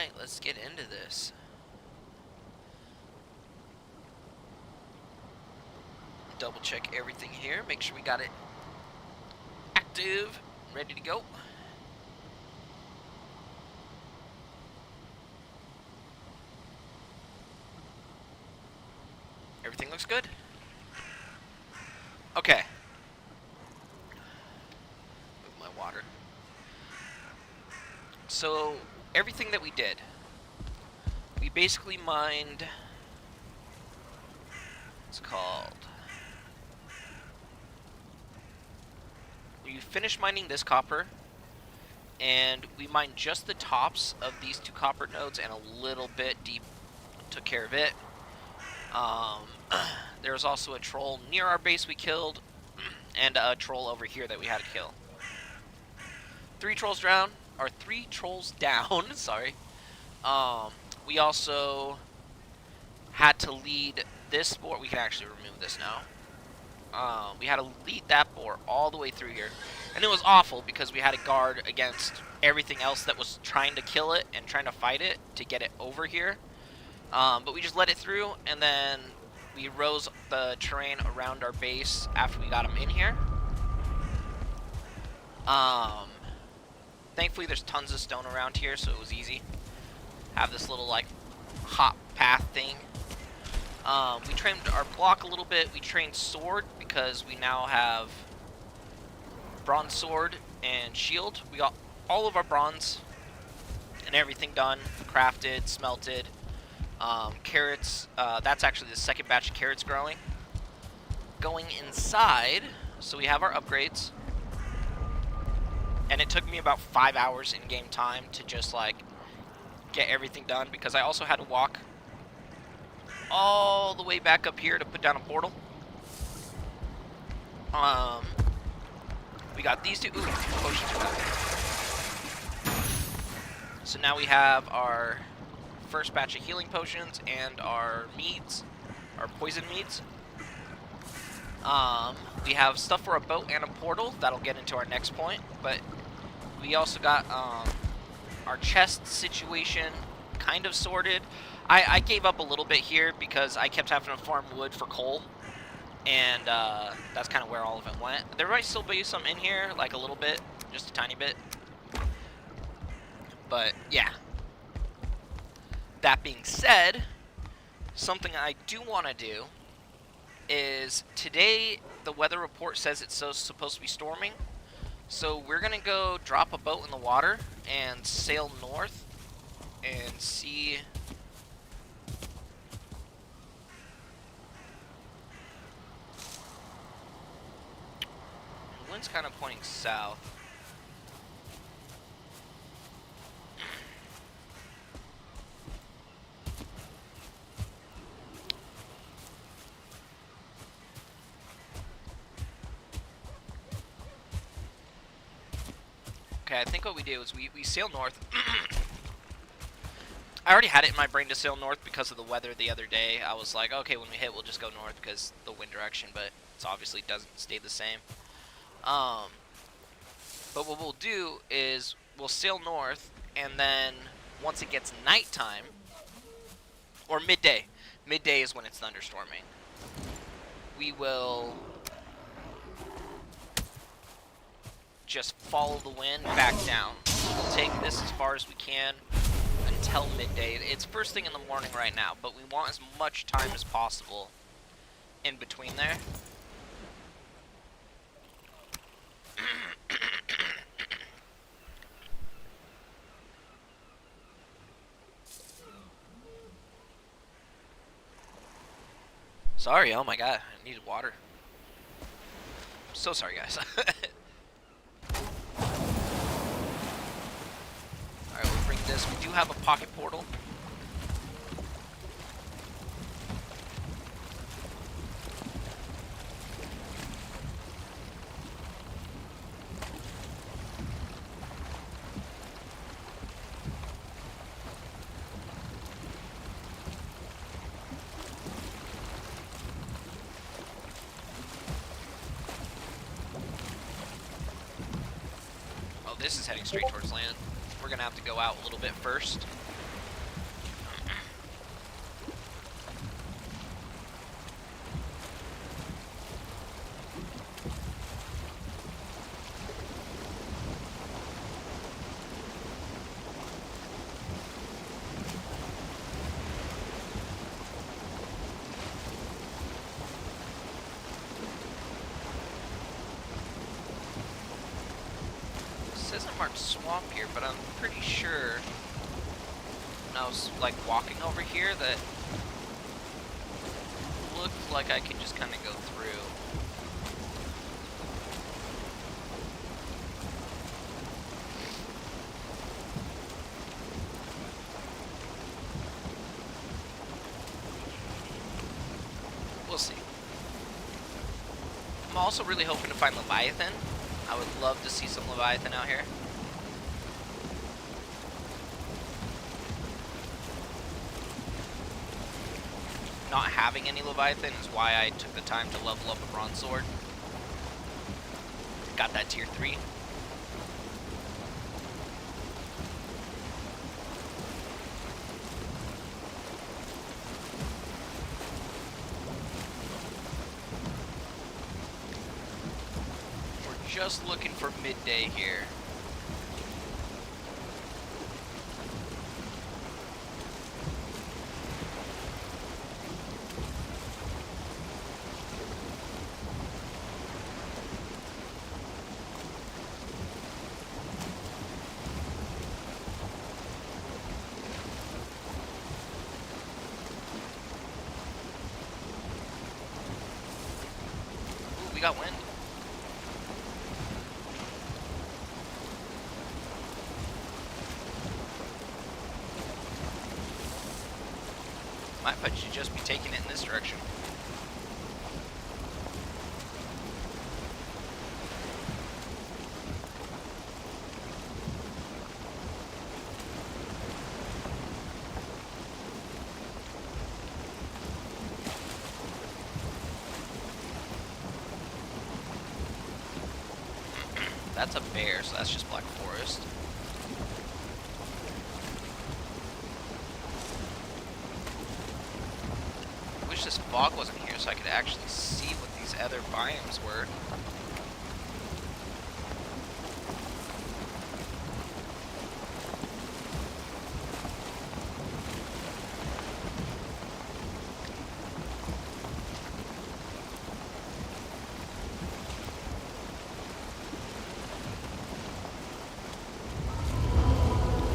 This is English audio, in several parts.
Alright, let's get into this. Double check everything here, make sure we got it active, ready to go. Everything looks good. Okay. Move my water. So, everything that we did, we basically mined, what's it called? We finished mining this copper, and we mined just the tops of these 2 copper nodes and a little bit deep, took care of it. There was also a troll near our base we killed, and a troll over here that we had to kill. 3 trolls down, or 3 trolls down, sorry. We also had to lead this boar. We can actually remove this now. We had to lead that boar all the way through here. And it was awful because we had to guard against everything else that was trying to kill it and trying to fight it to get it over here. But we just let it through, and then we rose the terrain around our base after we got them in here. Thankfully there's tons of stone around here, so it was easy. Have this little like hop path thing. We trained our block a little bit. We trained sword because we now have bronze sword and shield. We got all of our bronze and everything done, crafted, smelted. Carrots, that's actually the second batch of carrots growing. Going inside, so we have our upgrades. And it took me about 5 hours in game time to just like get everything done because I also had to walk all the way back up here to put down a portal. We got these 2 potions are done. So now we have our first batch of healing potions and our meads, our poison meads. We have stuff for a boat and a portal. That'll get into our next point, but we also got our chest situation kind of sorted. I gave up a little bit here because I kept having to farm wood for coal, and that's kind of where all of it went. There might still be some in here, like a little bit, just a tiny bit. But yeah. That being said, something I do want to do is today the weather report says it's supposed to be storming. So we're going to go drop a boat in the water and sail north and see. The wind's kind of pointing south. Okay, I think what we do is we sail north. I already had it in my brain to sail north because of the weather the other day. I was like, okay, when we hit, we'll just go north because the wind direction, but it obviously doesn't stay the same. But what we'll do is we'll sail north, and then once it gets nighttime, or midday is when it's thunderstorming, we will just follow the wind back down. We'll take this as far as we can until midday. It's first thing in the morning right now, but we want as much time as possible in between there. Sorry, oh my god, I needed water. I'm so sorry, guys. Alright, we'll bring this. We do have a pocket portal. This is heading straight towards land. We're gonna have to go out a little bit first. unmarked swamp here, but I'm pretty sure when I was like walking over here that looked like I could just kind of go through. We'll see. I'm also really hoping to find Leviathan. I would love to see some Leviathan out here. Not having any Leviathan is why I took the time to level up a bronze sword. Got that tier 3. We're just looking for midday here. Ooh, we got wind. My putt should just be taking it in this direction. That's a bear, so that's just Black Forest. Wish this fog wasn't here so I could actually see what these other biomes were.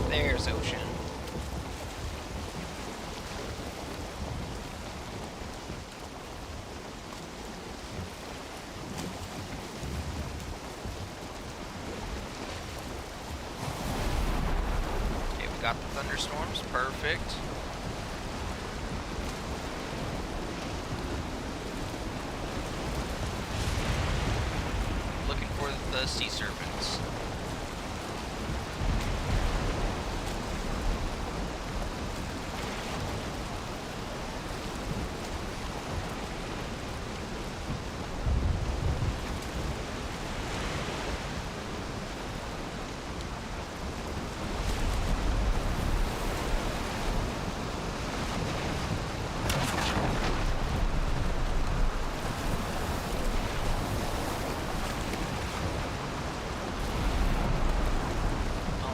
There's ocean. Okay, we got the thunderstorms. Perfect. Looking for the sea serpents.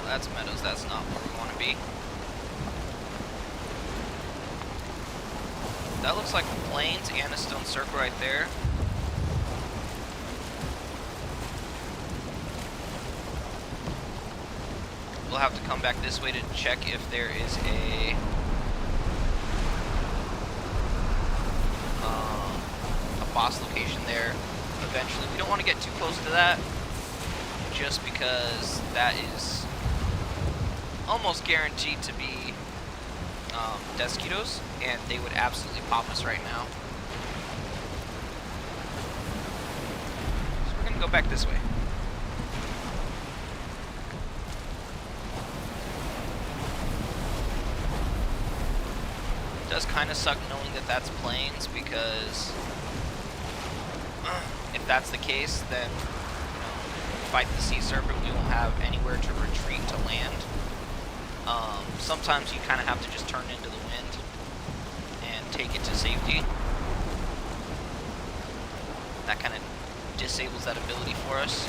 That's meadows, that's not where we want to be. That looks like plains and a stone circle right there. We'll have to come back this way to check if there is a boss location there eventually. We don't want to get too close to that just because that is almost guaranteed to be Desquitos, and they would absolutely pop us right now. So we're gonna go back this way. It does kind of suck knowing that that's plains, because if that's the case, then fight the sea serpent, we won't have anywhere to retreat to land. Sometimes you kind of have to just turn into the wind and take it to safety. That kind of disables that ability for us.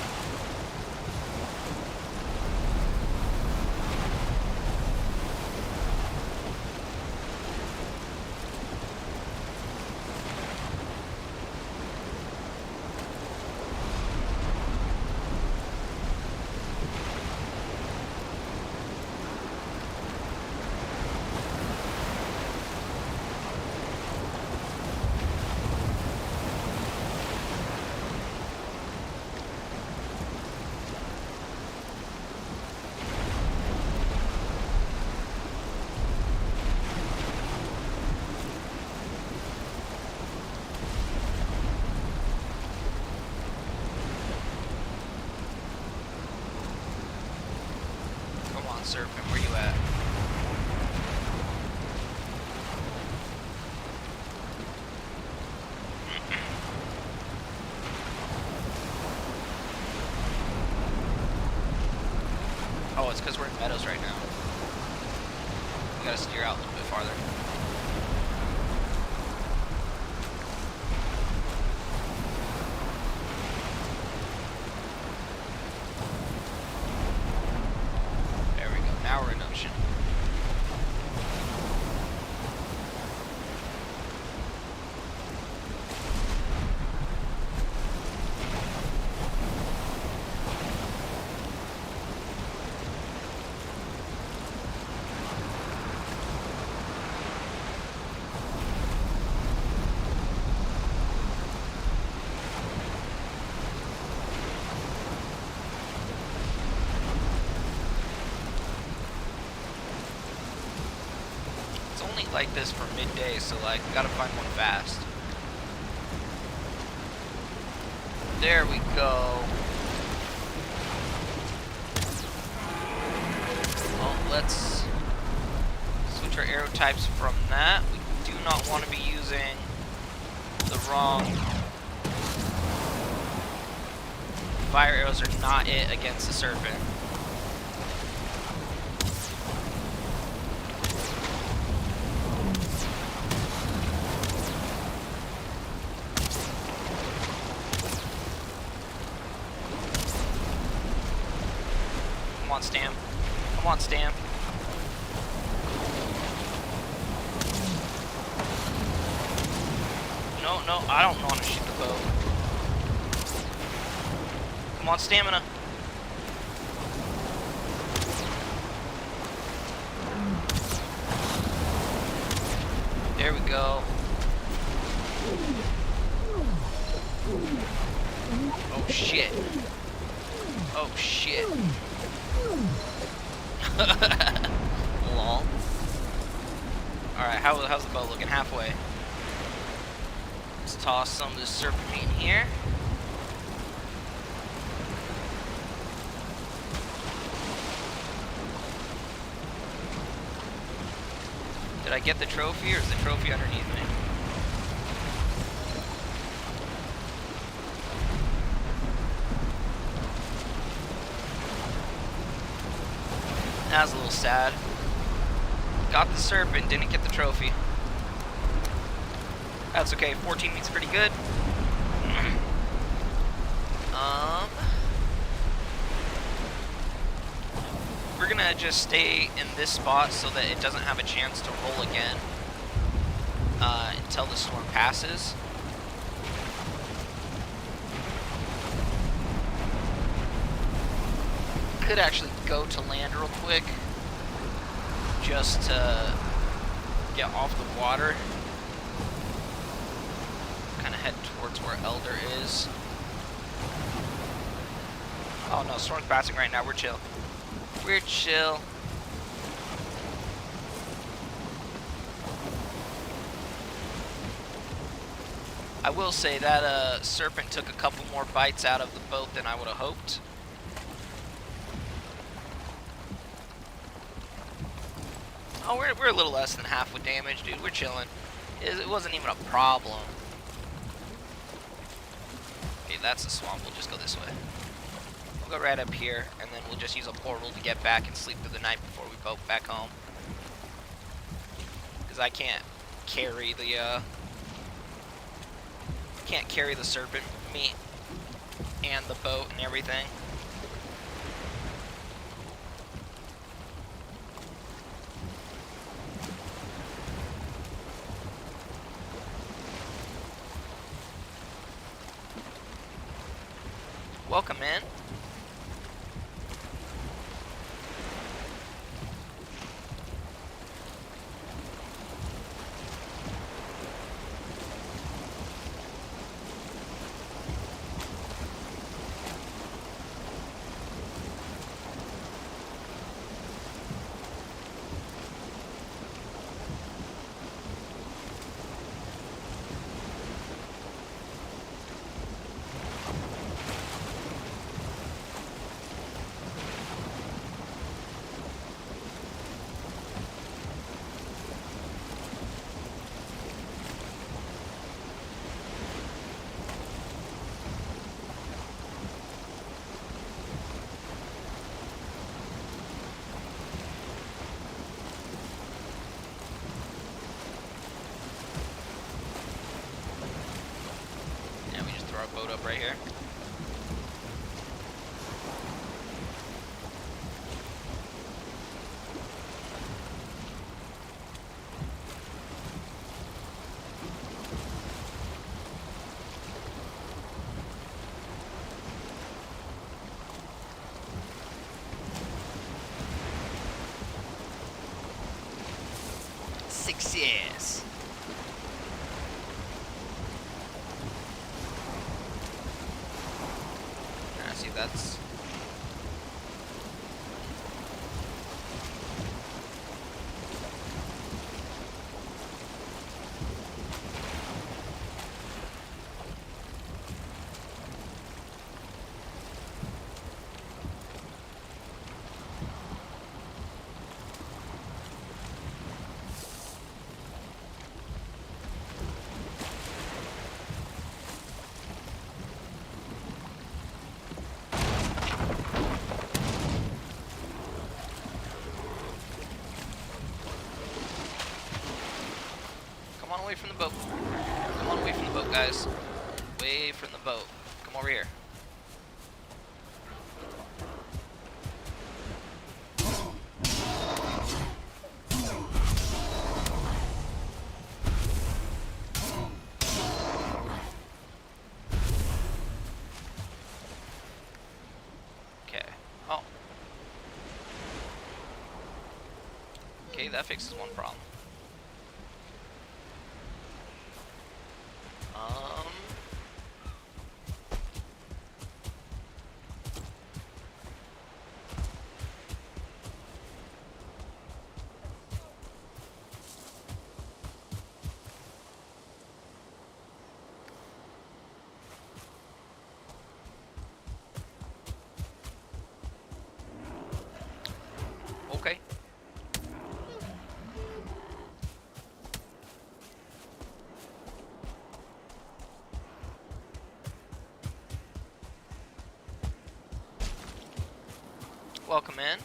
Serpent, where you at? Oh, it's because we're in meadows right now. We gotta steer out a little bit farther. There we go. Now we're in ocean. Like this for midday, so like we gotta find one fast. There we go. Well, let's switch our arrow types from that. We do not want to be using the wrong fire arrows. Are not it against the serpent. Come on, Stam. Come on, Stam. No, no, I don't want to shoot the bow. Come on, Stamina. There we go. Oh, shit. Oh, shit. Lol. Alright, how's the boat looking? Halfway. Let's toss some of this serpent meat in here. Did I get the trophy, or is the trophy underneath me? That was a little sad. Got the serpent, didn't get the trophy. That's okay, 14 meat's pretty good. We're gonna just stay in this spot so that it doesn't have a chance to roll again until the storm passes. Could actually go to land real quick just to get off the water. Kind of head towards where Elder is. Oh no, storm's passing right now. We're chill. We're chill. I will say that serpent took a couple more bites out of the boat than I would have hoped. Oh, we're a little less than half with damage, dude. We're chilling. It wasn't even a problem. Okay, that's a swamp. We'll just go this way. We'll go right up here, and then we'll just use a portal to get back and sleep through the night before we boat back home. Because I can't carry the serpent meat and the boat and everything. Welcome in. boat up right here. Success. Alright, see if that's... Come on away from the boat. Come on away from the boat, guys. Away from the boat. Come over here. Okay. Oh. Okay, that fixes one problem. Okay. Welcome in.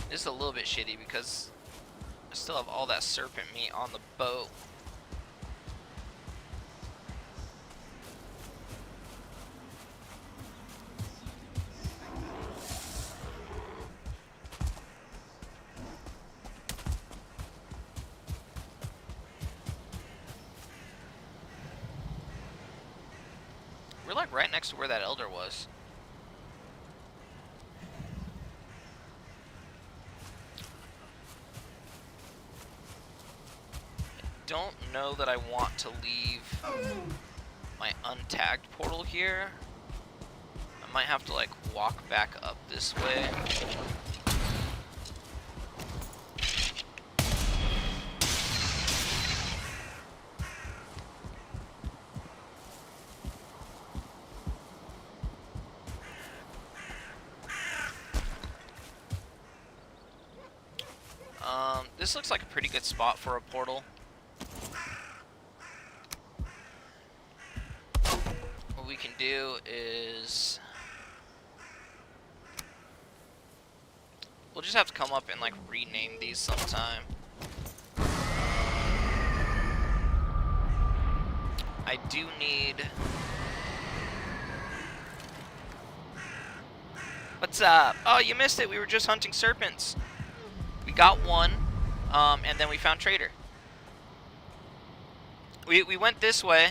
This is a little bit shitty because I still have all that serpent meat on the boat. We're like right next to where that elder was. I don't know that I want to leave my untagged portal here. I might have to like walk back up this way. This looks like a pretty good spot for a portal. What we can do is... we'll just have to come up and like rename these sometime. I do need... What's up? Oh, you missed it. We were just hunting serpents. We got one, and then we found Trader. We went this way,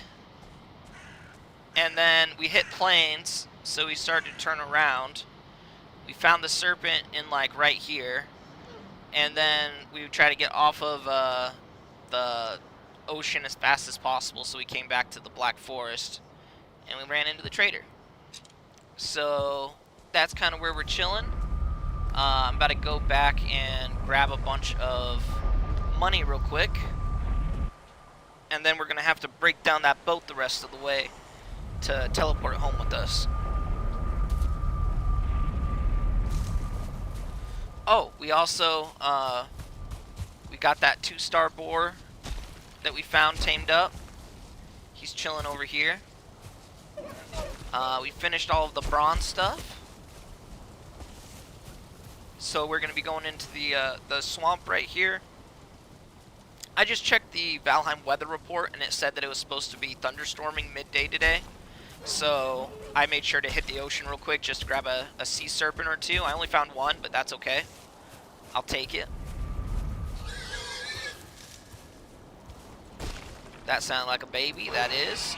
and then we hit plains, so we started to turn around. We found the serpent in like right here, and then we tried to get off of the ocean as fast as possible, so we came back to the Black Forest, and we ran into the Trader. So that's kind of where we're chilling. I'm about to go back and grab a bunch of money real quick. And then we're going to have to break down that boat the rest of the way to teleport home with us. Oh, we also, we got that 2-star boar that we found tamed up. He's chilling over here. We finished all of the bronze stuff. So we're going to be going into the swamp right here. I just checked the Valheim weather report, and it said that it was supposed to be thunderstorming midday today. So I made sure to hit the ocean real quick just to grab a sea serpent or two. I only found one, but that's okay. I'll take it. That sounded like a baby. That is.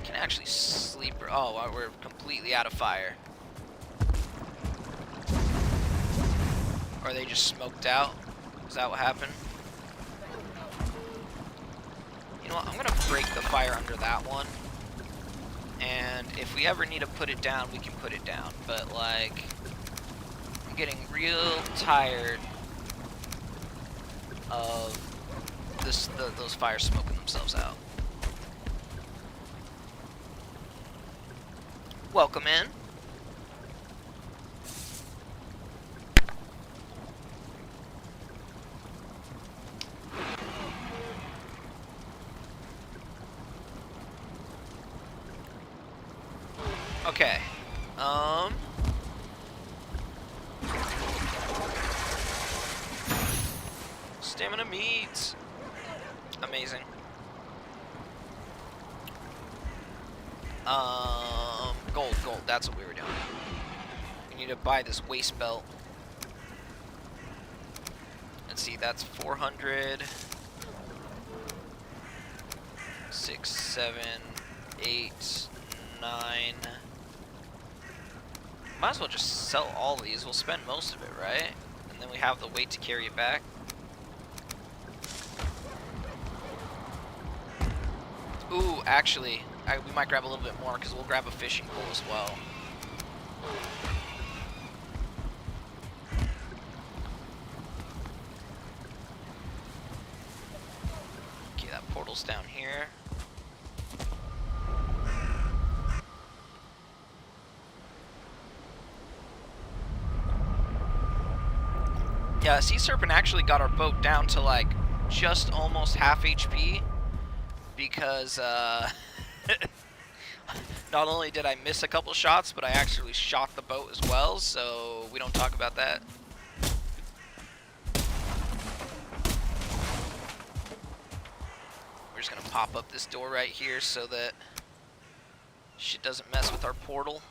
Can actually sleep. Oh, we're completely out of fire. Or they just smoked out. Is that what happened? You know what? I'm gonna break the fire under that one. And if we ever need to put it down, we can put it down. But like, I'm getting real tired of those fires smoking themselves out. Welcome in. Okay. Stamina meat. Amazing. Gold. That's what we were doing. We need to buy this waist belt. Let's see, that's 400. 6, 7, 8, 9. Might as well just sell all these. We'll spend most of it, right? And then we have the weight to carry it back. Ooh, actually, we might grab a little bit more because we'll grab a fishing pole as well. Okay, that portal's down here. Yeah, Sea Serpent actually got our boat down to like just almost half HP because not only did I miss a couple shots, but I actually shot the boat as well, so we don't talk about that. We're just gonna pop up this door right here so that shit doesn't mess with our portal.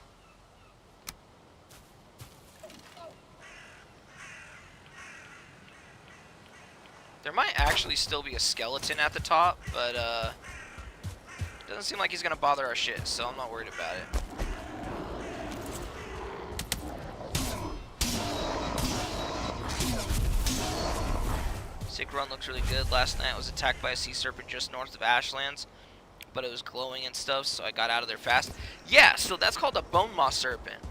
There might actually still be a skeleton at the top, but doesn't seem like he's gonna bother our shit, so I'm not worried about it. Sick Run looks really good. Last night I was attacked by a sea serpent just north of Ashlands, but it was glowing and stuff, so I got out of there fast. Yeah, so that's called a bone moss serpent.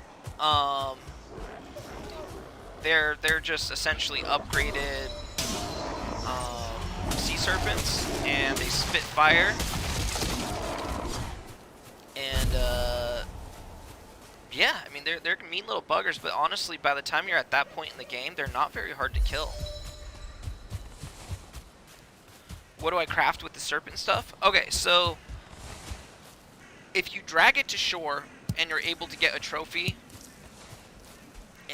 They're just essentially upgraded sea serpents, and they spit fire. And yeah, I mean they're mean little buggers, but honestly, by the time you're at that point in the game, they're not very hard to kill. What do I craft with the serpent stuff? Okay, so if you drag it to shore and you're able to get a trophy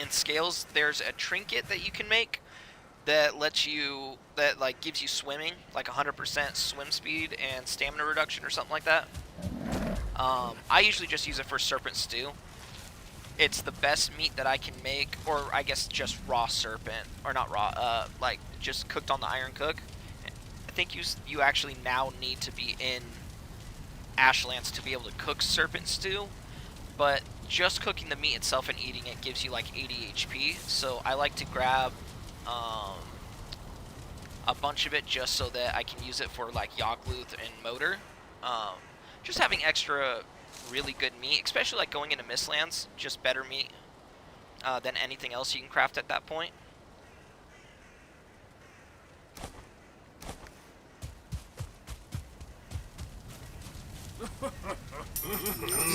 and scales, there's a trinket that you can make that lets you, that like gives you swimming, like 100% swim speed and stamina reduction or something like that. I usually just use it for serpent stew. It's the best meat that I can make, or I guess just raw serpent, or not raw, like just cooked on the iron cook. I think you actually now need to be in Ashlands to be able to cook serpent stew, but just cooking the meat itself and eating it gives you like 80 HP, so I like to grab a bunch of it just so that I can use it for like Yogluth and Motor. Just having extra really good meat, especially like going into Mistlands, just better meat than anything else you can craft at that point.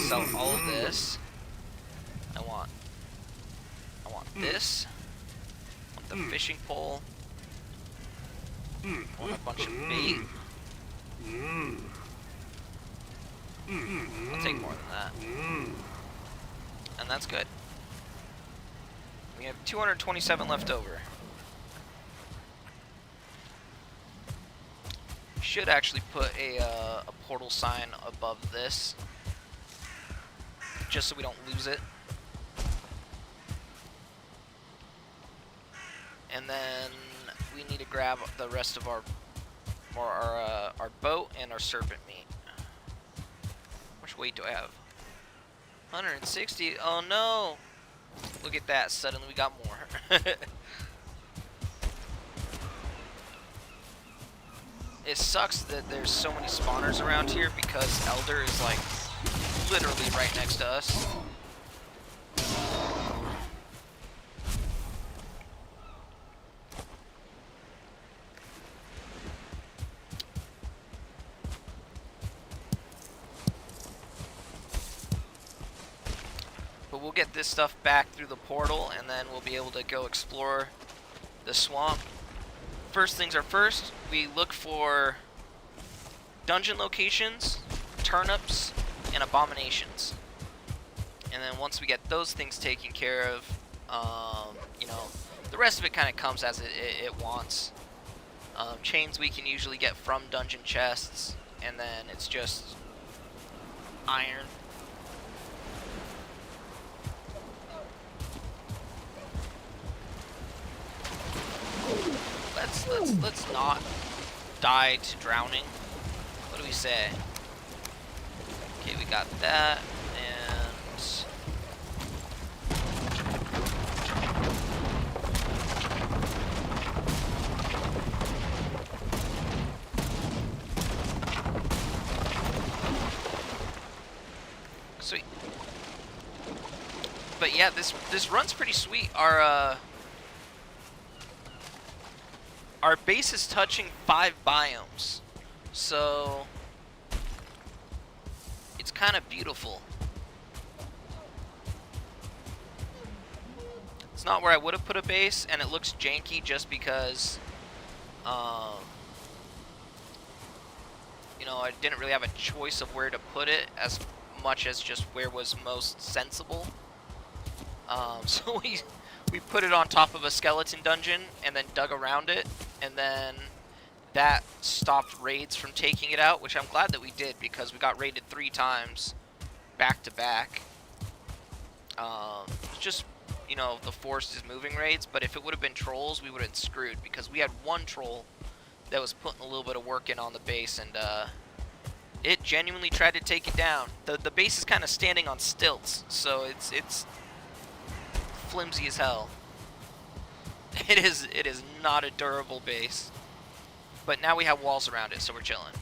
Sell all of this. I want this. I want the fishing pole. I want a bunch of bait. I'll take more than that. And that's good. We have 227 left over. Should actually put a portal sign above this, just so we don't lose it. And then we need to grab the rest of our boat and our serpent meat. How much weight do I have? 160. Oh no! Look at that. Suddenly we got more. It sucks that there's so many spawners around here because Elder is like literally right next to us. But we'll get this stuff back through the portal and then we'll be able to go explore the swamp. First things are first, we look for dungeon locations, turnips, and abominations. And then once we get those things taken care of, you know, the rest of it kind of comes as it wants. Chains we can usually get from dungeon chests, and then it's just iron. Let's not die to drowning. What do we say? Okay, we got that, and sweet. But yeah, this run's pretty sweet. Our base is touching 5 biomes, so it's kind of beautiful. It's not where I would have put a base, and it looks janky just because, you know, I didn't really have a choice of where to put it as much as just where was most sensible. So we put it on top of a skeleton dungeon and then dug around it, and then that stopped raids from taking it out, which I'm glad that we did because we got raided 3 times back to back. Just, you know, the force is moving raids, but if it would have been trolls, we would have been screwed because we had 1 troll that was putting a little bit of work in on the base, and it genuinely tried to take it down. The base is kind of standing on stilts, so it's flimsy as hell. It is not a durable base. But now we have walls around it, so we're chilling.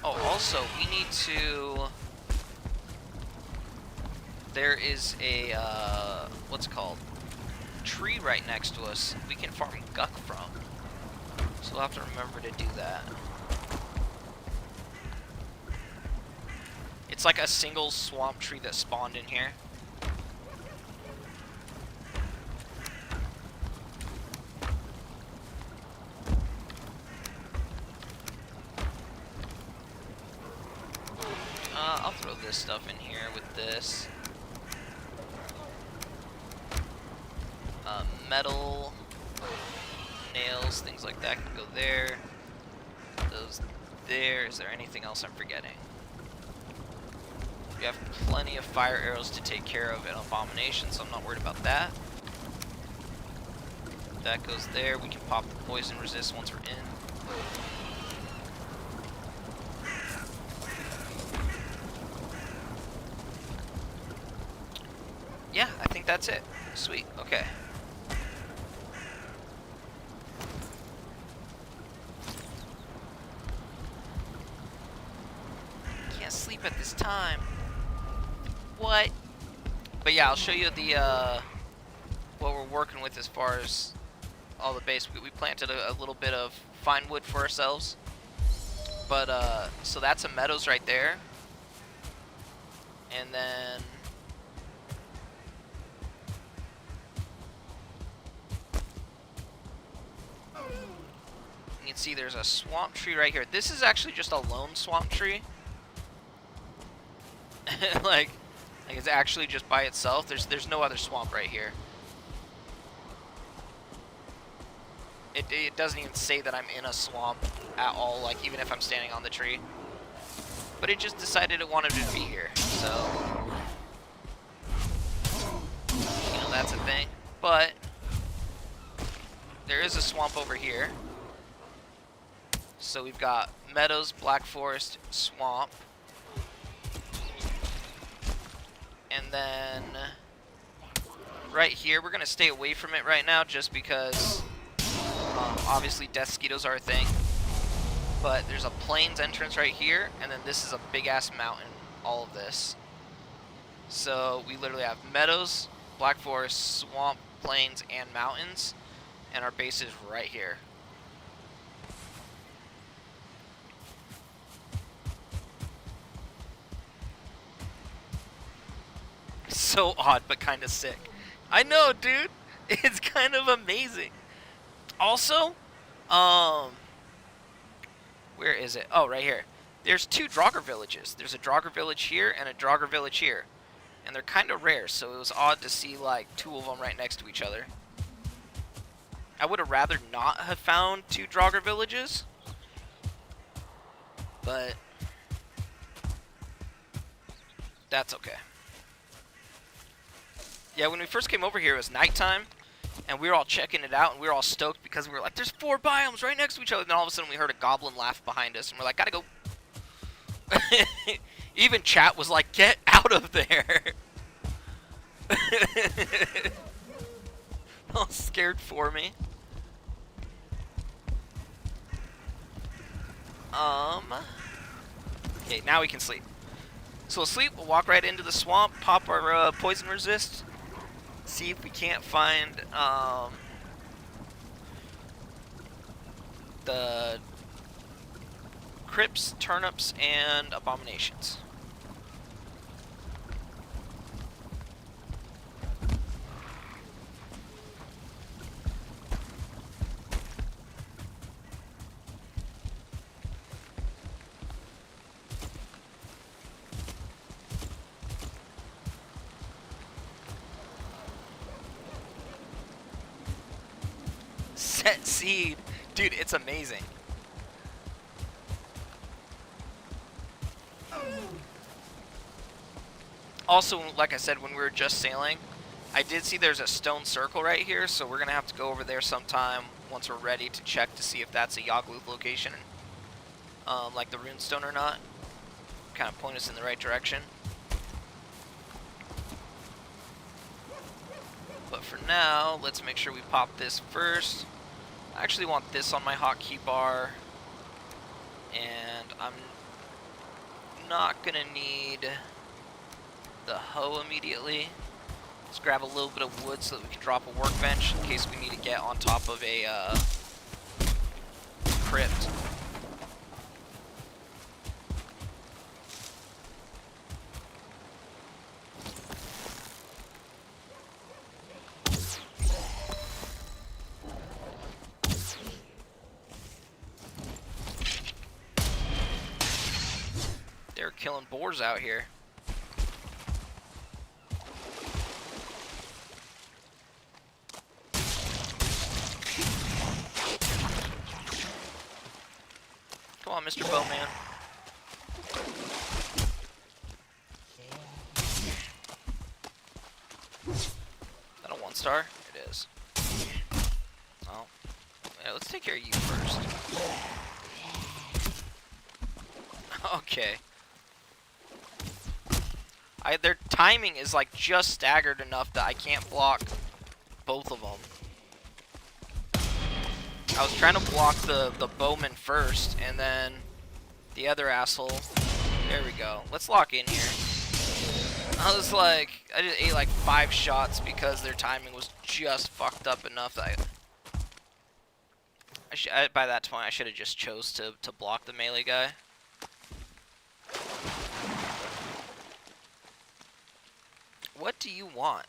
Oh, also, we need to... There is a, what's it called? Tree right next to us we can farm guck from. So we'll have to remember to do that. It's like a single swamp tree that spawned in here. I'll throw this stuff in here with this. Metal, nails, things like that can go there. Those there. Is there anything else I'm forgetting? We have plenty of fire arrows to take care of in Abomination, so I'm not worried about that. That goes there. We can pop the poison resist once we're in. Yeah, I think that's it. Sweet. Okay. Can't sleep at this time. What? But yeah, I'll show you the what we're working with as far as all the base. We planted a little bit of fine wood for ourselves. But, so that's a meadows right there. And then... you can see there's a swamp tree right here. This is actually just a lone swamp tree. like it's actually just by itself. There's no other swamp right here. It doesn't even say that I'm in a swamp at all, like even if I'm standing on the tree. But it just decided it wanted to be here. So, you know, that's a thing. But there is a swamp over here. So we've got meadows, black forest, swamp. And then right here, we're going to stay away from it right now just because obviously death mosquitoes are a thing. But there's a plains entrance right here, and then this is a big-ass mountain, all of this. So we literally have meadows, black forest, swamp, plains, and mountains, and our base is right here. So odd, but kind of sick. I know, dude. It's kind of amazing. Also, where is it? Oh, right here. There's 2 Draugr villages. There's a Draugr village here and a Draugr village here. And they're kind of rare, so it was odd to see, like, 2 of them right next to each other. I would have rather not have found 2 Draugr villages. But that's okay. Yeah, when we first came over here, it was nighttime, and we were all checking it out, and we were all stoked because we were like, there's 4 biomes right next to each other, and then all of a sudden we heard a goblin laugh behind us, and we're like, gotta go. Even chat was like, get out of there. All scared for me. Okay, now we can sleep. So we'll sleep, we'll walk right into the swamp, pop our poison resist, see if we can't find the crypts, turnips, and abominations. Set seed. Dude, it's amazing. Also, like I said, when we were just sailing, I did see there's a stone circle right here, so we're going to have to go over there sometime once we're ready to check to see if that's a Yogluth location, like the runestone or not. Kind of point us in the right direction. But for now, let's make sure we pop this first. I actually want this on my hotkey bar, and I'm not going to need the hoe immediately. Let's grab a little bit of wood so that we can drop a workbench in case we need to get on top of a crypt. They're killing boars out here. Come on, Mr. Bowman. Is that a 1-star? It is. Oh. Yeah, let's take care of you first. Okay. Their timing is like just staggered enough that I can't block both of them. I was trying to block the bowman first, and then the other asshole. There we go. Let's lock in here. I was like, I just ate like 5 shots because their timing was just fucked up enough that By that point, I should have just chose to block the melee guy. What do you want?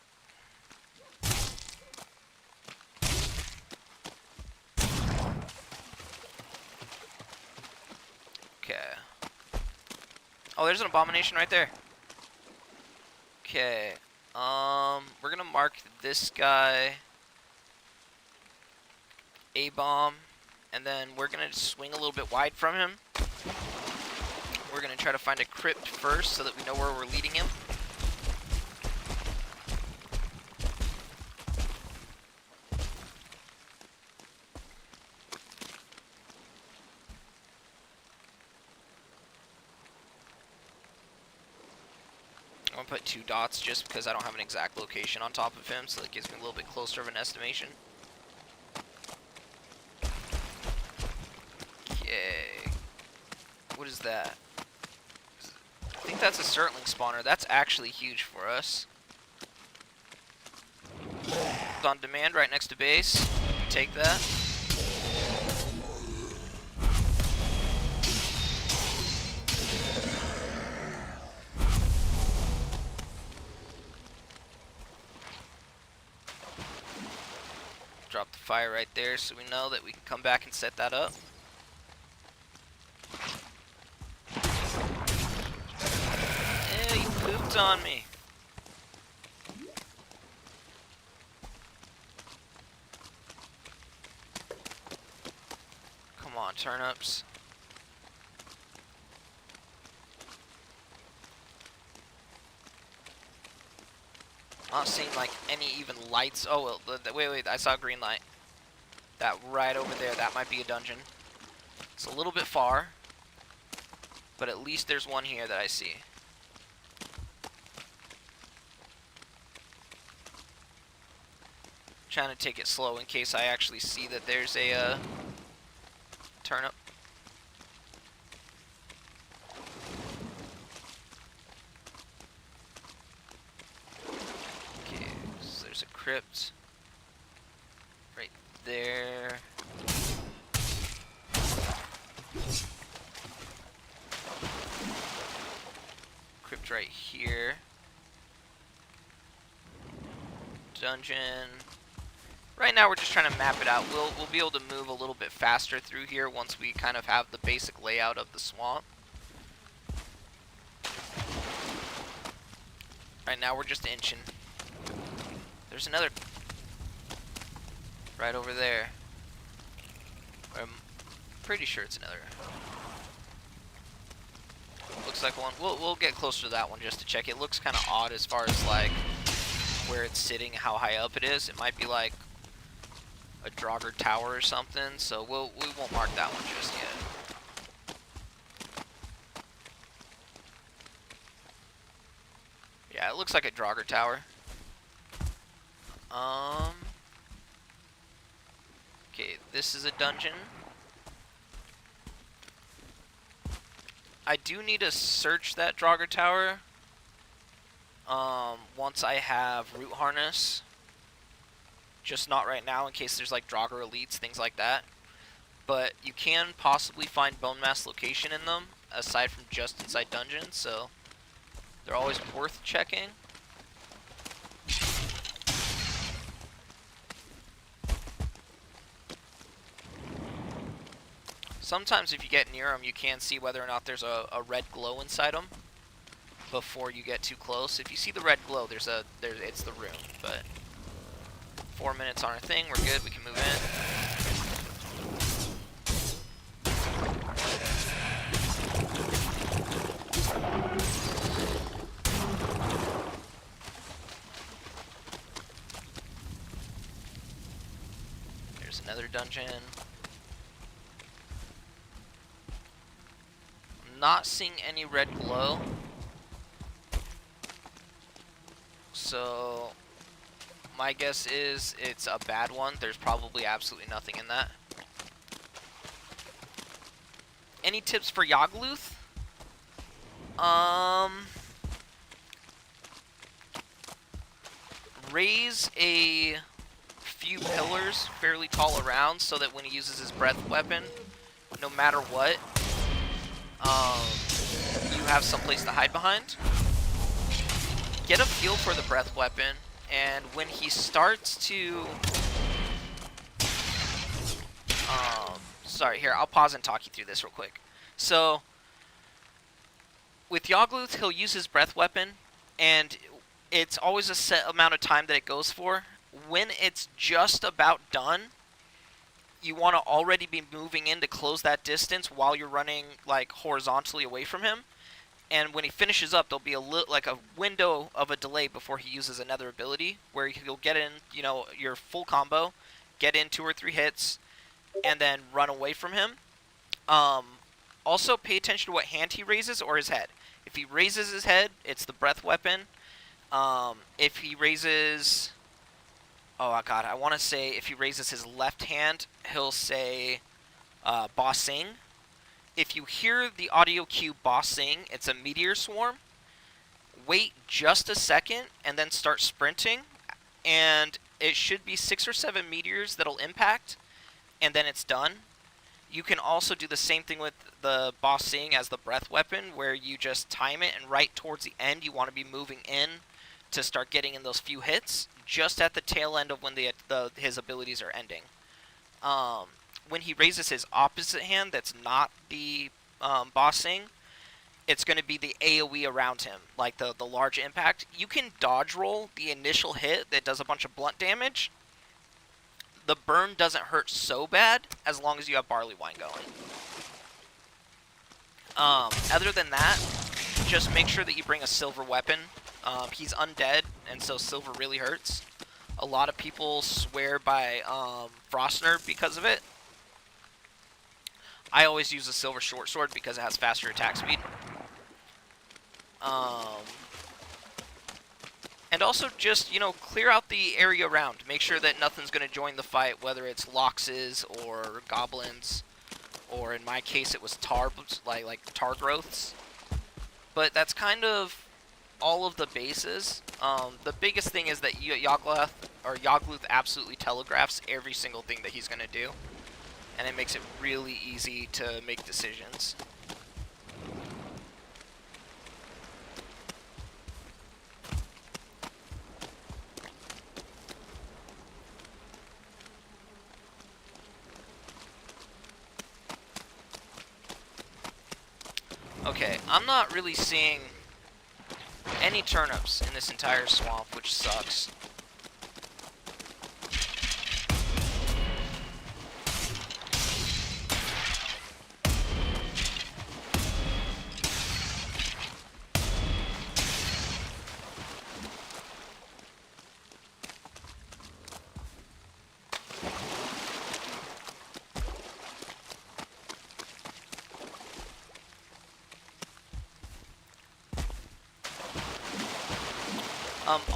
Okay. Oh, there's an abomination right there. Okay. We're gonna mark this guy A-bomb, and then we're gonna swing a little bit wide from him. We're gonna try to find a crypt first so that we know where we're leading him. I'm gonna put 2 dots just because I don't have an exact location on top of him, so that gives me a little bit closer of an estimation. Okay. What is that? I think that's a Surtling spawner. That's actually huge for us. It's on demand right next to base. Take that. Drop the fire right there so we know that we can come back and set that up. Yeah, you pooped on me. Come on, turnips. Not seeing like any even lights. Oh, well, wait, I saw a green light. That right over there, that might be a dungeon. It's a little bit far, but at least there's one here that I see. Trying to take it slow in case I actually see that there's a turnip. Okay, so there's a crypt right there. Crypt right here. Dungeon. Right now we're just trying to map it out. We'll be able to move a little bit faster through here once we kind of have the basic layout of the swamp. Right now we're just inching. There's another right over there. I'm pretty sure it's another. Looks like one. We'll get closer to that one just to check. It looks kind of odd as far as like where it's sitting, how high up it is. It might be like a Draugr tower or something, so we won't mark that one just yet. Yeah, it looks like a Draugr tower. Okay, this is a dungeon. I do need to search that Draugr tower once I have root harness. Just not right now in case there's like Draugr elites, things like that. But you can possibly find bone mass location in them aside from just inside dungeons, so they're always worth checking. Sometimes if you get near them, you can see whether or not there's a red glow inside them before you get too close. If you see the red glow, it's the room. But 4 minutes on our thing, we're good. We can move in. There's another dungeon. Not seeing any red glow, so my guess is it's a bad one. There's probably absolutely nothing in that. Any tips for Yagluth? Raise a few pillars fairly tall around so that when he uses his breath weapon, no matter what, you have some place to hide behind. Get a feel for the breath weapon, and when he starts to... sorry, here, I'll pause and talk you through this real quick. So, with Yogluth, he'll use his breath weapon, and it's always a set amount of time that it goes for. When it's just about done, you want to already be moving in to close that distance while you're running like horizontally away from him. And when he finishes up, there'll be like a window of a delay before he uses another ability, where he'll get in, you know, your full combo, get in 2 or 3 hits, and then run away from him. Also, pay attention to what hand he raises or his head. If he raises his head, it's the breath weapon. If he raises... Oh, God, I want to say if he raises his left hand, he'll say Boss Sing. If you hear the audio cue Boss Sing, it's a meteor swarm. Wait just a second and then start sprinting. And it should be 6 or 7 meteors that'll impact, and then it's done. You can also do the same thing with the Boss Sing as the breath weapon, where you just time it, and right towards the end you want to be moving in to start getting in those few hits, just at the tail end of when his abilities are ending. When he raises his opposite hand, that's not the Boss Sing, it's going to be the AoE around him, like the large impact. You can dodge roll the initial hit that does a bunch of blunt damage. The burn doesn't hurt so bad as long as you have Barley Wine going. Other than that, just make sure that you bring a silver weapon. He's undead, and so silver really hurts. A lot of people swear by Frostner because of it. I always use a silver short sword because it has faster attack speed. And also just, you know, clear out the area around. Make sure that nothing's going to join the fight, whether it's Loxes or Goblins, or in my case it was like tar growths. But that's kind of all of the bases. The biggest thing is that Yogluth absolutely telegraphs every single thing that he's going to do. And it makes it really easy to make decisions. Okay, I'm not really seeing any turnips in this entire swamp, which sucks.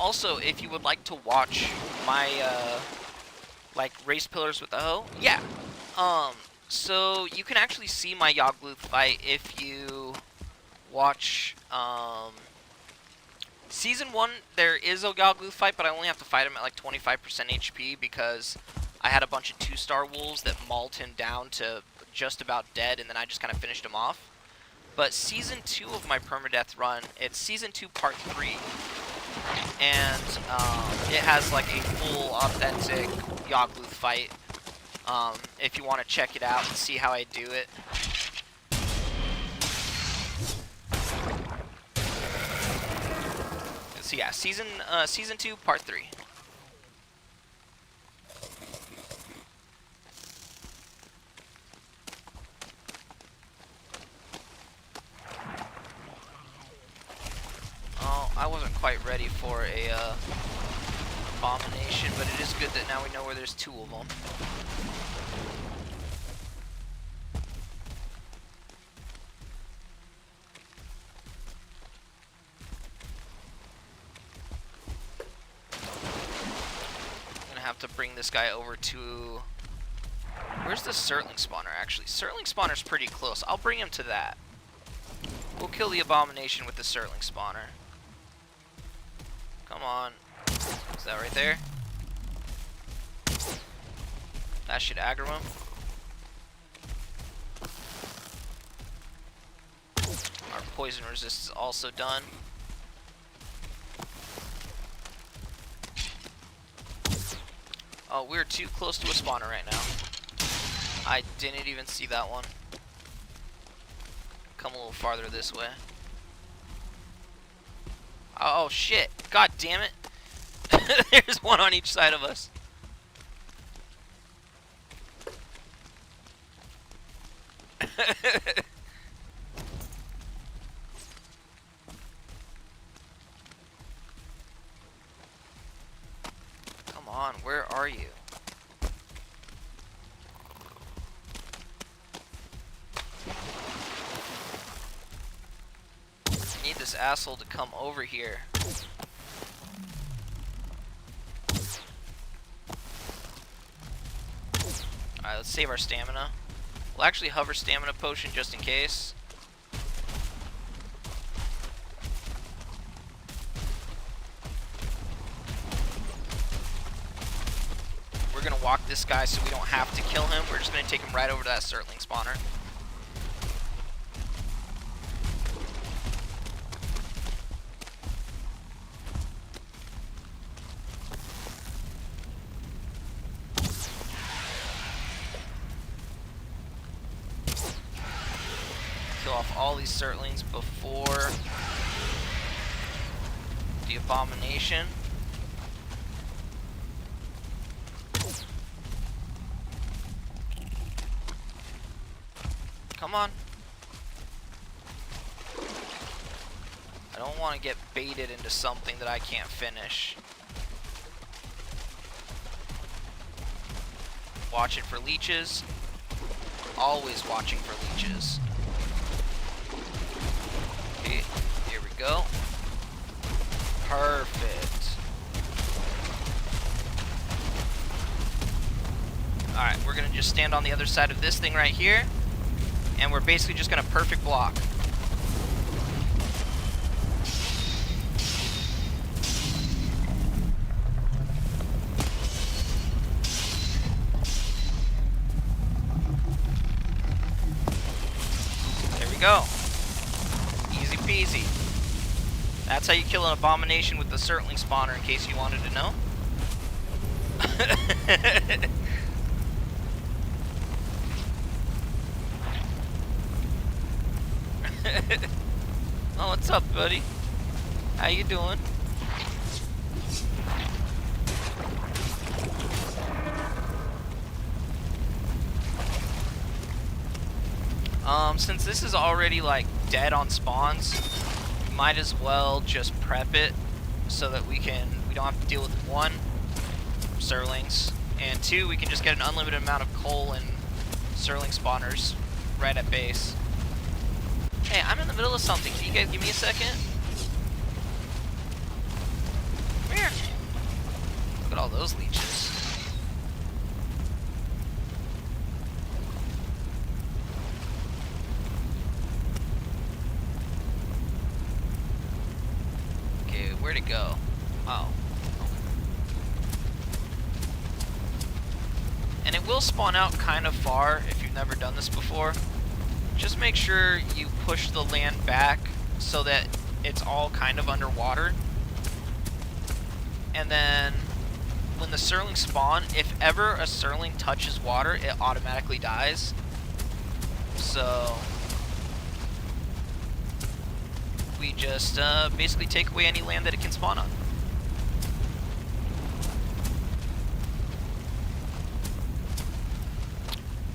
Also, if you would like to watch my, like, race pillars with the hoe, yeah. So you can actually see my Yogluth fight if you watch, Season 1, there is a Yogluth fight, but I only have to fight him at, like, 25% HP because I had a bunch of 2-star wolves that mauled him down to just about dead, and then I just kind of finished him off. But Season 2 of my Permadeath run, it's Season 2 Part 3. And it has like a full authentic Yogluth fight. If you want to check it out and see how I do it. So yeah, season 2, part 3. I wasn't quite ready for a abomination, but it is good that now we know where there's 2 of them. I'm gonna have to bring this guy over to... Where's the Surtling spawner, actually? Surtling spawner's pretty close. I'll bring him to that. We'll kill the abomination with the Surtling spawner. Come on. Is that right there? That should aggro him. Our poison resist is also done. Oh, we're too close to a spawner right now. I didn't even see that one. Come a little farther this way. Oh, shit. God damn it. There's one on each side of us. Come on, where are you? I need this asshole to come over here. Alright, let's save our stamina. We'll actually hover stamina potion just in case. We're gonna walk this guy so we don't have to kill him. We're just gonna take him right over to that Surtling spawner. Kill off all these Surtlings before the abomination. Come on. I don't want to get baited into something that I can't finish. Watch it for leeches. Always watching for leeches. Okay, here we go. Perfect. Alright, we're gonna just stand on the other side of this thing right here. And we're basically just gonna perfect block. There we go. Easy peasy. That's how you kill an abomination with the Surtling spawner, in case you wanted to know. Oh, what's up, buddy? How you doing? Since this is already like dead on spawns, might as well just prep it so that we don't have to deal with one, Surtlings, and two, we can just get an unlimited amount of coal and Surtling spawners right at base. Hey, I'm in the middle of something. Can you guys give me a second? Come here. Look at all those leeches. Okay, where'd it go? Oh. And it will spawn out kind of far if you've never done this before. Just make sure you push the land back so that it's all kind of underwater. And then when the Surtling spawn, if ever a Surtling touches water, it automatically dies. So we just basically take away any land that it can spawn on.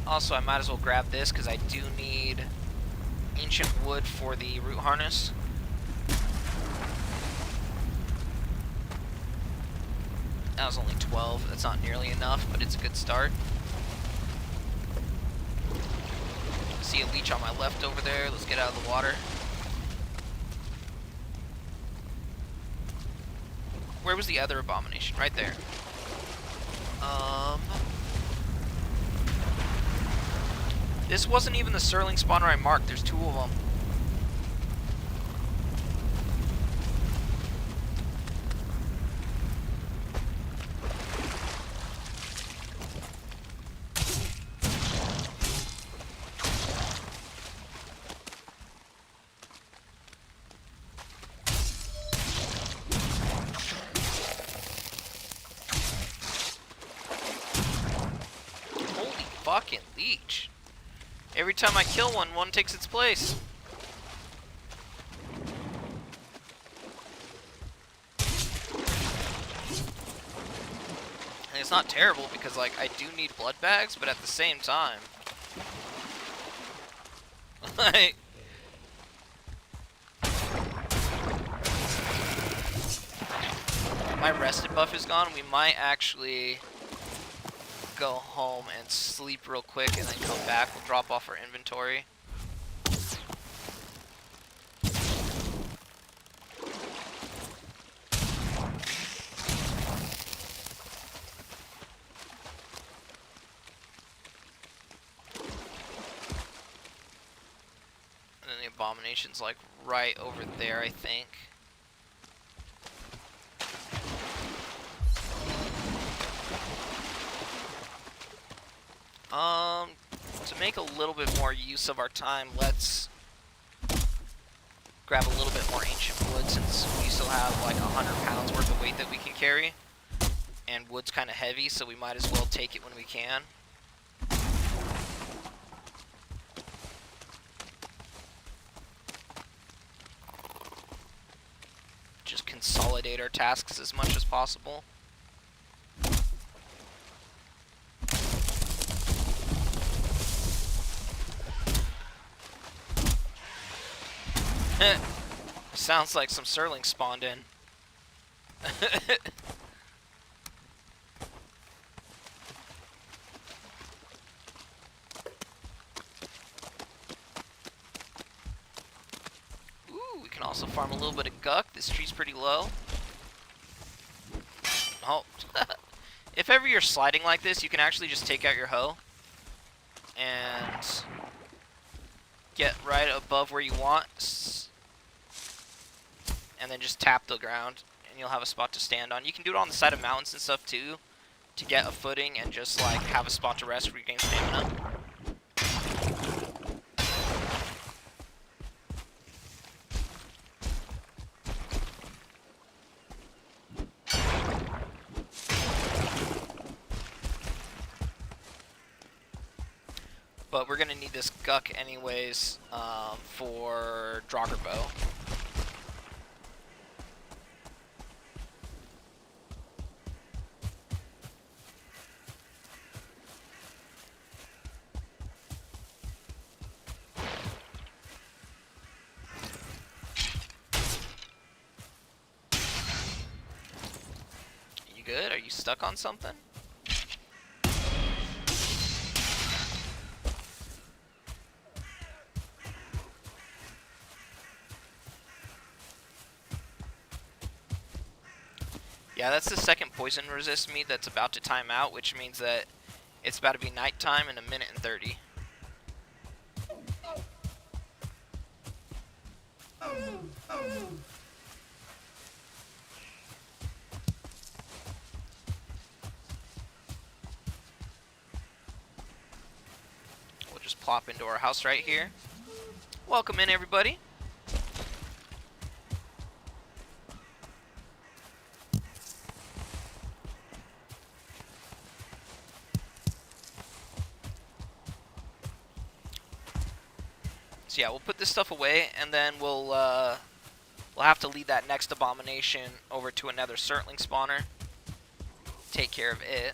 Also, I might as well grab this because I do need ancient wood for the root harness. That was only 12. That's not nearly enough, but it's a good start. See a leech on my left over there. Let's get out of the water. Where was the other abomination? Right there. This wasn't even the Surtling spawner I marked. There's two of them. fucking leech. Every time I kill one, one takes its place. And it's not terrible because, like, I do need blood bags, but at the same time, like, my rested buff is gone. We might actually go home and sleep real quick and then come back. We'll drop off our inventory. And then the abomination's like right over there, I think. To make a little bit more use of our time, let's grab a little bit more ancient wood since we still have like 100 pounds worth of weight that we can carry. And wood's kind of heavy, so we might as well take it when we can. Just consolidate our tasks as much as possible. Sounds like some Surling spawned in. Ooh, we can also farm a little bit of guck. This tree's pretty low. Oh. If ever you're sliding like this, you can actually just take out your hoe and get right above where you want, and then just tap the ground, and you'll have a spot to stand on. You can do it on the side of mountains and stuff too, to get a footing and just like have a spot to rest, regain stamina. But we're gonna need this guck anyways for Draugr. You good? Are you stuck on something? Yeah, that's the second poison resist meat that's about to time out, which means that it's about to be nighttime in 1:30. We'll just plop into our house right here. Welcome in, everybody. So yeah, we'll put this stuff away, and then we'll have to lead that next abomination over to another Surtling spawner. Take care of it.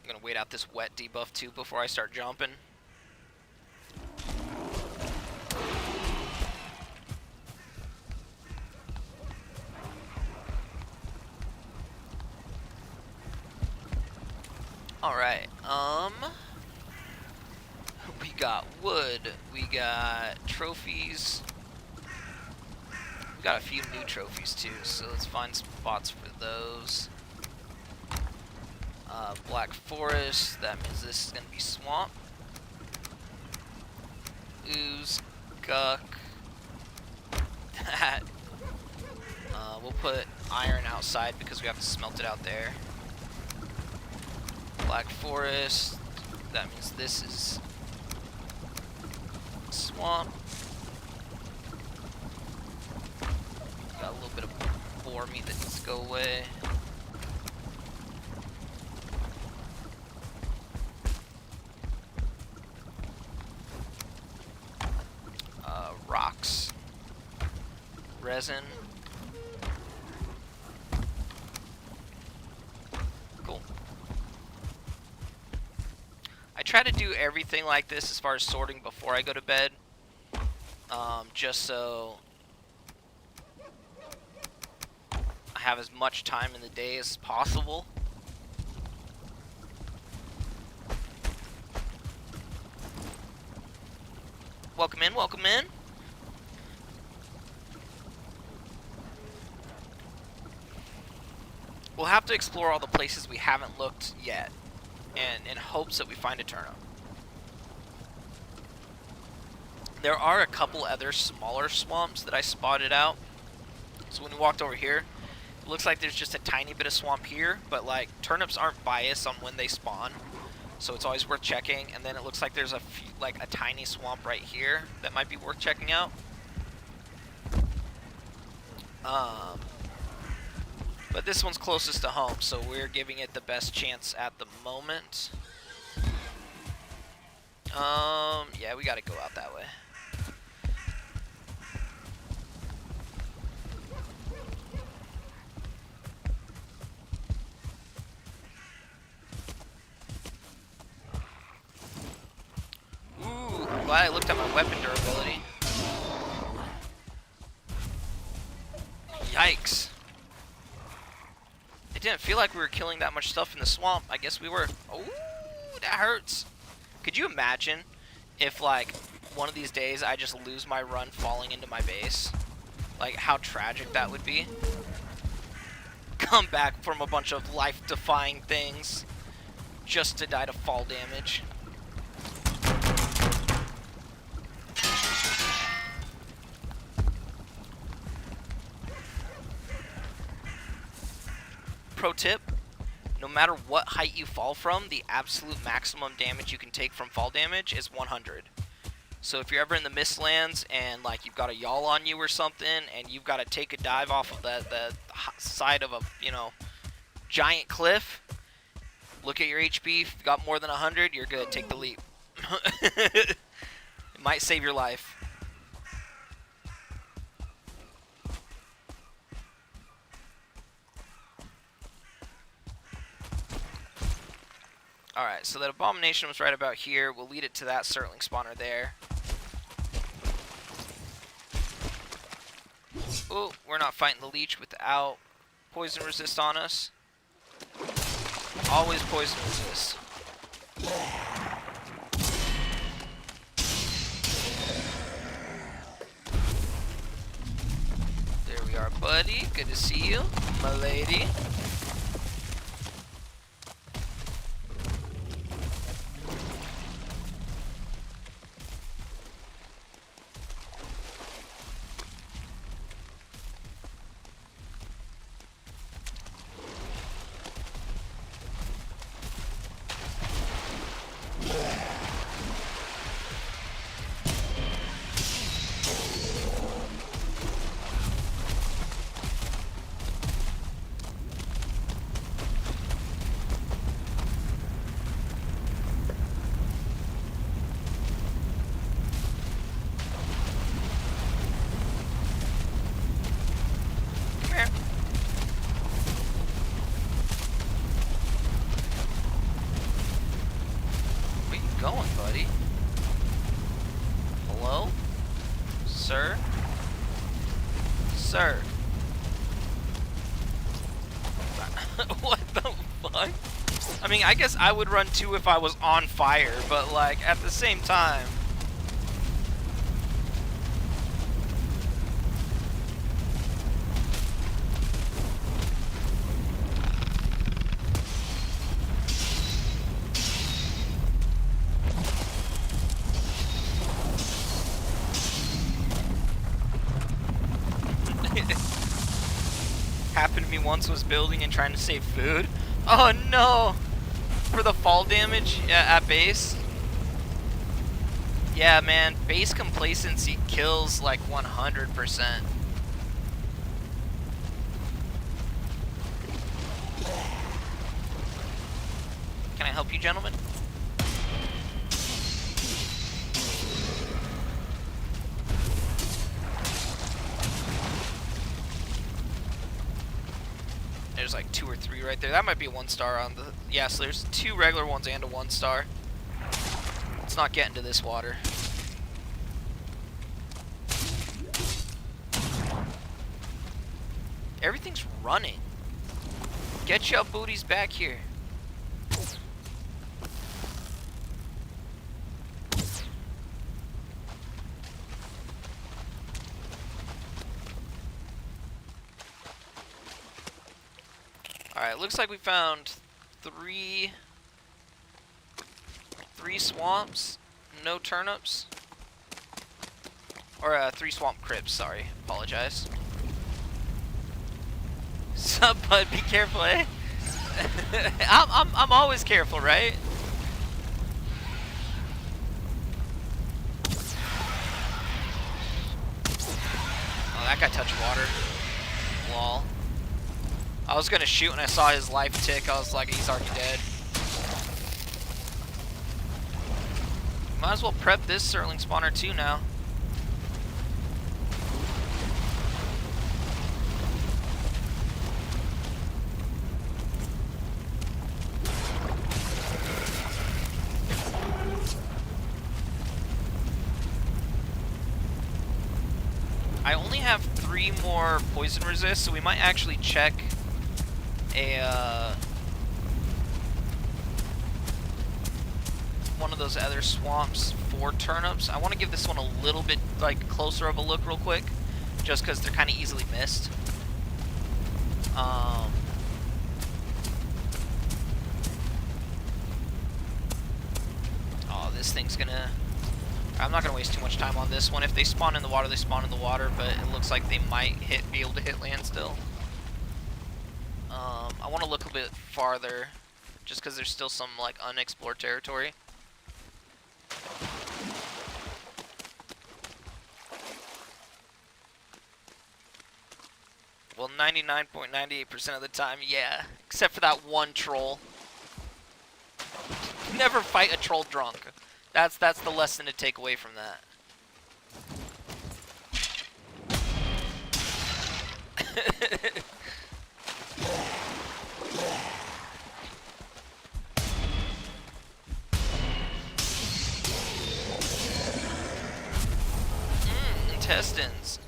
I'm gonna wait out this wet debuff too before I start jumping. Alright, we got wood, we got trophies, we got a few new trophies too, so let's find spots for those. Black forest, that means this is going to be swamp. Ooze, guck. We'll put iron outside because we have to smelt it out there. Black forest, that means this is swamp. Got boar meat that needs to go away. Rocks. Resin. Cool. I try to do everything like this as far as sorting before I go to bed. Just so I have as much time in the day as possible. Welcome in, welcome in. We'll have to explore all the places we haven't looked yet, and in hopes that we find a turnip. There are a couple other smaller swamps that I spotted out. So when we walked over here, it looks like there's just a tiny bit of swamp here, but like turnips aren't biased on when they spawn, so it's always worth checking. And then it looks like there's a few, like a tiny swamp right here that might be worth checking out. But this one's closest to home, so we're giving it the best chance at the moment. Yeah, we gotta go out that way. Ooh, I'm glad I looked at my weapon durability. Yikes. It didn't feel like we were killing that much stuff in the swamp. I guess we were. Ooh, that hurts. Could you imagine if, like, one of these days I just lose my run falling into my base? Like, how tragic that would be. Come back from a bunch of life-defying things just to die to fall damage. Pro tip, no matter what height you fall from, the absolute maximum damage you can take from fall damage is 100. So if you're ever in the Mistlands and like you've got a yawl on you or something and you've got to take a dive off of the side of a, you know, giant cliff, look at your HP. If you got more than 100, you're good. Take the leap. It might save your life. Alright, so that abomination was right about here. We'll lead it to that Surtling spawner there. Oh, we're not fighting the leech without poison resist on us. Always poison resist. There we are, buddy. Good to see you, my lady. Going, buddy? Hello? Sir? Sir? What the fuck? I mean, I guess I would run too if I was on fire, but like, at the same time... Happened to me once, was building and trying to save food. Oh no! For the fall damage at base. Yeah, man, base complacency kills like 100%. help you, gentlemen? There's like 2 or 3 right there. That might be a 1-star on the... Yeah, so there's 2 regular ones and a 1-star. Let's not get into this water. Everything's running. Get your booties back here. Alright, looks like we found 3 swamps, no turnips. Or 3 swamp crypts, sorry. Apologize. Sup, bud? Be careful, eh? I'm always careful, right? Oh, that guy touched water. Lol. I was gonna shoot when I saw his life tick. I was like, he's already dead. Might as well prep this Surling spawner too now. I only have 3 more poison resist, so we might actually check one of those other swamps for turnips. I want to give this one a little bit like closer of a look real quick, just because they're kind of easily missed. Oh, this thing's gonna... I'm not gonna waste too much time on this one. If they spawn in the water, they spawn in the water, but it looks like they might be able to hit land still. I want to look a bit farther, just because there's still some like unexplored territory. Well, 99.98% of the time, yeah. Except for that one troll. Never fight a troll drunk. That's the lesson to take away from that. Intestines.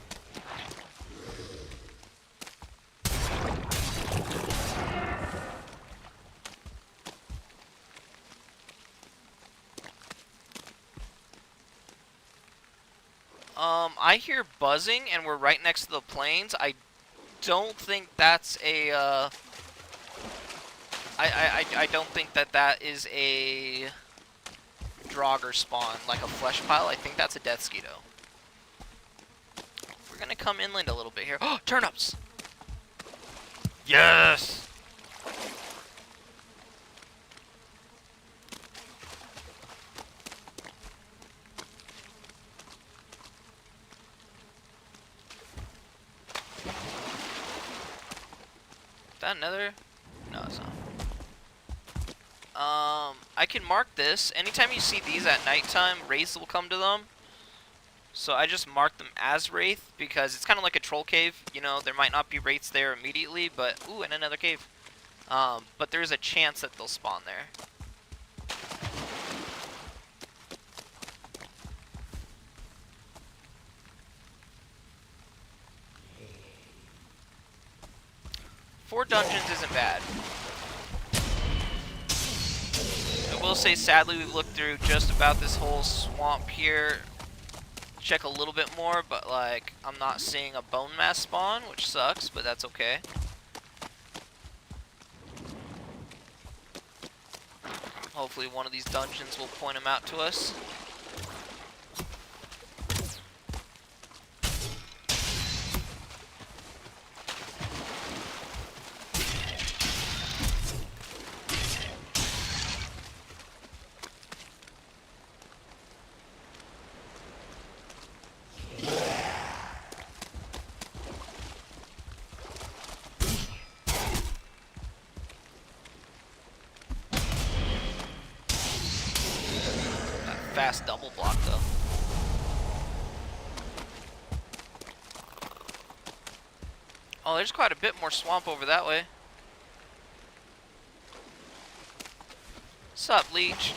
I hear buzzing, and we're right next to the plains. I don't think that's a, I don't think that is a Draugr spawn, like a flesh pile. I think that's a death skeeto. We're gonna come inland a little bit here. Oh, turnips! Yes! That another? No, it's not. I can mark this. Anytime you see these at nighttime, wraiths will come to them. So I just mark them as wraith because it's kind of like a troll cave. You know, there might not be wraiths there immediately, but ooh, and another cave. But there's a chance that they'll spawn there. Four dungeons isn't bad. I will say, sadly, we've looked through just about this whole swamp here. Check a little bit more, but like, I'm not seeing a bone mass spawn, which sucks, but that's okay. Hopefully one of these dungeons will point them out to us. ass double block though. Oh, there's quite a bit more swamp over that way. Sup, leech?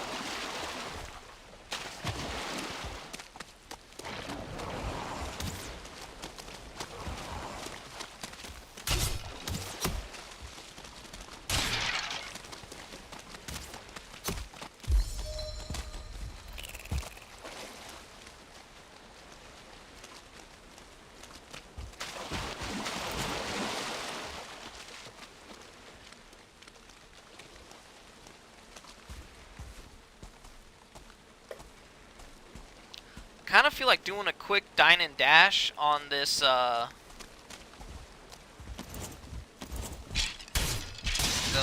Kind of feel like doing a quick dine and dash on this the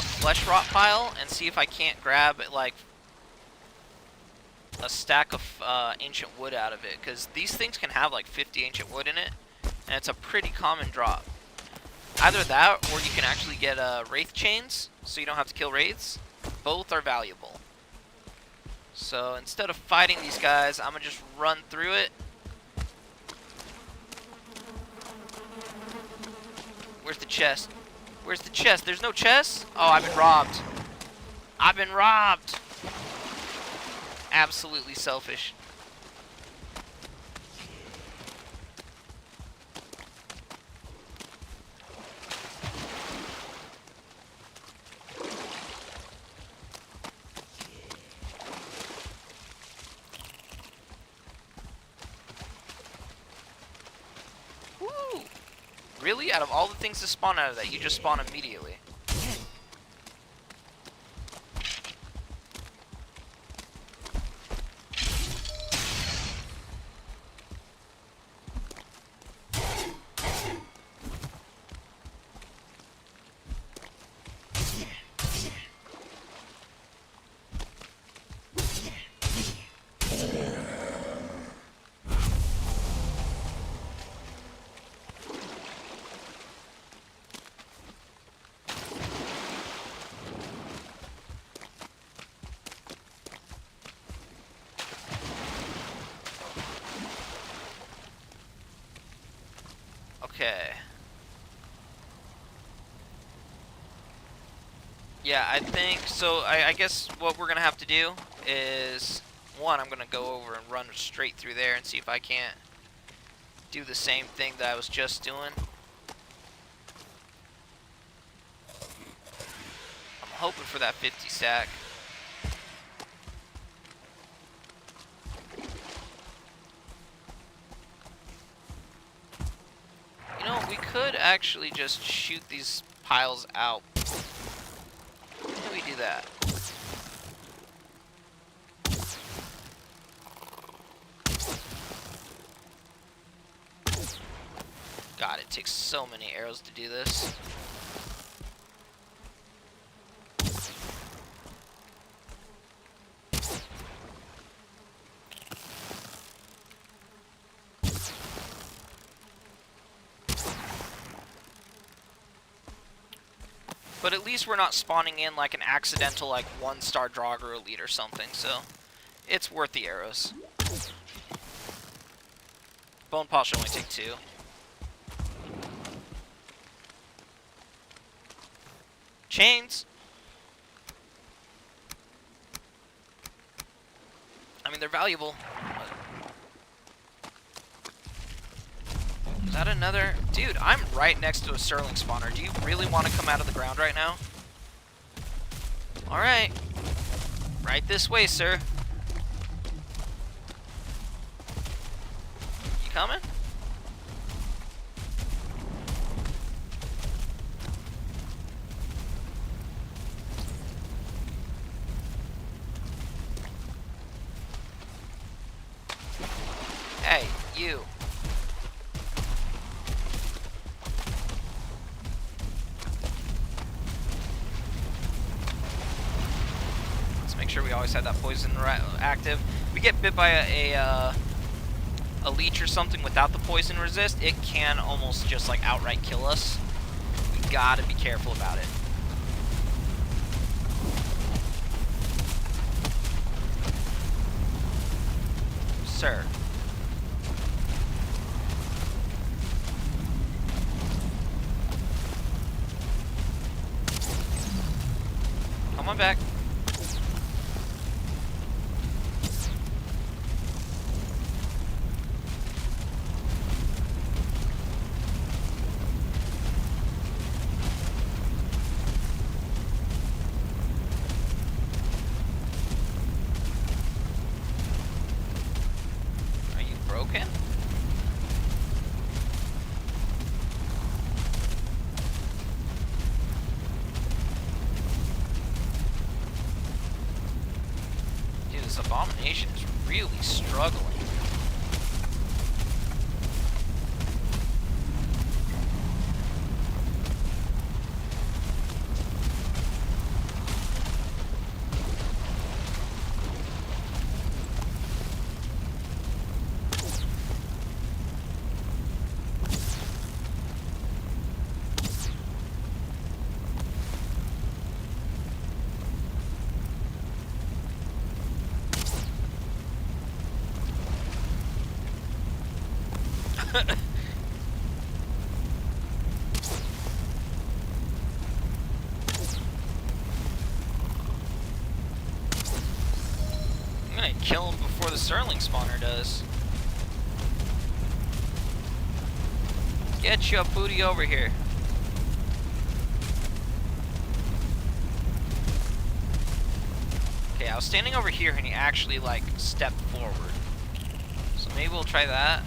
flesh rot pile and see if I can't grab like a stack of ancient wood out of it, because these things can have like 50 ancient wood in it, and it's a pretty common drop. Either that, or you can actually get wraith chains, so you don't have to kill wraiths. Both are valuable. So instead of fighting these guys, I'm gonna just run through it. Where's the chest? Where's the chest? There's no chest? Oh, I've been robbed. I've been robbed. Absolutely selfish. Really? Out of all the things to spawn out of that, you just spawn immediately. Okay. Yeah, I think, so I guess what we're going to have to do is, one, I'm going to go over and run straight through there and see if I can't do the same thing that I was just doing. I'm hoping for that 50 stack. You know, we could actually just shoot these piles out. How do we do that? God, it takes so many arrows to do this. But at least we're not spawning in like an accidental like 1-star Draugr elite or something, so it's worth the arrows. Bone Paw should only take 2. Chains! I mean, they're valuable. Is that another? Dude, I'm right next to a Sterling spawner. Do you really want to come out of the ground right now? Alright. Right this way, sir. You coming? Hey, you. Make sure we always have that poison active. We get bit by a leech or something without the poison resist, it can almost just like outright kill us. We gotta be careful about it. sir. Come on back. Are you broken? Dude, this abomination is really struggling. I'm gonna kill him before the Sterling spawner does. Get your booty over here. Okay, I was standing over here and he actually like stepped forward. So maybe we'll try that.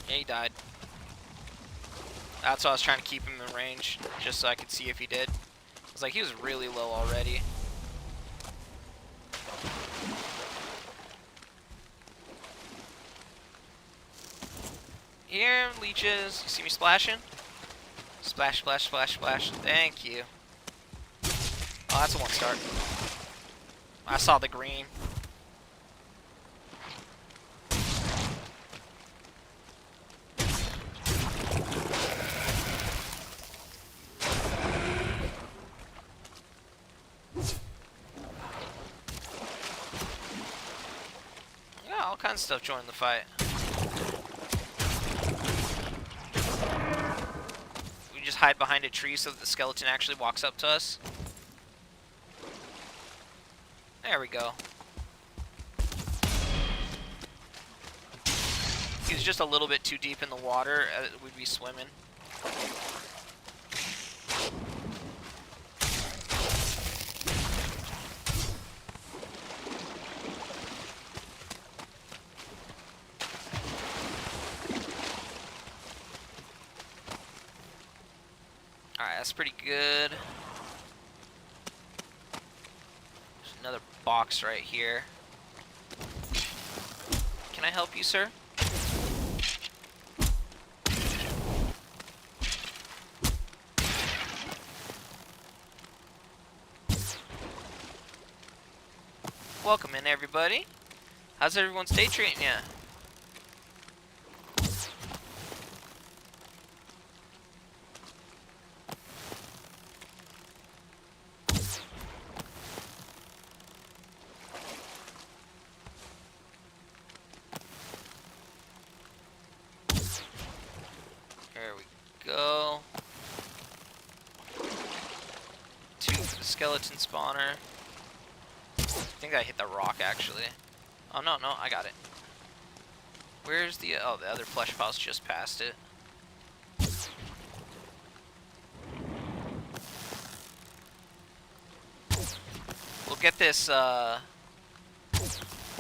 Yeah, he died. That's why I was trying to keep him in range, just so I could see if he did. I was like, he was really low already. Here, leeches. You see me splashing? Splash, splash, splash, splash. Thank you. Oh, that's a 1-star. I saw the green. Yeah, all kinds of stuff joining the fight. We just hide behind a tree so that the skeleton actually walks up to us. There we go. He's just a little bit too deep in the water. We'd be swimming. Alright, that's pretty good. There's another box right here. Can I help you, sir? Welcome in, everybody. How's everyone's day treating ya? There we go. 2 for the skeleton spawner. I think I hit the rock, actually. Oh, no, no, I got it. Where's the... Oh, the other flesh pile's just past it. We'll get this,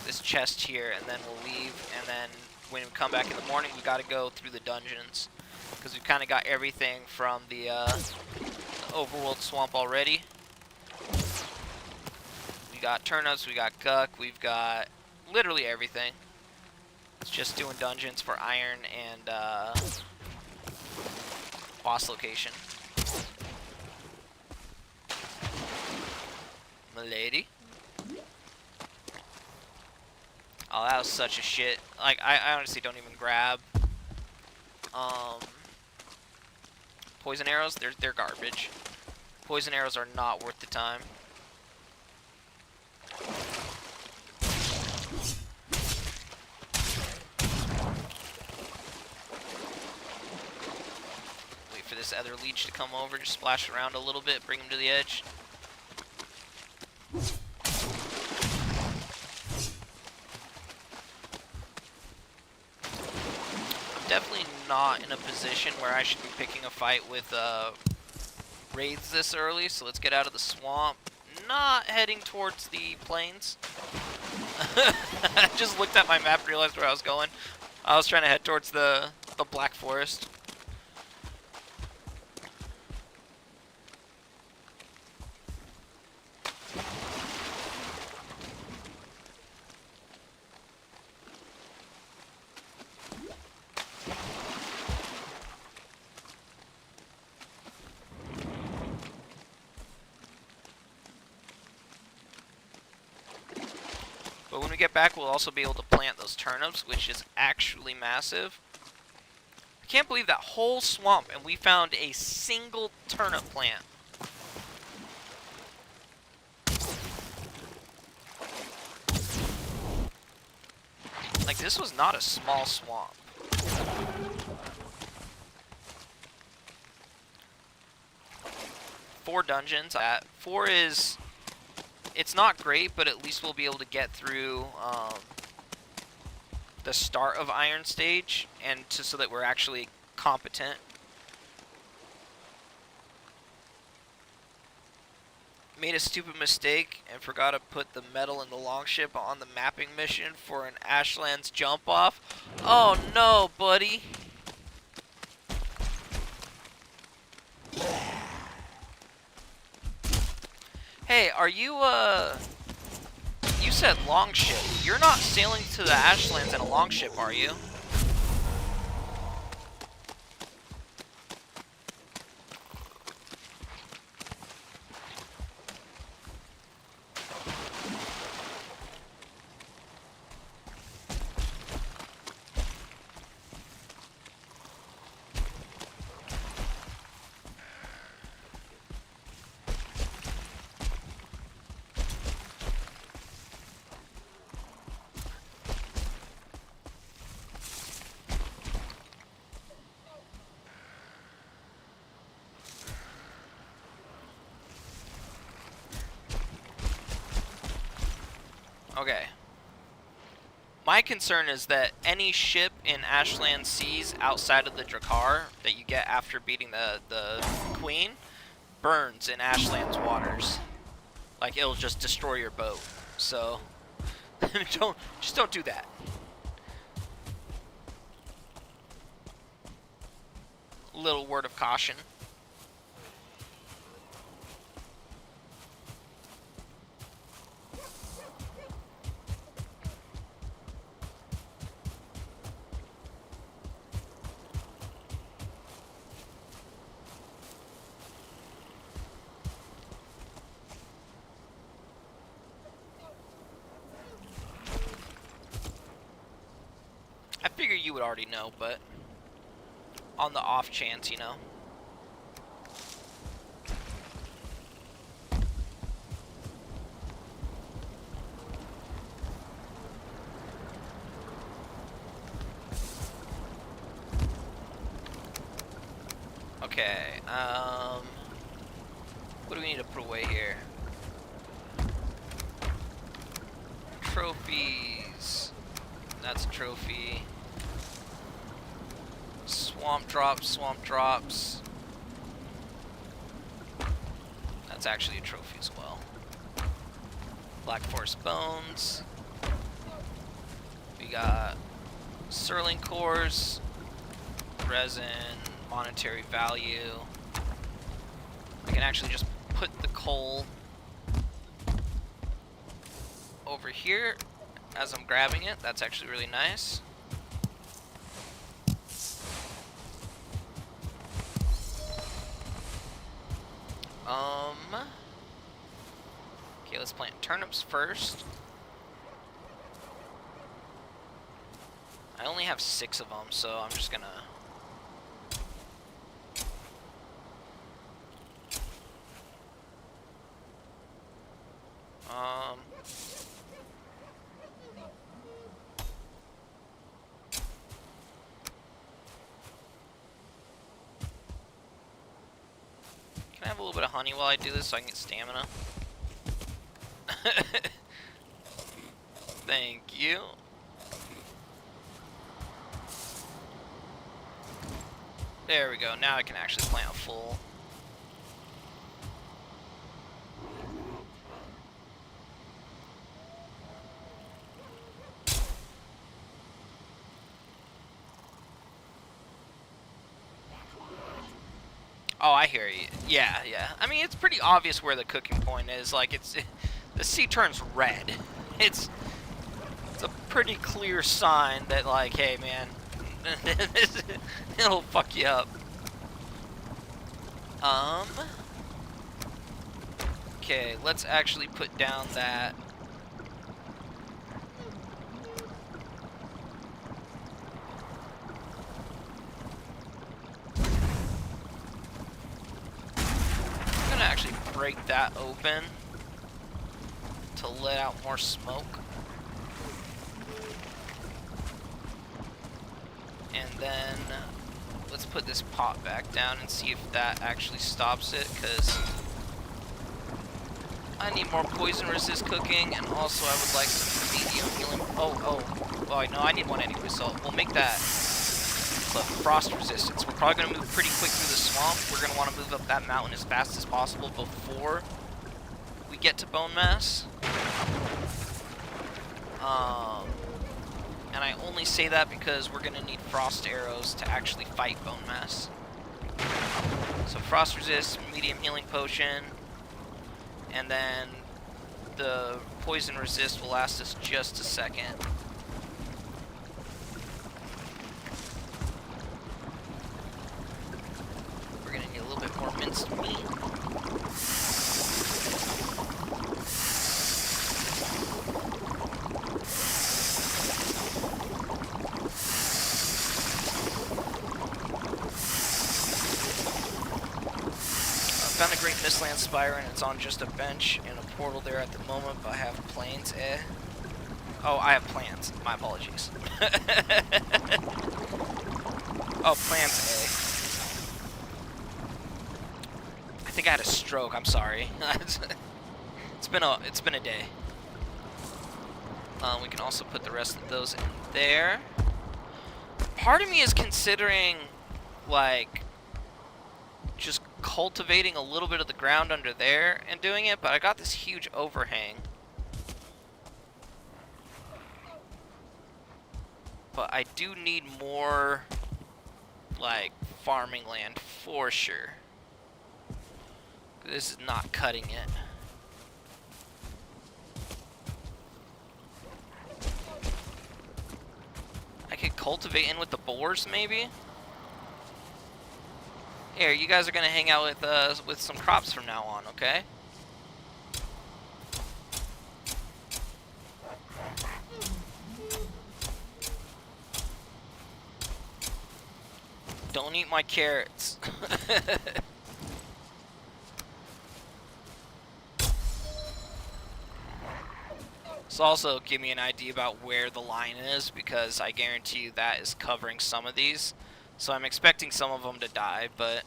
this chest here, and then we'll leave, and then when we come back in the morning, we gotta go through the dungeons. Because we've kind of got everything from the overworld swamp already. We got turnips, we got guck, we've got literally everything. It's just doing dungeons for iron and boss location. Milady. Oh, that was such a shit. Like, I honestly don't even grab poison arrows. They're garbage. Poison arrows are not worth the time. Wait for this other leech to come over, just splash around a little bit, bring him to the edge. Definitely not in a position where I should be picking a fight with raids this early, so let's get out of the swamp. Not heading towards the plains. I just looked at my map and realized where I was going. I was trying to head towards the Black Forest. But when we get back, we'll also be able to plant those turnips, which is actually massive. I can't believe that whole swamp, and we found a single turnip plant. Like, this was not a small swamp. Four dungeons. 4 is... It's not great, but at least we'll be able to get through the start of Iron Stage, and so that we're actually competent. Made a stupid mistake and forgot to put the metal in the longship on the mapping mission for an Ashlands jump off. Oh no, buddy. Hey, are you, you said longship. You're not sailing to the Ashlands in a longship, are you? Okay. My concern is that any ship in Ashland seas outside of the Drakkar that you get after beating the Queen burns in Ashland's waters. Like, it'll just destroy your boat. So, don't do that. Little word of caution. I figure you would already know, but on the off chance, you know. Okay, what do we need to put away here? Trophies. That's a trophy. Swamp drops, swamp drops. That's actually a trophy as well. Black Forest bones. We got Serling cores, resin, monetary value. I can actually just put the coal over here as I'm grabbing it. That's actually really nice. Okay, let's plant turnips first. I only have 6 of them, so I'm just gonna... Can I have a little bit of honey while I do this so I can get stamina? Thank you. There we go. Now I can actually plant a full. Oh, I hear you. Yeah, yeah. I mean, it's pretty obvious where the cooking point is. Like, the sea turns red. It's a pretty clear sign that, like, hey, man, it'll fuck you up. Okay, let's actually put down that. I'm gonna actually break that open to let out more smoke. And then let's put this pot back down and see if that actually stops it, because I need more poison resist cooking, and also I would like some medium healing. Well, no, I need one anyway, so we'll make that. But frost resistance. We're probably going to move pretty quick through the swamp. We're going to want to move up that mountain as fast as possible before we get to bone mass. And I only say that because we're going to need frost arrows to actually fight bone mass. So frost resist, medium healing potion, and then the poison resist will last us just a second. We're going to need a little bit more minced meat. Found a great Mistland Spire, and it's on just a bench and a portal there at the moment, but I have planes, Oh, I have plans. My apologies. Oh, plans, I think I had a stroke, I'm sorry. It's been a day. We can also put the rest of those in there. Part of me is considering, like, just cultivating a little bit of the ground under there and doing it, but I got this huge overhang. But I do need more, like, farming land for sure. This is not cutting it. I could cultivate in with the boars, maybe? Here, you guys are gonna hang out with some crops from now on, okay? Don't eat my carrots. This also give me an idea about where the line is, because I guarantee you that is covering some of these. So I'm expecting some of them to die, but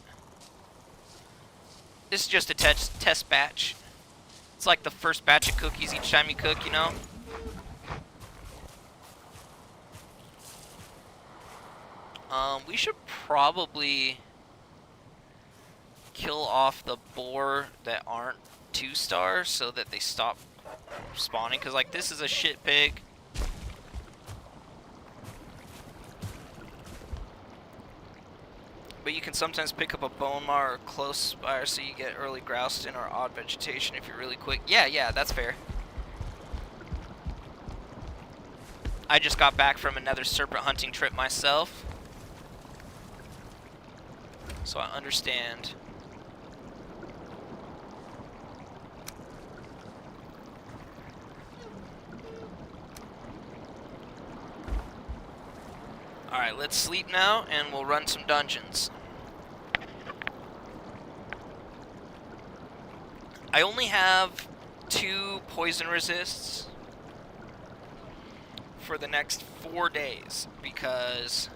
this is just a test batch. It's like the first batch of cookies each time you cook, you know? We should probably kill off the boar that aren't 2-star so that they stop spawning, because, like, this is a shit pig. But you can sometimes pick up a bone mar or close spire so you get early groustin or odd vegetation if you're really quick. Yeah, that's fair. I just got back from another serpent hunting trip myself, so I understand. Alright, let's sleep now, and we'll run some dungeons. I only have 2 poison resists for the next 4 days, because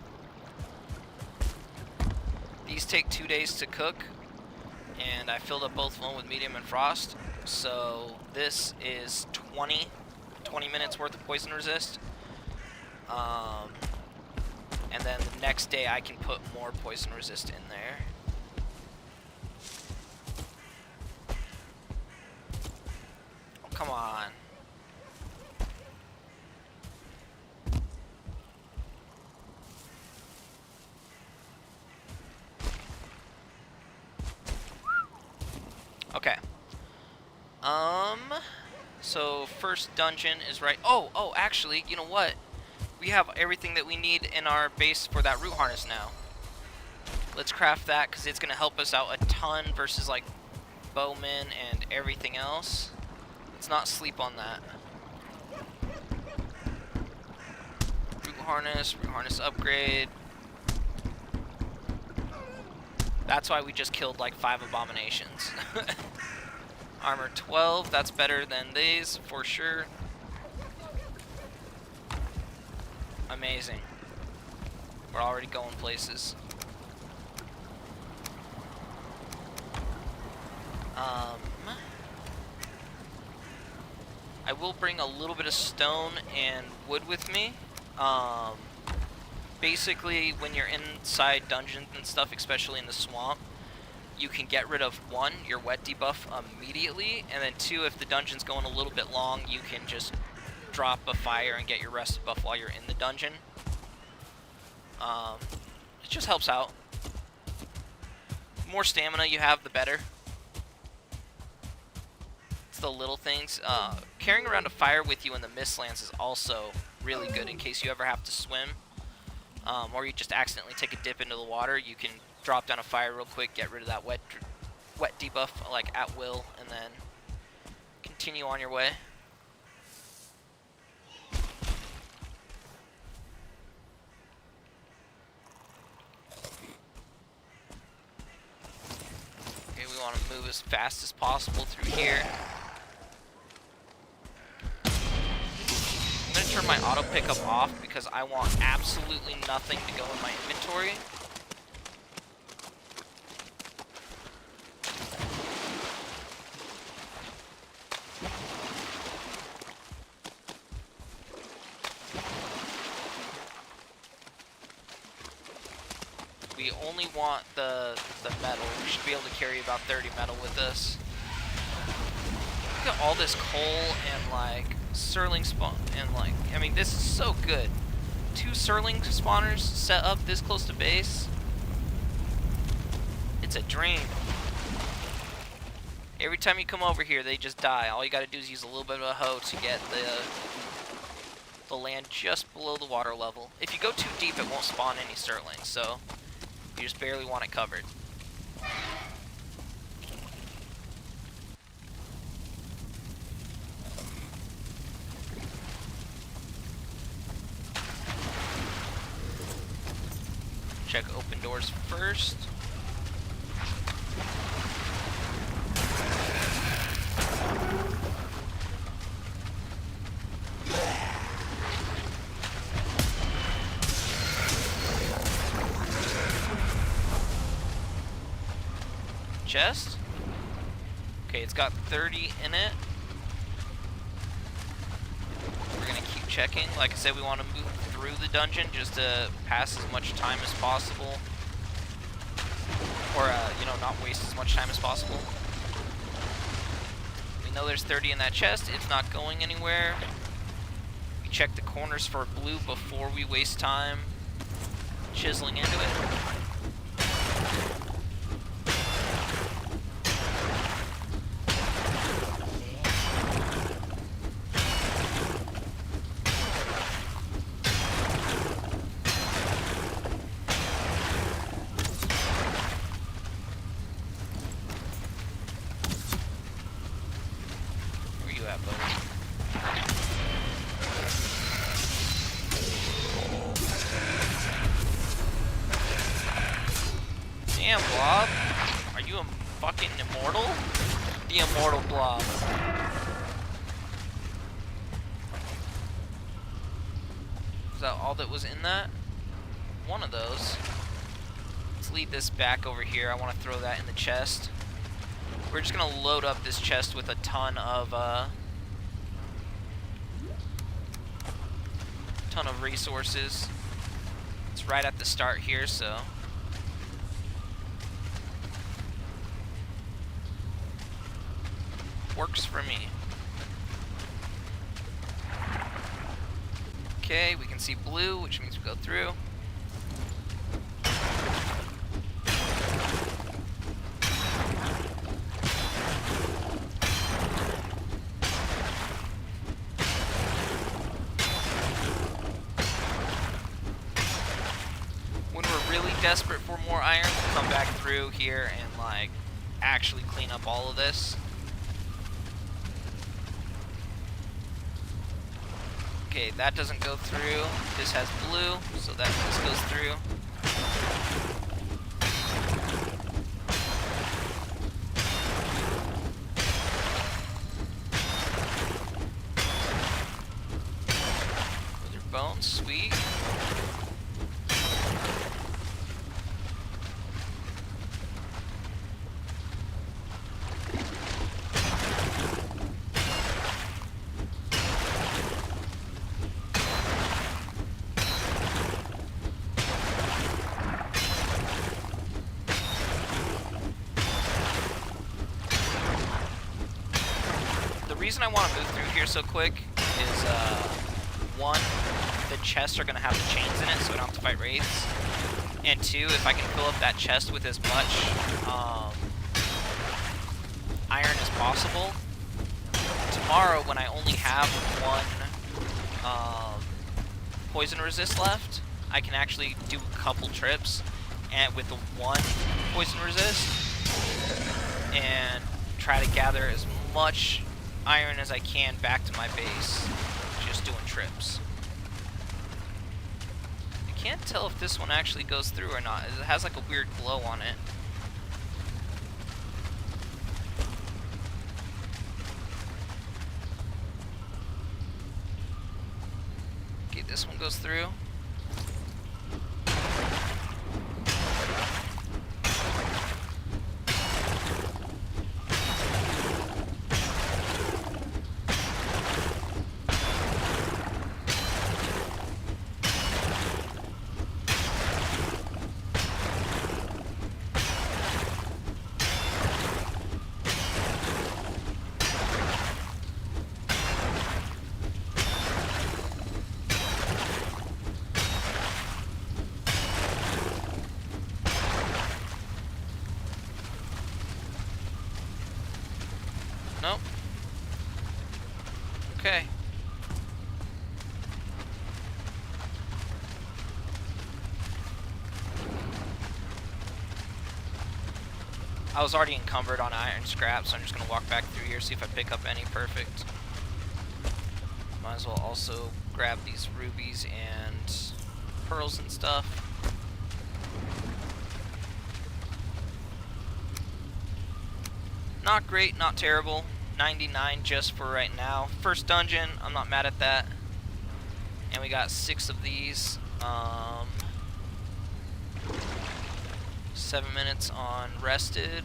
these take 2 days to cook, and I filled up both of them with medium and frost, so this is 20 minutes worth of poison resist. And then the next day I can put more poison resist in there. Oh, come on. Okay. So first dungeon is right. Oh, actually, you know what? We have everything that we need in our base for that root harness now. Let's craft that, because it's going to help us out a ton versus, like, bowmen and everything else. Let's not sleep on that. Root harness upgrade. That's why we just killed, like, 5 abominations. Armor 12, that's better than these, for sure. Amazing. We're already going places. I will bring a little bit of stone and wood with me. Basically, when you're inside dungeons and stuff, especially in the swamp, you can get rid of 1, your wet debuff immediately, and then 2, if the dungeon's going a little bit long, you can just drop a fire and get your rest buff while you're in the dungeon. It just helps out. The more stamina you have, the better. It's the little things. Carrying around a fire with you in the Mistlands is also really good in case you ever have to swim. Or you just accidentally take a dip into the water. You can drop down a fire real quick, get rid of that wet debuff like at will, and then continue on your way. Okay, we want to move as fast as possible through here. I'm going to turn my auto pickup off because I want absolutely nothing to go in my inventory. We only want the metal. We should be able to carry about 30 metal with us. Look at all this coal and like Surling spawn and like, I mean, this is so good. 2 Surling spawners set up this close to base. It's a dream. Every time you come over here, they just die. All you gotta do is use a little bit of a hoe to get the land just below the water level. If you go too deep, it won't spawn any Surlings, so you just barely want it covered. Check open doors first. Chest. Okay, it's got 30 in it. We're gonna keep checking. Like I said, we want to move through the dungeon just to pass as much time as possible. Or, you know, not waste as much time as possible. We know there's 30 in that chest. It's not going anywhere. We check the corners for blue before we waste time chiseling into it. Damn, Blob. Are you a fucking immortal? The immortal Blob. Is that all that was in that? One of those. Let's lead this back over here. I want to throw that in the chest. We're just going to load up this chest with a ton of resources. It's right at the start here, so works for me. Okay, we can see blue, which means we go through. When we're really desperate for more iron, we'll come back through here and like actually clean up all of this. Okay, that doesn't go through. This has blue, so that this goes through. Wither bones, sweet. The reason I want to move through here so quick is, one, the chests are going to have the chains in it, so I don't have to fight wraiths. And two, if I can fill up that chest with as much iron as possible, tomorrow when I only have one poison resist left, I can actually do a couple trips and with the one poison resist and try to gather as much iron as I can back to my base, just doing trips. I can't tell if this one actually goes through or not. It has like a weird glow on it. Okay, this one goes through. Nope. Okay. I was already encumbered on iron scrap, so I'm just going to walk back through here, see if I pick up any. Perfect. Might as well also grab these rubies and pearls and stuff. Not great, not terrible. 99 just for right now. First dungeon, I'm not mad at that. And we got 6 of these. 7 minutes on rested.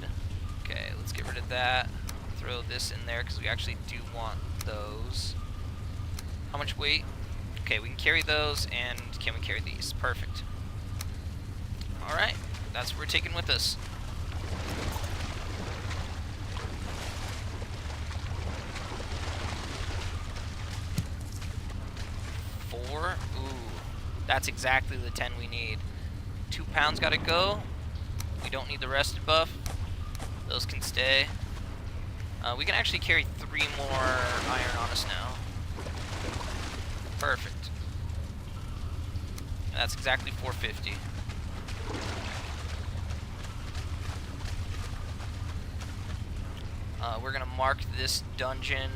Okay, let's get rid of that. Throw this in there because we actually do want those. How much weight? Okay, we can carry those, and can we carry these? Perfect. Alright, that's what we're taking with us. Ooh, that's exactly the 10 we need. 2 pounds gotta go. We don't need the rested buff. Those can stay. We can actually carry 3 more iron on us now. Perfect. That's exactly 450. We're gonna mark this dungeon.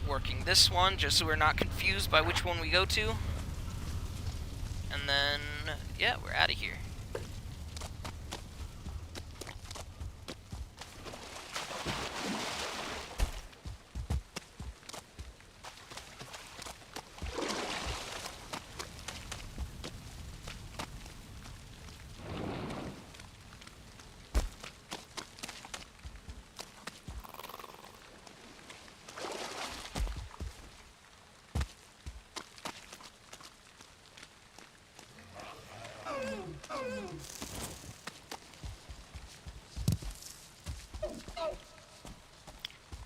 Working this one, just so we're not confused by which one we go to. then, yeah, we're out of here.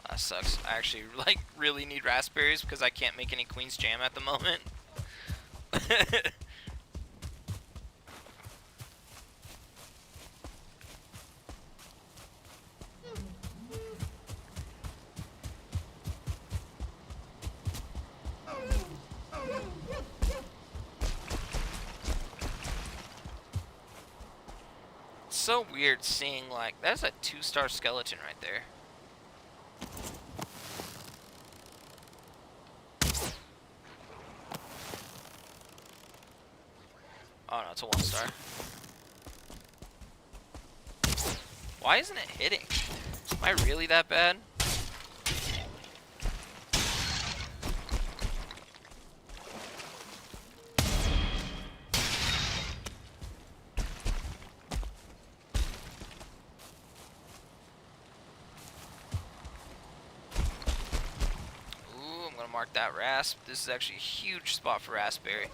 That sucks. I actually like really need raspberries because I can't make any Queen's Jam at the moment. It's so weird seeing, like, that's a 2-star skeleton right there. Oh no, it's a 1-star. Why isn't it hitting? Am I really that bad? Ooh, I'm gonna mark that rasp. This is actually a huge spot for raspberry.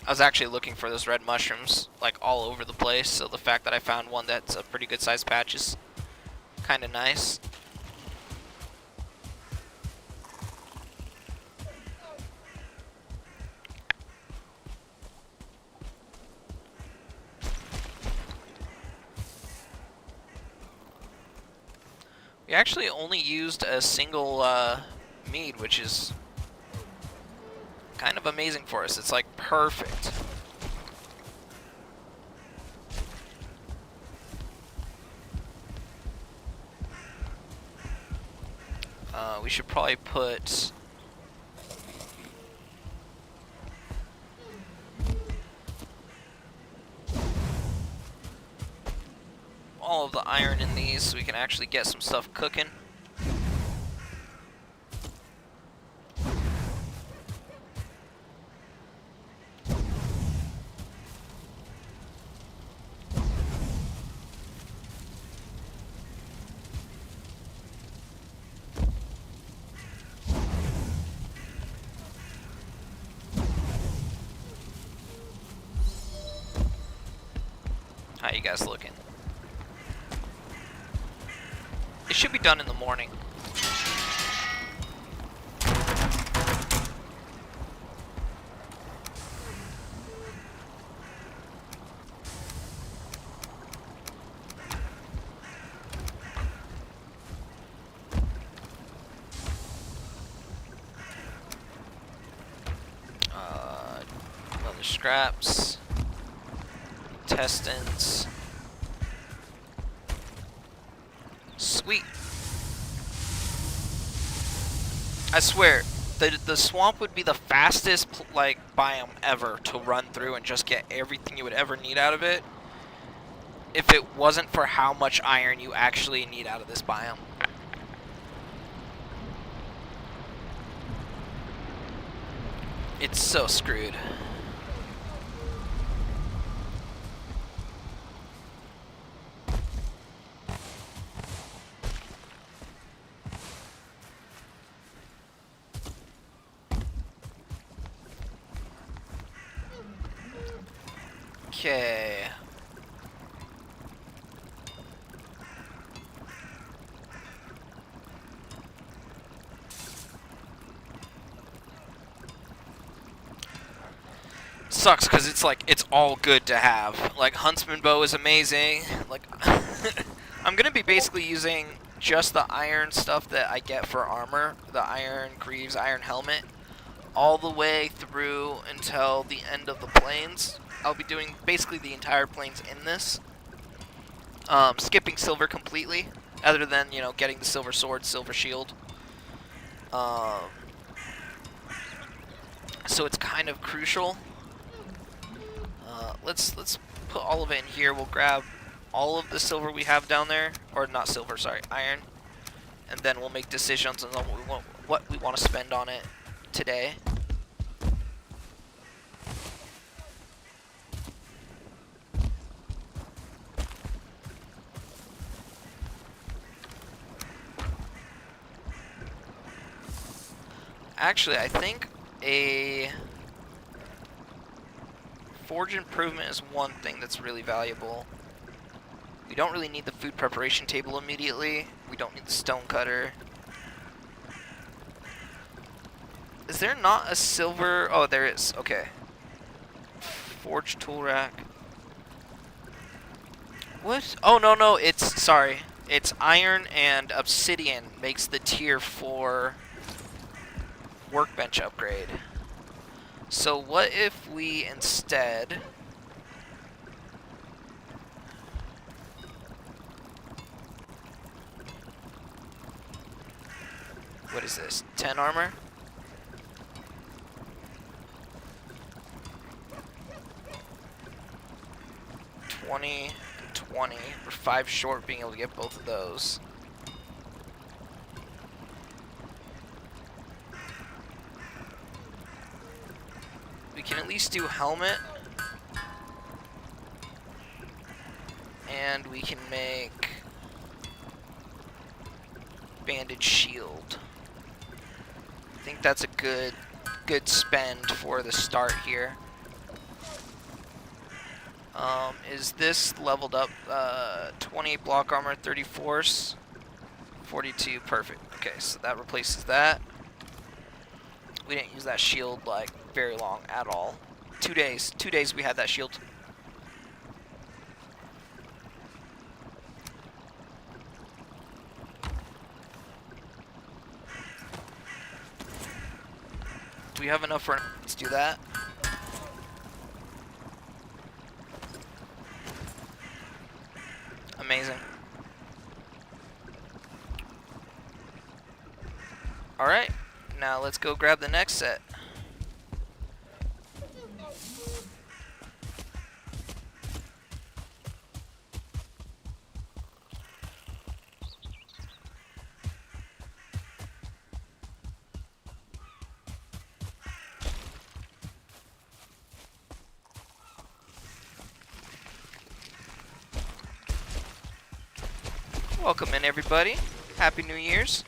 I was actually looking for those red mushrooms, like, all over the place, so the fact that I found one that's a pretty good sized patch is kind of nice. We actually only used a single mead, which is kind of amazing for us. It's like perfect. We should probably put all of the iron in these so we can actually get some stuff cooking. How you guys looking? It should be done in the morning. Leather scraps. Intestines. Sweet. I swear, the swamp would be the fastest like biome ever to run through and just get everything you would ever need out of it, if it wasn't for how much iron you actually need out of this biome. It's so screwed. Okay. Sucks because it's like it's all good to have. Like Huntsman bow is amazing. Like I'm gonna be basically using just the iron stuff that I get for armor, the iron greaves, iron helmet, all the way through until the end of the plains. I'll be doing basically the entire plains in this, skipping silver completely, other than getting the silver sword, silver shield. So it's kind of crucial. Let's put all of it in here. We'll grab all of the silver we have down there, or not silver, sorry, iron, and then we'll make decisions on what we want to spend on it today. Actually, I think a forge improvement is one thing that's really valuable. We don't really need the food preparation table immediately. We don't need the stone cutter. Is there not a silver? Oh, there is. Okay. Forge tool rack. What? Oh, no. It's, sorry. It's iron and obsidian makes the tier 4 workbench upgrade. So what if we instead... What is this? 10 armor? $20 and 20. We're 5 short being able to get both of those. We can at least do helmet. And we can make bandage shield. I think that's a good spend for the start here. Is this leveled up? 28 block armor, 30 force, 42, perfect. Okay, so that replaces that. We didn't use that shield like very long at all. 2 days. 2 days we had that shield. Do we have enough for... Let's do that. Amazing. Alright, now let's go grab the next set. Welcome in, everybody. Happy New Year's.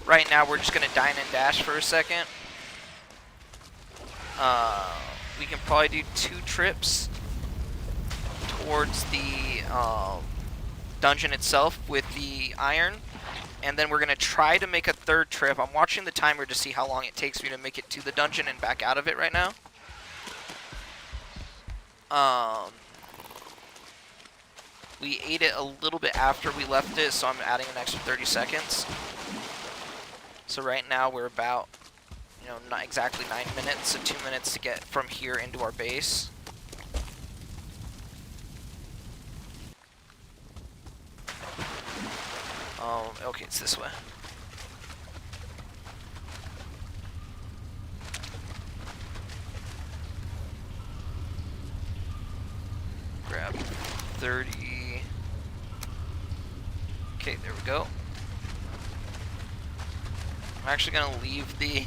Right now, we're just going to dine and dash for a second. We can probably do 2 trips towards the dungeon itself with the iron, and then we're going to try to make a 3rd trip. I'm watching the timer to see how long it takes me to make it to the dungeon and back out of it right now. We ate it a little bit after we left it, so I'm adding an extra 30 seconds. So right now we're about, not exactly 9 minutes, so 2 minutes to get from here into our base. Oh, okay, it's this way. Grab 30. Okay, there we go. I'm actually gonna leave the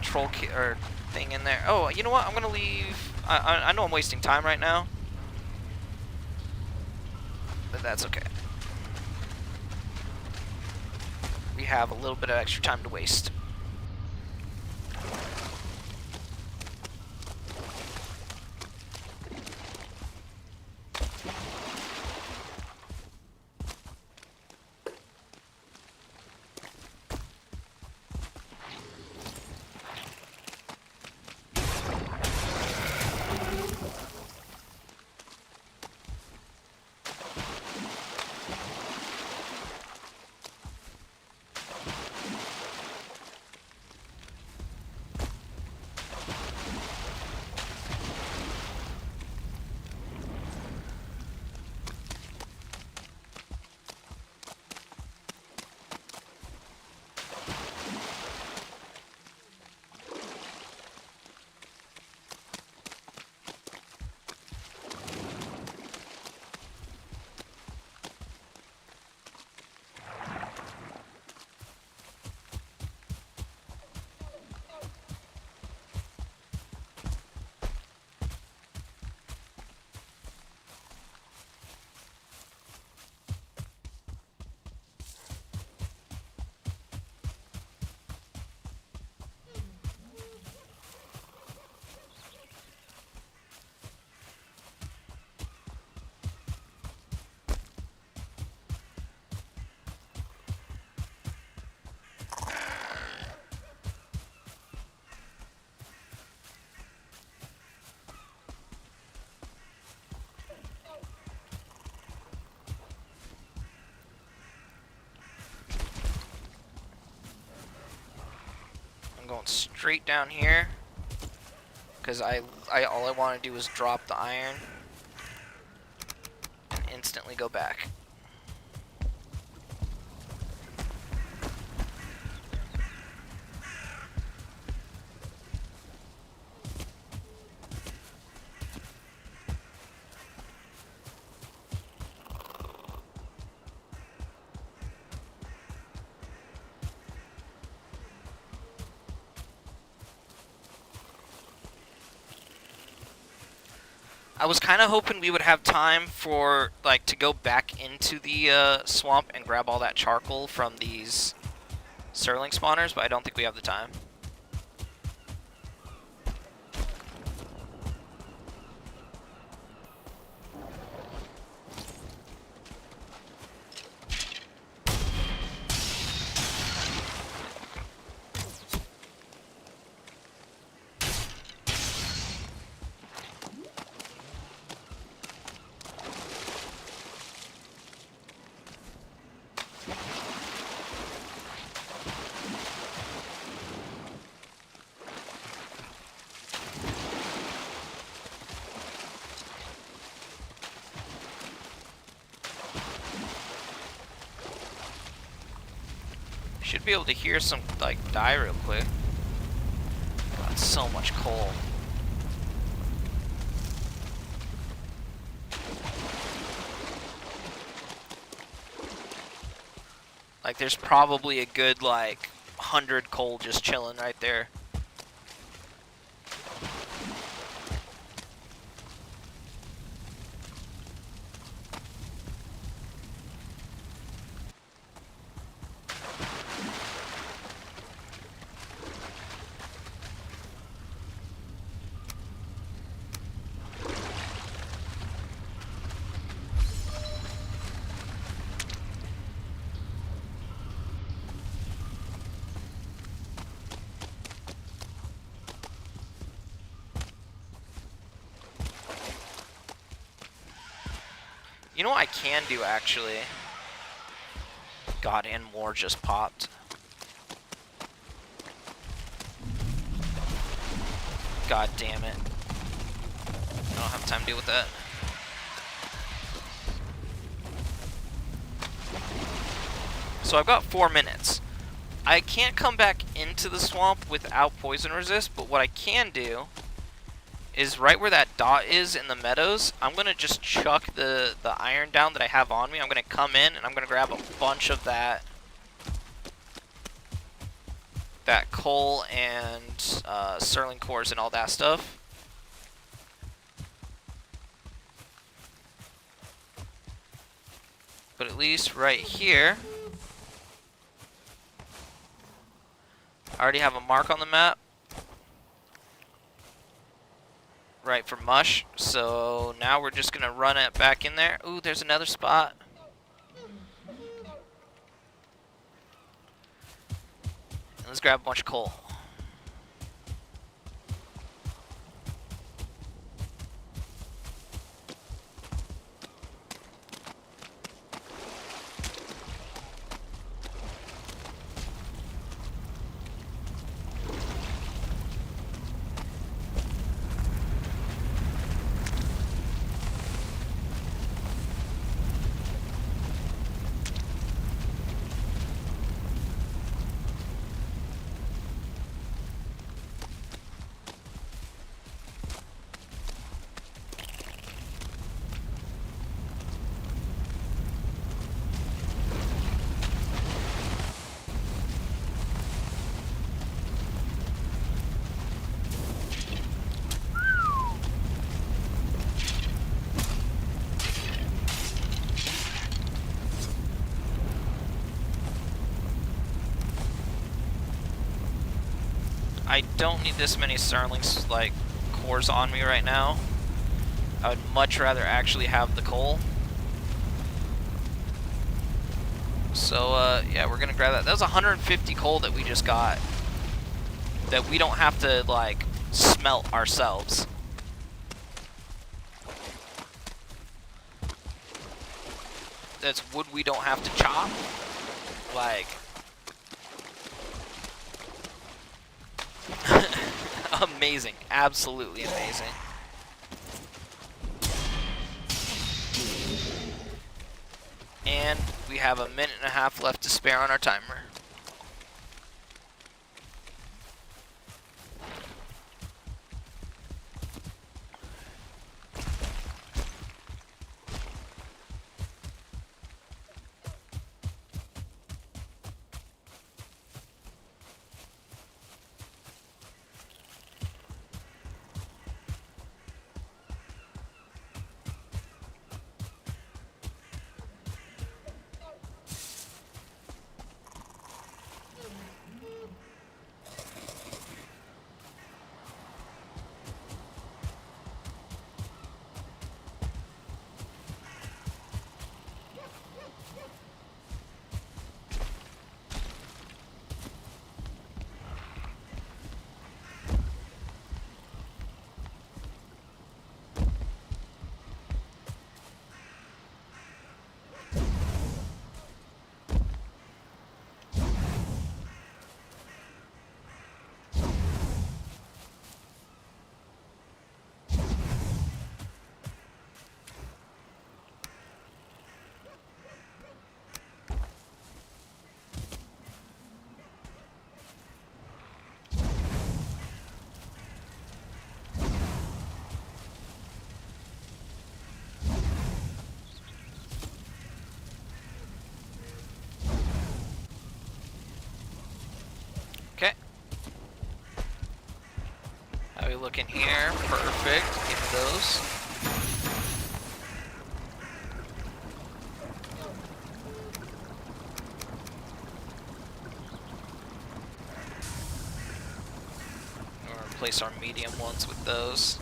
troll kit, or anything in there. Oh, you know what? I'm gonna leave. I know I'm wasting time right now, but that's okay. We have a little bit of extra time to waste. I'm going straight down here because all I want to do is drop the iron and instantly go back. I was kind of hoping we would have time for, like, to go back into the swamp and grab all that charcoal from these Sterling spawners, but I don't think we have the time. Should be able to hear some, like, die real quick. God, so much coal. Like, there's probably a good, like, 100 coal just chilling right there. You know what I can do, actually? God, and more just popped. God damn it. I don't have time to deal with that. So I've got 4 minutes. I can't come back into the swamp without poison resist, but what I can do is right where that dot is in the meadows, I'm going to just chuck the iron down that I have on me. I'm going to come in and I'm going to grab a bunch of that. that coal and Sterling cores and all that stuff. But at least right here, I already have a mark on the map. Right, for mush. So now we're just gonna run it back in there. Ooh, there's another spot. And let's grab a bunch of coal. I don't need this many Sterling's like cores on me right now. I would much rather actually have the coal. So yeah, we're gonna grab that. That was 150 coal that we just got. That we don't have to like smelt ourselves. That's wood we don't have to chop. Like amazing, absolutely amazing. And we have a minute and a half left to spare on our timer. Okay. How we looking here? Perfect. Give me those. Or replace our medium ones with those.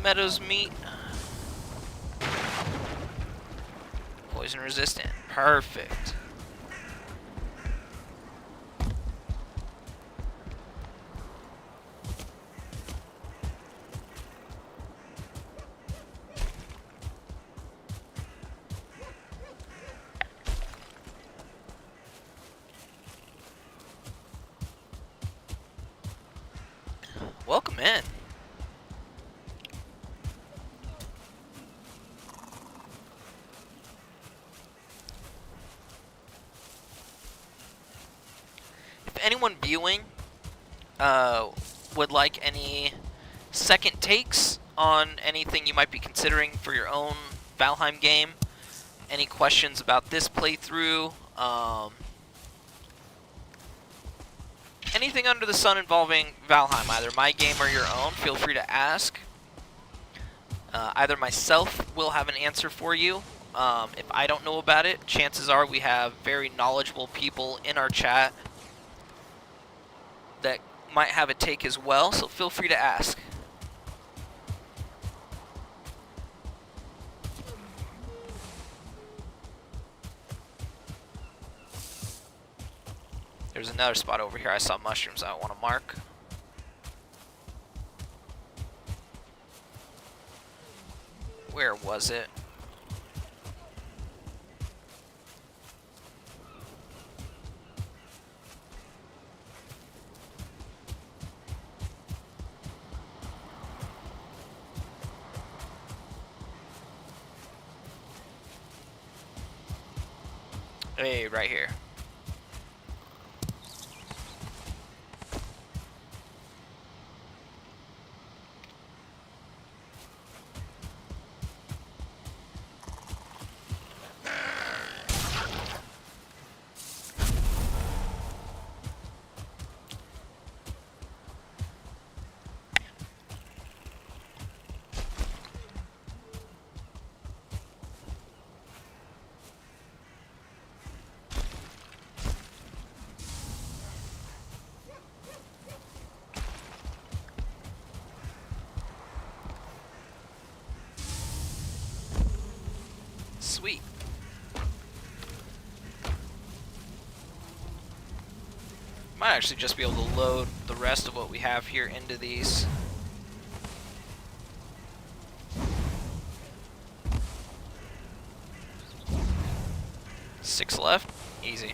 Meadows meat. Poison resistant. Perfect. Welcome in. If anyone viewing would like any second takes on anything you might be considering for your own Valheim game, any questions about this playthrough, anything under the sun involving Valheim, either my game or your own, feel free to ask. Either myself will have an answer for you. If I don't know about it, chances are we have very knowledgeable people in our chat that might have a take as well, so feel free to ask. There's another spot over here I saw mushrooms I want to mark. Where was it? Hey, right here. Sweet. Might actually just be able to load the rest of what we have here into these. Six left. Easy.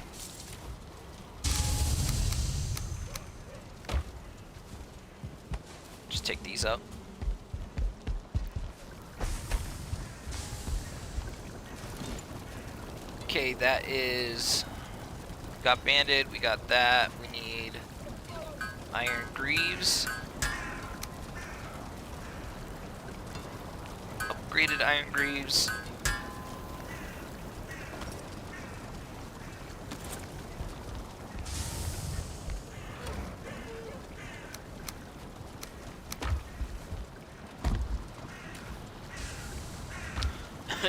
Just take these up. Okay, that is... Got banded, we got that. We need iron greaves. Upgraded iron greaves.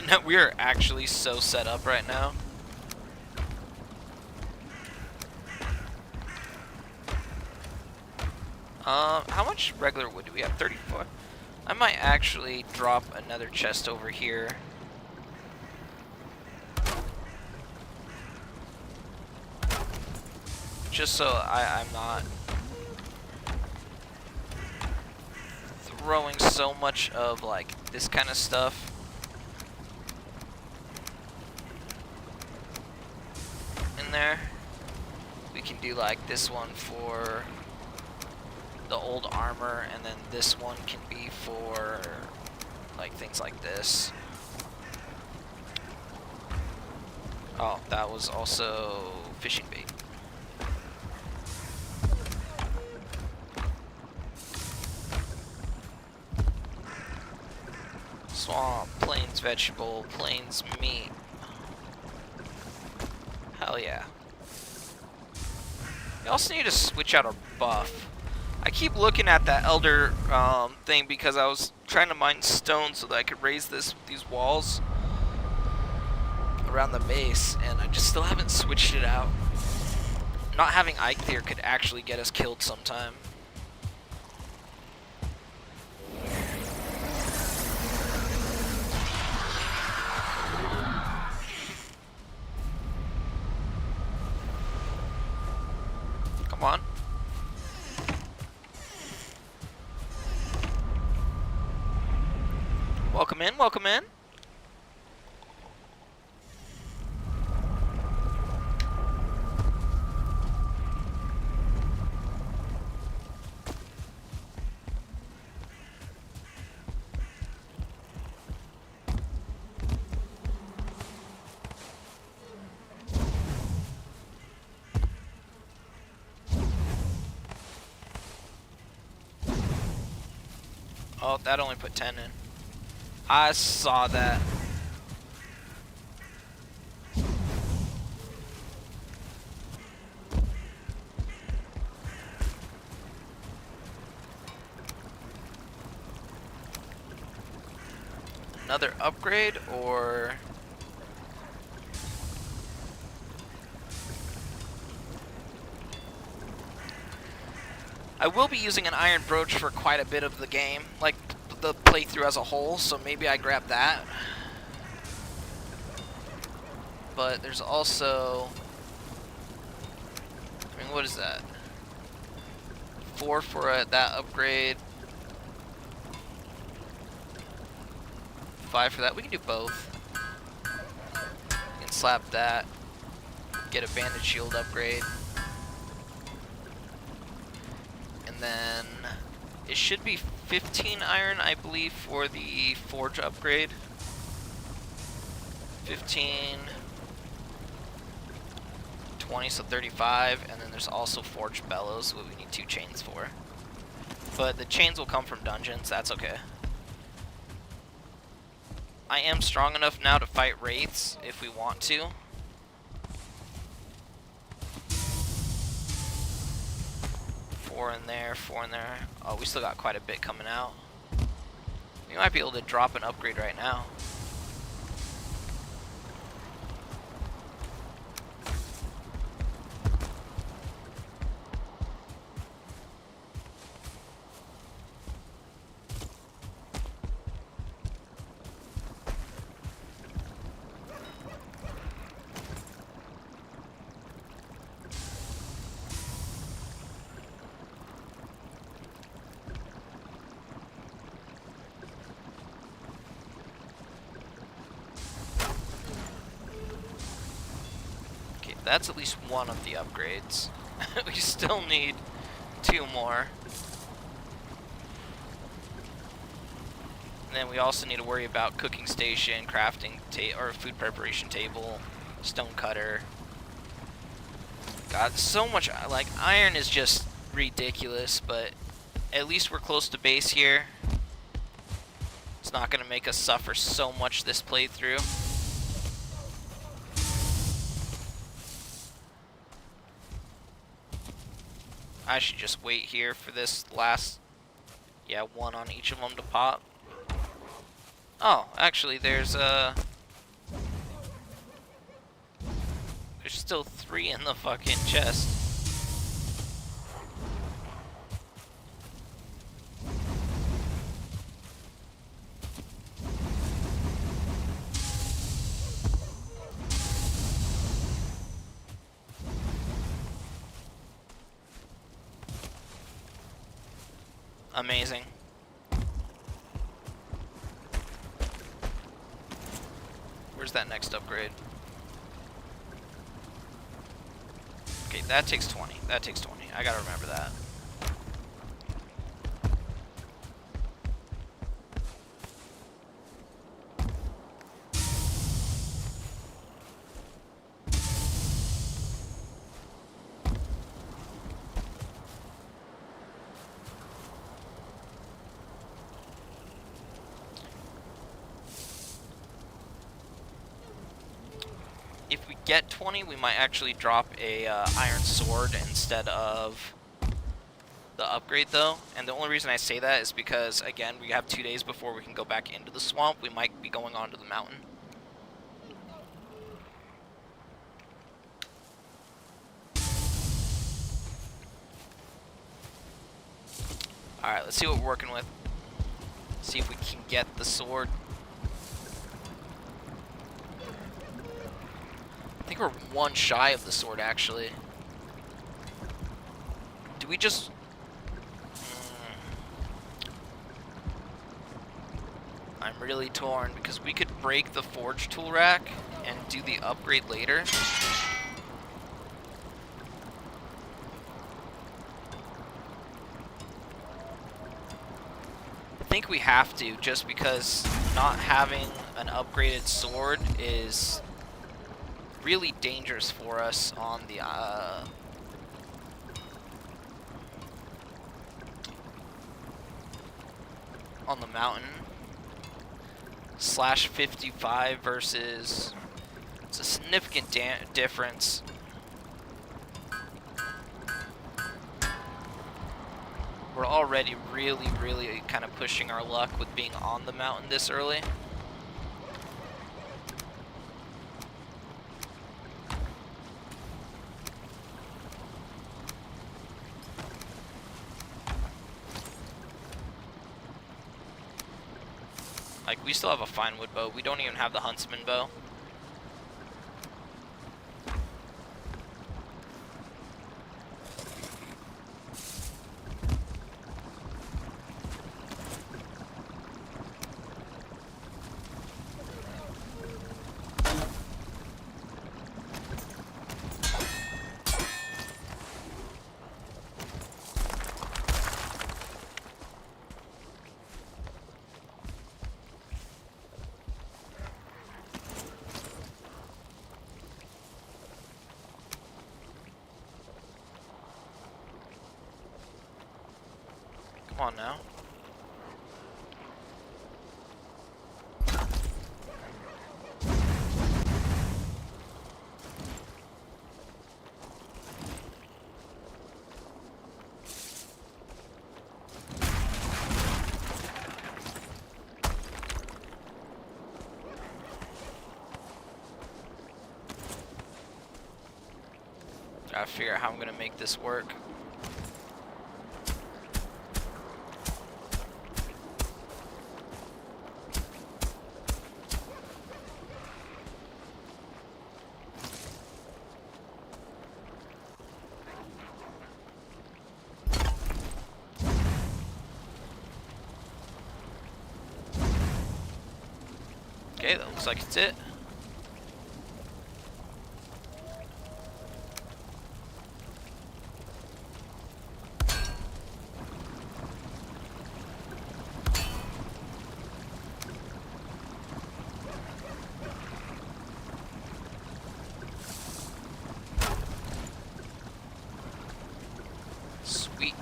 No, we are actually so set up right now. How much regular wood do we have? 34. I might actually drop another chest over here. Just so I'm not throwing so much of like this kind of stuff in there. We can do like this one for the old armor, and then this one can be for like things like this. Oh, that was also fishing bait. Swamp, plains vegetable, plains meat. Hell yeah. We also need to switch out our buff. I keep looking at that elder thing because I was trying to mine stone so that I could raise these walls around the base, and I just still haven't switched it out. Not having Eikthyr could actually get us killed sometime. Come on. Welcome in, welcome in. Oh, that only put 10 in. I saw that. another upgrade, or... I will be using an iron brooch for quite a bit of the game, like the playthrough as a whole, so maybe I grab that. But there's also... I mean, what is that? 4 for that upgrade. 5 for that. We can do both. We can slap that. Get a bandage shield upgrade. And then it should be 15 iron, I believe, for the forge upgrade. 15, 20, so 35, and then there's also forged bellows, what we need 2 chains for. But the chains will come from dungeons, that's okay. I am strong enough now to fight wraiths if we want to. Four in there, 4 in there. Oh, we still got quite a bit coming out. We might be able to drop an upgrade right now. That's at least one of the upgrades. We still need 2 more. And then we also need to worry about cooking station, crafting or food preparation table, stone cutter. God, so much, like, iron is just ridiculous, but at least we're close to base here. It's not going to make us suffer so much this playthrough. I should just wait here for this last, yeah, 1 on each of them to pop. Oh, actually, there's still 3 in the fucking chest. Amazing. Where's that next upgrade? Okay, that takes 20. That takes 20. I gotta remember that. If we get 20, we might actually drop a iron sword instead of the upgrade, though. And the only reason I say that is because, again, we have 2 days before we can go back into the swamp. We might be going onto the mountain. Alright, let's see what we're working with. See if we can get the sword. I think we're 1 shy of the sword, actually. Do we just... I'm really torn, because we could break the forge tool rack and do the upgrade later. I think we have to, just because not having an upgraded sword is really dangerous for us on the mountain. Slash 55 versus, it's a significant difference. We're already really kind of pushing our luck with being on the mountain this early. Like, we still have a fine wood bow. We don't even have the huntsman bow. Come on now. Gotta figure out how I'm gonna make this work. Okay, that looks like it's it. Sweet.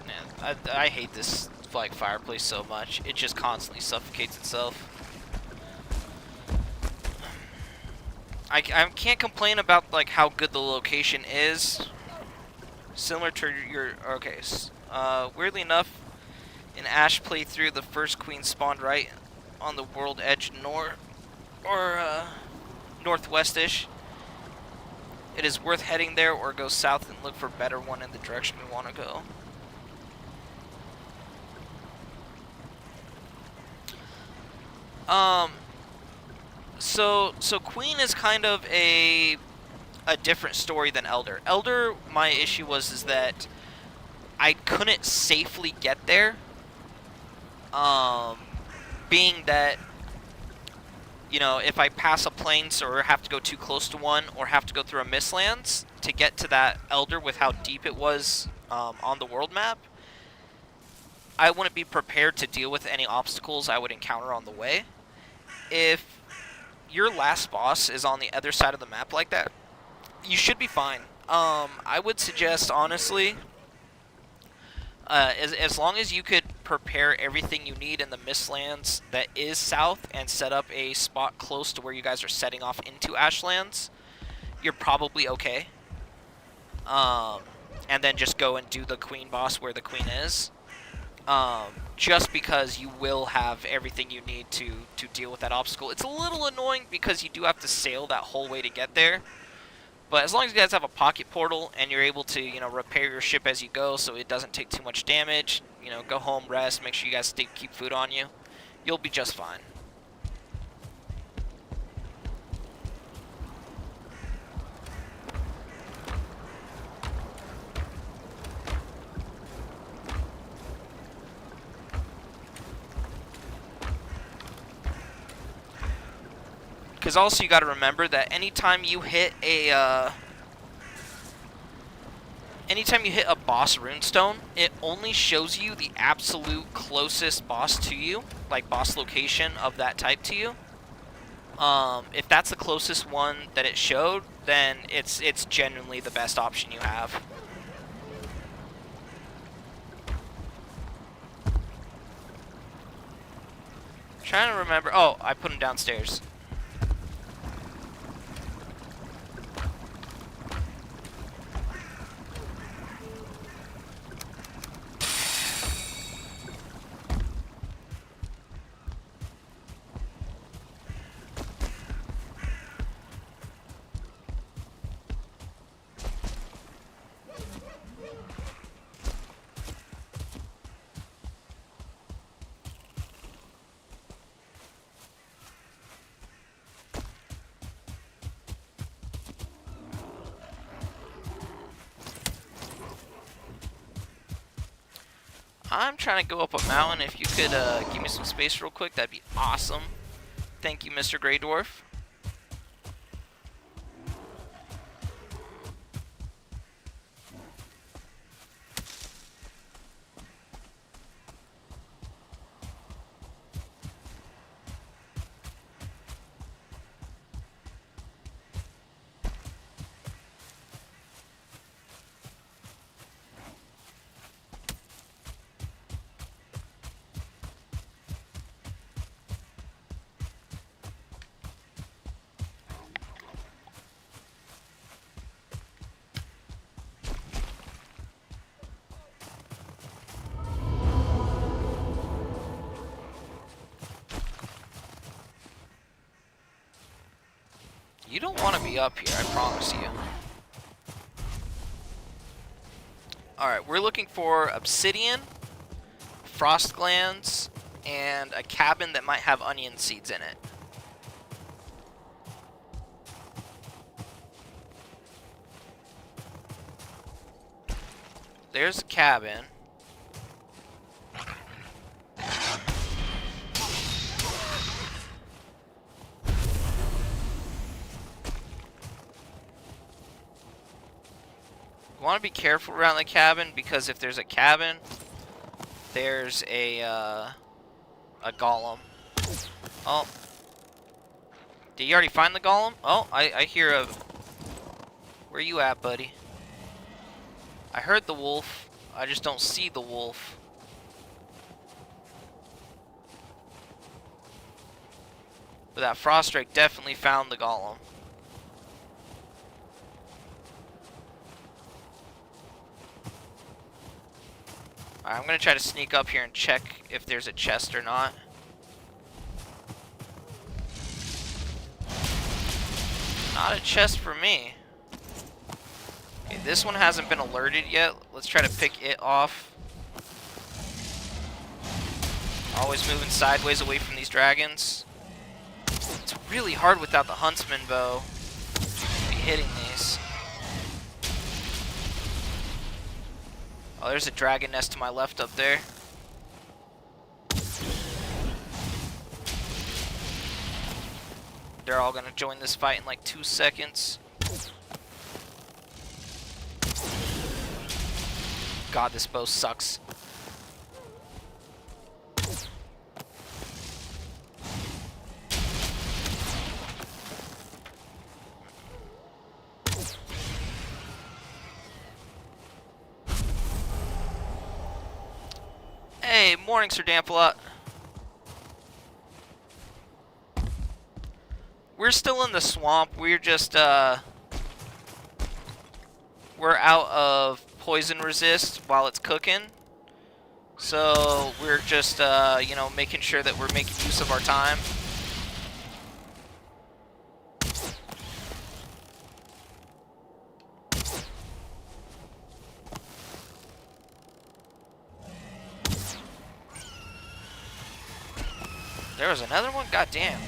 Man, I hate this like fireplace so much. It just constantly suffocates itself. I can't complain about like how good the location is. Similar to your okay. Weirdly enough, in Ash playthrough, the first queen spawned right on the world edge northwestish. It is worth heading there or go south and look for a better one in the direction we want to go. So Queen is kind of a different story than Elder. Elder, my issue is that I couldn't safely get there. Being that, you know, if I pass a plains or have to go too close to one or have to go through a mistlands to get to that Elder with how deep it was on the world map, I wouldn't be prepared to deal with any obstacles I would encounter on the way. If your last boss is on the other side of the map like that, you should be fine. I would suggest, honestly, as long as you could prepare everything you need in the Mistlands that is south and set up a spot close to where you guys are setting off into Ashlands, you're probably okay. And then just go and do the Queen boss where the Queen is. Just because you will have everything you need to deal with that obstacle. It's a little annoying because you do have to sail that whole way to get there. But as long as you guys have a pocket portal and you're able to, you know, repair your ship as you go so it doesn't take too much damage, you know, go home, rest, make sure you guys keep food on you, you'll be just fine. Because also you got to remember that anytime you hit a boss runestone, it only shows you the absolute closest boss to you, like boss location of that type to you. If that's the closest one that it showed, then it's genuinely the best option you have. Trying to remember. Oh, I put him downstairs. I'm trying to go up a mountain. If you could give me some space real quick, that'd be awesome. Thank you, Mr. Grey Dwarf. You don't want to be up here, I promise you. Alright, we're looking for obsidian, frost glands, and a cabin that might have onion seeds in it. There's a cabin. You want to be careful around the cabin, because if there's a cabin, there's a golem. Oh. Did you already find the golem? Oh, I hear a... Where you at, buddy? I heard the wolf. I just don't see the wolf. But that frost strike definitely found the golem. Alright, I'm gonna try to sneak up here and check if there's a chest or not. Not a chest for me. Okay, this one hasn't been alerted yet. Let's try to pick it off. Always moving sideways away from these dragons. It's really hard without the huntsman bow to be hitting these. Oh, there's a dragon nest to my left up there. They're all gonna join this fight in like 2 seconds. God, this bow sucks. Hey, morning, Sir Dampalot. We're still in the swamp. We're just, we're out of poison resist while it's cooking. So, we're just, you know, making sure that we're making use of our time. There was another one? God damn.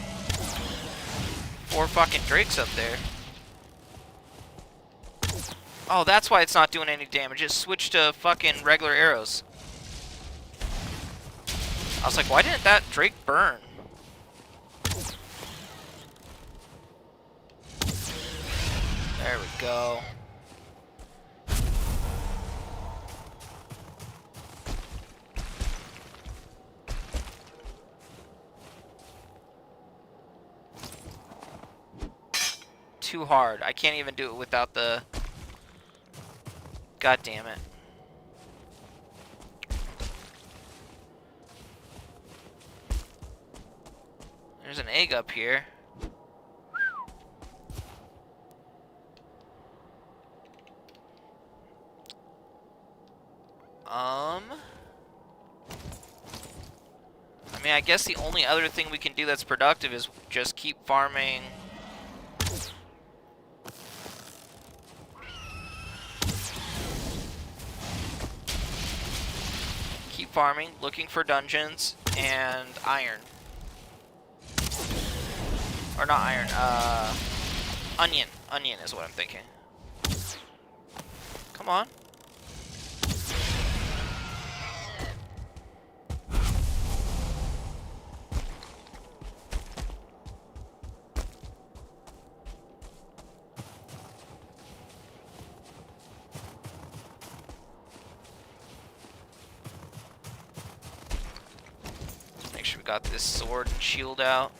4 fucking drakes up there. Oh, that's why it's not doing any damage. It switched to fucking regular arrows. I was like, why didn't that drake burn? There we go. Too hard. I can't even do it without the... God damn it. There's an egg up here. I mean, I guess the only other thing we can do that's productive is just keep farming... farming, looking for dungeons, and iron. Or not iron, onion. Onion is what I'm thinking. Come on. We got this sword and shield out.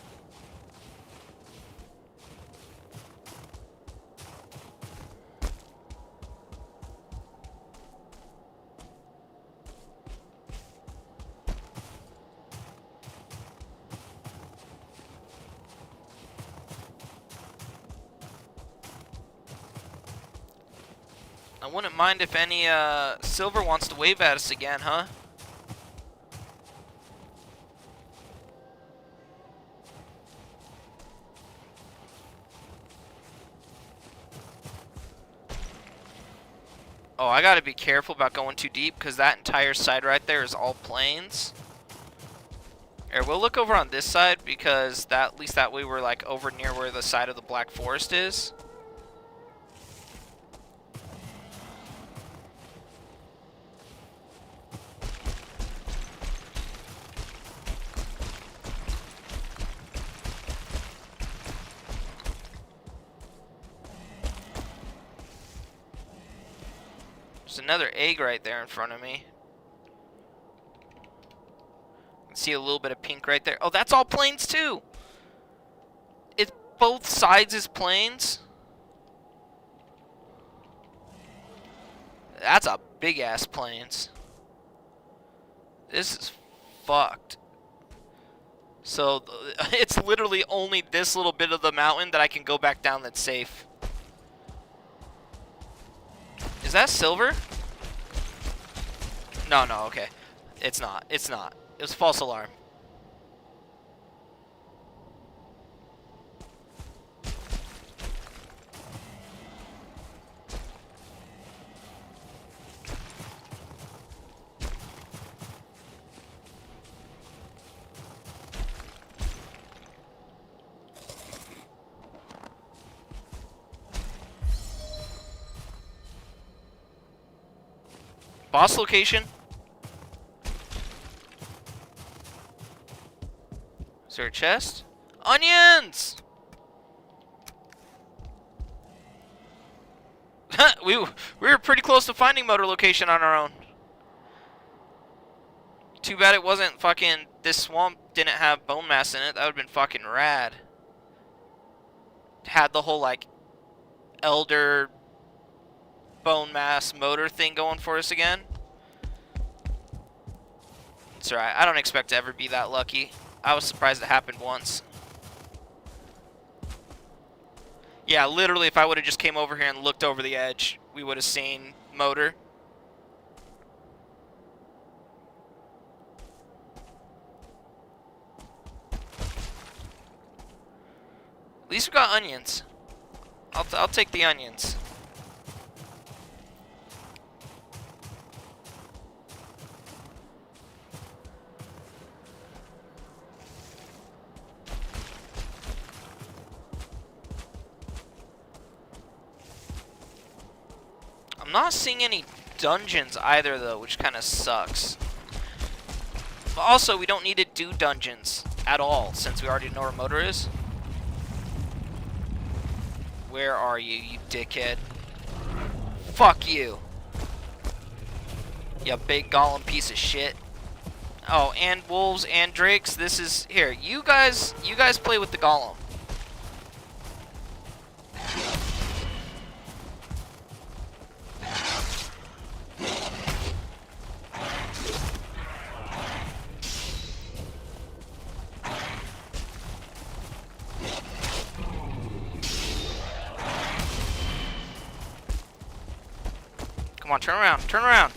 I wouldn't mind if any silver wants to wave at us again, huh? Oh, I gotta be careful about going too deep because that entire side right there is all plains. Here, we'll look over on this side because at least that way we're like over near where the side of the Black Forest is. There's another egg right there in front of me. I can see a little bit of pink right there. Oh, that's all plains too. It's both sides is plains. That's a big ass plains. This is fucked. So it's literally only this little bit of the mountain that I can go back down that's safe. Is that silver? No, okay. It's not. It's not. It was a false alarm. Boss location. Is there a chest? Onions! we were pretty close to finding motor location on our own. Too bad it wasn't fucking... This swamp didn't have bone mass in it. That would have been fucking rad. Had the whole, like, elder... bone mass motor thing going for us again. It's alright. I don't expect to ever be that lucky. I was surprised it happened once. Yeah, literally if I would have just came over here and looked over the edge, we would have seen motor. At least we got onions. I'll take the onions. I'm not seeing any dungeons either, though, which kind of sucks. But also, we don't need to do dungeons at all, since we already know where motor is. Where are you, you dickhead? Fuck you. You big golem piece of shit. Oh, and wolves and drakes. This is... Here, you guys play with the golem. Come on, turn around, turn around.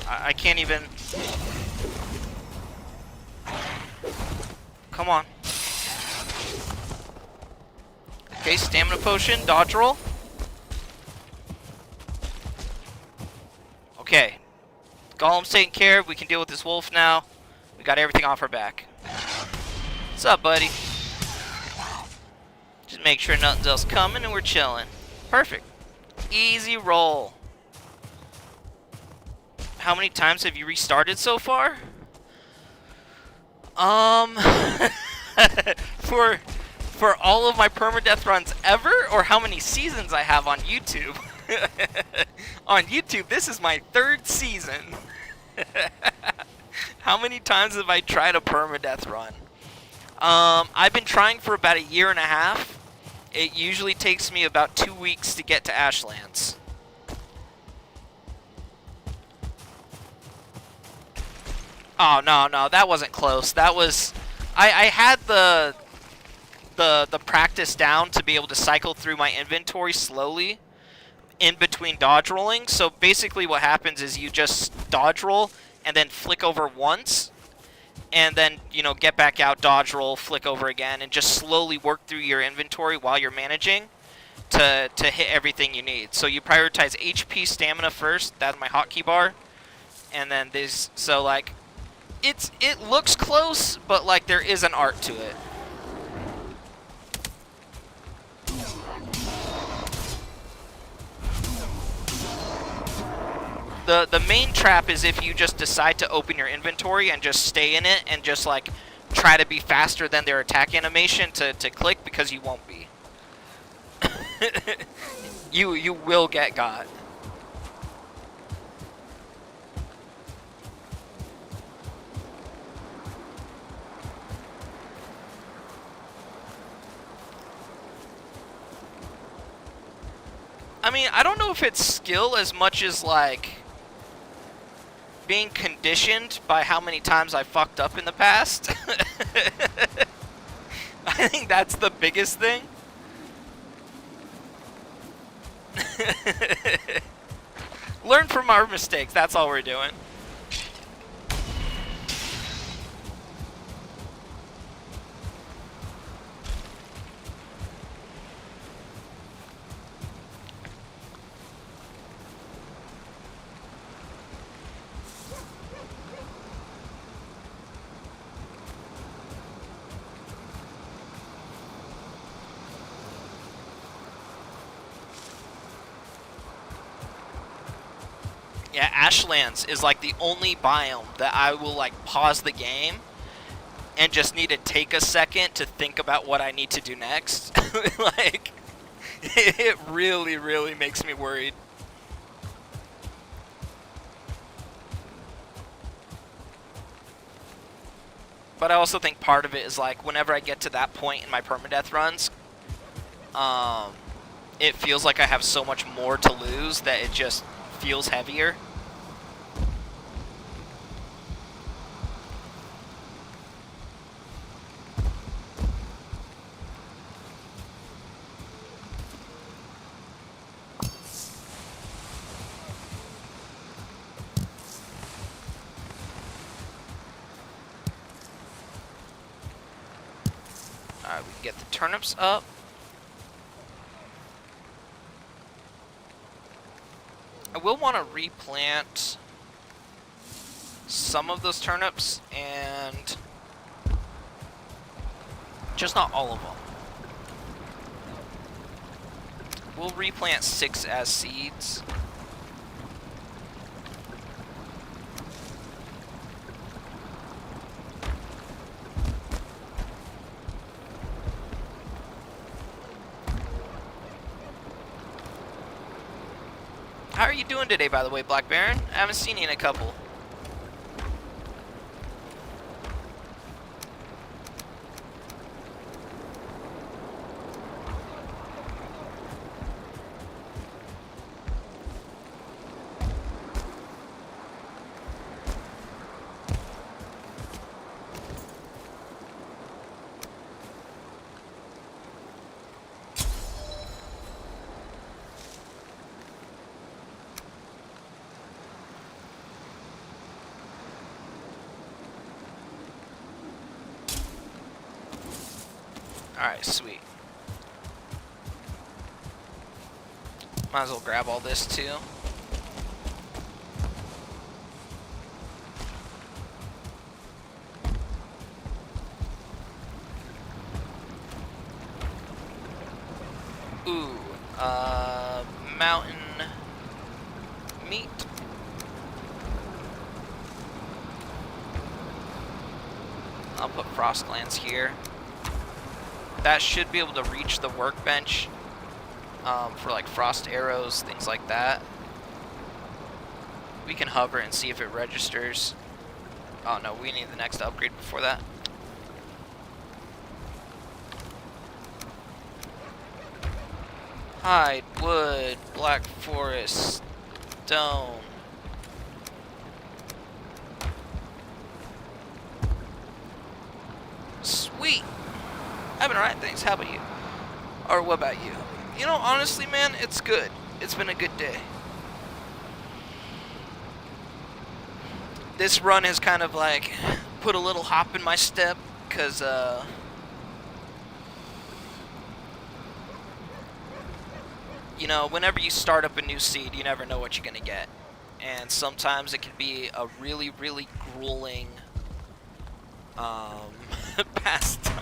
I can't even. Come on. Okay, stamina potion, dodge roll. Okay. Golem's taken care of. We can deal with this wolf now. We got everything off our back. What's up, buddy? Just make sure nothing's else coming and we're chilling. Perfect. Easy roll. How many times have you restarted so far? For all of my permadeath runs ever, or how many seasons I have on YouTube? On YouTube, this is my 3rd season. How many times have I tried a permadeath run? I've been trying for about 1.5 years. It usually takes me about 2 weeks to get to Ashlands. Oh, no, that wasn't close. That was... I had the practice down to be able to cycle through my inventory slowly in between dodge rolling. So basically what happens is you just dodge roll and then flick over once, and then, you know, get back out, dodge roll, flick over again, and just slowly work through your inventory while you're managing to hit everything you need. So you prioritize HP, stamina first. That's my hotkey bar. And then this, so like, it looks close, but like there is an art to it. The main trap is if you just decide to open your inventory and just stay in it and just like try to be faster than their attack animation to click, because you won't be. you will get got. I mean, I don't know if it's skill as much as like being conditioned by how many times I fucked up in the past. I think that's the biggest thing. Learn from our mistakes, that's all we're doing. Yeah, Ashlands is like the only biome that I will like pause the game and just need to take a second to think about what I need to do next. Like, it really, really makes me worried. But I also think part of it is like whenever I get to that point in my permadeath runs, it feels like I have so much more to lose that it just feels heavier. Alright, we can get the turnips up. I will want to replant some of those turnips, and just not all of them. We'll replant 6 as seeds. How are you doing today, by the way, Black Baron? I haven't seen you in a couple. Alright, sweet. Might as well grab all this too. Ooh, mountain meat. I'll put Frostlands here. That should be able to reach the workbench for like frost arrows, things like that. We can hover and see if it registers. Oh no, we need the next upgrade before that. Hide, wood, black forest, stone. Sweet. I've been alright, thanks. How about you? Or what about you? You know, honestly, man, it's good. It's been a good day. This run has kind of like put a little hop in my step, because you know, whenever you start up a new seed, you never know what you're gonna get, and sometimes it can be a really, really grueling pastime.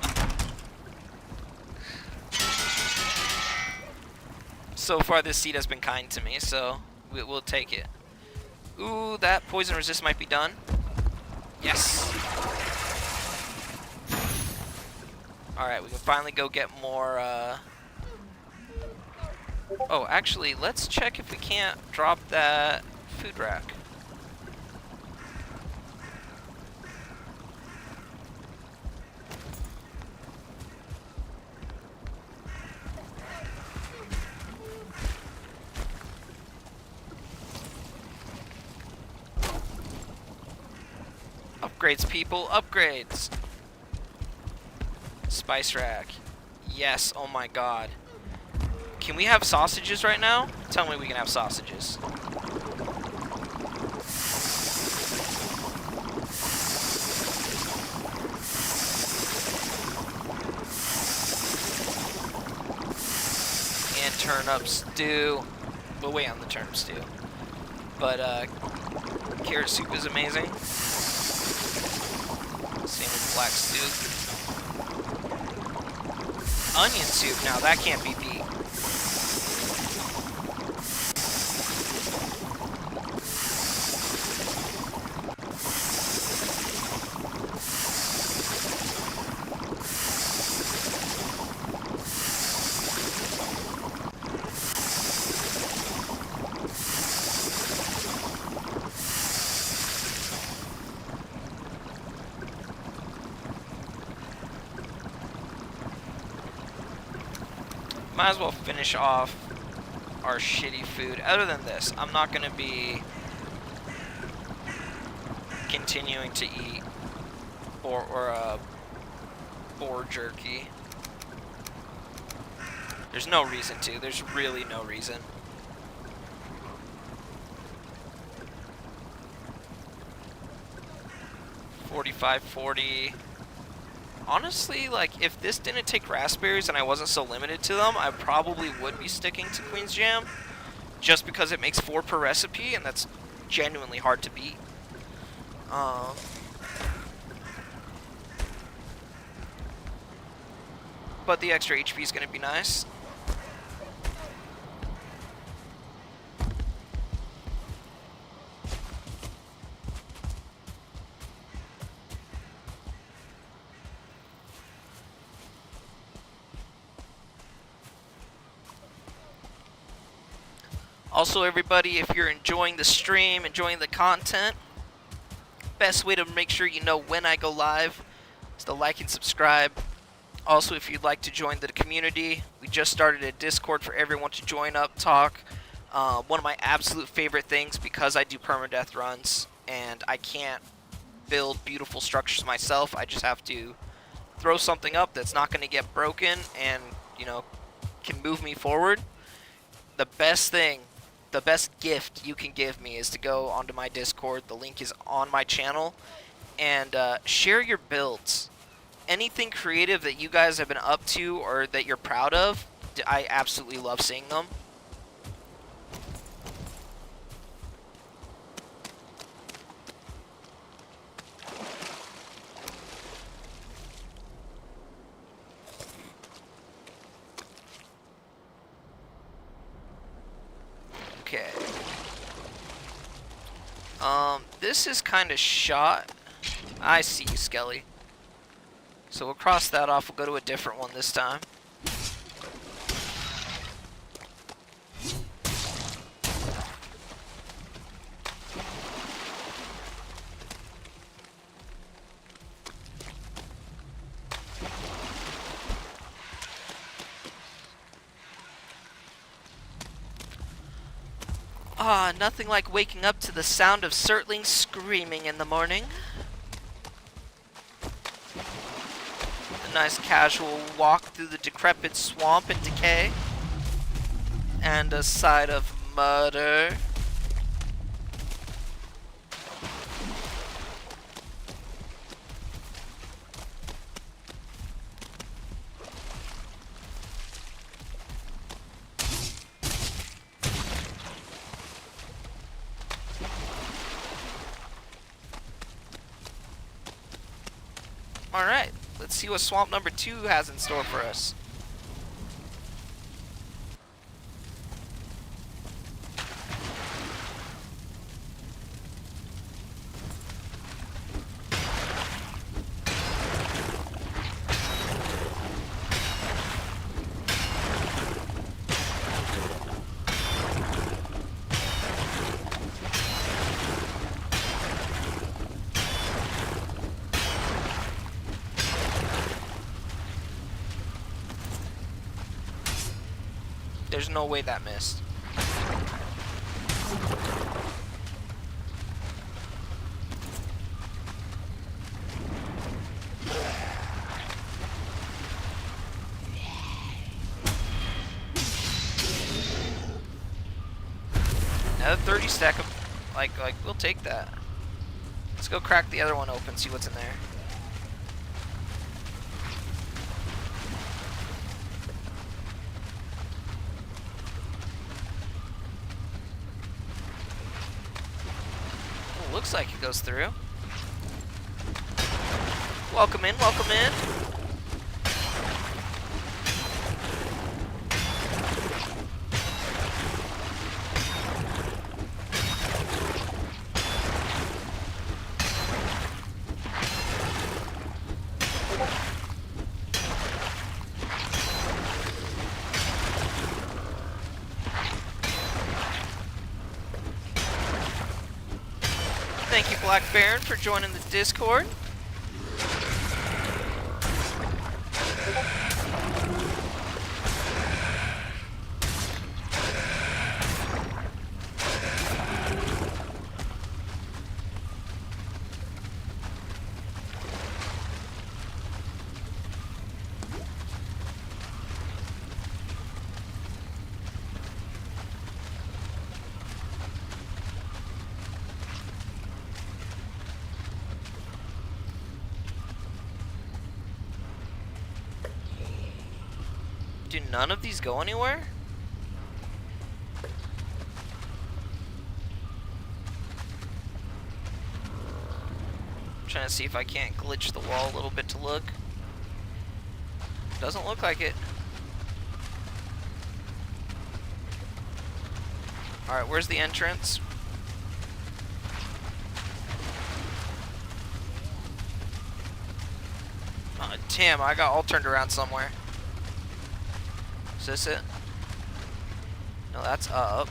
So far, this seed has been kind to me, so we'll take it. Ooh, that poison resist might be done. Yes. Alright, we can finally go get more, Oh, actually, let's check if we can't drop that food rack. Upgrades, people, upgrades. Spice rack. Yes, oh my god. Can we have sausages right now? Tell me we can have sausages. And turnip stew. We'll wait on the turnip stew. But, carrot soup is amazing. Same with black stew. Onion soup, now that can't be beat. Might as well finish off our shitty food. Other than this, I'm not going to be continuing to eat or boar jerky. There's no reason to. There's really no reason. $45.40. Honestly, like, if this didn't take raspberries and I wasn't so limited to them, I probably would be sticking to Queen's Jam, just because it makes 4 per recipe, and that's genuinely hard to beat. But the extra HP is going to be nice. Also, everybody, if you're enjoying the stream, enjoying the content, best way to make sure you know when I go live is to like and subscribe. Also, if you'd like to join the community, we just started a Discord for everyone to join up, talk. One of my absolute favorite things, because I do permadeath runs and I can't build beautiful structures myself, I just have to throw something up that's not going to get broken and, you know, can move me forward. The best thing, the best gift you can give me is to go onto my Discord. The link is on my channel, and share your builds. Anything creative that you guys have been up to or that you're proud of, I absolutely love seeing them. Okay. This is kind of shot. I see you, Skelly. So we'll cross that off. We'll go to a different one this time. Ah, nothing like waking up to the sound of Surtlings screaming in the morning. A nice casual walk through the decrepit swamp and decay. And a side of murder. Alright, let's see what swamp number 2 has in store for us. There's no way that missed. Another 30 stack of, like we'll take that. Let's go crack the other one open, see what's in there. Looks like it goes through. Welcome in, welcome in. Thank you, Black Baron, for joining the Discord. Do none of these go anywhere? I'm trying to see if I can't glitch the wall a little bit to look. Doesn't look like it. Alright, where's the entrance? Oh, damn, I got all turned around somewhere. Is this it? No, that's up.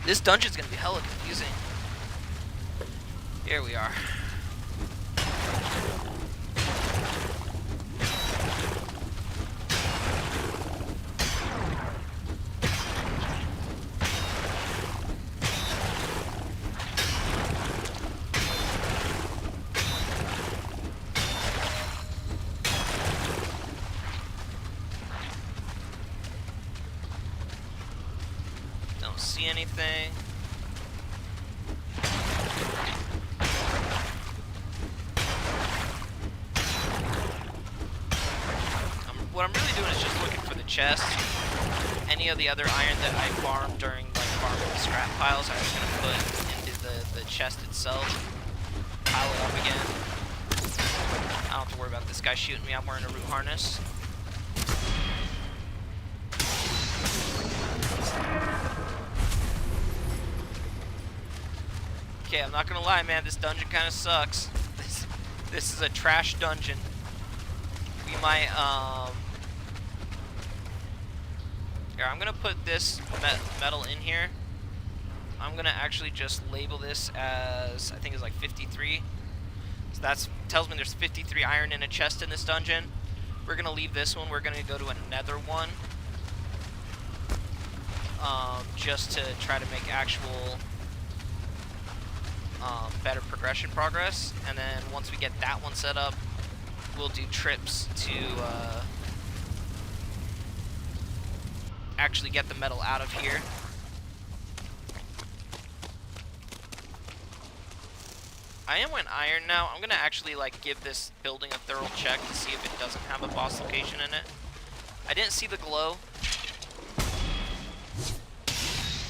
This dungeon's gonna be hella confusing. Here we are. See anything? What I'm really doing is just looking for the chest. Any of the other iron that I farmed during like farming the scrap piles, I'm just gonna put into the chest itself. Pile it up again. I don't have to worry about this guy shooting me. I'm wearing a root harness. Okay, I'm not gonna lie, man. This dungeon kind of sucks. This is a trash dungeon. We might, Here, I'm gonna put this metal in here. I'm gonna actually just label this as, I think it's like 53. So that tells me there's 53 iron in a chest in this dungeon. We're gonna leave this one. We're gonna go to another one. just to try to make actual better progression progress. And then once we get that one set up, we'll do trips to actually get the metal out of here. I am in iron now. I'm gonna actually like give this building a thorough check to see if it doesn't have a boss location in it. I didn't see the glow,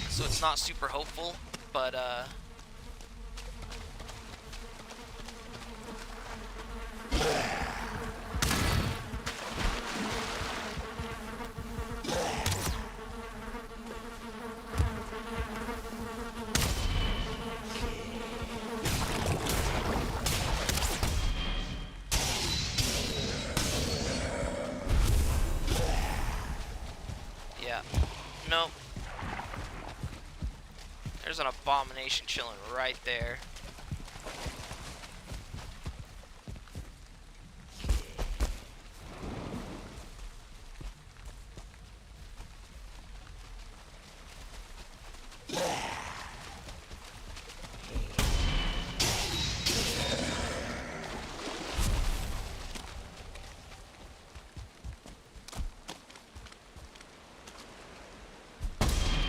so it's not super hopeful, but yeah. Nope. There's an abomination chilling right there.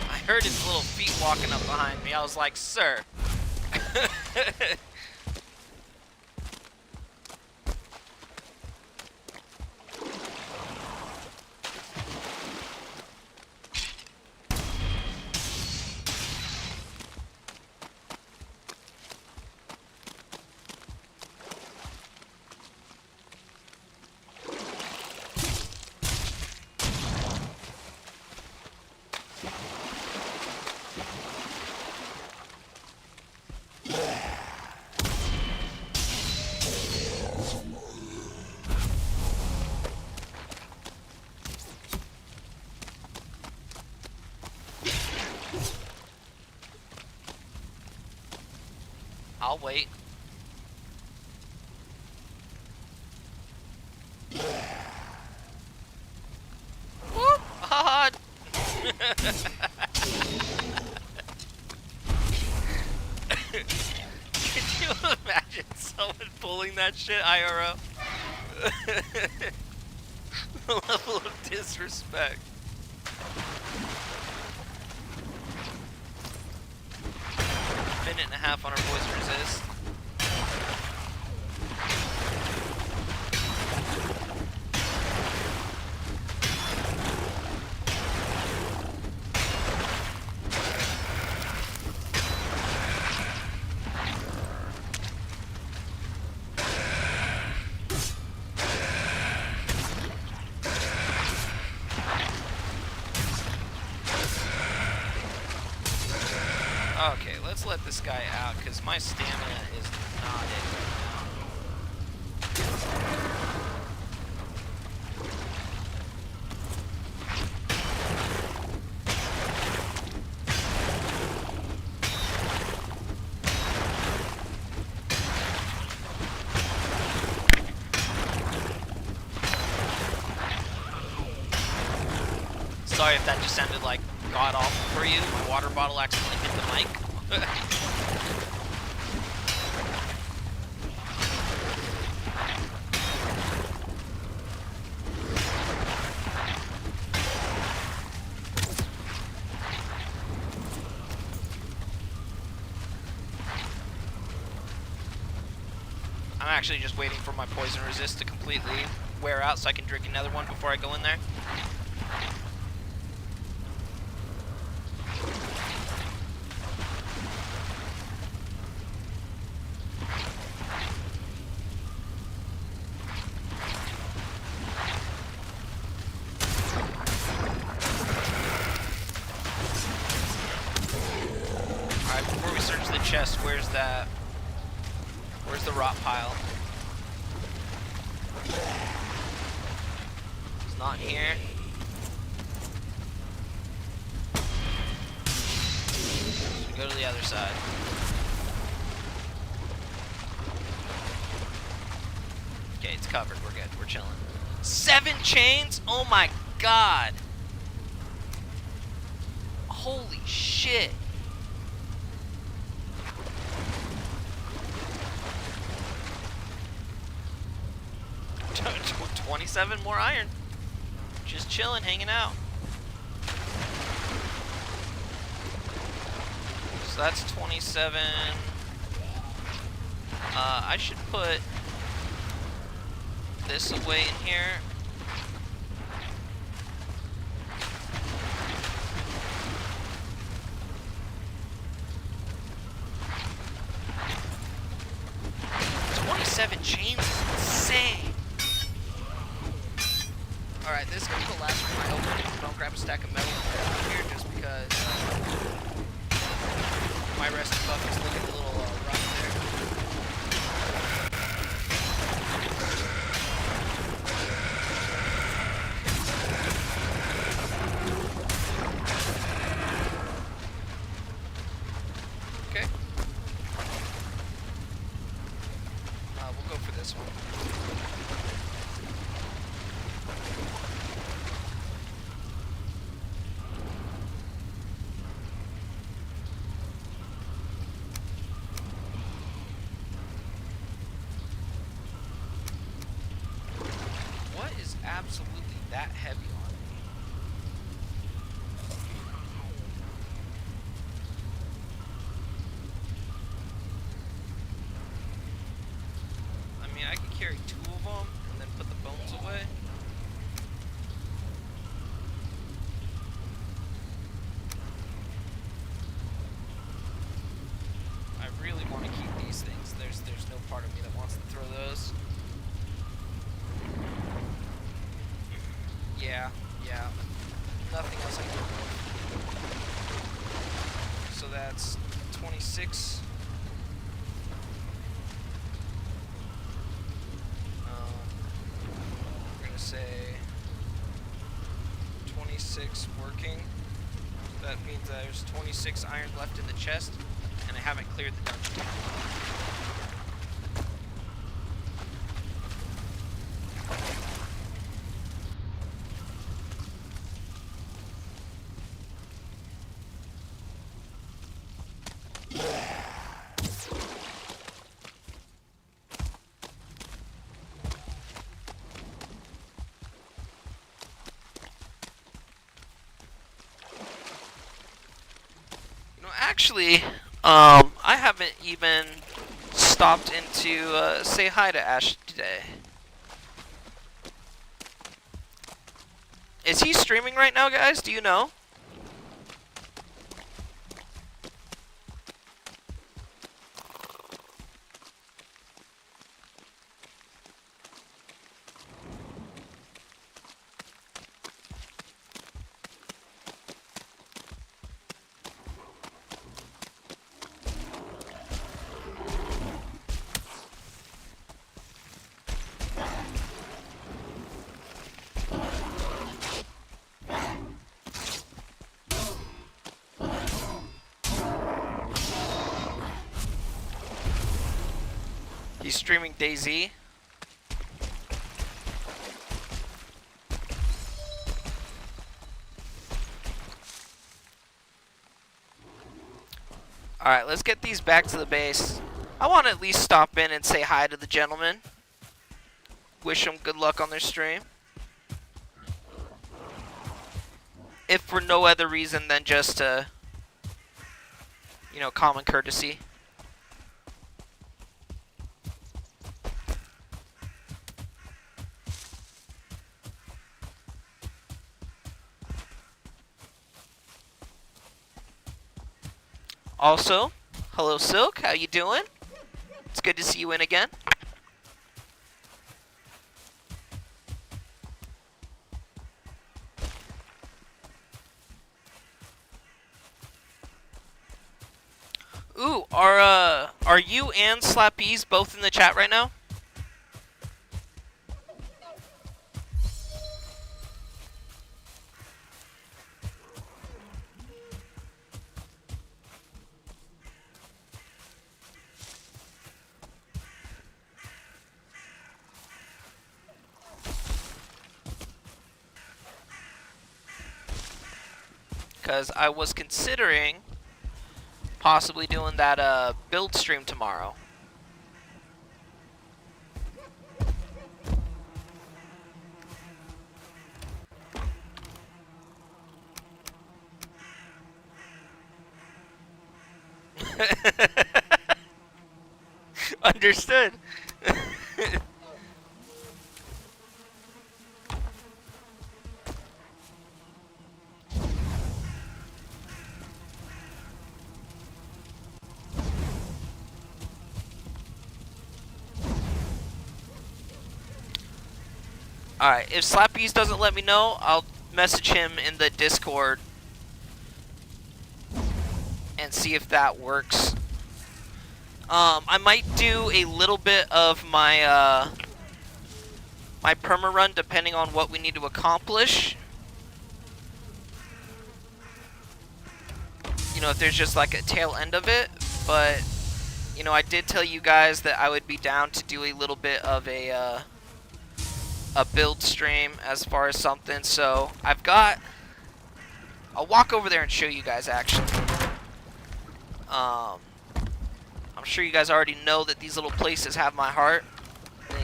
I heard his little feet walking up behind me. I was like, sir. I'll wait. Whoop! Ah! Could you imagine someone pulling that shit IRL? The level of disrespect. Minute and a half on our poison resist. Okay, let's let this guy out, because my stamina is not it right now. Sorry if that just sounded like god awful for you. My water bottle accidentally hit the mic. I'm actually just waiting for my poison resist to completely wear out so I can drink another one before I go in there. Alright, before we search the chest, where's that? Where's the rot pile? It's not here. So we go to the other side. Okay, it's covered. We're good. We're chilling. 7 chains? Oh my god! Holy shit. 27 more iron. Just chilling, hanging out. So that's 27. I should put this away in here. Chains is insane. Alright, this is going to be the last one I open. Don't grab a stack of metal here just because my rest buff is looking a little rough there. Okay. We'll go for this one. What is absolutely that heavy on me? I mean, I could carry 2 of them and then put the bones away. I really want to keep these things. There's no part of me that wants to throw those. Yeah. Nothing else I can do. So that's 26. We're gonna say 26 working. That means there's 26 iron left in the chest, and I haven't cleared the dungeon. Actually, I haven't even stopped in to say hi to Ash today. Is he streaming right now, guys? Do you know? He's streaming DayZ. Alright, let's get these back to the base. I want to at least stop in and say hi to the gentlemen. Wish them good luck on their stream. If for no other reason than just to, you know, common courtesy. Also, hello Silk, how you doing? It's good to see you in again. Ooh, are you and Slappy's both in the chat right now? because I was considering possibly doing that build stream tomorrow. Understood. Alright, if Slappy's doesn't let me know, I'll message him in the Discord and see if that works. I might do a little bit of my my perma run depending on what we need to accomplish. You know, if there's just like a tail end of it, but you know, I did tell you guys that I would be down to do a little bit of a build stream as far as something. So I'll walk over there and show you guys actually. I'm sure you guys already know that these little places have my heart.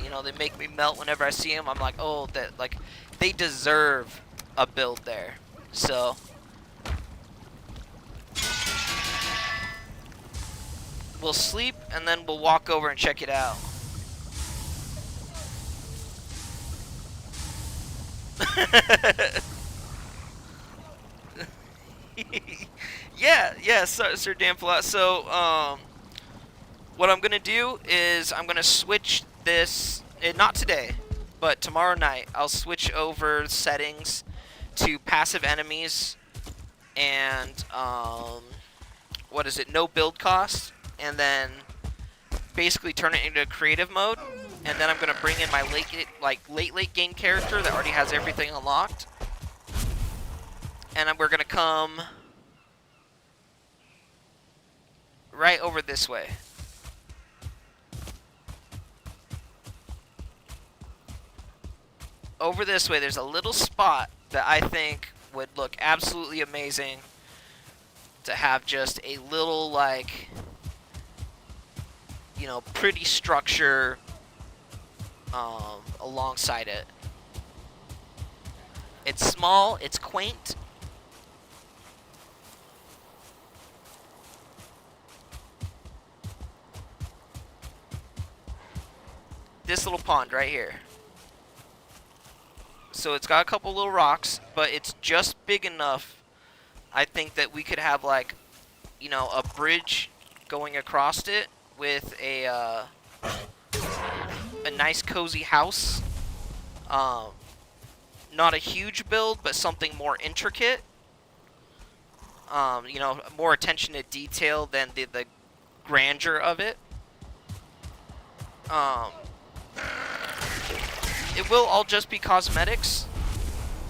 You know, they make me melt whenever I see them. I'm like, oh, that like they deserve a build there. So we'll sleep and then we'll walk over and check it out. yeah, Sir Danflot. So, what I'm gonna do is I'm gonna switch this, not today, but tomorrow night. I'll switch over settings to passive enemies and what is it? No build cost, and then basically turn it into creative mode. And then I'm gonna bring in my late game character that already has everything unlocked, and we're gonna come right over this way. Over this way, there's a little spot that I think would look absolutely amazing to have just a little, like, you know, pretty structure alongside it. It's small, it's quaint. This little pond right here. So it's got a couple little rocks, but it's just big enough, I think, that we could have, like, you know, a bridge going across it with a nice cozy house. Not a huge build, but something more intricate. You know, more attention to detail than the grandeur of it. It will all just be cosmetics.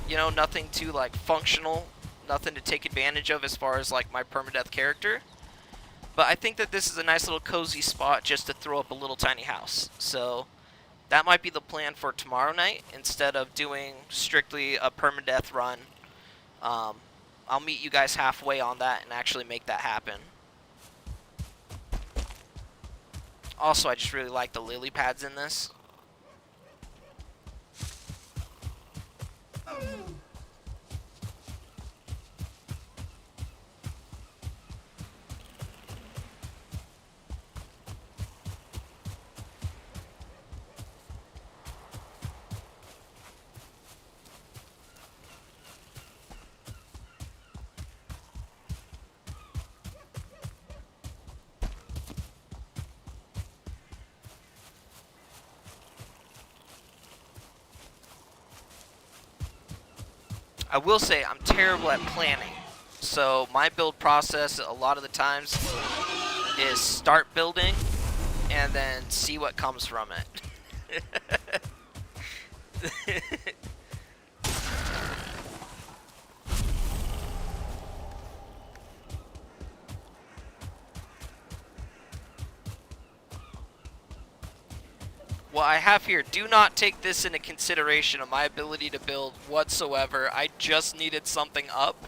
You know, nothing too, like, functional. Nothing to take advantage of as far as, like, my permadeath character. But I think that this is a nice little cozy spot just to throw up a little tiny house. So that might be the plan for tomorrow night instead of doing strictly a permadeath run. I'll meet you guys halfway on that and actually make that happen. Also, I just really like the lily pads in this. I will say I'm terrible at planning, so my build process a lot of the times is start building and then see what comes from it. What I have here, do not take this into consideration of my ability to build whatsoever. I just needed something up.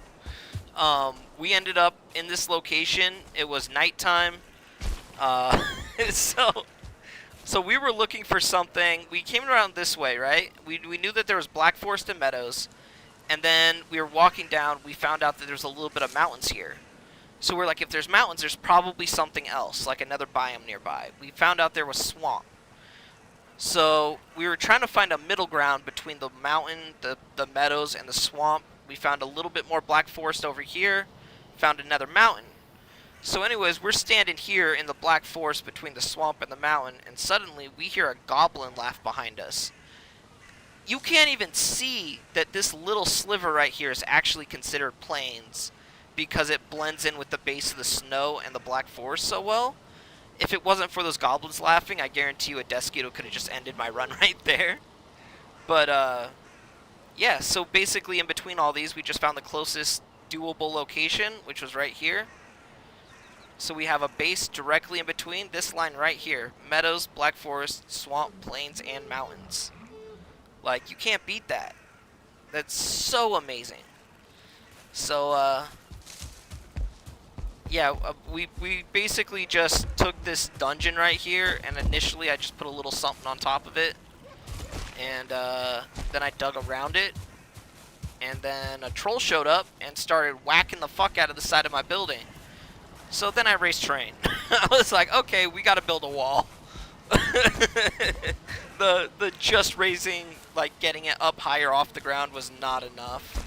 We ended up in this location. It was nighttime. Uh, so we were looking for something. We came around this way, right? We knew that there was Black Forest and Meadows. And then we were walking down. We found out that there's a little bit of mountains here. So we're like, if there's mountains, there's probably something else, like another biome nearby. We found out there was swamp. So we were trying to find a middle ground between the mountain, the meadows, and the swamp. We found a little bit more Black Forest over here. Found another mountain. So anyways, we're standing here in the Black Forest between the swamp and the mountain, and suddenly we hear a goblin laugh behind us. You can't even see that this little sliver right here is actually considered plains, because it blends in with the base of the snow and the Black Forest so well. If it wasn't for those goblins laughing, I guarantee you a Desquito could have just ended my run right there. But, yeah, so basically in between all these, we just found the closest doable location, which was right here. So we have a base directly in between this line right here. Meadows, Black Forest, swamp, plains, and mountains. Like, you can't beat that. That's so amazing. So, yeah, we basically just took this dungeon right here, and initially I just put a little something on top of it, and then I dug around it, and then a troll showed up and started whacking the fuck out of the side of my building. So then I raised terrain. I was like, okay, we gotta build a wall. the just raising, like getting it up higher off the ground was not enough.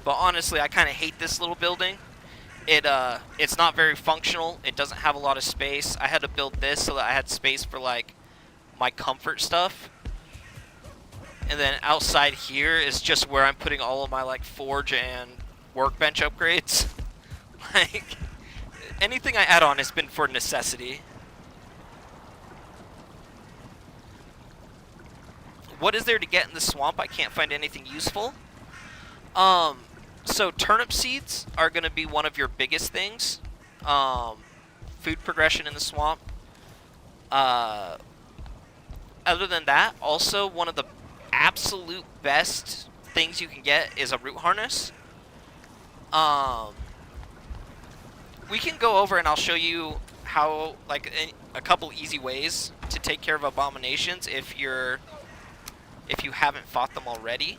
But honestly, I kind of hate this little building. It's not very functional. It doesn't have a lot of space. I had to build this so that I had space for, like, my comfort stuff. And then outside here is just where I'm putting all of my, like, forge and workbench upgrades. Like, anything I add on has been for necessity. What is there to get in the swamp? I can't find anything useful. So turnip seeds are going to be one of your biggest things. Food progression in the swamp. Other than that, also one of the absolute best things you can get is a root harness. We can go over and I'll show you how, like, a couple easy ways to take care of abominations if you haven't fought them already.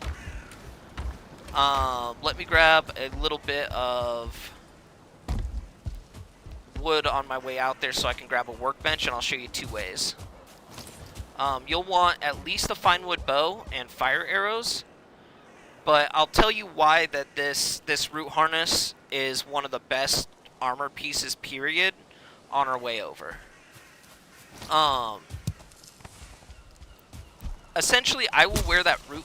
Let me grab a little bit of wood on my way out there so I can grab a workbench, and I'll show you two ways. You'll want at least a fine wood bow and fire arrows, but I'll tell you why that this root harness is one of the best armor pieces, period, on our way over. Essentially, I will wear that root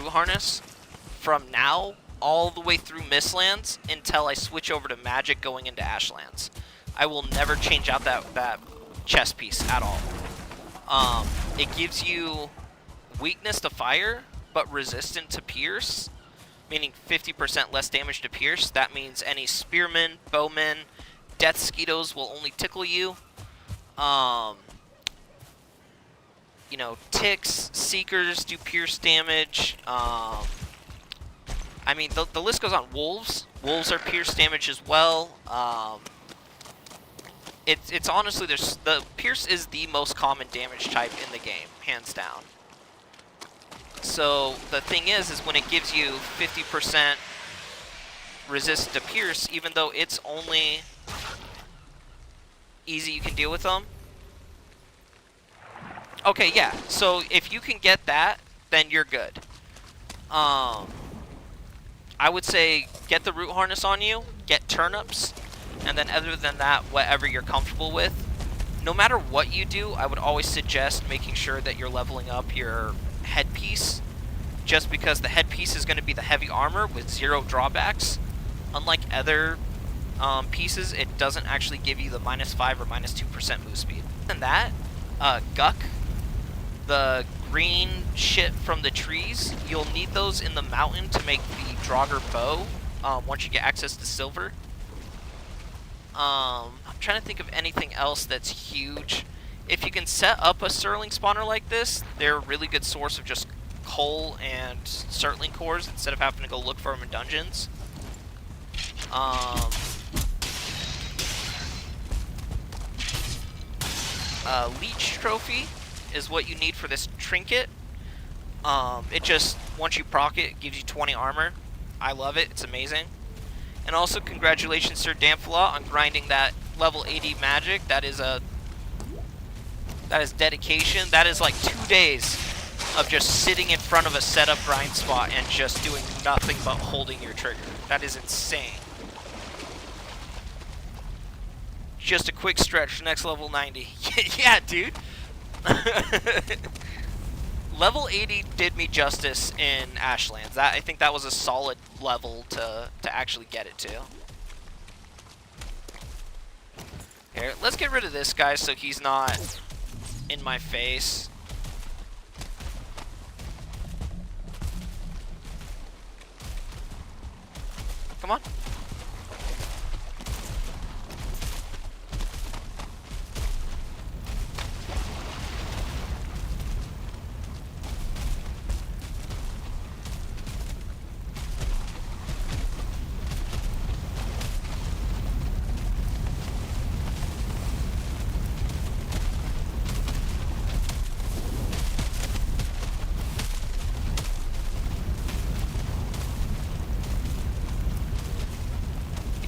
harness from now all the way through Mistlands until I switch over to magic going into Ashlands. I will never change out that chest piece at all. It gives you weakness to fire, but resistant to pierce, meaning 50% less damage to pierce. That means any spearmen, bowmen, death skeetos will only tickle you. You know, ticks, seekers do pierce damage. I mean, the list goes on. Wolves are pierce damage as well. It's honestly, the pierce is the most common damage type in the game, hands down. So the thing is when it gives you 50% resist to pierce, even though it's only easy, you can deal with them. Okay, yeah. So if you can get that, then you're good. I would say get the root harness on you, get turnips, and then other than that, whatever you're comfortable with. No matter what you do, I would always suggest making sure that you're leveling up your headpiece, just because the headpiece is going to be the heavy armor with 0 drawbacks. Unlike other pieces, it doesn't actually give you the -5 or -2% move speed. And that, Guck, the green shit from the trees, you'll need those in the mountain to make the Draugr bow once you get access to silver. I'm trying to think of anything else that's huge. If you can set up a Sterling spawner like this, they're a really good source of just coal and Sterling cores instead of having to go look for them in dungeons. Leech trophy is what you need for this trinket. It just, once you proc it, it gives you 20 armor. I love it. It's amazing. And also, congratulations, Sir Damphla, on grinding that level 80 magic. That is dedication. That is like 2 days of just sitting in front of a setup grind spot and just doing nothing but holding your trigger. That is insane. Just a quick stretch, next level 90. Yeah, dude. Level 80 did me justice in Ashlands. I think that was a solid level to actually get it to. Here, let's get rid of this guy so he's not in my face. Come on.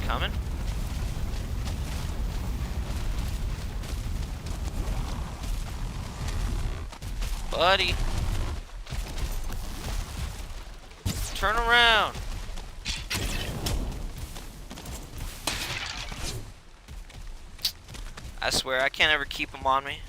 Coming. Buddy. Turn around. I swear, I can't ever keep them on me.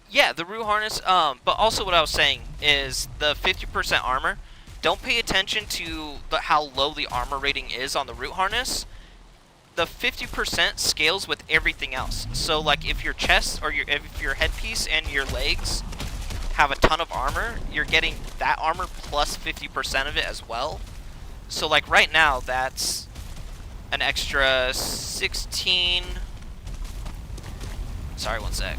Yeah, the Rue Harness, but also what I was saying is the 50% armor. Don't pay attention to how low the armor rating is on the Root Harness. The 50% scales with everything else. So, like, if your chest or if your headpiece and your legs have a ton of armor, you're getting that armor plus 50% of it as well. So, like, right now, that's an extra 16... Sorry, one sec.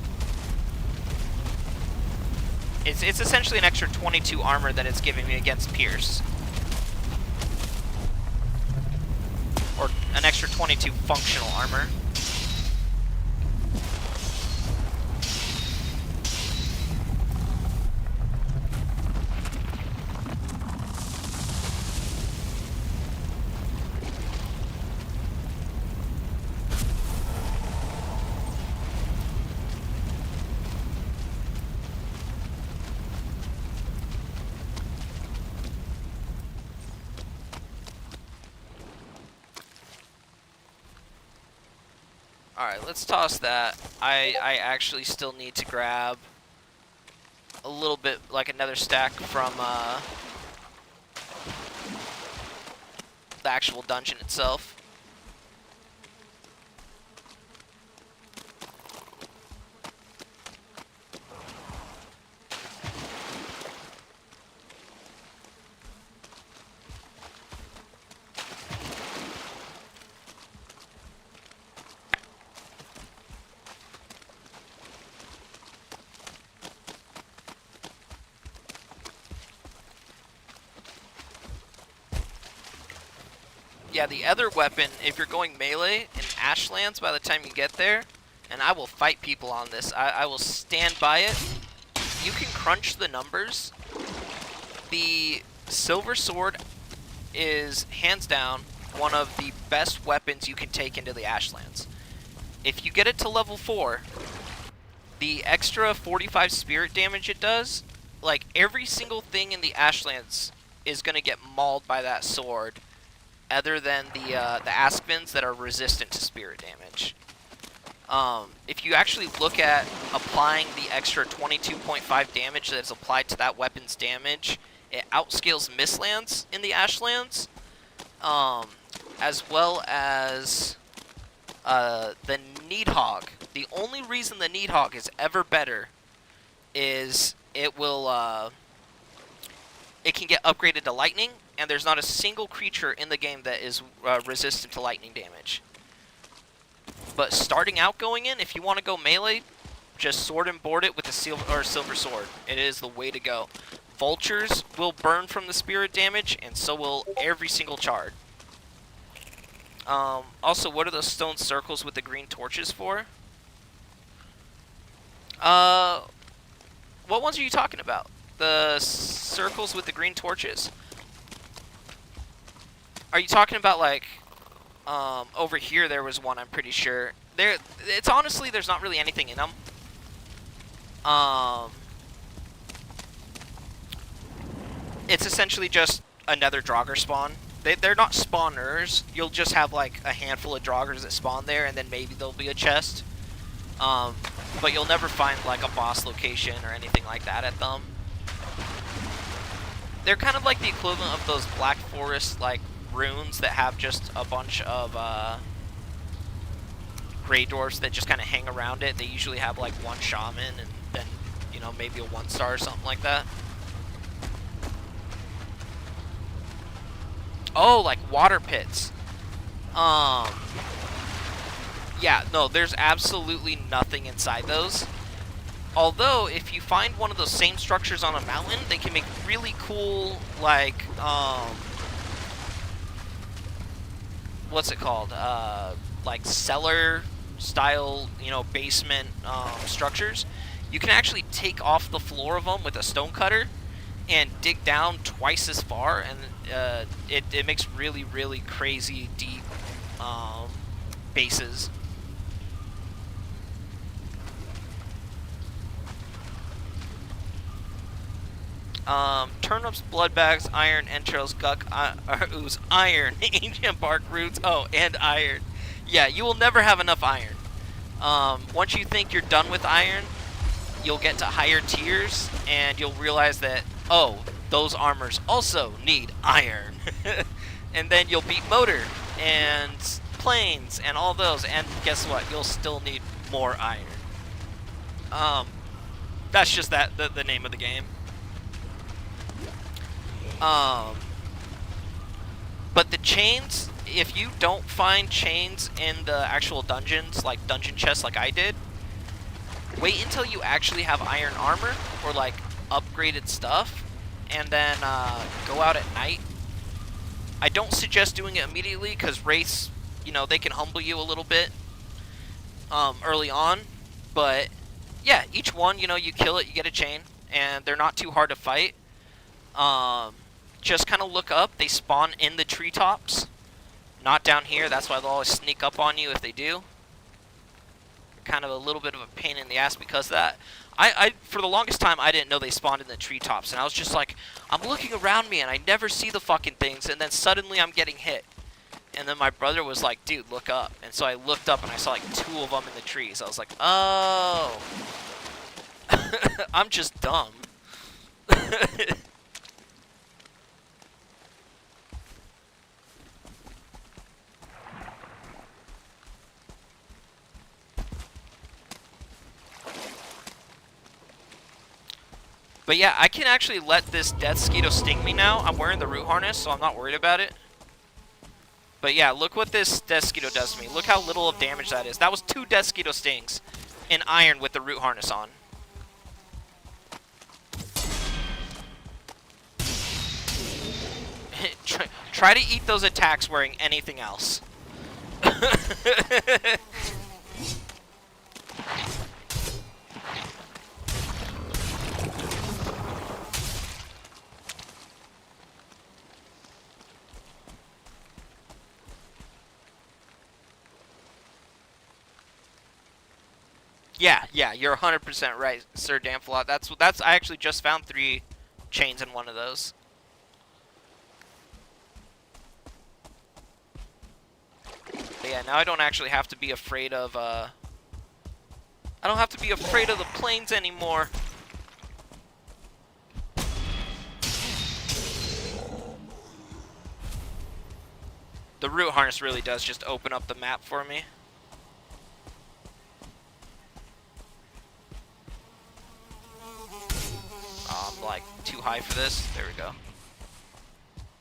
It's essentially an extra 22 armor that it's giving me against Pierce. Or an extra 22 functional armor. Alright, let's toss that. I actually still need to grab a little bit, like another stack from the actual dungeon itself. Yeah, the other weapon, if you're going melee in Ashlands by the time you get there, and I will fight people on this, I will stand by it, you can crunch the numbers. The Silver Sword is, hands down, one of the best weapons you can take into the Ashlands. If you get it to level 4, the extra 45 spirit damage it does, like, every single thing in the Ashlands is going to get mauled by that sword, other than the Askvins that are resistant to spirit damage. If you actually look at applying the extra 22.5 damage that is applied to that weapon's damage, it outscales Mistlands in the Ashlands, as well as the Needhog. The only reason the Needhog is ever better is it will it can get upgraded to lightning, and there's not a single creature in the game that is resistant to lightning damage. But starting out going in, if you want to go melee, just sword and board it with a silver sword. It is the way to go. Vultures will burn from the spirit damage, and so will every single chard. Also, what are those stone circles with the green torches for? What ones are you talking about? The circles with the green torches? Are you talking about, like, over here there was one, I'm pretty sure. It's honestly, there's not really anything in them. It's essentially just another Draugr spawn. They're not spawners. You'll just have like a handful of Draugrs that spawn there, and then maybe there'll be a chest. But you'll never find like a boss location or anything like that at them. They're kind of like the equivalent of those Black Forest like runes that have just a bunch of Grey Dwarfs that just kind of hang around it. They usually have like one shaman and then, you know, maybe a 1-star or something like that. Oh, like water pits. Yeah, no, there's absolutely nothing inside those. Although, if you find one of those same structures on a mountain, they can make really cool, like, what's it called? Like cellar-style, you know, basement structures. You can actually take off the floor of them with a stone cutter and dig down twice as far, and it makes really, really crazy deep bases. Turnips, blood bags, iron, entrails, guck, ooze, iron, ancient bark roots, oh, and iron. Yeah, you will never have enough iron. Once you think you're done with iron, you'll get to higher tiers, and you'll realize that, oh, those armors also need iron. And then you'll beat motor, and planes, and all those, and guess what? You'll still need more iron. That's just the name of the game. But the chains, if you don't find chains in the actual dungeons, like dungeon chests like I did, wait until you actually have iron armor or like upgraded stuff, and then go out at night. I don't suggest doing it immediately because wraiths, you know, they can humble you a little bit early on, but yeah, each one, you know, you kill it, you get a chain, and they're not too hard to fight. Just kind of look up. They spawn in the treetops, not down here. That's why they'll always sneak up on you if they do. Kind of a little bit of a pain in the ass because of that. I for the longest time, I didn't know they spawned in the treetops, and I was just like, I'm looking around me, and I never see the fucking things, and then suddenly I'm getting hit. And then my brother was like, dude, look up. And so I looked up, and I saw like 2 of them in the trees. I was like, oh. I'm just dumb. But yeah, I can actually let this death mosquito sting me now. I'm wearing the root harness, so I'm not worried about it. But yeah, look what this death mosquito does to me. Look how little of damage that is. That was 2 death mosquito stings in iron with the root harness on. Try to eat those attacks wearing anything else. Yeah, you're 100% right, Sir Damflot. That's I actually just found 3 chains in one of those. But yeah, now I don't actually have to be afraid of I don't have to be afraid of the planes anymore. The root harness really does just open up the map for me. Oh, I'm like too high for this. There we go.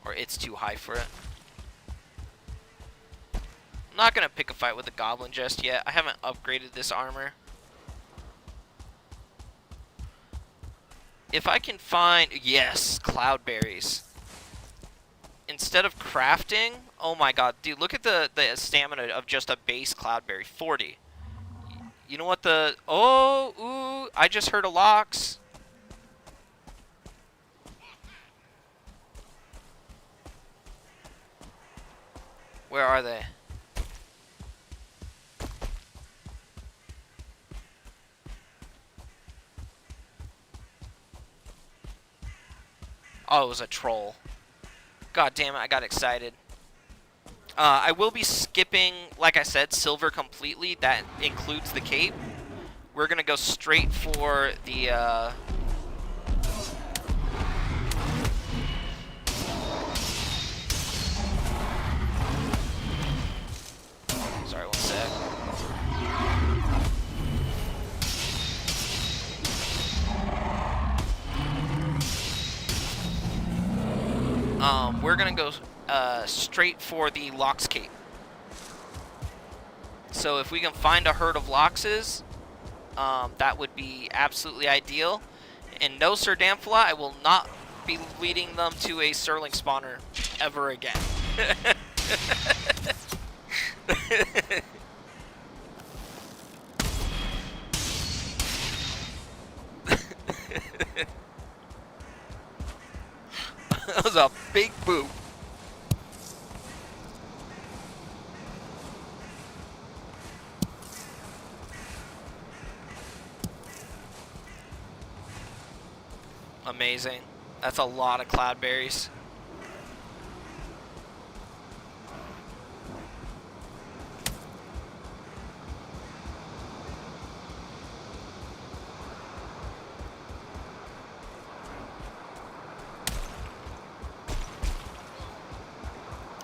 Or it's too high for it. I'm not gonna pick a fight with the goblin just yet. I haven't upgraded this armor. If I can find... Yes, cloudberries. Instead of crafting... Oh my god, dude, look at the stamina of just a base cloudberry. 40. You know what the... Oh, ooh, I just heard a Lox. Where are they? Oh, it was a troll. God damn it, I got excited. I will be skipping, like I said, silver completely. That includes the cape. We're going to go straight for the... Sorry, one sec. We're going to go straight for the Lox cape. So if we can find a herd of Loxes, that would be absolutely ideal. And no, Sir Damphla, I will not be leading them to a Sterling spawner ever again. That was a big boop. Amazing. That's a lot of cloudberries.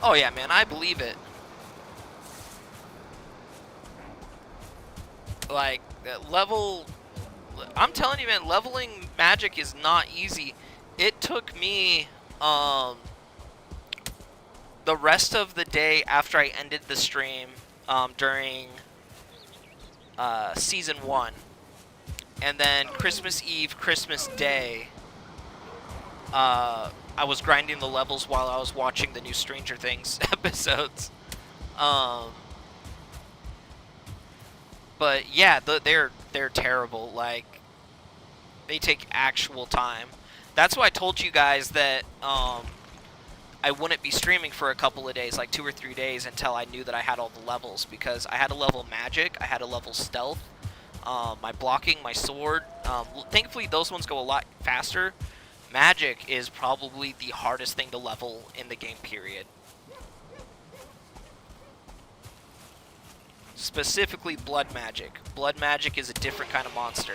Oh yeah, man, I believe it. Like, level... I'm telling you, man, leveling magic is not easy. It took me, the rest of the day after I ended the stream, during, Season 1. And then Christmas Eve, Christmas Day, I was grinding the levels while I was watching the new Stranger Things episodes. But yeah, they're terrible. Like, they take actual time. That's why I told you guys that I wouldn't be streaming for a couple of days, like 2 or 3 days, until I knew that I had all the levels, because I had to level magic, I had to level stealth, my blocking, my sword. Thankfully, those ones go a lot faster. Magic is probably the hardest thing to level in the game, period. Specifically, blood magic. Blood magic is a different kind of monster.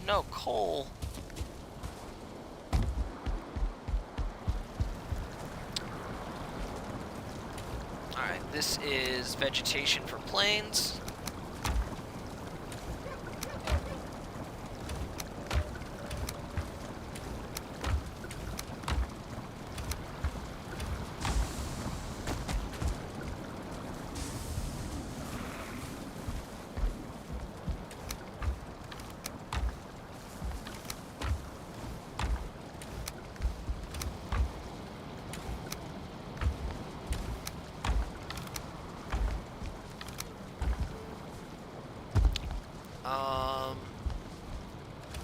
No coal. Alright, this is vegetation for plains.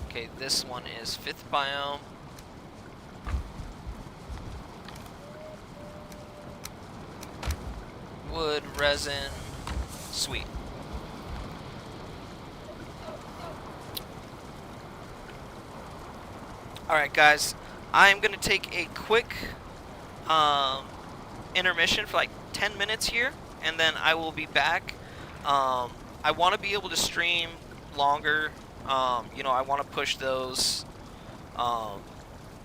Okay, this one is 5th biome. Wood, resin, sweet. Alright guys, I'm going to take a quick intermission for like 10 minutes here, and then I will be back. I want to be able to stream longer. You know, I want to push those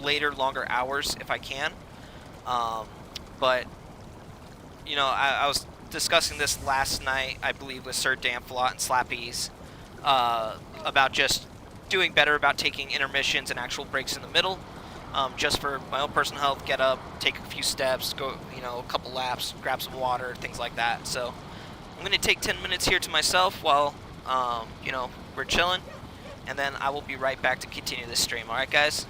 later, longer hours if I can. But, you know, I was discussing this last night, I believe, with Sir Damflot and Slappies, about just doing better about taking intermissions and actual breaks in the middle, just for my own personal health. Get up, take a few steps, go, you know, a couple laps, grab some water, things like that. So I'm going to take 10 minutes here to myself while, you know, we're chilling, and then I will be right back to continue this stream. Alright guys?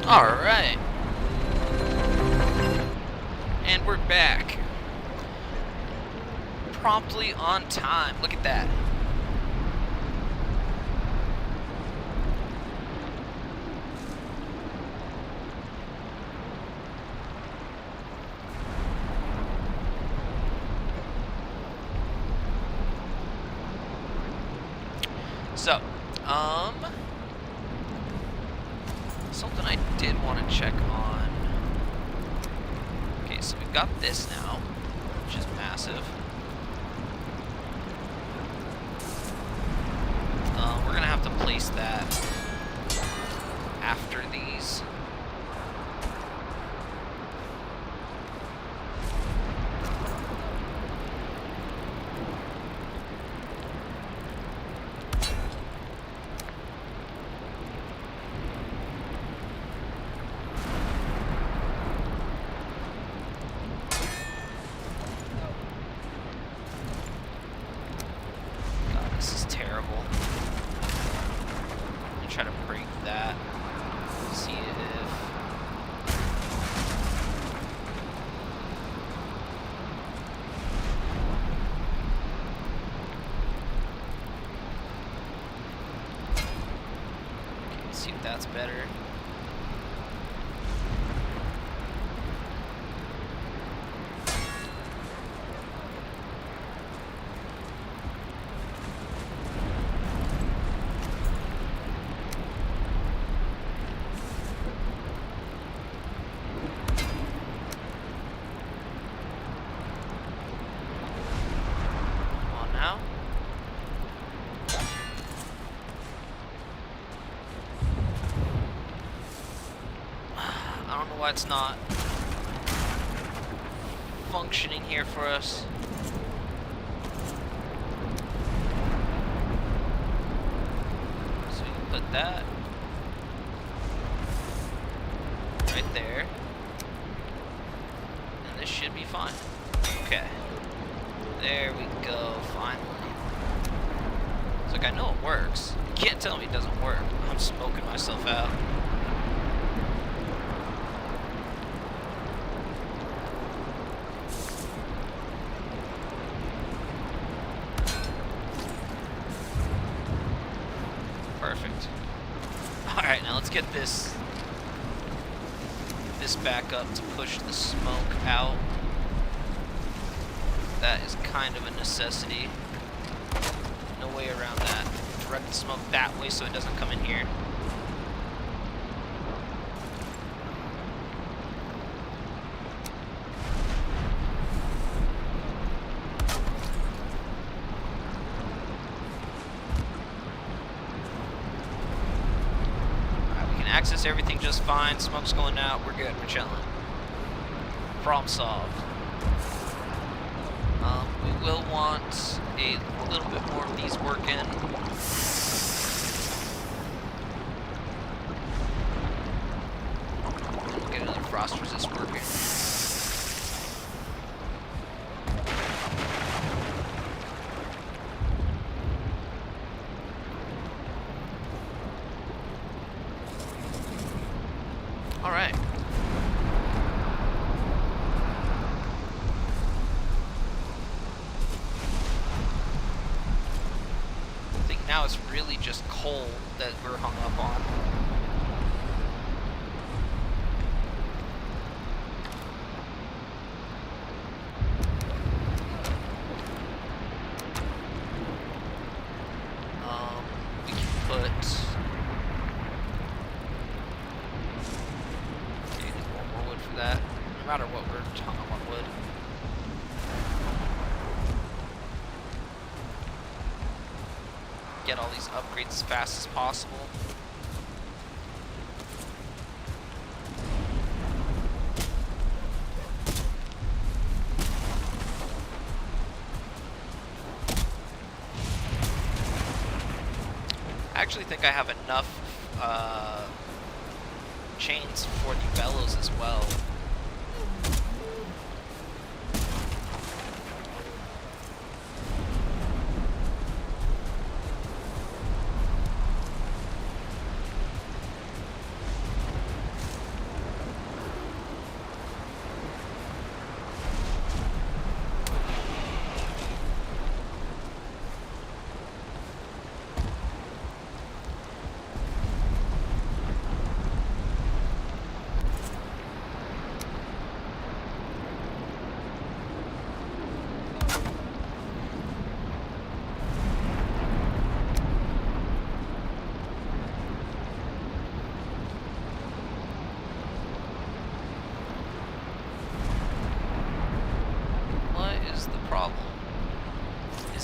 Alright. And we're back. Promptly on time. Look at that. So, something I did want to check on. Okay, so we've got this now, which is massive. We're gonna have to place that after these. Try to break that. See if... Okay, see if that's better. I don't know why it's not functioning here for us. So we can put that right there. And this should be fine. Okay. There we go, finally. It's like, I know it works. You can't tell me it doesn't work. I'm smoking myself out. Perfect. Alright, now let's get this back up to push the smoke out. That is kind of a necessity. No way around that. Direct the smoke that way so it doesn't come in here. Access everything just fine. Smoke's going out. We're good. We're chilling. Problem solved. We will want a little bit more of these working. And we'll get another frost resist working. All right. I think now it's really just coal that we're hung up on. We can put... that, no matter what we're talking about wood. Get all these upgrades as fast as possible. I actually think I have enough chains for the bellows as well.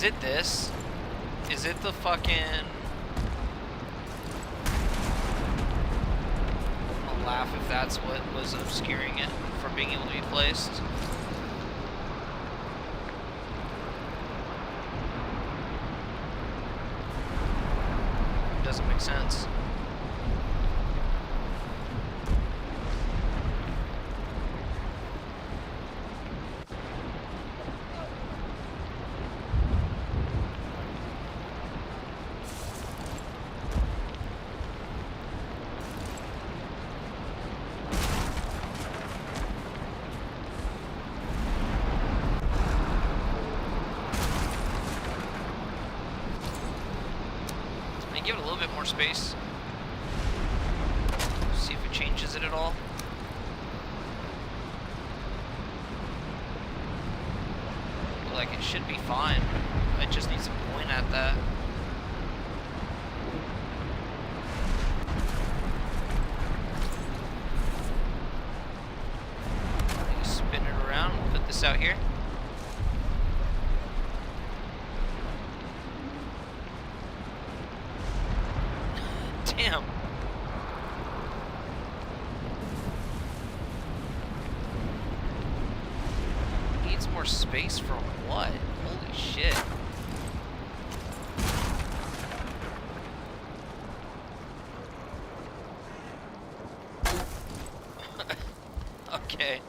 Is it this? Is it the fucking... I'll laugh if that's what was obscuring it from being able to be placed. Doesn't make sense. Give it a little bit more space. See if it changes it at all. Like it should be fine. I just need to point at that. Spin it around, put this out here. Damn. Needs more space from what? Holy shit. Okay.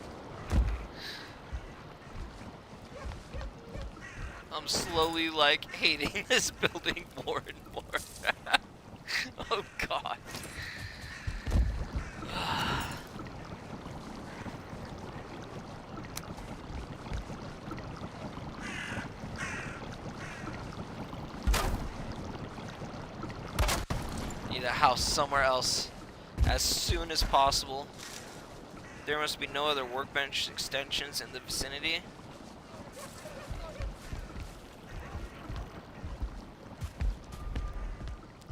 I'm slowly, like, hating this building more and more. Oh god. Need a house somewhere else as soon as possible. There must be no other workbench extensions in the vicinity.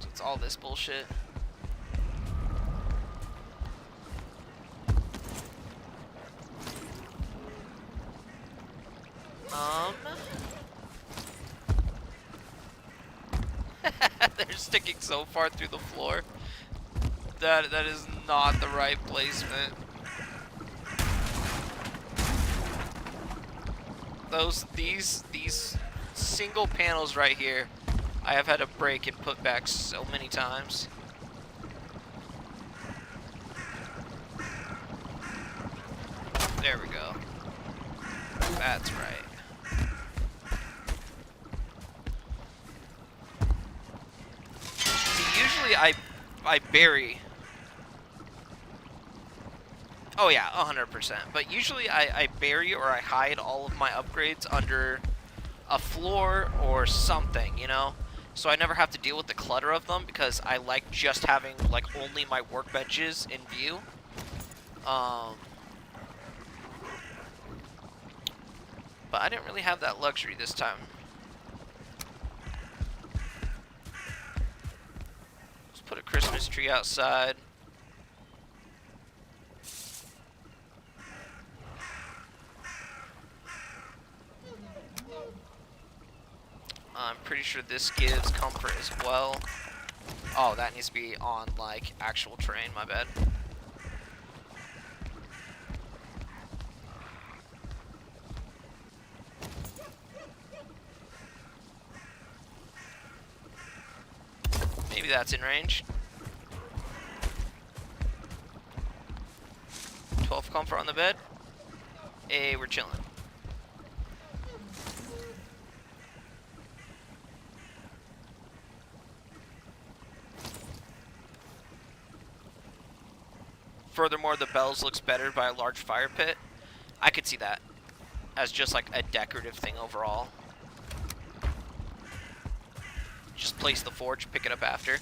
So it's all this bullshit. They're sticking so far through the floor. That is not the right placement. These single panels right here, I have had to break and put back so many times. There we go. That's right. Usually I bury. Oh yeah, 100%. But usually I bury or I hide all of my upgrades under a floor or something, you know? So I never have to deal with the clutter of them because I like just having like only my workbenches in view. But I didn't really have that luxury this time. Put a Christmas tree outside. I'm pretty sure this gives comfort as well. Oh, that needs to be on, like, actual terrain, my bad. Maybe that's in range. 12 comfort on the bed. Hey, we're chilling. Furthermore, the bells looks better by a large fire pit. I could see that as just like a decorative thing overall. Just place the forge, pick it up after.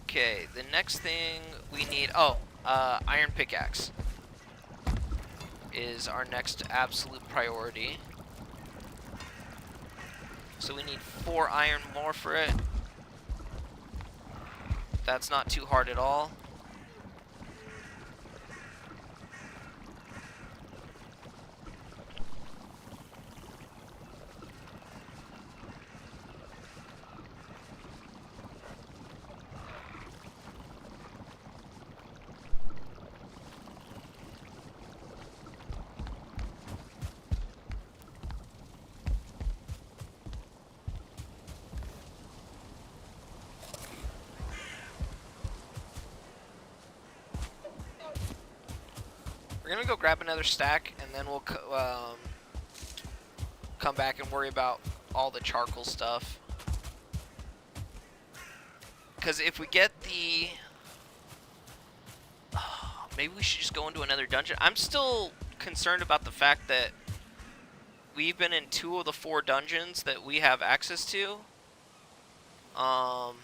Okay, the next thing we need, iron pickaxe is our next absolute priority. So we need 4 iron more for it. That's not too hard at all. We're gonna go grab another stack, and then we'll come back and worry about all the charcoal stuff. Because if we get the... maybe we should just go into another dungeon. I'm still concerned about the fact that we've been in 2 of the 4 dungeons that we have access to. And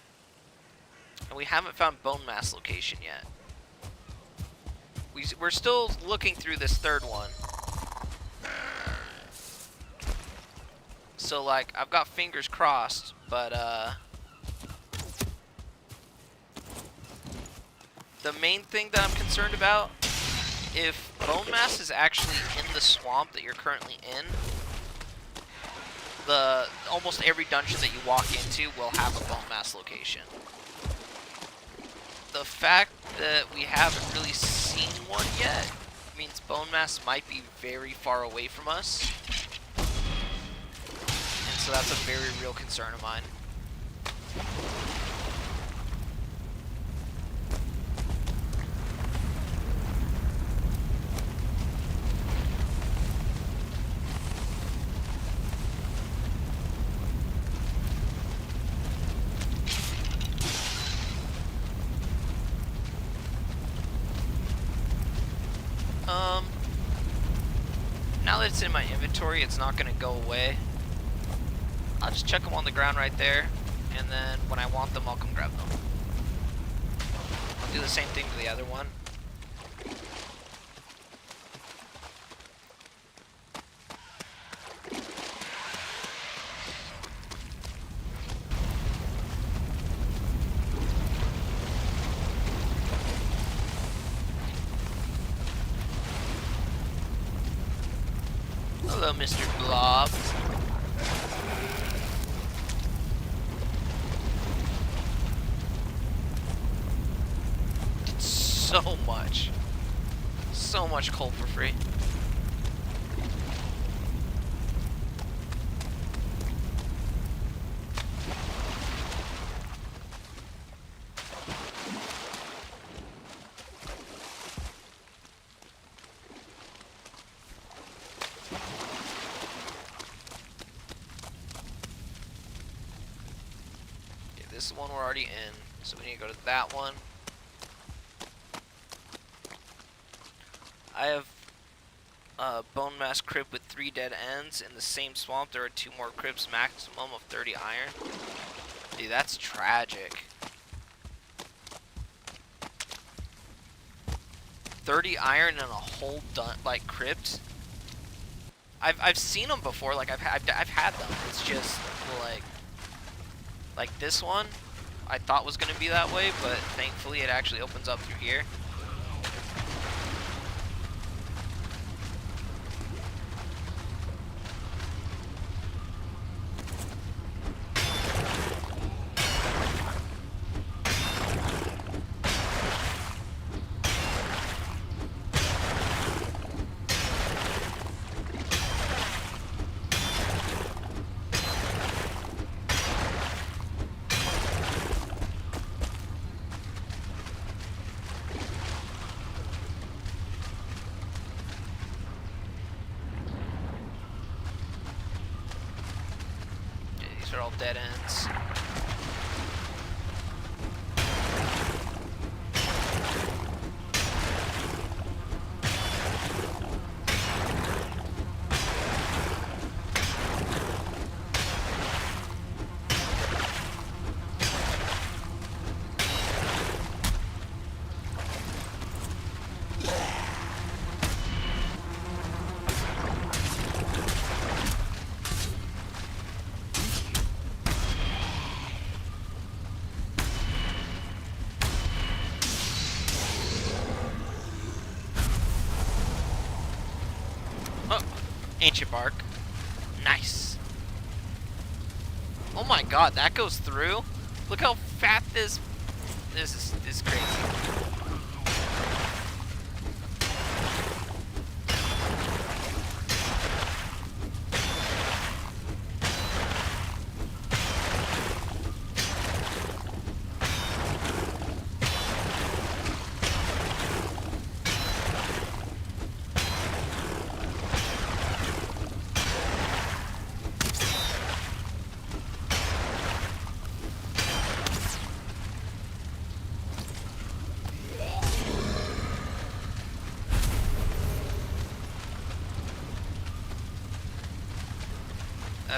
we haven't found bone mass location yet. We're still looking through this 3rd one. So, like, I've got fingers crossed, but, the main thing that I'm concerned about, if bone mass is actually in the swamp that you're currently in, almost every dungeon that you walk into will have a bone mass location. The fact that we haven't really seen one yet means bone mass might be very far away from us. And so that's a very real concern of mine. Now that it's in my inventory, it's not going to go away. I'll just chuck them on the ground right there, and then when I want them, I'll come grab them. I'll do the same thing to the other one. Hello, Mr. Blob. So much coal for free. This is the one we're already in, so we need to go to that one. I have a bone mass crypt with 3 dead ends. In the same swamp, there are 2 more crypts, maximum of 30 iron. Dude, that's tragic. 30 iron in a whole crypt. I've seen them before. Like I've had them. It's just like this one. I thought was gonna be that way, but thankfully it actually opens up through here. These are all dead ends. Ancient bark. Nice. Oh my god, that goes through? Look how fat this is crazy.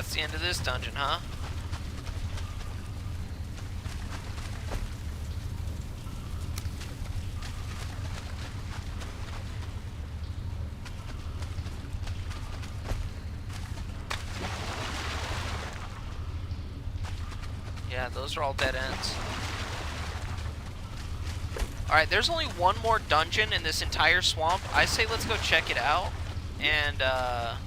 that's the end of this dungeon, huh? Yeah, those are all dead ends. Alright, there's only one more dungeon in this entire swamp. I say let's go check it out. And, oh.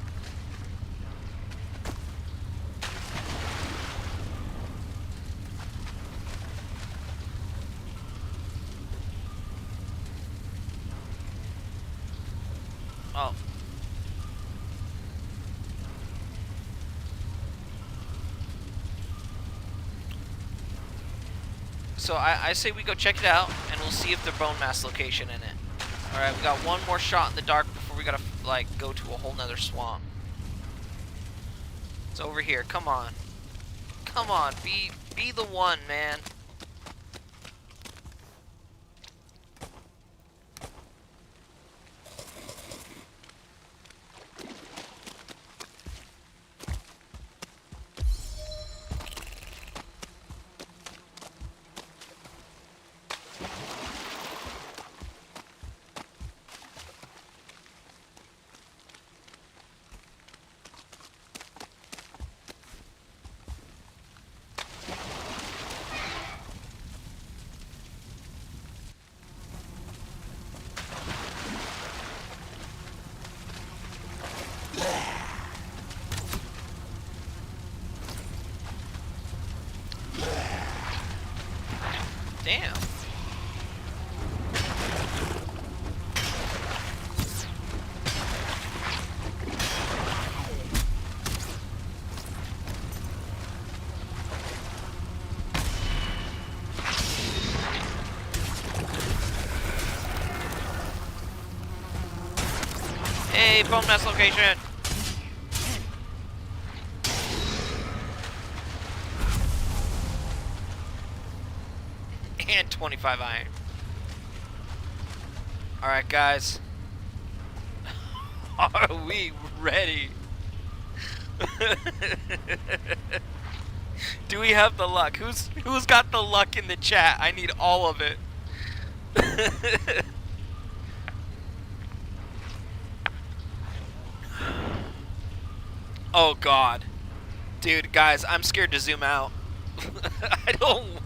So I say we go check it out, and we'll see if there's bone mass location in it. Alright, we got one more shot in the dark before we gotta, like, go to a whole nother swamp. It's over here, come on. Come on, be the one, man. Damn. Hey, bone mass location. And 25 iron. Alright, guys. Are we ready? Do we have the luck? Who's got the luck in the chat? I need all of it. Oh god. Dude, guys, I'm scared to zoom out. I don't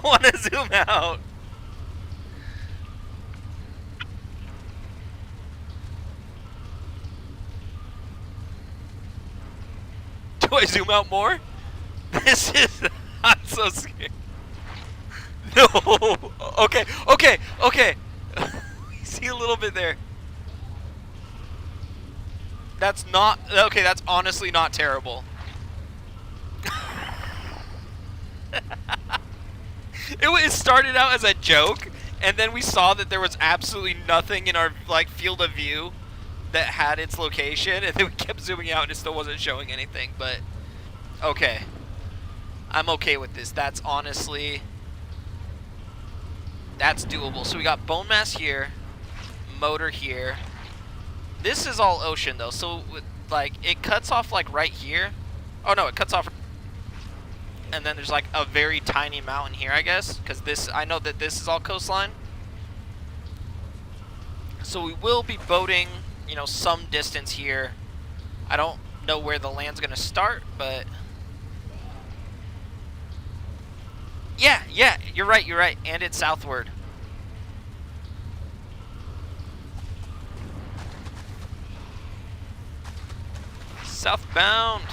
want to zoom out. Do I zoom out more? This is... I'm so scared. No. Okay, okay, okay. See a little bit there. That's not... Okay, that's honestly not terrible. It started out as a joke, and then we saw that there was absolutely nothing in our like field of view that had its location, and then we kept zooming out and it still wasn't showing anything, but okay. I'm okay with this. That's honestly... That's doable. So we got bone mass here, motor here. This is all ocean though, so like it cuts off like right here. Oh no, it cuts off. And then there's like a very tiny mountain here, I guess, because this, I know that this is all coastline. So we will be boating, you know, some distance here. I don't know where the land's gonna start, but yeah, you're right, and it's southward. Southbound.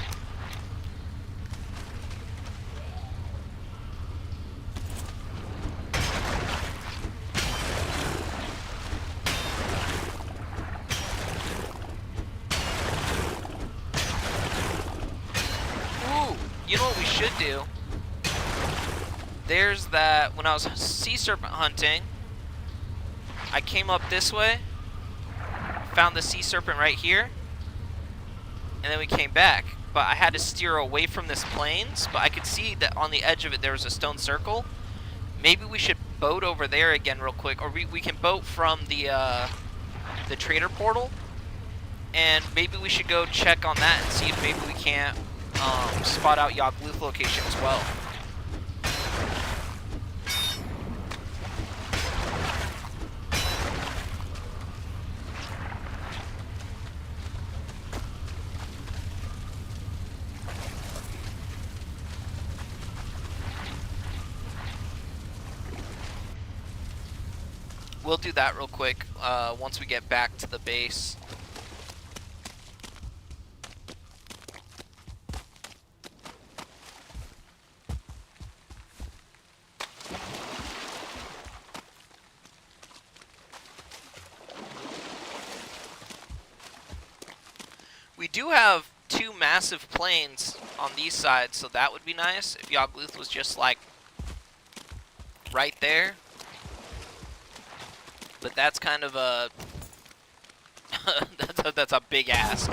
Ooh, you know what we should do? There's that, when I was sea serpent hunting, I came up this way, found the sea serpent right here, and then we came back. But I had to steer away from this plains, but I could see that on the edge of it there was a stone circle. Maybe we should boat over there again real quick, or we can boat from the trader portal And maybe we should go check on that and see if maybe we can't spot out Yawgluth location as well. We'll do that real quick once we get back to the base. We do have two massive plains on these sides, so that would be nice if Yawgluth was just like right there. But that's kind of a that's a big ask.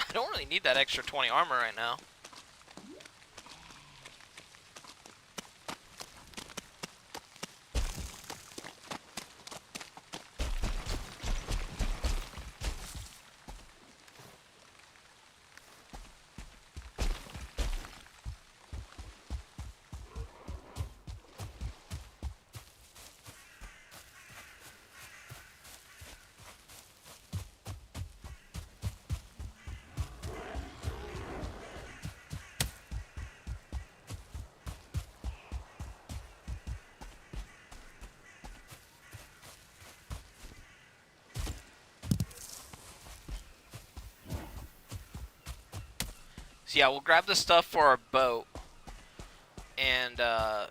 I don't really need that extra 20 armor right now. So yeah, we'll grab the stuff for our boat. And I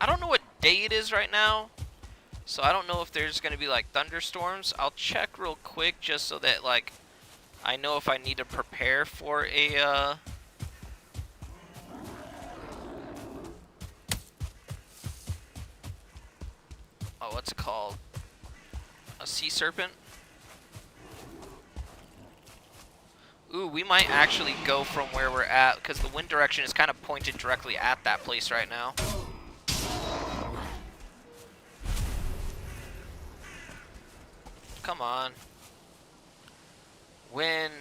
don't know what day it is right now. So I don't know if there's going to be like thunderstorms. I'll check real quick just so that like I know if I need to prepare for a oh, what's it called? A sea serpent? Ooh, we might actually go from where we're at, because the wind direction is kind of pointed directly at that place right now. Come on. Wind.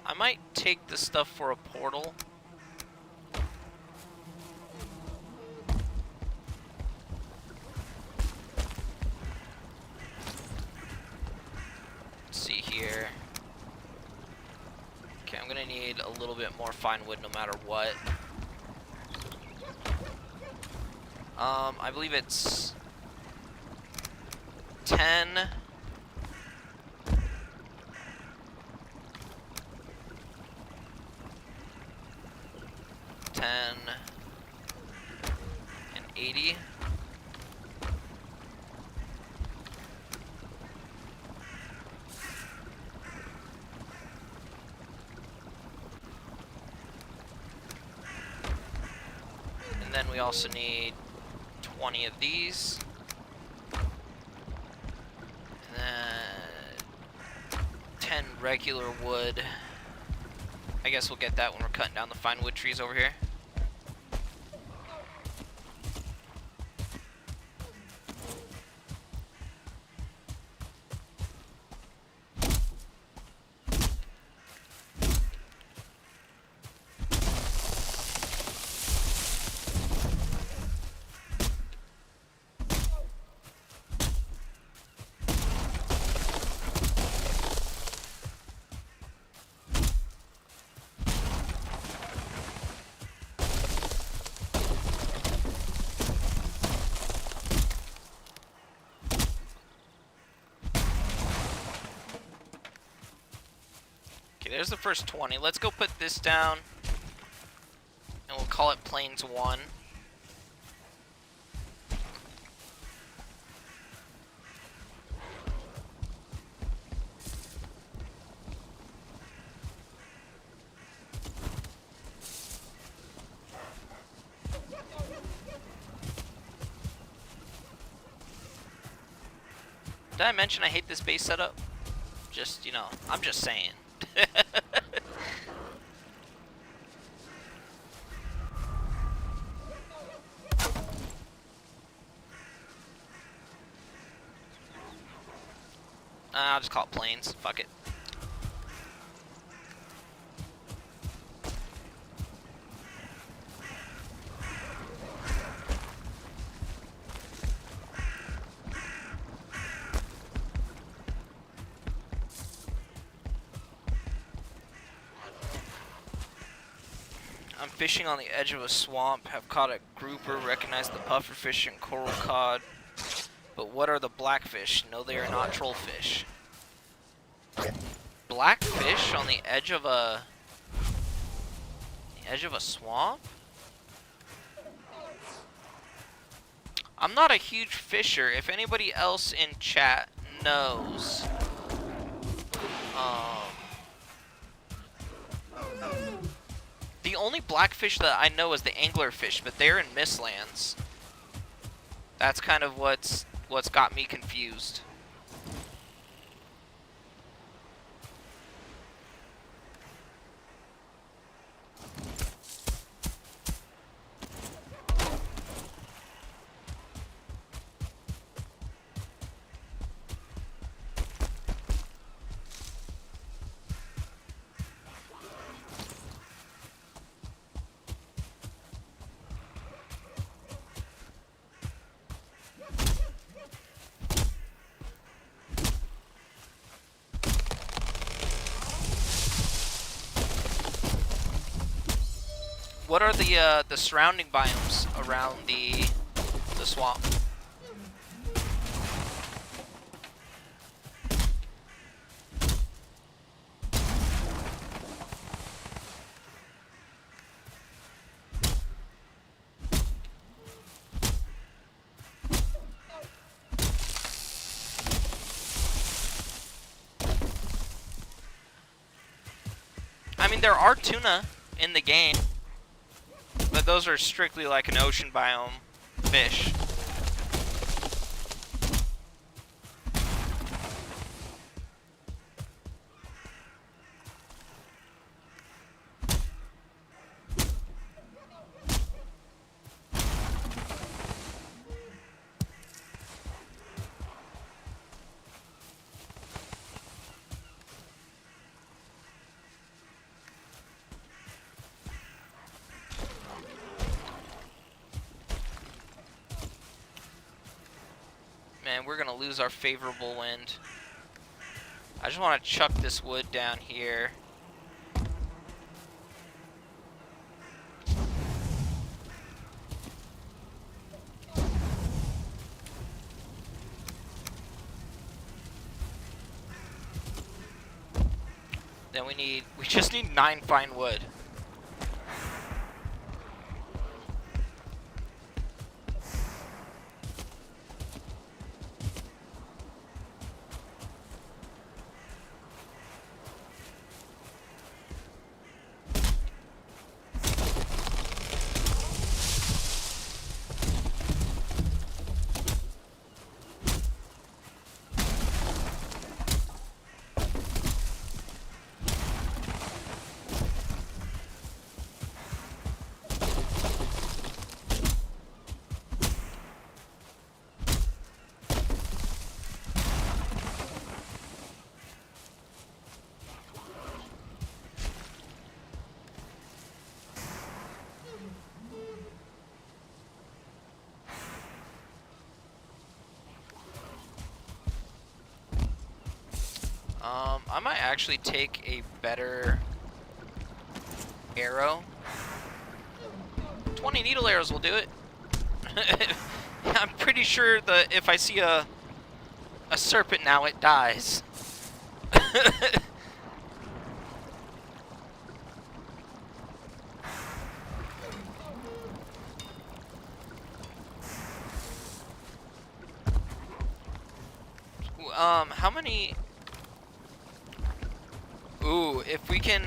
I might take the stuff for a portal. Let's see here. Okay, I'm gonna need a little bit more fine wood no matter what. I believe it's 10. 10 and 80. And then we also need 20 of these. And then 10 regular wood. I guess we'll get that when we're cutting down the fine wood trees over here. There's the first 20. Let's go put this down, and we'll call it Plains 1. Did I mention I hate this base setup? Just, you know, I'm just saying. I'll just call it Plains. Fuck it. I'm fishing on the edge of a swamp, have caught a grouper, recognize the pufferfish and coral cod. But what are the blackfish? No, they are not trollfish. Blackfish on the edge of a swamp? I'm not a huge fisher. If anybody else in chat knows, the only blackfish that I know is the anglerfish, but they're in Mistlands. That's kind of what's got me confused. What are the surrounding biomes around the swamp? I mean, there are tuna in the game. But those are strictly like an ocean biome fish. Man, we're gonna lose our favorable wind. I just want to chuck this wood down here. Then we just need 9 fine wood. I might actually take a better arrow. 20 needle arrows will do it. I'm pretty sure that if I see a serpent now, it dies. How many... Ooh, if we can...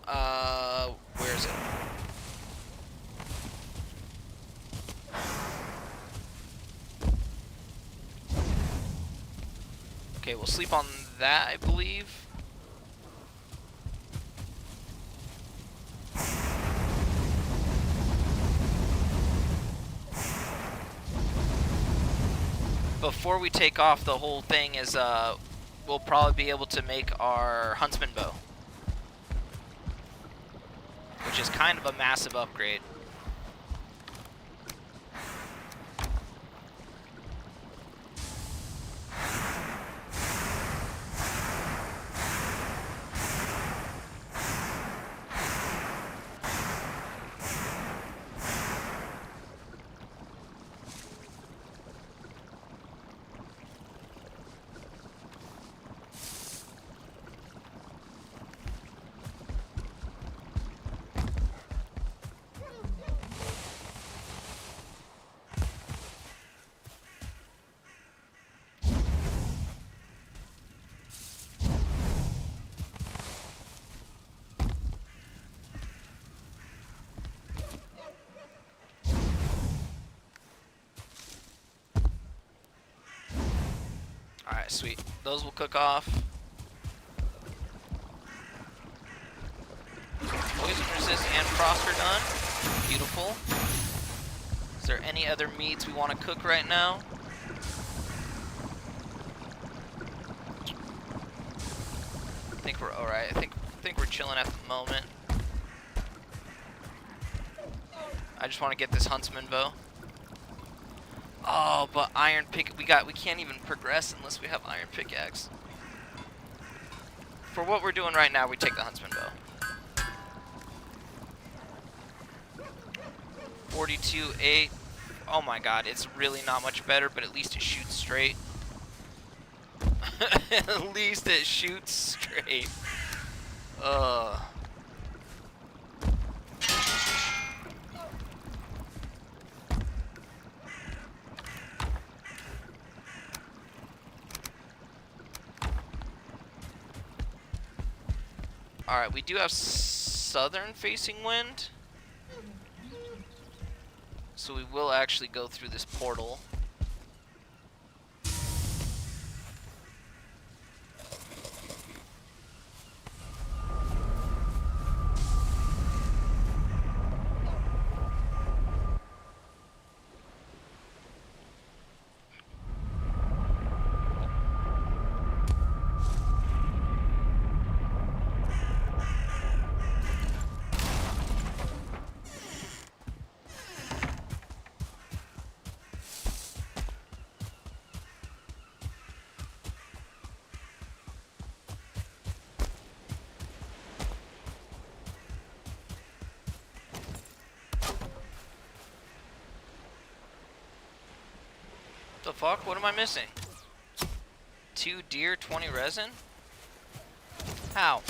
where is it? Okay, we'll sleep on that, I believe. Before we take off, the whole thing is, we'll probably be able to make our huntsman bow, which is kind of a massive upgrade. Alright, sweet. Those will cook off. Poison resist and frost are done. Beautiful. Is there any other meats we want to cook right now? I think we're alright. I think we're chilling at the moment. I just want to get this huntsman bow. Oh, but iron pick, we can't even progress unless we have iron pickaxe. For what we're doing right now, we take the huntsman bow. 42.8. Oh my god, it's really not much better, but at least it shoots straight. At least it shoots straight. Ugh. Alright, we do have southern facing wind. So we will actually go through this portal. The fuck? What am I missing? 2 deer, 20 resin? How?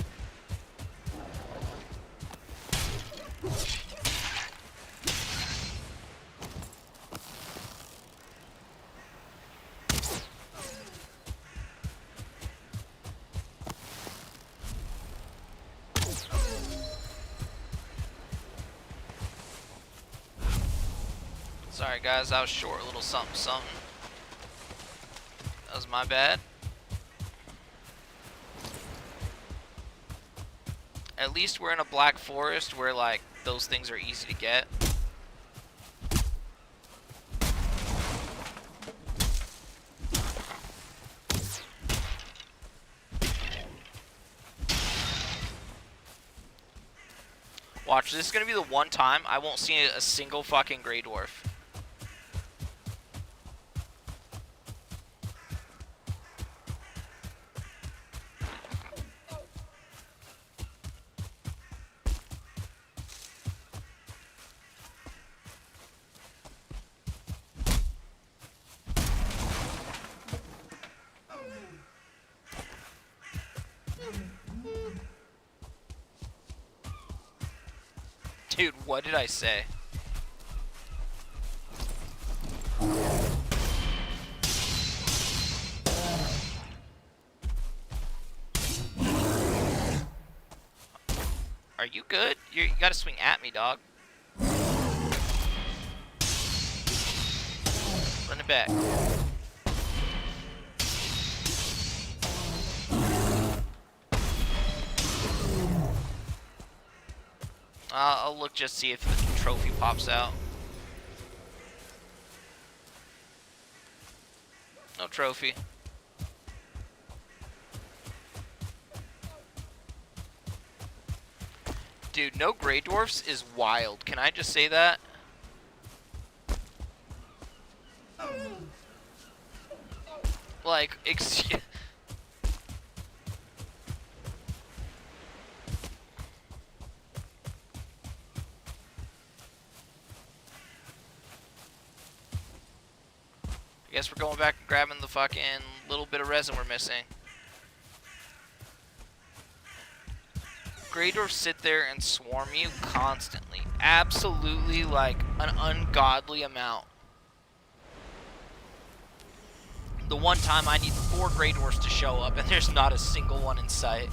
Sorry guys, I was short a little something something. That was my bad. At least we're in a black forest where like those things are easy to get. Watch, this is gonna be the one time I won't see a single fucking Grey Dwarf. Dude, what did I say? Are you good? You gotta swing at me, dog. Run it back. I'll look just see if the trophy pops out. No trophy. Dude, no Grey Dwarfs is wild. Can I just say that? Like, excuse... I guess we're going back and grabbing the fucking little bit of resin we're missing. Grey Dwarfs sit there and swarm you constantly. Absolutely, like, an ungodly amount. The one time I need 4 Grey Dwarfs to show up, and there's not a single one in sight.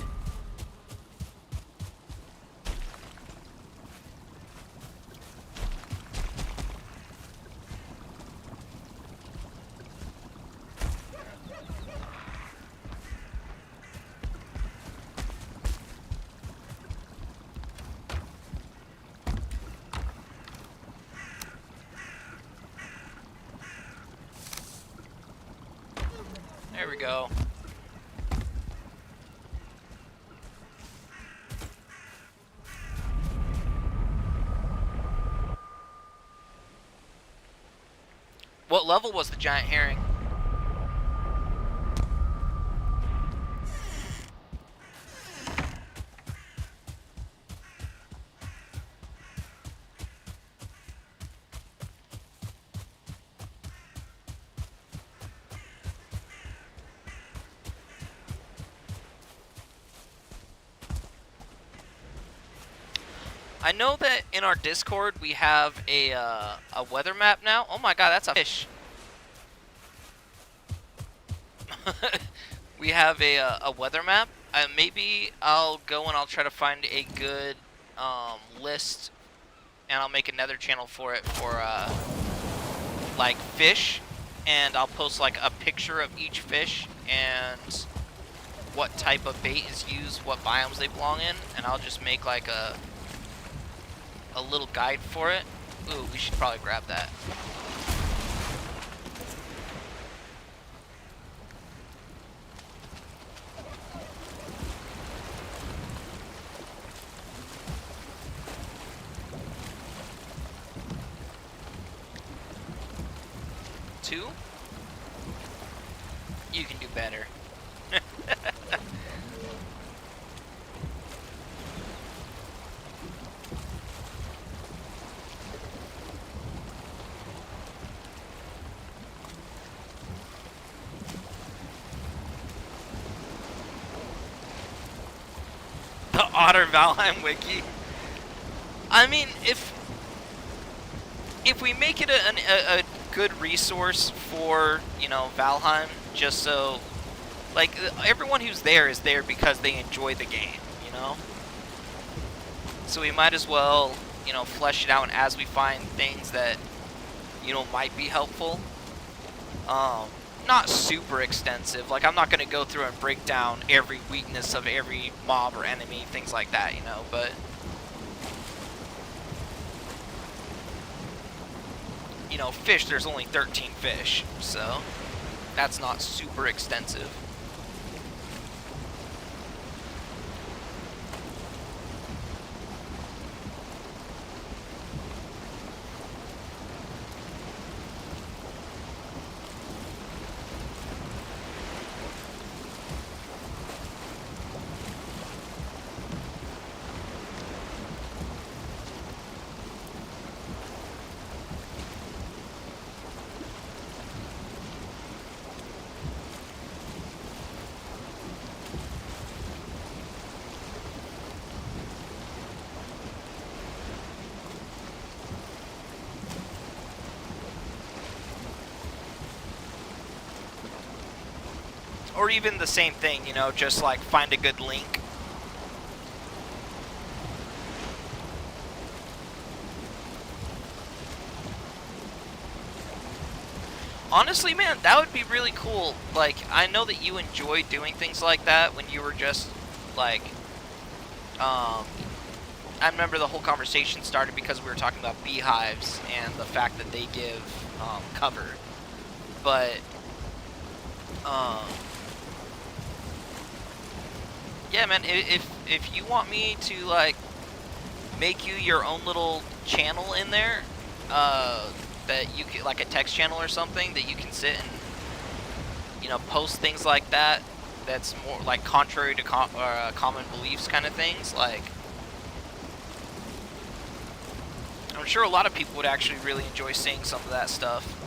There we go. What level was the giant herring? I know that in our Discord we have a weather map now. Oh my god, that's a fish. We have a weather map. Maybe I'll go and I'll try to find a good list, and I'll make another channel for it for like fish, and I'll post like a picture of each fish and what type of bait is used, what biomes they belong in, and I'll just make like a little guide for it. Ooh, we should probably grab that. Two? You can do better. The Otter Valheim wiki. I mean, if we make it a good resource for, you know, Valheim, just so, like, everyone who's there is there because they enjoy the game, you know? So we might as well, you know, flesh it out as we find things that, you know, might be helpful. Not super extensive. Like, I'm not going to go through and break down every weakness of every mob or enemy, things like that, you know, but... You know, fish, there's only 13 fish, so that's not super extensive. or even the same thing, you know, just like find a good link. Honestly, man, that would be really cool. Like, I know that you enjoy doing things like that when you were just, like, I remember the whole conversation started because we were talking about beehives and the fact that they give, cover. But, yeah, man, if you want me to, like, make you your own little channel in there, that you can, like a text channel or something that you can sit and, you know, post things like that, that's more like contrary to common beliefs kind of things, like, I'm sure a lot of people would actually really enjoy seeing some of that stuff.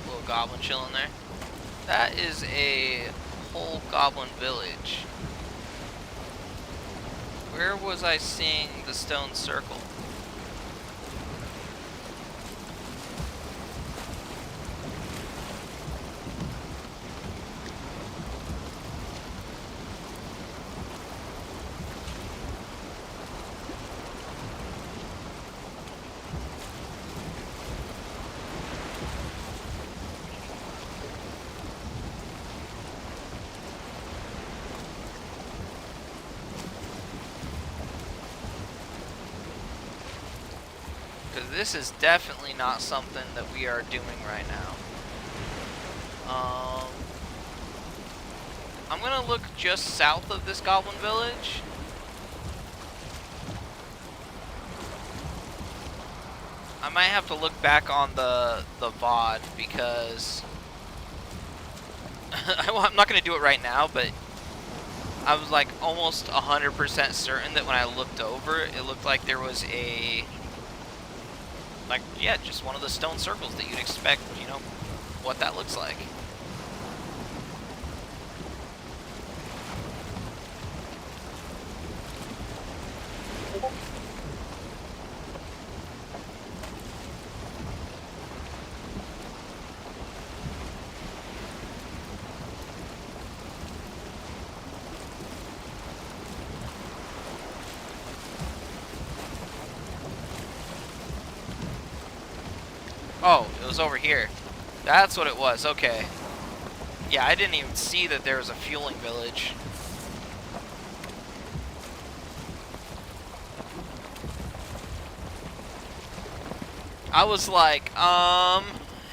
Little goblin chilling there. That is a whole goblin village. Where was I seeing the stone circle? Because this is definitely not something that we are doing right now. I'm gonna look just south of this goblin village. I might have to look back on the VOD because I'm not gonna do it right now, but I was like almost 100% certain that when I looked over, it looked like there was a, like, yeah, just one of the stone circles that you'd expect, you know, what that looks like. Oh, it was over here. That's what it was, okay. Yeah, I didn't even see that there was a fueling village. I was like,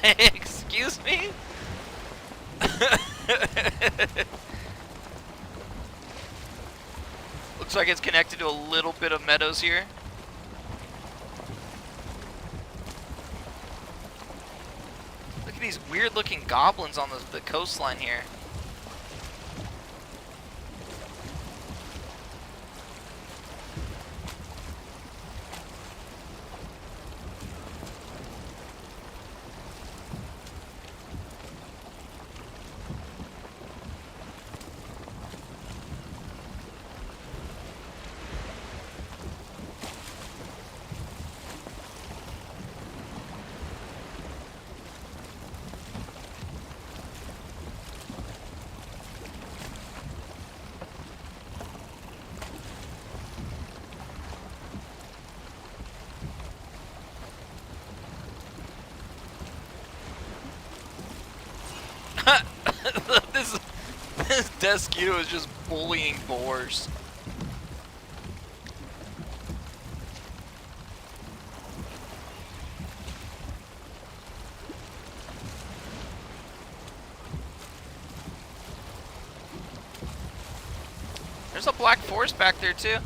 excuse me? Looks like it's connected to a little bit of meadows here. These weird looking goblins on the coastline here. this this Desquito is just bullying boars. There's a black forest back there too.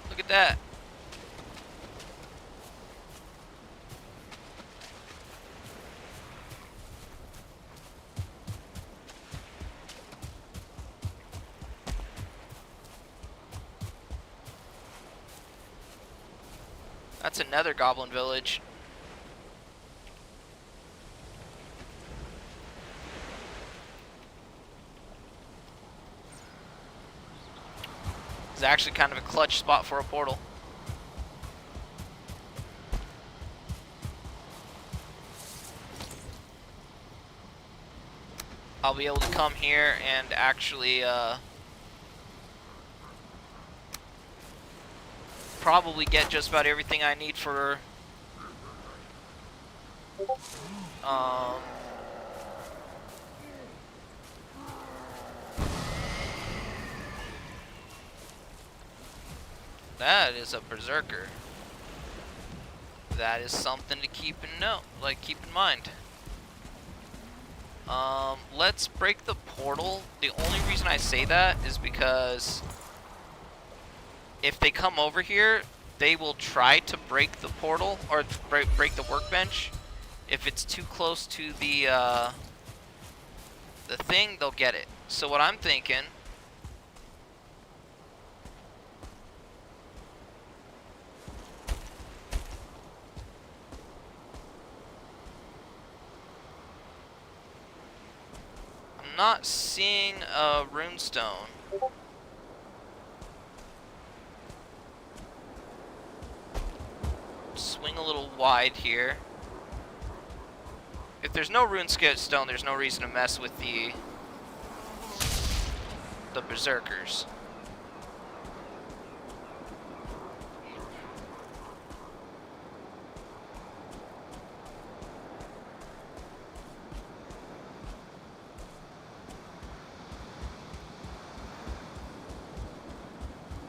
Look at that. That's another goblin village. It's actually kind of a clutch spot for a portal. I'll be able to come here and actually probably get just about everything I need for that is a berserker. That is something to keep in keep in mind. Let's break the portal. The only reason I say that is because if they come over here, they will try to break the portal or break the workbench. If it's too close to the thing, they'll get it. So what I'm thinking, I'm not seeing a runestone. Swing a little wide here. If there's no runestone, there's no reason to mess with the berserkers.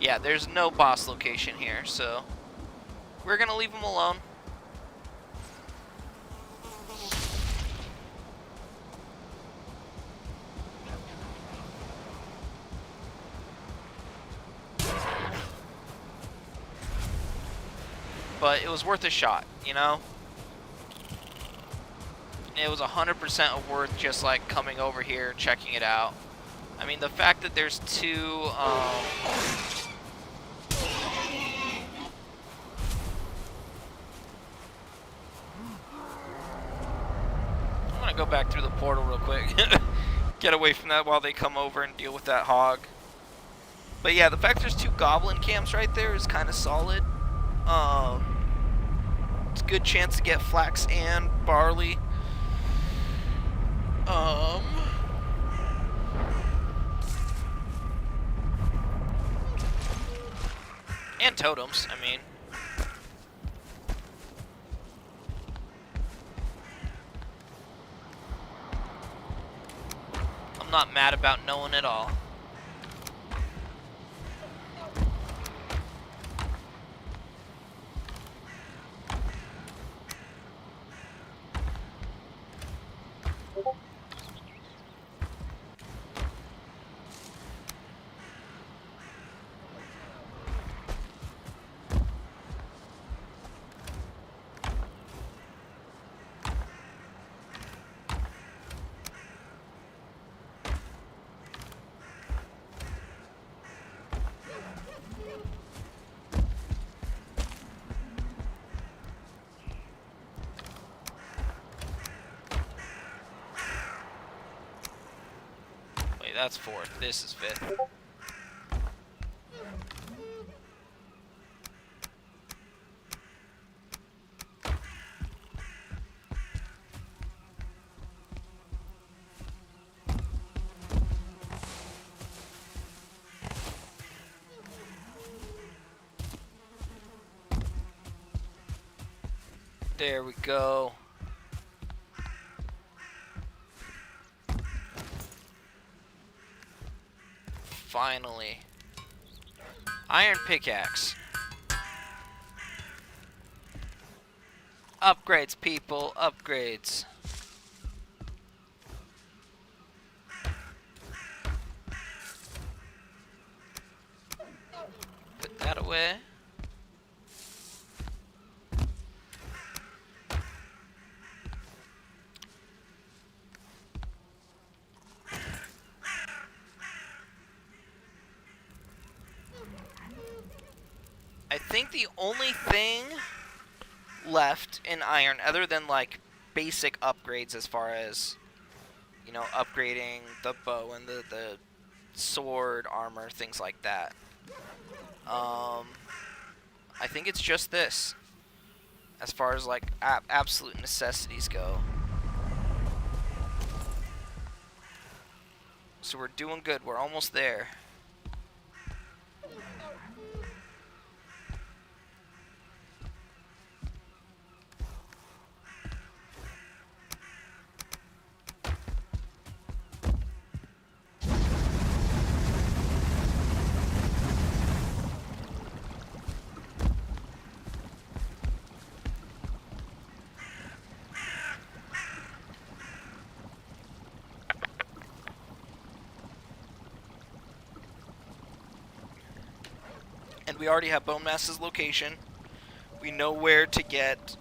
Yeah, there's no boss location here, so we're gonna leave them alone. But it was worth a shot, you know? It was 100% worth just like coming over here, checking it out. I mean, the fact that there's two, I'm gonna go back through the portal real quick. Get away from that while they come over and deal with that hog. But yeah, the fact there's two goblin camps right there is kind of solid. It's a good chance to get flax and barley. And totems, I mean. I'm not mad about knowing it all. That's fourth. This is fifth. There we go. Finally. Iron pickaxe. Upgrades, people. Upgrades. Put that away. I think the only thing left in iron, other than like basic upgrades as far as, you know, upgrading the bow and the sword, armor, things like that. I think it's just this, as far as like absolute necessities go. So we're doing good. We're almost there. And we already have Bone Mass's location. We know where to get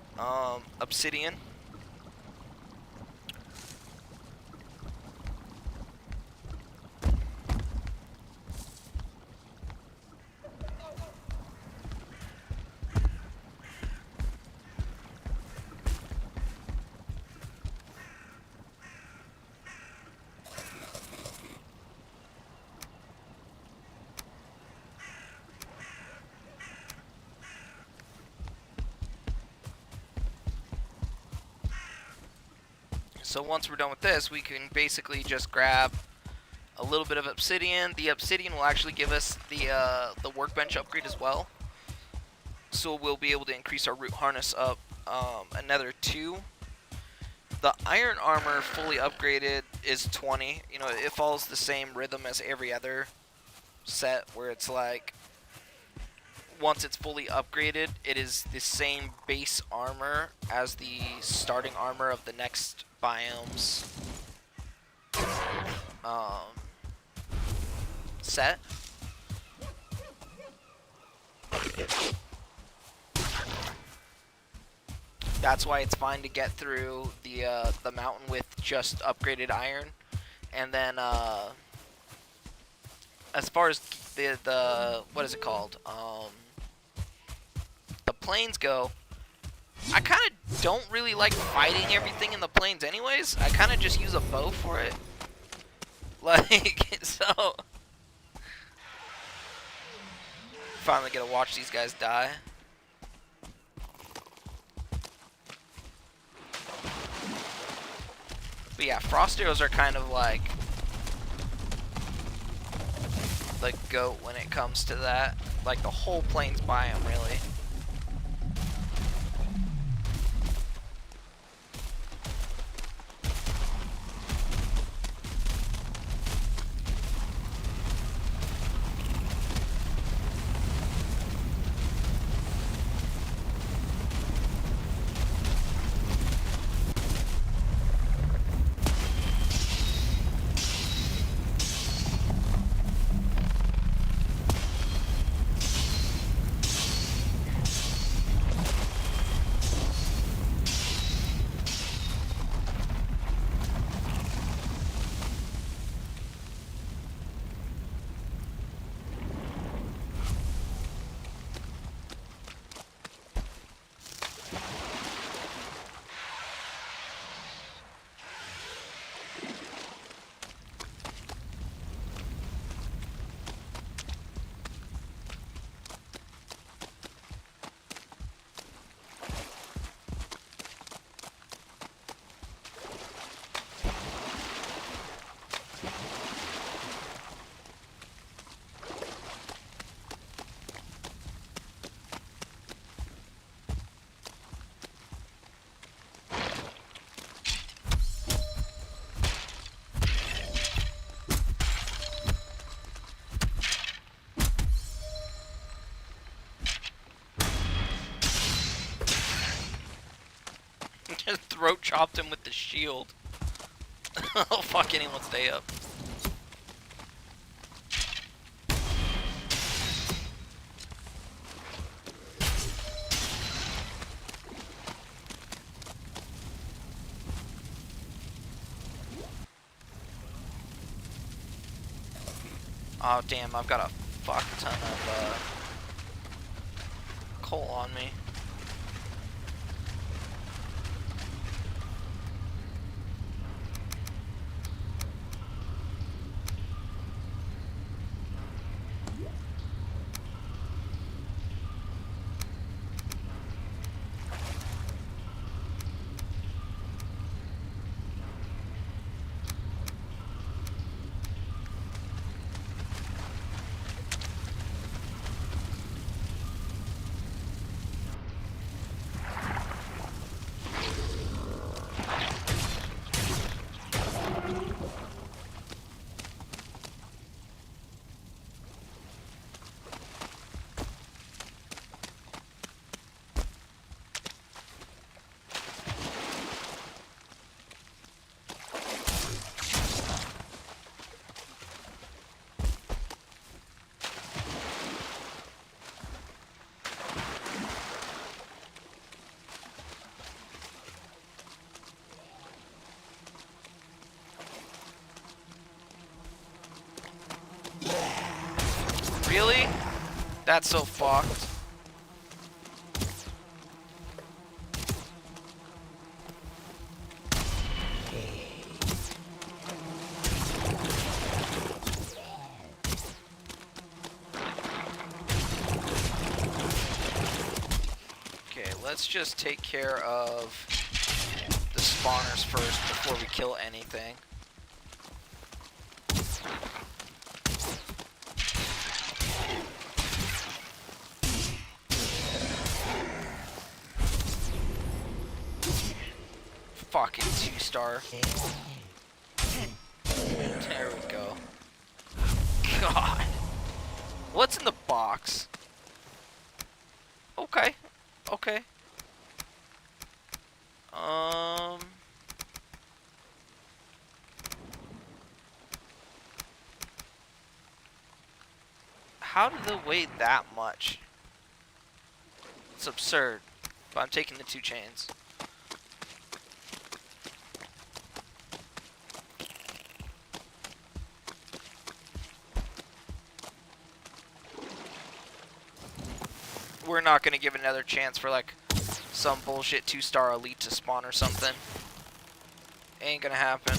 obsidian. So once we're done with this, we can basically just grab a little bit of obsidian. The obsidian will actually give us the workbench upgrade as well. So we'll be able to increase our root harness up another 2. The iron armor fully upgraded is 20. You know, it follows the same rhythm as every other set, where it's like, once it's fully upgraded, it is the same base armor as the starting armor of the next biomes set. That's why it's fine to get through the mountain with just upgraded iron. And then as far as the what is it called? The plains go, I kind of don't really like fighting everything in the plains anyways. I kind of just use a bow for it. Like, so... Finally get to watch these guys die. But yeah, frost arrows are kind of like the goat when it comes to that. Like the whole plains biome, really. throat chopped him with the shield. Oh fuck, anyone stay up. Oh damn, I've got a fuck ton of coal on me. Really? That's so fucked. Okay, let's just take care of the spawners first before we kill anything. Fucking 2-star. There we go. God. What's in the box? Okay. Okay. How did they weigh that much? It's absurd. But I'm taking the 2 chains. We're not gonna give another chance for like some bullshit 2-star elite to spawn or something. Ain't gonna happen.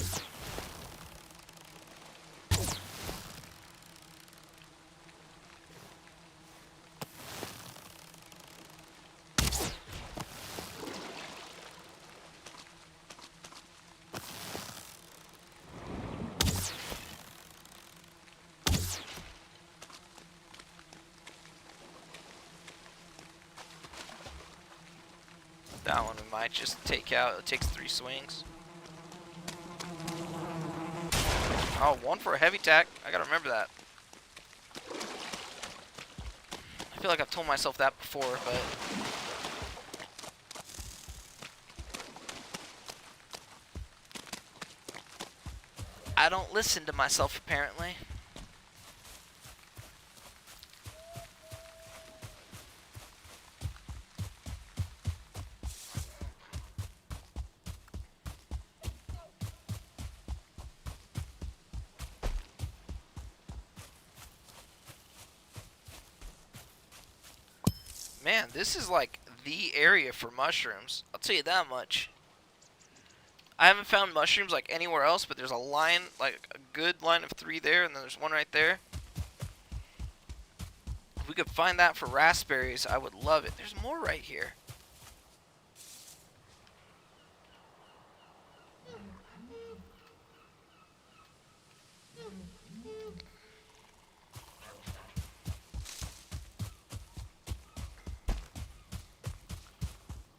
That one we might just take out. It takes 3 swings. Oh, 1 for a heavy tack. I gotta remember that. I feel like I've told myself that before, but... I don't listen to myself, apparently. Man, this is like the area for mushrooms. I'll tell you that much. I haven't found mushrooms like anywhere else, but there's a line, like a good line of 3 there, and then there's 1 right there. If we could find that for raspberries, I would love it. There's more right here.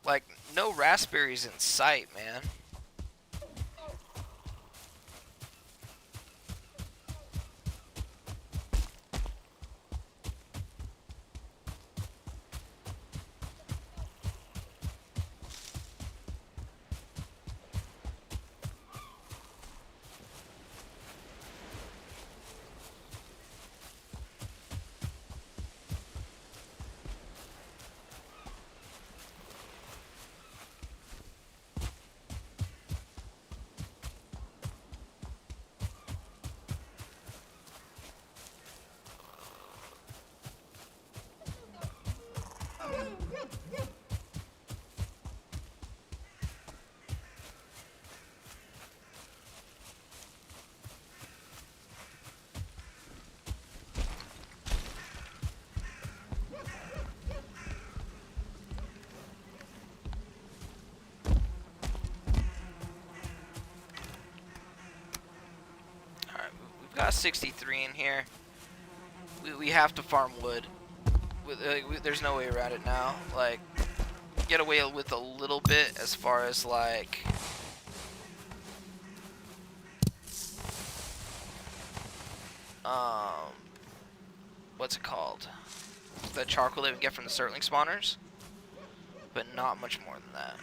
Like, no raspberries in sight, man. got 63 in here. We have to farm wood. There's no way around it now. Like, get away with a little bit as far as like what's it called? The charcoal that we get from the Surtling spawners, but not much more than that.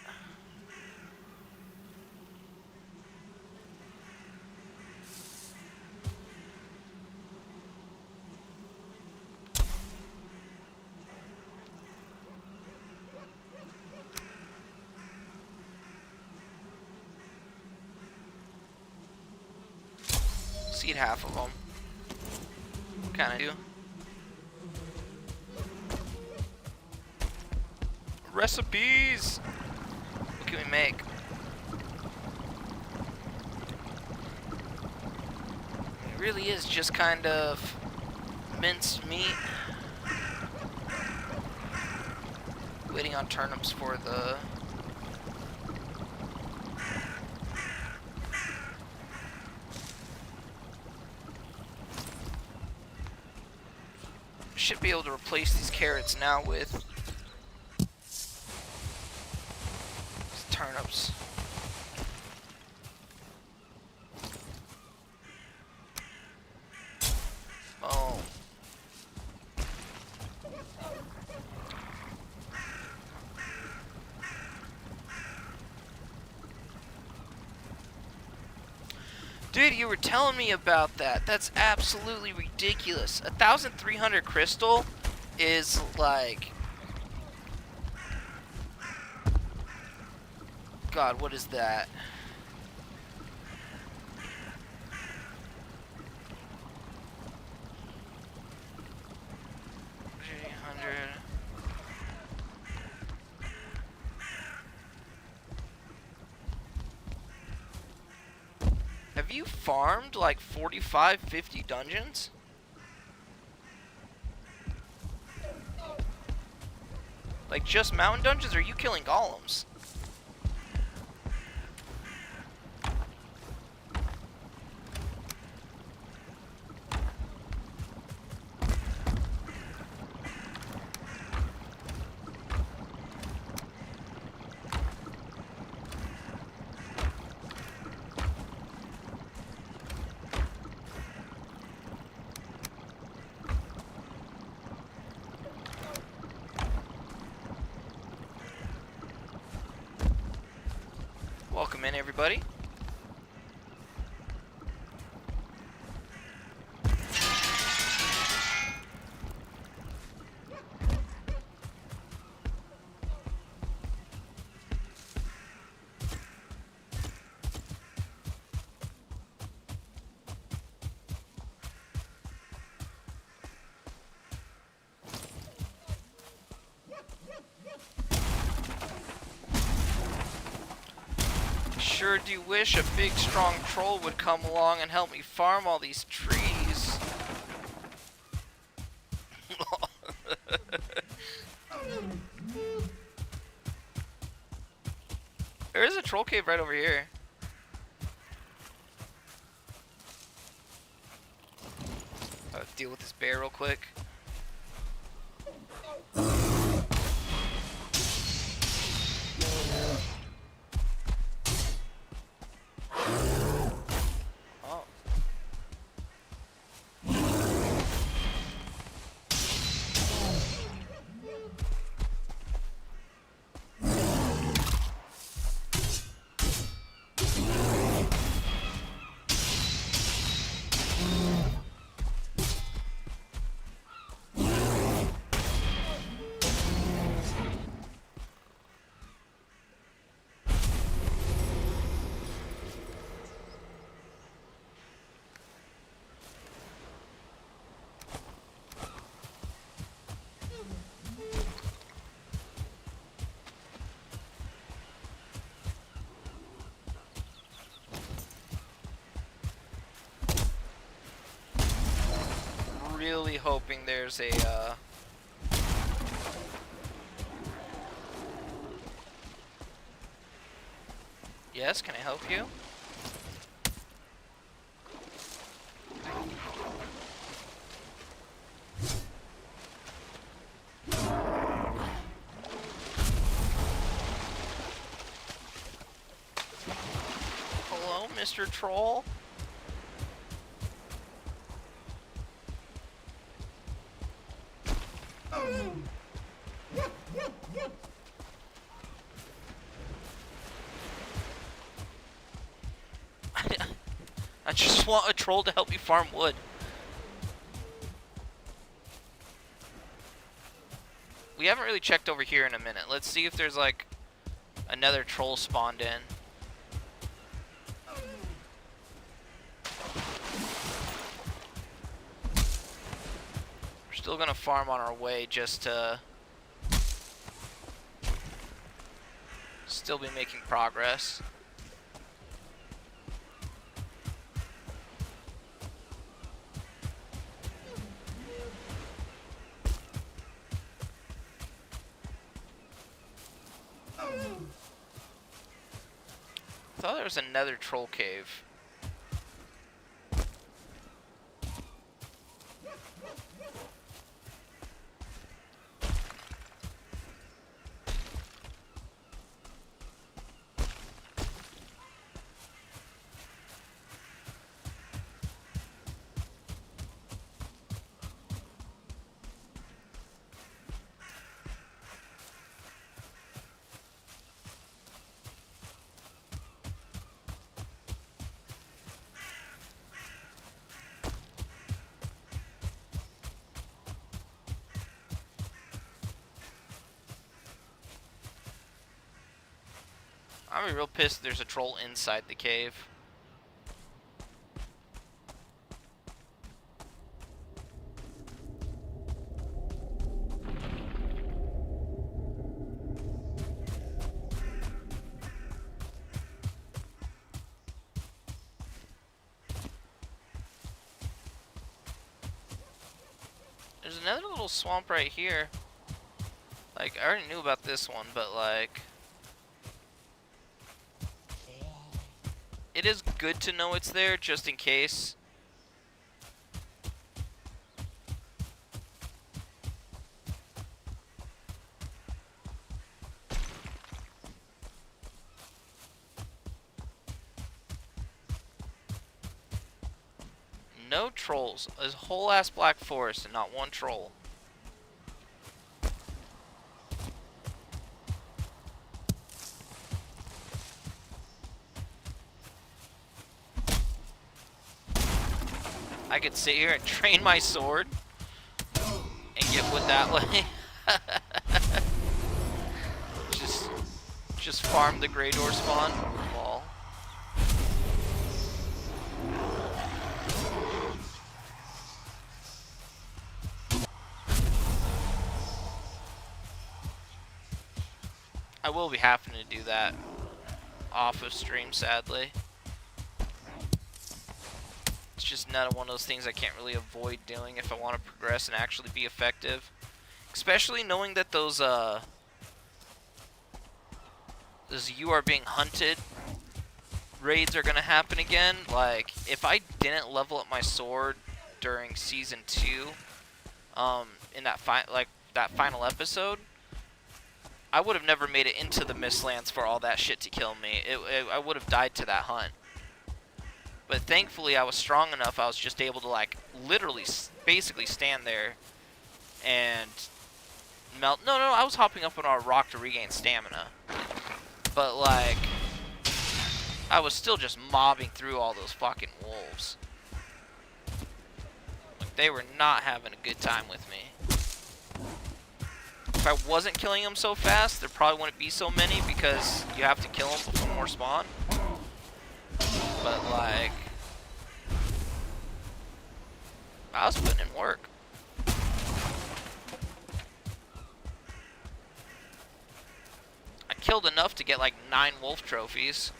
Eat half of them. Kind of do. Recipes! What can we make? It really is just kind of minced meat. Waiting on turnips for the... Should be able to replace these carrots now with turnips. Oh. Dude, you were telling me about that. That's absolutely ridiculous. 1,300 crystal is like... God, what is that? Have you farmed like 45, 50 dungeons? Like just mountain dungeons, or are you killing golems? Welcome in, everybody. Sure do wish a big strong troll would come along and help me farm all these trees. There is a troll cave right over here. I'll deal with this bear real quick. Really hoping there's a Yes, can I help you? Mr. Troll. I just want a troll to help me farm wood. We haven't really checked over here in a minute. Let's see if there's like another troll spawned in. We're still gonna farm on our way just to still be making progress. I thought there was another troll cave. I'm real pissed there's a troll inside the cave. There's another little swamp right here. Like, I already knew about this one, but like... it is good to know it's there, just in case. No trolls. There's a whole ass black forest and not one troll. I could sit here and train my sword and get wood that way. just farm the gray door spawn. Lol. I will be having to do that off of stream, sadly. It's just not one of those things I can't really avoid doing if I want to progress and actually be effective. Especially knowing that those you are being hunted raids are gonna happen again. Like, if I didn't level up my sword during season 2, in that final episode, I would have never made it into the Mistlands for all that shit to kill me. I would have died to that hunt. But thankfully, I was strong enough. I was just able to, like, literally, basically stand there and melt. No, I was hopping up on a rock to regain stamina. But, like, I was still just mobbing through all those fucking wolves. Like, they were not having a good time with me. If I wasn't killing them so fast, there probably wouldn't be so many because you have to kill them before more spawn. But, like, I was putting in work. I killed enough to get, like, 9 wolf trophies.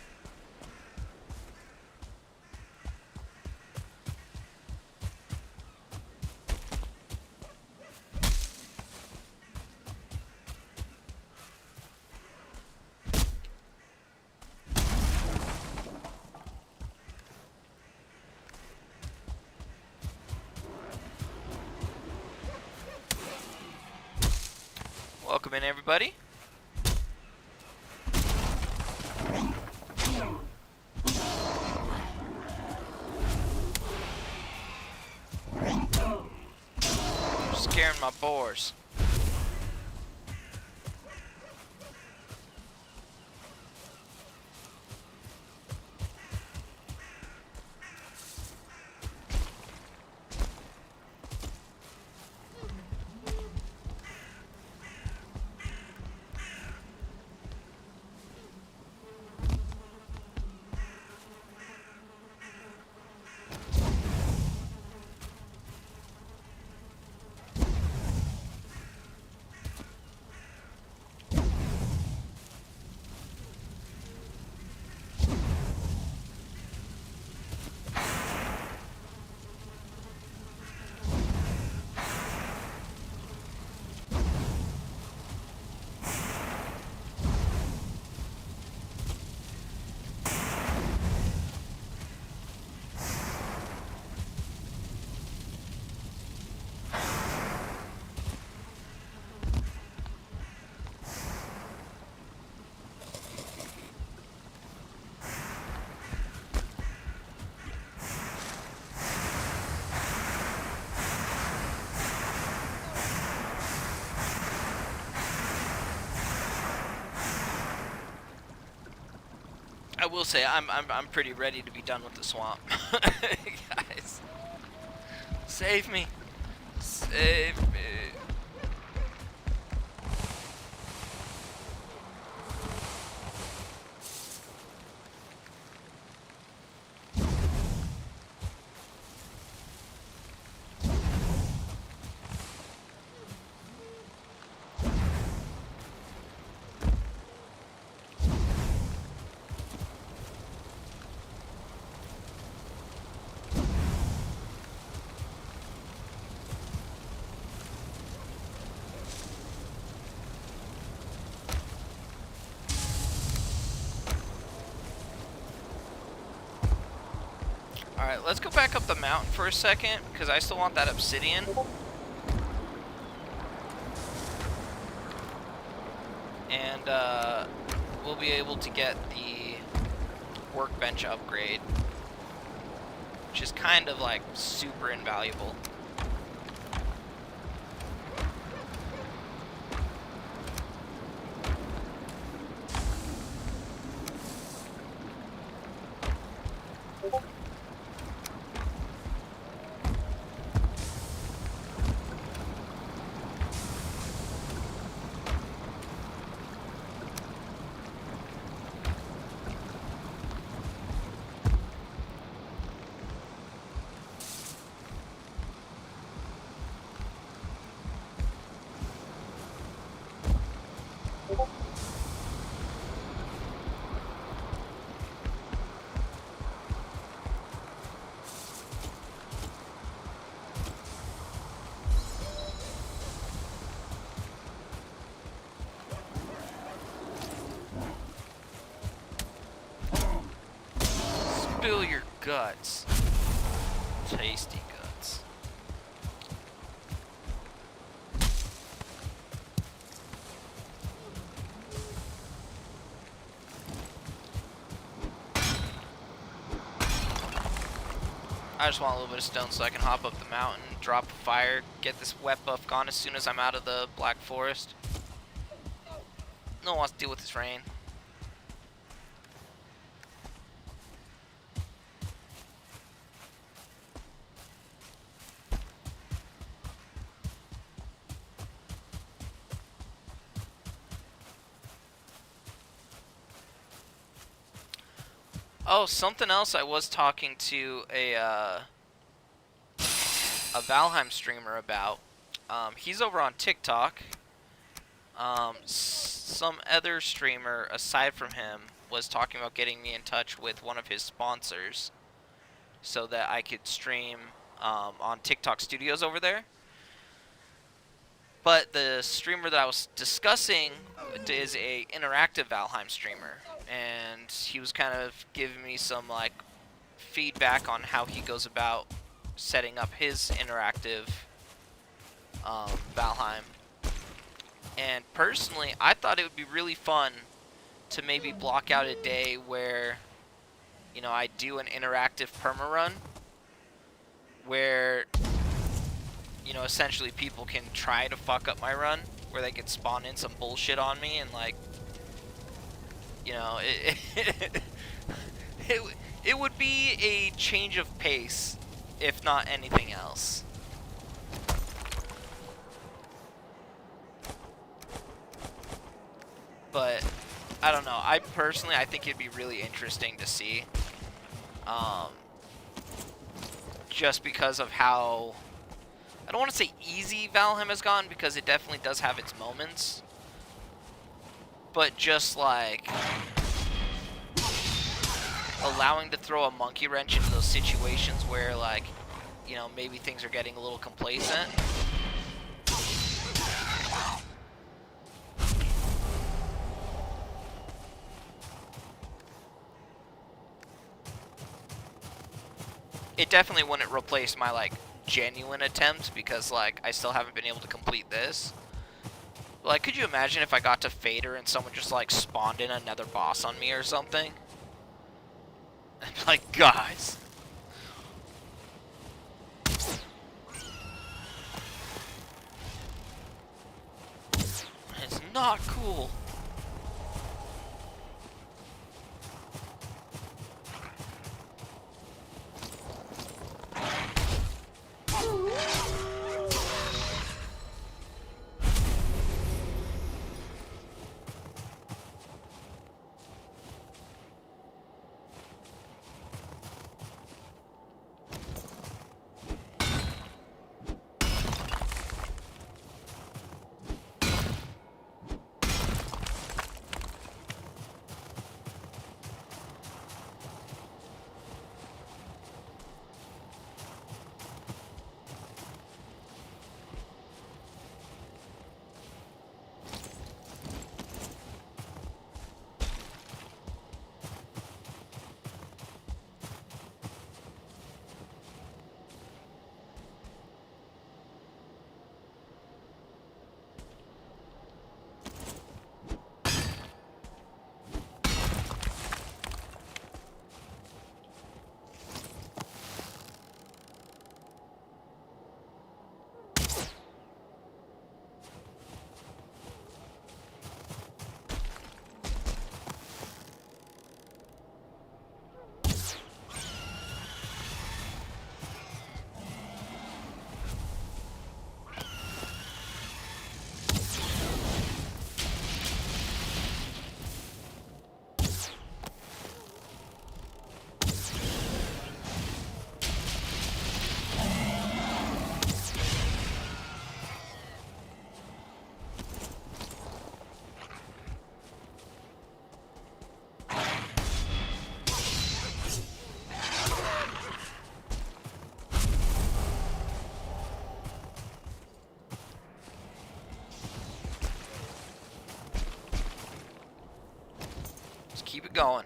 Welcome in, everybody. Scaring my boars. I will say I'm pretty ready to be done with the swamp. Guys, save me. Save me. Alright, let's go back up the mountain for a second, because I still want that obsidian. And, we'll be able to get the workbench upgrade, which is kind of, like, super invaluable. Spill your guts. Tasty guts. I just want a little bit of stone so I can hop up the mountain, drop a fire, get this wet buff gone as soon as I'm out of the Black Forest. No one wants to deal with this rain. Oh, something else. I was talking to a Valheim streamer about. He's over on TikTok. Some other streamer aside from him was talking about getting me in touch with one of his sponsors so that I could stream on TikTok Studios over there. But the streamer that I was discussing is a interactive Valheim streamer, and he was kind of giving me some like feedback on how he goes about setting up his interactive Valheim. And personally, I thought it would be really fun to maybe block out a day where, you know, I do an interactive perma run where, you know, essentially people can try to fuck up my run, where they can spawn in some bullshit on me and, like, you know, it would be a change of pace, if not anything else. But I don't know. I think it'd be really interesting to see. Just because of how, I don't want to say easy Valheim has gone, because it definitely does have its moments. But just like allowing to throw a monkey wrench into those situations where, like, you know, maybe things are getting a little complacent. It definitely wouldn't replace my, like, genuine attempts, because, like, I still haven't been able to complete this. Like, could you imagine if I got to Fader and someone just, like, spawned in another boss on me or something? Like, guys. It's not cool. Keep it going.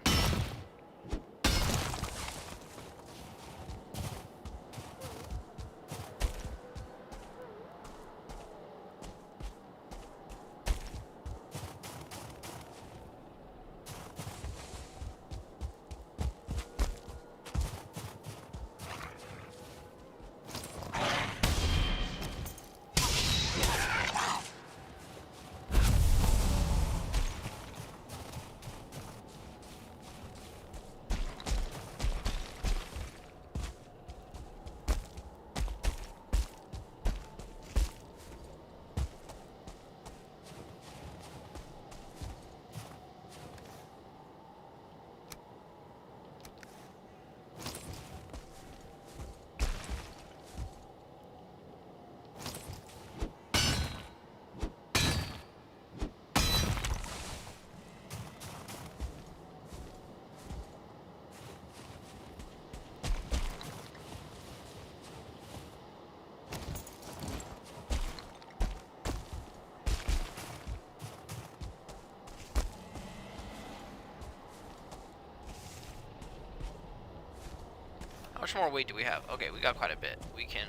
How much more weight do we have? Okay, we got quite a bit. We can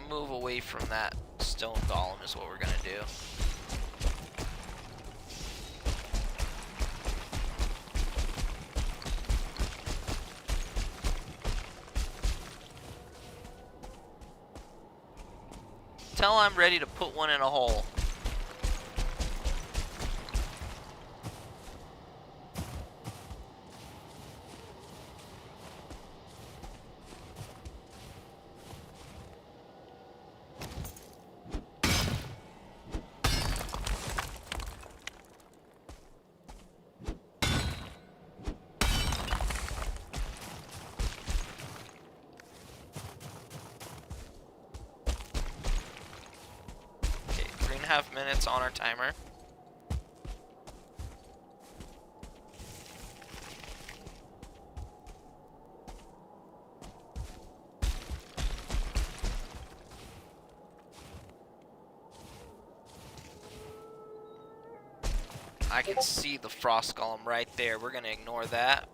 move away from that stone golem is what we're gonna do. until I'm ready to put one in a hole. Okay, 3.5 minutes on our timer. I can see the frost golem right there. We're gonna ignore that.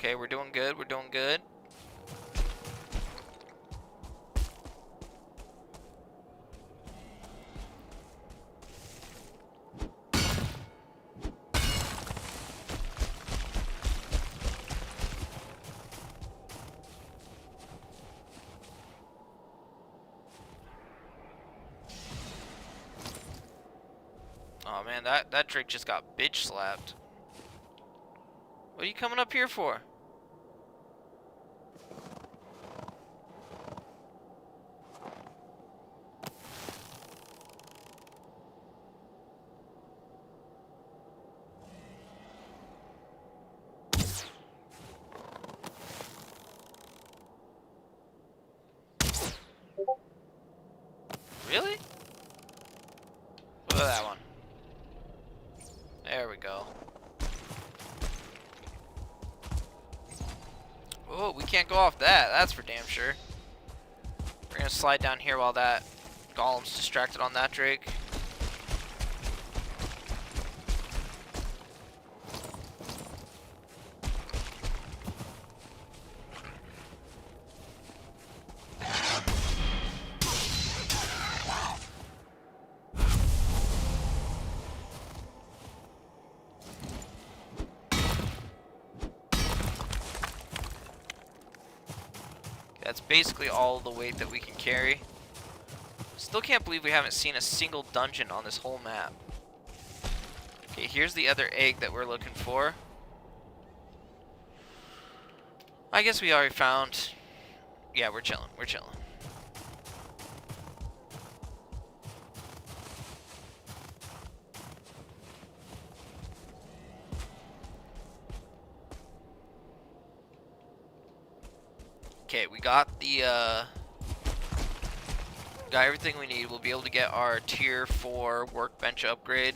Okay, we're doing good. We're doing good. Oh man, that Drake just got bitch slapped. What are you coming up here for? Really? Look at that one. There we go. Oh, we can't go off that. That's for damn sure. We're gonna slide down here while that golem's distracted on that Drake. That's basically all the weight that we can carry. Still can't believe we haven't seen a single dungeon on this whole map. Okay, here's the other egg that we're looking for. I guess we already found... Yeah, we're chilling. We're chilling. Okay, we got the, got everything we need. We'll be able to get our tier 4 workbench upgrade.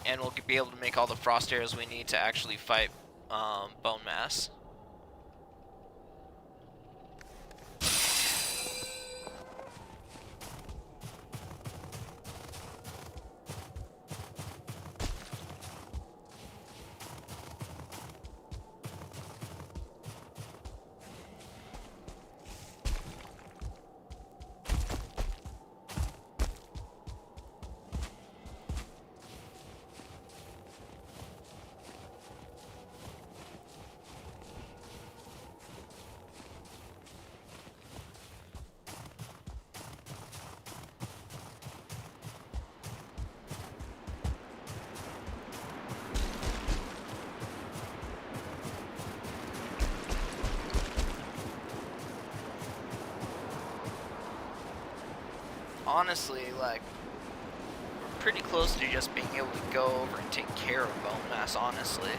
And we'll be able to make all the frost arrows we need to actually fight bone mass. Honestly, like, we're pretty close to just being able to go over and take care of bone mass, honestly.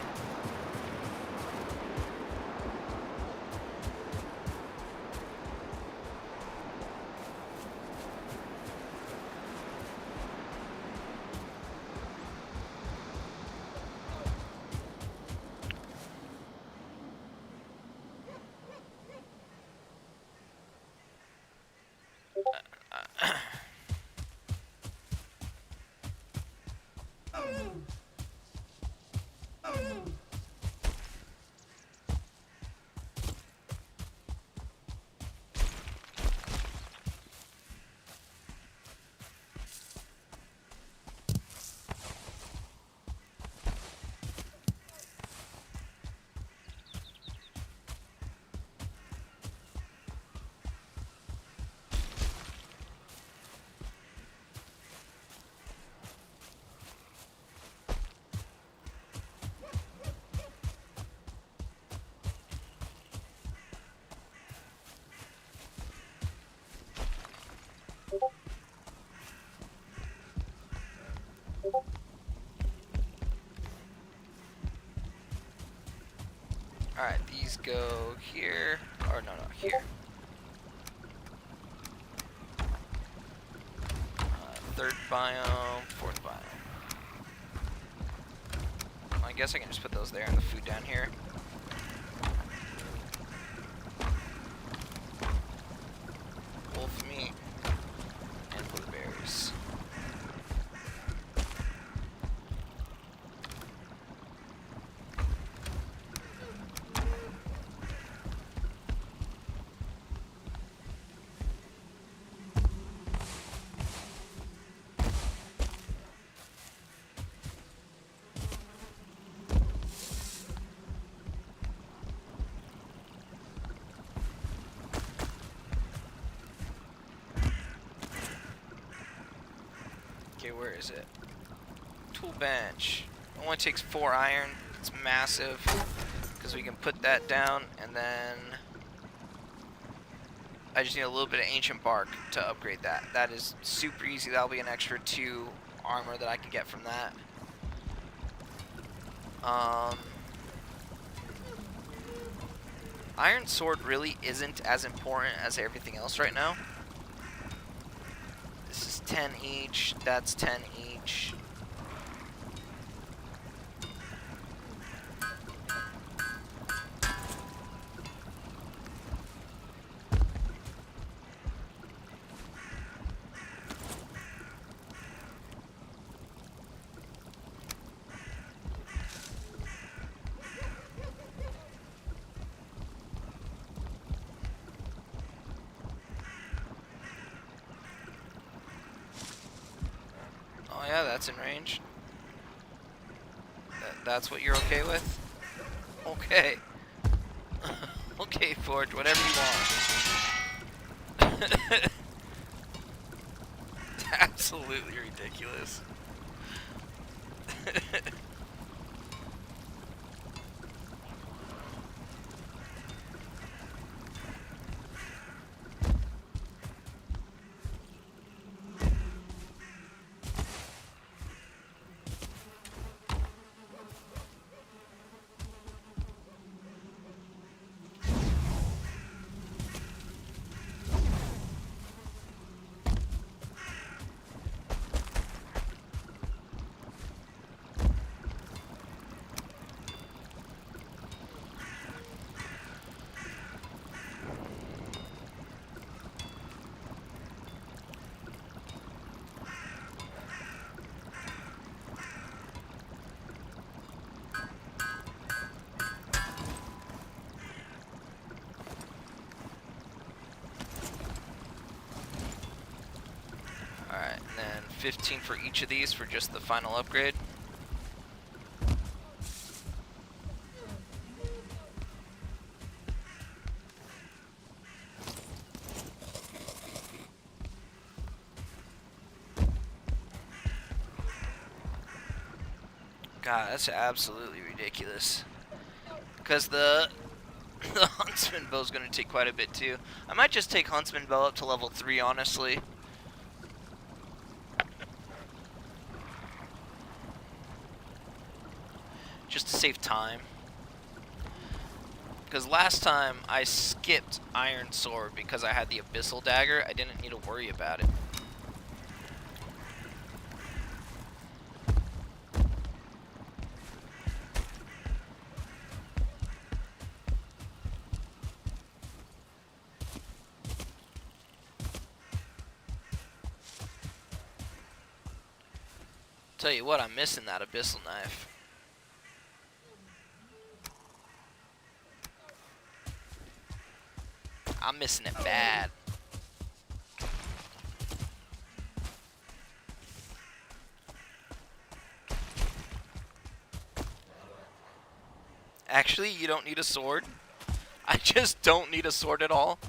Alright, these go here. Or no, here. Third biome, fourth biome. I guess I can just put those there and the food down here. Wolf meat and blueberries. Okay, where is it? Tool bench. It only takes 4 iron. It's massive. Because we can put that down, and then I just need a little bit of ancient bark to upgrade that. That is super easy. That'll be an extra 2 armor that I can get from that. Iron sword really isn't as important as everything else right now. This is 10 each, that's 10 each. Oh yeah, that's in range. That's what you're okay with? Okay. Okay, Forge, whatever you want. Absolutely ridiculous. Alright, and then 15 for each of these for just the final upgrade. God, that's absolutely ridiculous. Because the Huntsman bow is going to take quite a bit too. I might just take Huntsman bow up to level 3, honestly. just to save time. Because last time I skipped Iron Sword because I had the Abyssal Dagger. I didn't need to worry about it. Tell you what, I'm missing that Abyssal Knife. I'm missing it bad. Actually, you don't need a sword. I just don't need a sword at all.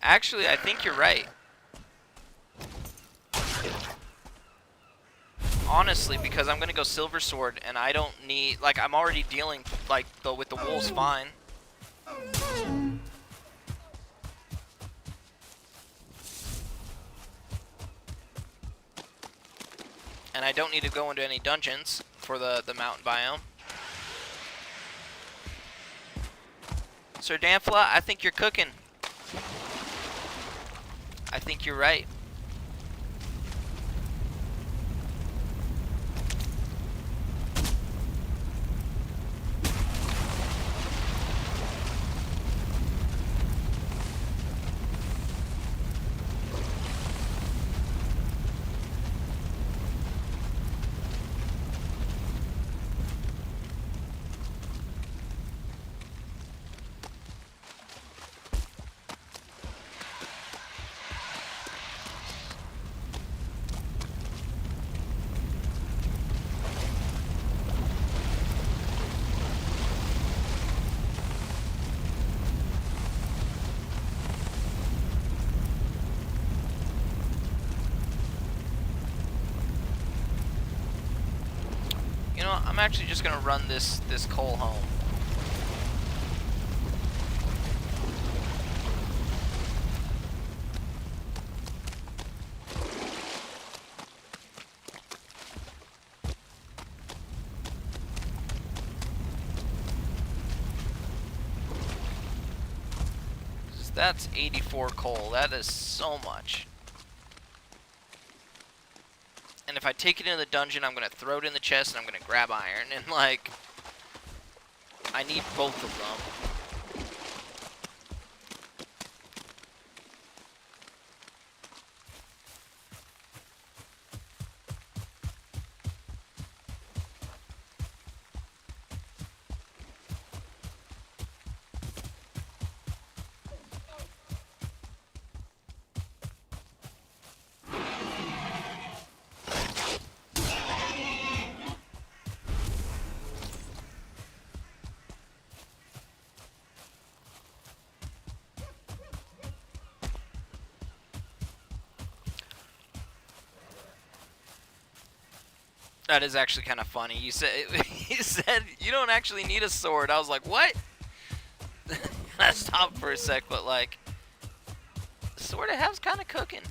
Actually, I think you're right. Honestly, because I'm gonna go Silver Sword, and I don't need, like, I'm already dealing, like, with the wolves fine. And I don't need to go into any dungeons for the mountain biome. Sir Danfla, I think you're cooking. I think you're right. You know what? I'm actually just gonna run this coal home. That's 84 coal. That is so much. And if I take it into the dungeon, I'm gonna throw it in the chest and I'm gonna grab iron. And like, I need both of them. That is actually kind of funny. You said you don't actually need a sword. I was like, what? I stopped for a sec, but like, sort of has kind of cooking.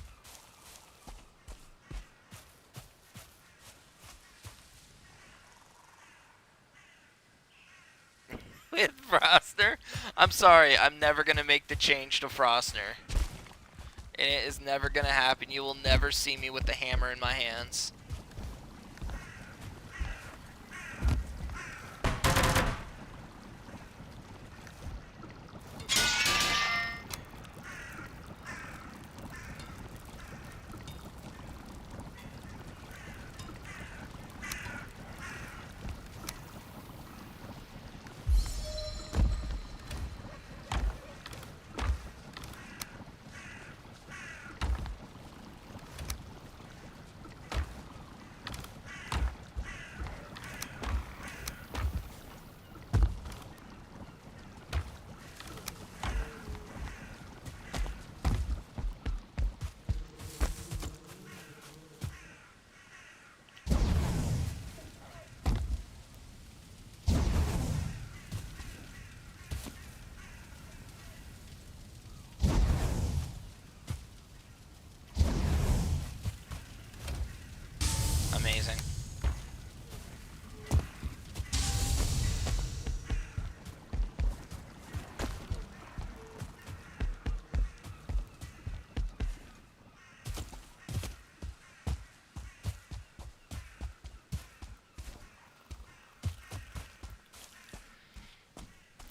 With Frostner, I'm sorry. I'm never gonna make the change to Frostner, and it is never gonna happen. You will never see me with the hammer in my hands.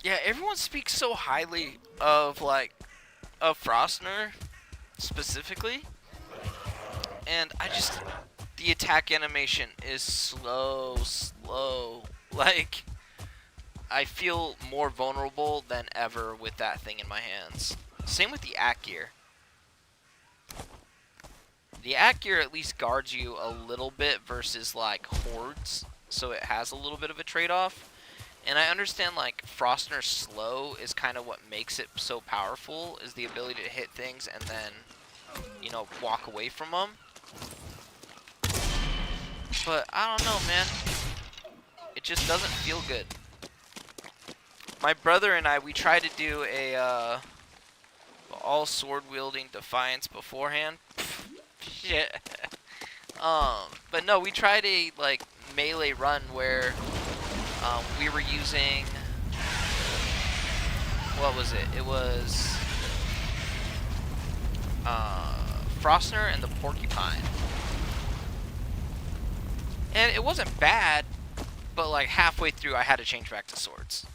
Yeah, everyone speaks so highly of like of Frostner specifically, and I just the attack animation is slow. Like I feel more vulnerable than ever with that thing in my hands. Same with the Act Gear. The Act Gear at least guards you a little bit versus like hordes, so it has a little bit of a trade-off. And I understand like Frostner's slow is kind of what makes it so powerful, is the ability to hit things and then, you know, walk away from them. But I don't know, man. It just doesn't feel good. My brother and I, we tried to do a all sword-wielding Defiance beforehand. Shit. But no, we tried a like melee run where we were using, what was it? It was Frostner and the Porcupine. And it wasn't bad, but like halfway through I had to change back to swords.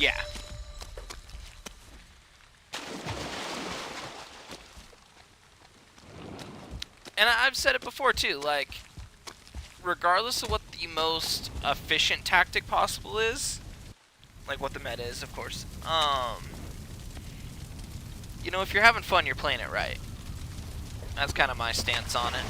Yeah. And I've said it before too, like, regardless of what the most efficient tactic possible is, like what the meta is, of course, you know, if you're having fun, you're playing it right. That's kind of my stance on it.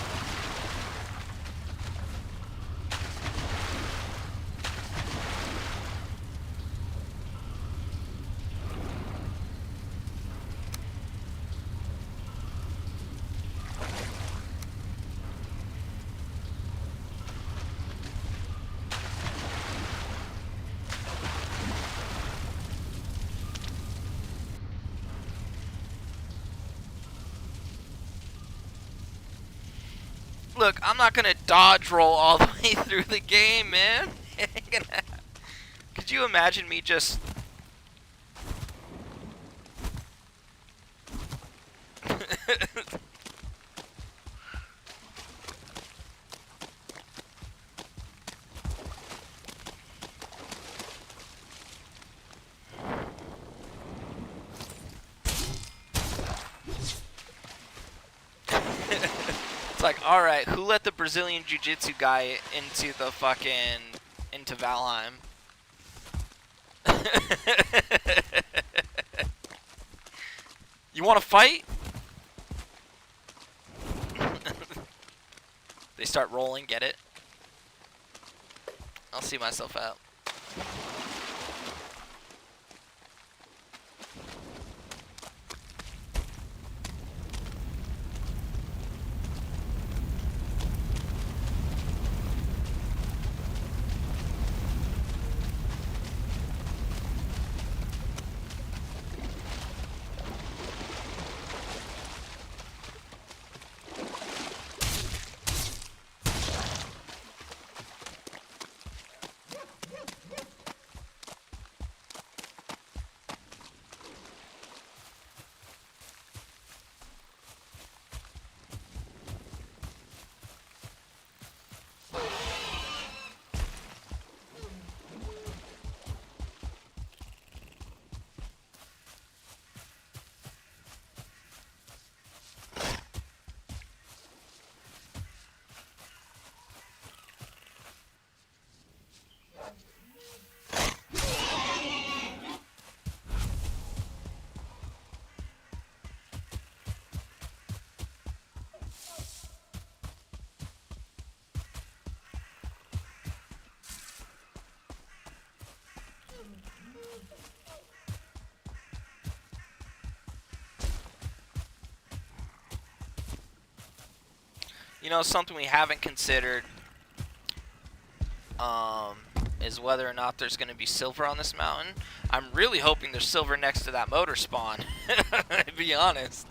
Look, I'm not gonna dodge roll all the way through the game, man. Could you imagine me just... It's like, alright, who let the Brazilian Jiu-Jitsu guy into the fucking... into Valheim? You wanna fight? They start rolling, get it? I'll see myself out. You know, something we haven't considered is whether or not there's going to be silver on this mountain. I'm really hoping there's silver next to that motor spawn, to be honest.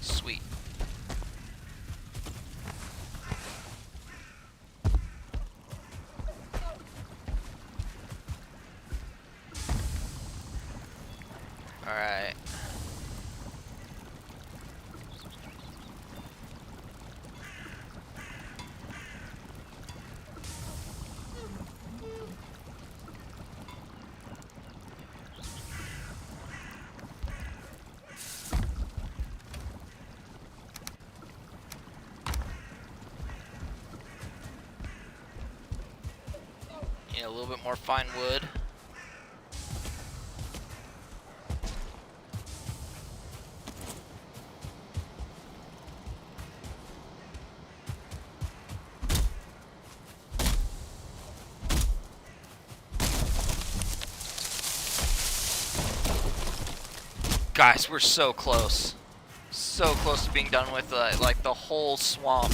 Sweet. Alright. A little bit more fine wood. Guys, we're so close. So close to being done with like the whole swamp.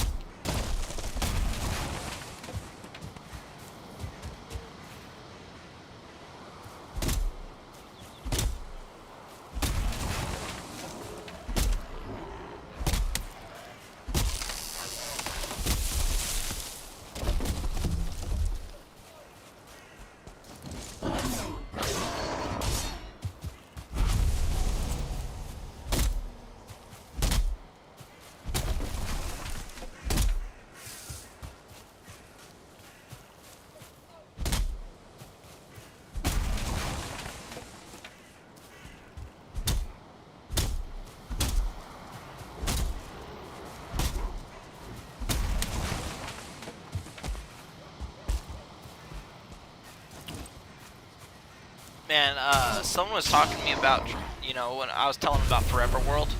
Man, someone was talking to me about, you know, when I was telling them about Forever World,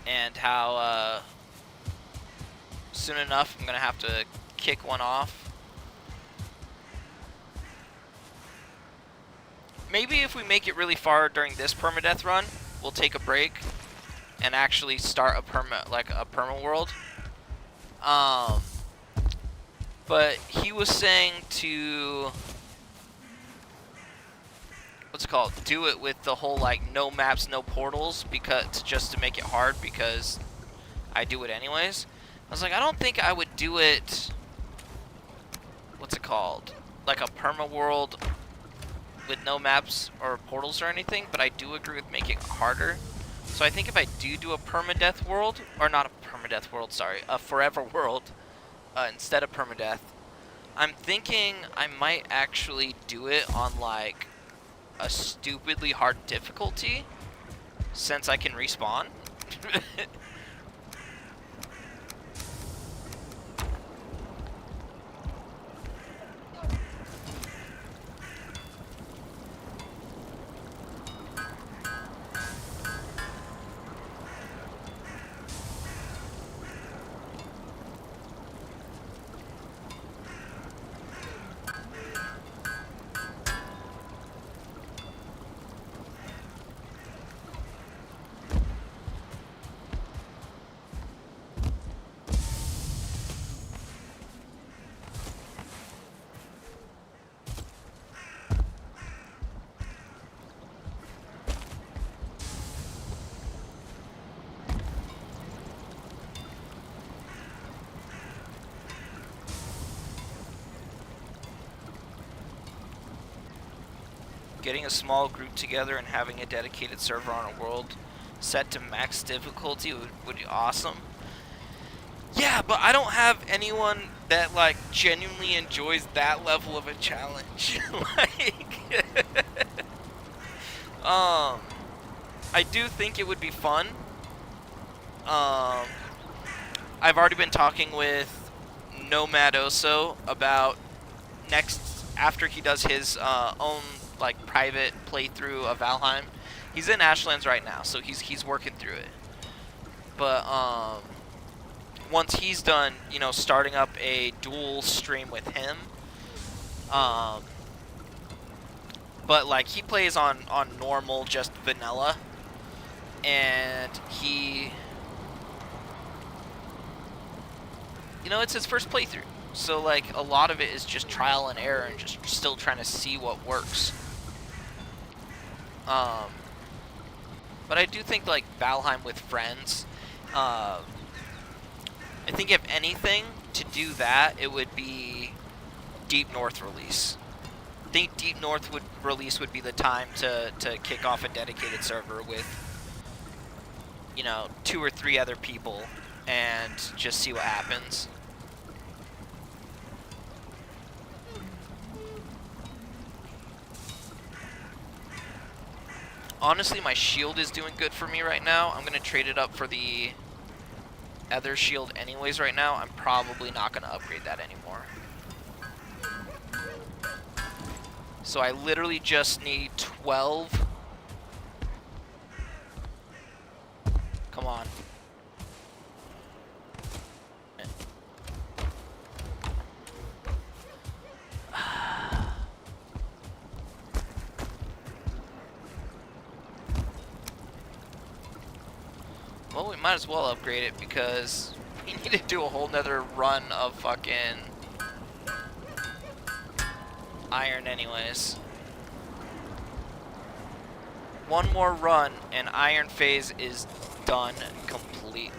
and how, soon enough I'm gonna have to kick one off. Maybe if we make it really far during this permadeath run, we'll take a break and actually start a perma world. But he was saying to, what's it called, do it with the whole like no maps, no portals, because just to make it hard, because I do it anyways. I was like, I don't think I would do it, what's it called, like a perma world with no maps or portals or anything, but I do agree with making it harder. So I think if I do a permadeath world, or not a permadeath world, sorry, a forever world instead of permadeath, I'm thinking I might actually do it on like a stupidly hard difficulty, since I can respawn. Getting a small group together and having a dedicated server on a world set to max difficulty would be awesome. Yeah, but I don't have anyone that like genuinely enjoys that level of a challenge. Like, I I do think it would be fun. I've already been talking with Nomad Oso about next, after he does his own like private playthrough of Valheim. He's in Ashlands right now, so he's working through it. But once he's done, you know, starting up a dual stream with him. But like he plays on normal, just vanilla, and he, you know, it's his first playthrough. So, like, a lot of it is just trial and error and just still trying to see what works. But I do think, like, Valheim with friends, I think if anything, to do that, it would be Deep North release. I think Deep North release would be the time to kick off a dedicated server with, you know, 2 or 3 other people and just see what happens. Honestly, my shield is doing good for me right now. I'm going to trade it up for the other shield anyways right now. I'm probably not going to upgrade that anymore. So I literally just need 12. Come on. Well, we might as well upgrade it because we need to do a whole nother run of fucking iron anyways. One more run and iron phase is done completely.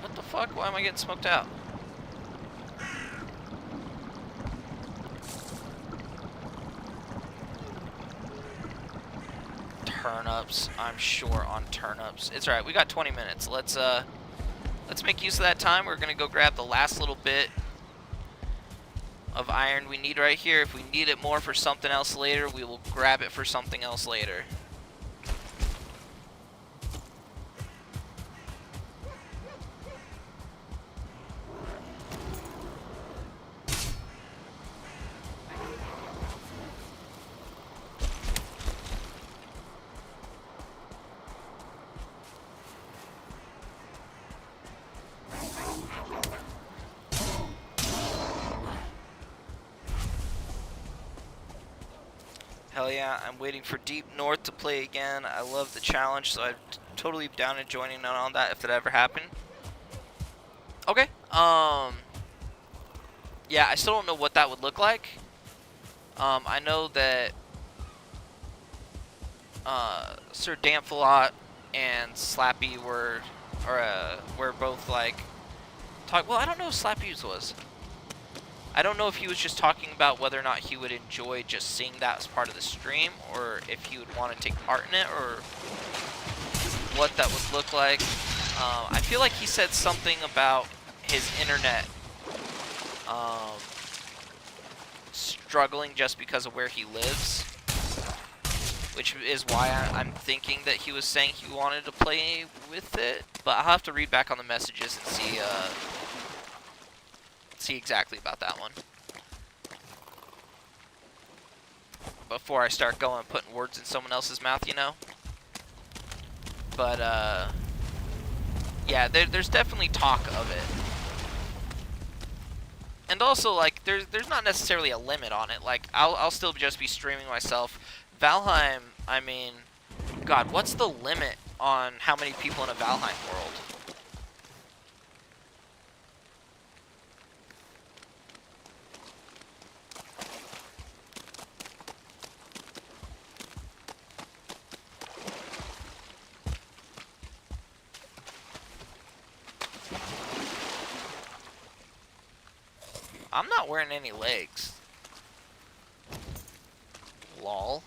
What the fuck? Why am I getting smoked out? Turnips, I'm sure on turnips. It's alright, we got 20 minutes. Let's make use of that time. We're gonna go grab the last little bit of iron we need right here. If we need it more for something else later, we will grab it for something else later. Hell yeah, I'm waiting for Deep North to play again. I love the challenge, so I'm totally down to joining in on that if that ever happened. Okay, yeah, I still don't know what that would look like. I know that Sir Damphalot and Slappy were both like well, I don't know if Slappy's was. I don't know if he was just talking about whether or not he would enjoy just seeing that as part of the stream, or if he would want to take part in it, or what that would look like. I feel like he said something about his internet struggling just because of where he lives, which is why I'm thinking that he was saying he wanted to play with it, but I'll have to read back on the messages and see exactly about that one before I start going putting words in someone else's mouth, you know. But yeah, there's definitely talk of it, and also like there's not necessarily a limit on it. Like I'll still just be streaming myself. Valheim, I mean, God, what's the limit on how many people in a Valheim world? I'm not wearing any legs. Lol.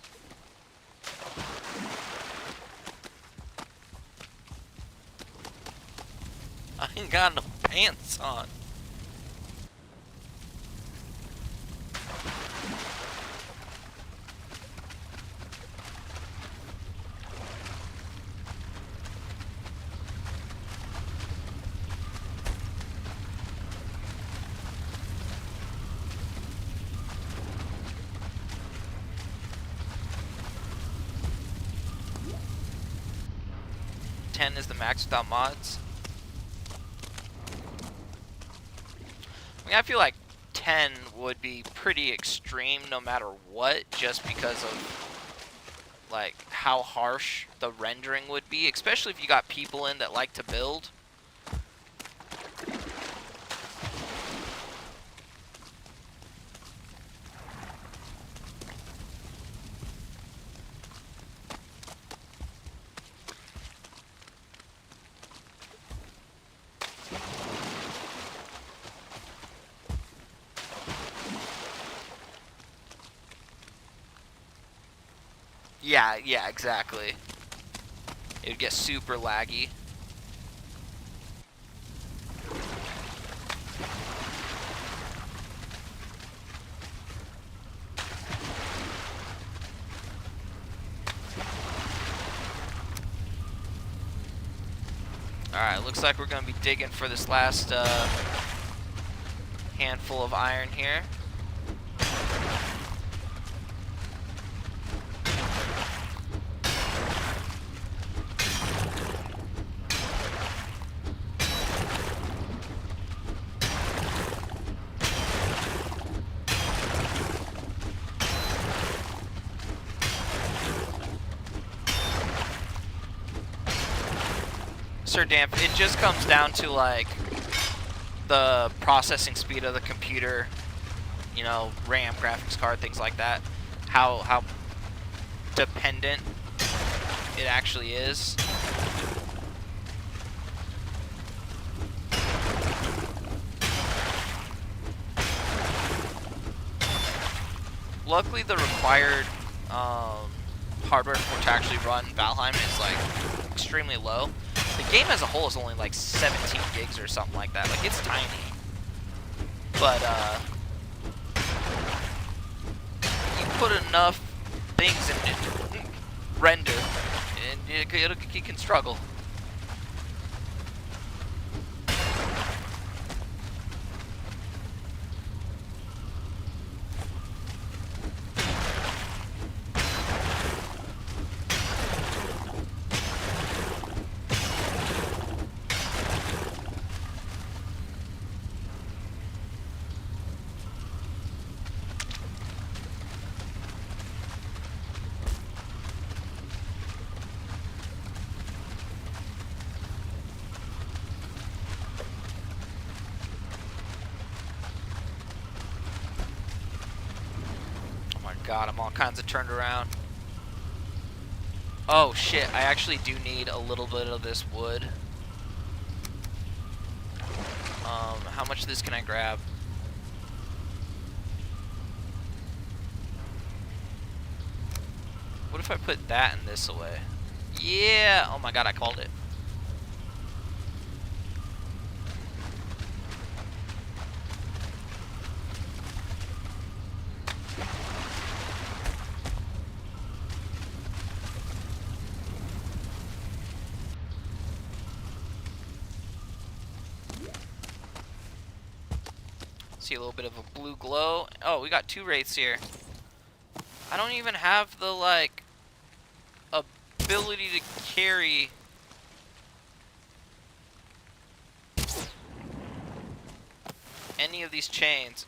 I ain't got no pants on. Is the max without mods. I mean, I feel like 10 would be pretty extreme no matter what, just because of like how harsh the rendering would be, especially if you got people in that like to build. Yeah, exactly. It would get super laggy. Alright, looks like we're going to be digging for this last handful of iron here. Sir Damp, it just comes down to like the processing speed of the computer, you know, RAM, graphics card, things like that. How dependent it actually is. Luckily, the required hardware for to actually run Valheim is like extremely low. The game as a whole is only like 17 gigs or something like that. Like, it's tiny. But you put enough things in render, and you can struggle. God, I'm all kinds of turned around. Oh shit, I actually do need a little bit of this wood. How much of this can I grab? What if I put that and this away? Yeah! Oh my god, I called it. See a little bit of a blue glow. Oh, we got 2 wraiths here. I don't even have the, like, ability to carry any of these chains.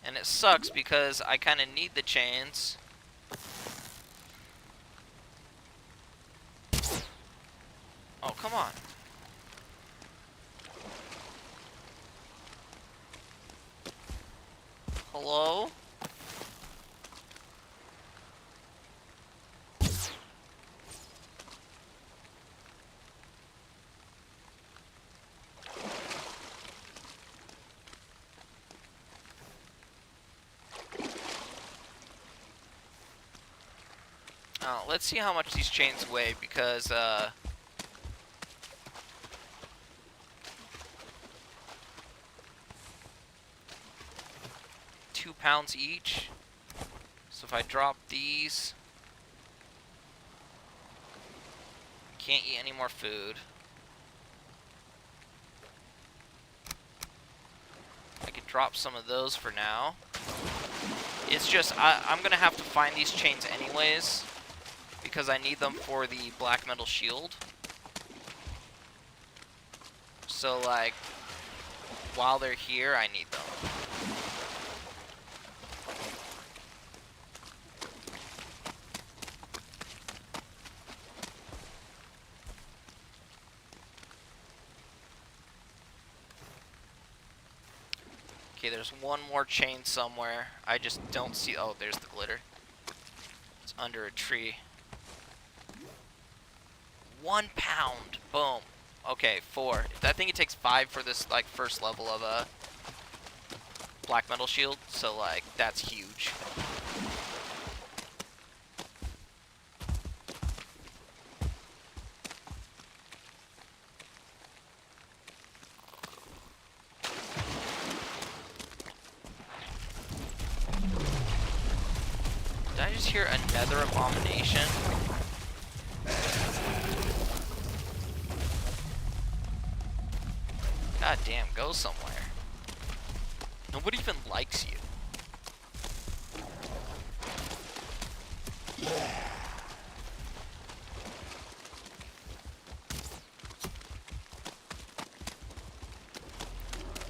And it sucks because I kind of need the chains. Oh, come on. Hello? Oh, let's see how much these chains weigh, because 2 pounds each. So if I drop these, can't eat any more food. I could drop some of those for now. It's just, I'm gonna have to find these chains anyways, because I need them for the black metal shield. So, like, while they're here, I need them. Okay, there's one more chain somewhere. I just don't see... Oh, there's the glitter. It's under a tree. 1 pound. Boom. Okay, 4. I think it takes 5 for this, like, first level of a black metal shield. So, like, that's huge. Did I just hear another abomination? God damn, go somewhere. Nobody even likes you.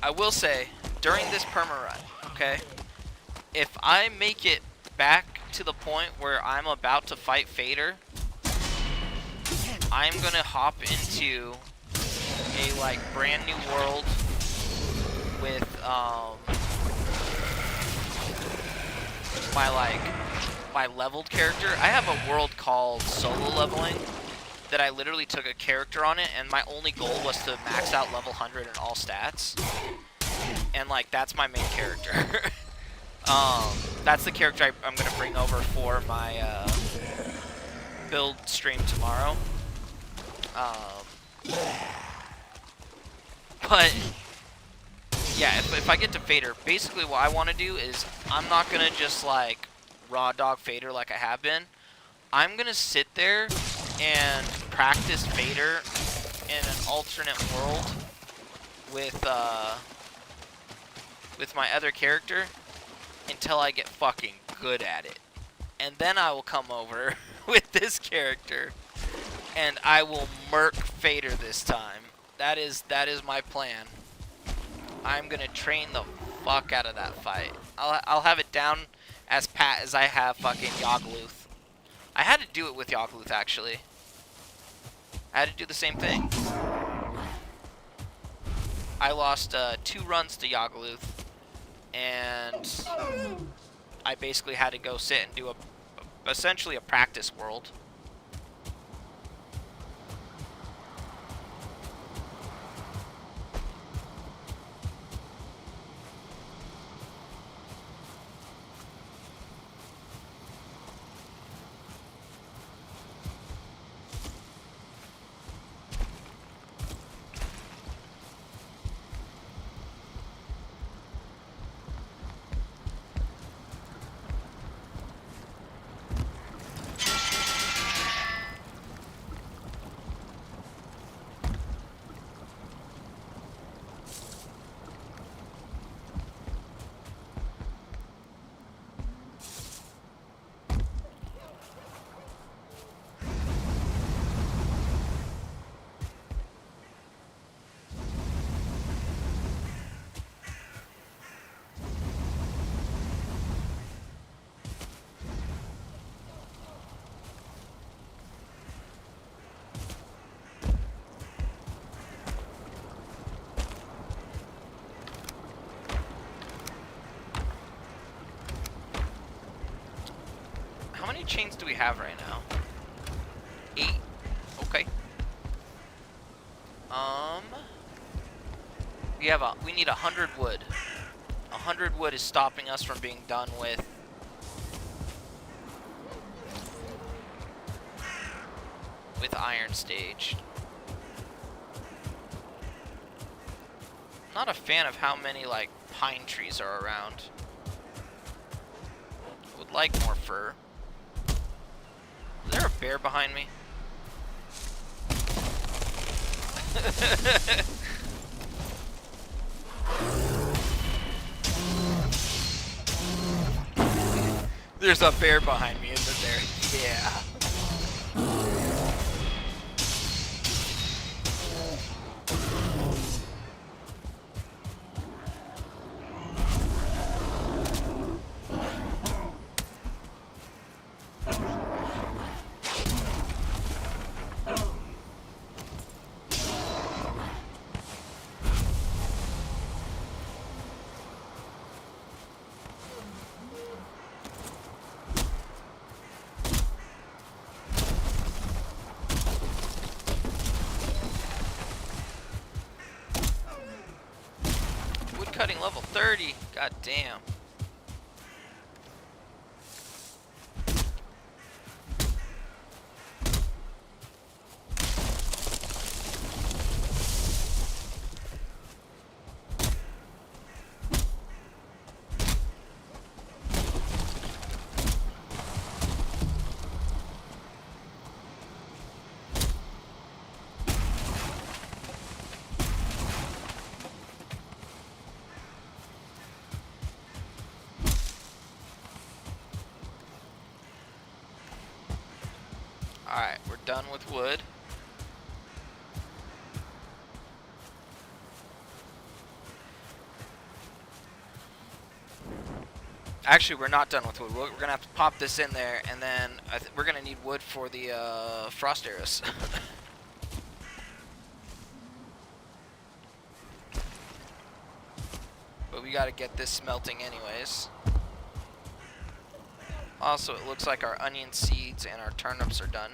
I will say, during this perma run, okay, if I make it back to the point where I'm about to fight Fader, I'm gonna hop into a, like, brand new world with, my leveled character. I have a world called Solo Leveling that I literally took a character on it, and my only goal was to max out level 100 in all stats. And, like, that's my main character. That's the character I'm gonna bring over for my, build stream tomorrow. But, yeah, if I get to Fader, basically what I want to do is, I'm not gonna just, like, raw dog Fader like I have been. I'm gonna sit there and practice Fader in an alternate world with my other character until I get fucking good at it. And then I will come over with this character and I will murk Fader this time. That is my plan. I'm gonna train the fuck out of that fight. I'll have it down as pat as I have fucking Yogg-Luth. I had to do it with Yogg-Luth, actually. I had to do the same thing. I lost 2 runs to Yogg-Luth, and I basically had to go sit and do essentially a practice world. How many chains do we have right now? 8. Okay. We need 100 wood. 100 wood is stopping us from being done with Iron Stage. Not a fan of how many, like, pine trees are around. like more fur. Is there a bear behind me? There's a bear behind me, isn't there? Yeah. Cutting level 30. God damn. Alright, we're done with wood. Actually, we're not done with wood. We're gonna have to pop this in there, and then we're gonna need wood for the frost arrows. But we gotta get this smelting anyways. Also, it looks like our onion seeds and our turnips are done.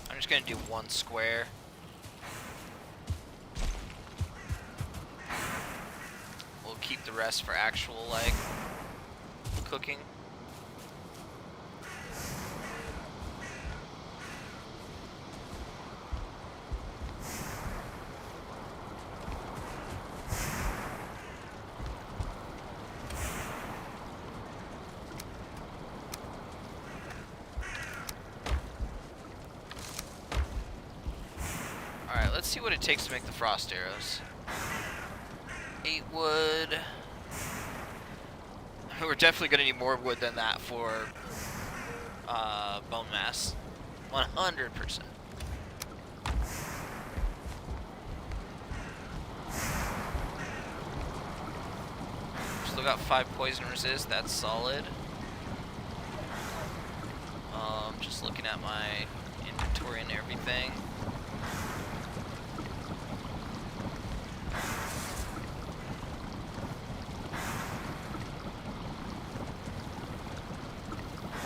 I'm just gonna do one square. We'll keep the rest for actual, like, cooking. Alright, let's see what it takes to make the frost arrows. 8 wood. We're definitely going to need more wood than that for bone mass. 100%. Still got 5 poison resist, that's solid. Just looking at my inventory and everything.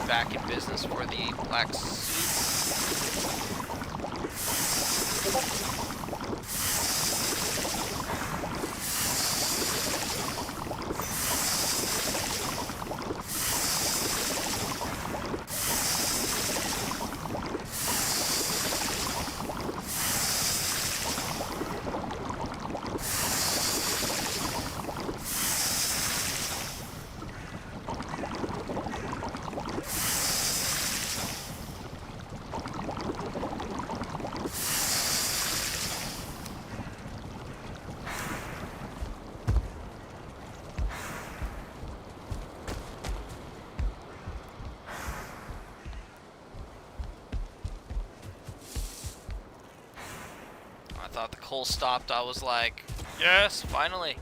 Back in business for the black suit. thought the coal stopped, I was like, yes, finally.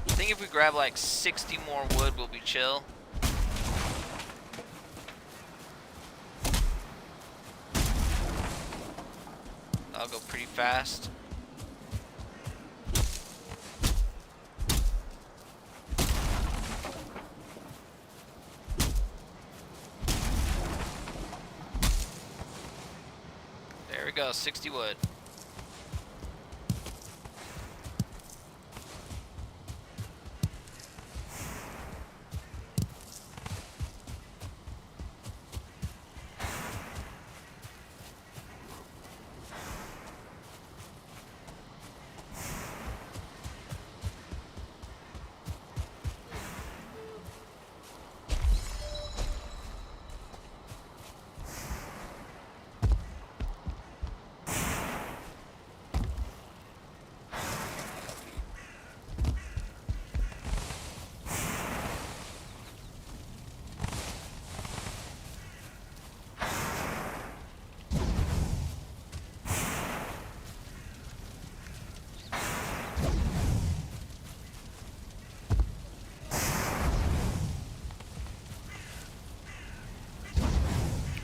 I think if we grab like 60 more wood, we'll be chill. I'll go pretty fast. There we go, 60 wood.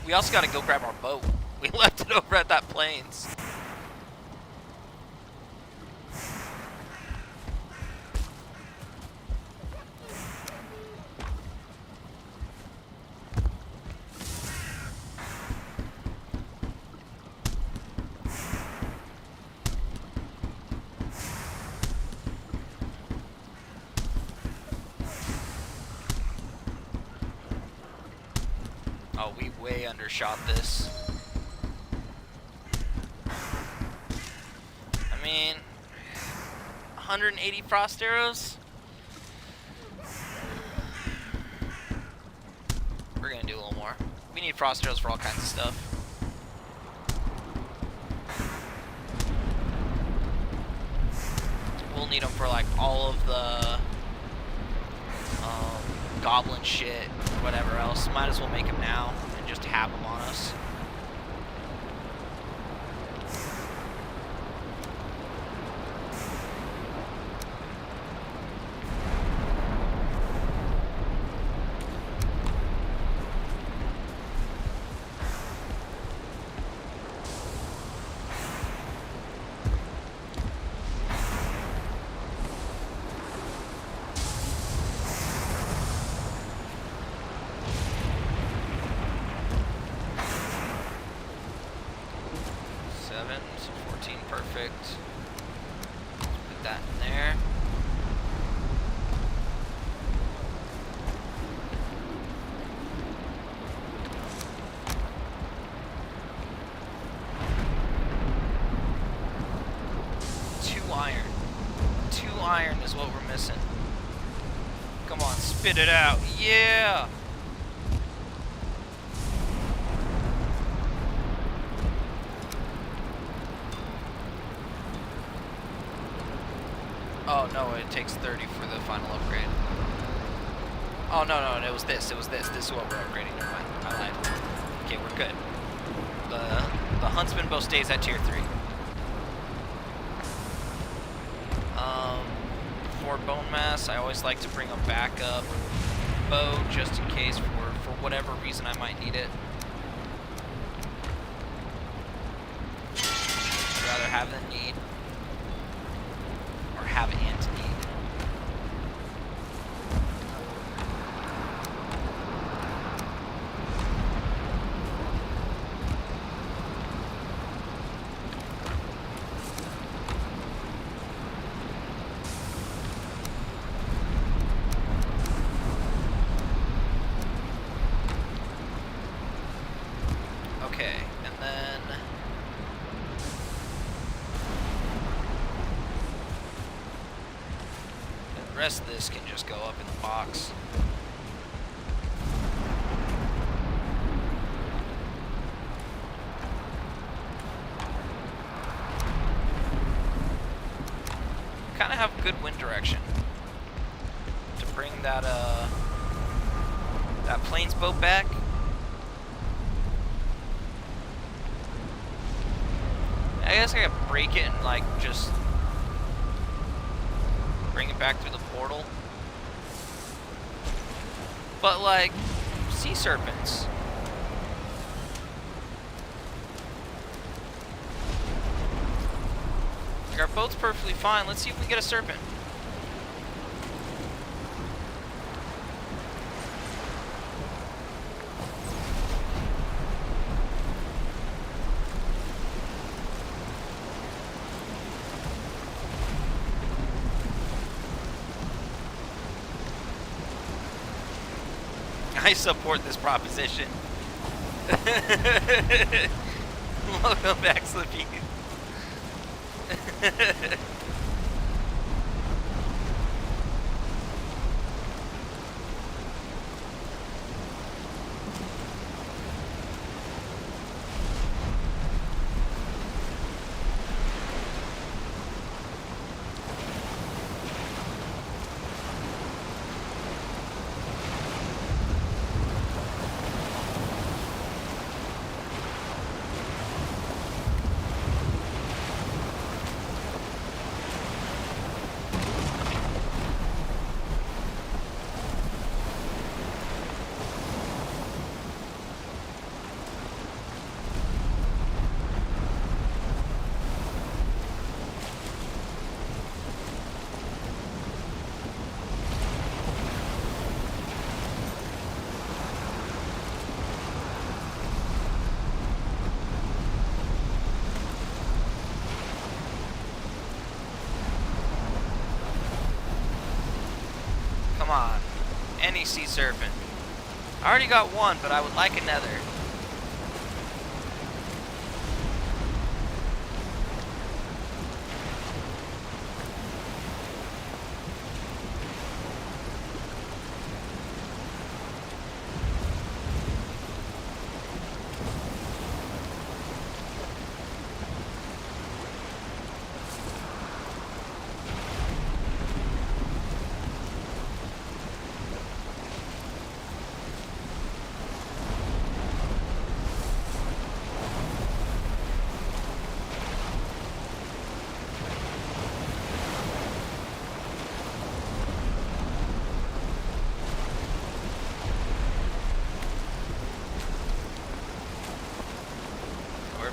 We also gotta go grab our boat. We left it over at that plains. Oh, we way undershot this. I mean, 180 frost arrows? We're gonna do a little more. We need frost arrows for all kinds of stuff. We'll need them for like all of the goblin shit, whatever else. Might as well make them now and just have them on us. Perfect. Put that in there. Two iron is what we're missing. Come on, spit it out. Yeah! Oh no, it takes 30 for the final upgrade. Oh no, it was this. This is what we're upgrading. Never mind. I lied. Okay, we're good. The Huntsman bow stays at tier 3. For bone mass, I always like to bring a backup bow just in case for whatever reason I might need it. I'd rather have than need. Have and need. Okay, and then the rest of this can just go up in the box. good wind direction to bring that that plains boat back. I guess I could break it and like just bring it back through the portal. But like sea serpents. Like our boat's perfectly fine. Let's see if we get a serpent. I support this proposition. Welcome back, Slippy. Come on. Any sea serpent. I already got one, but I would like another.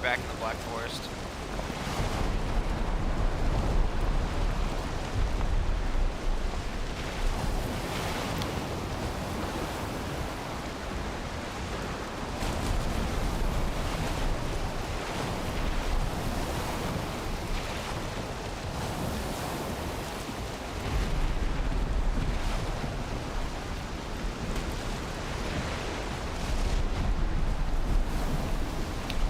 Back in the Black Forest.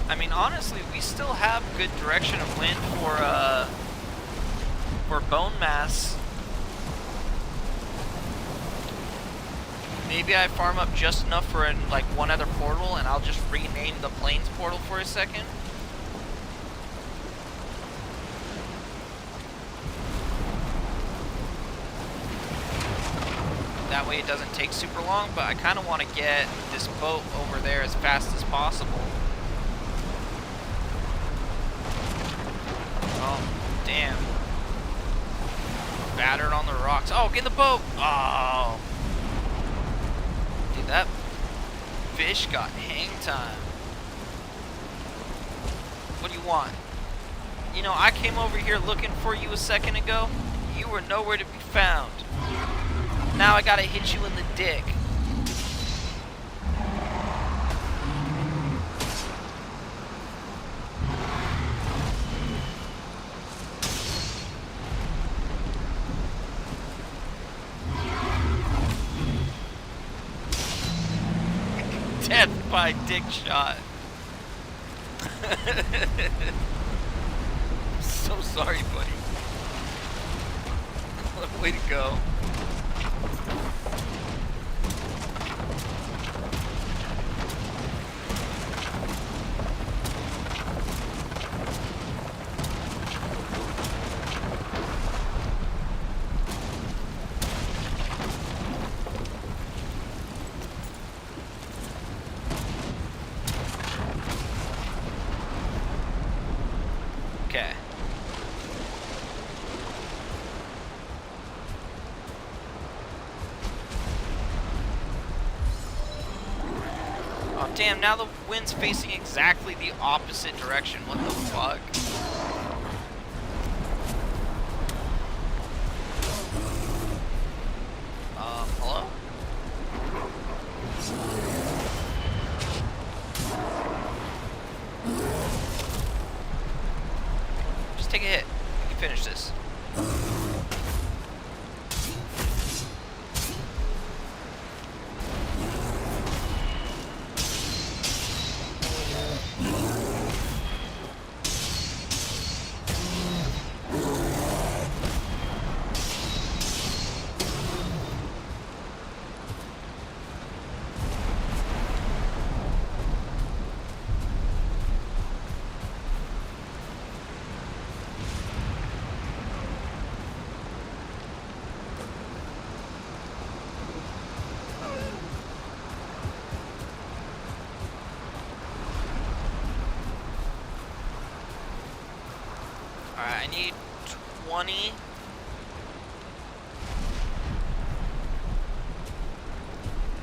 I mean, honestly, we still have good direction of wind for bone mass. Maybe I farm up just enough for like one other portal, and I'll just rename the plains portal for a second. That way it doesn't take super long, but I kind of want to get this boat over there as fast as possible. Oh, damn. Battered on the rocks. Oh, get the boat! Oh. Dude, that fish got hang time. What do you want? You know, I came over here looking for you a second ago. You were nowhere to be found. Now I gotta hit you in the dick. Death by dick shot. So sorry, buddy. Way to go. Oh, damn, now the wind's facing exactly the opposite direction. What the fuck? Hello? Just take a hit. You can finish this. Alright, I need 20.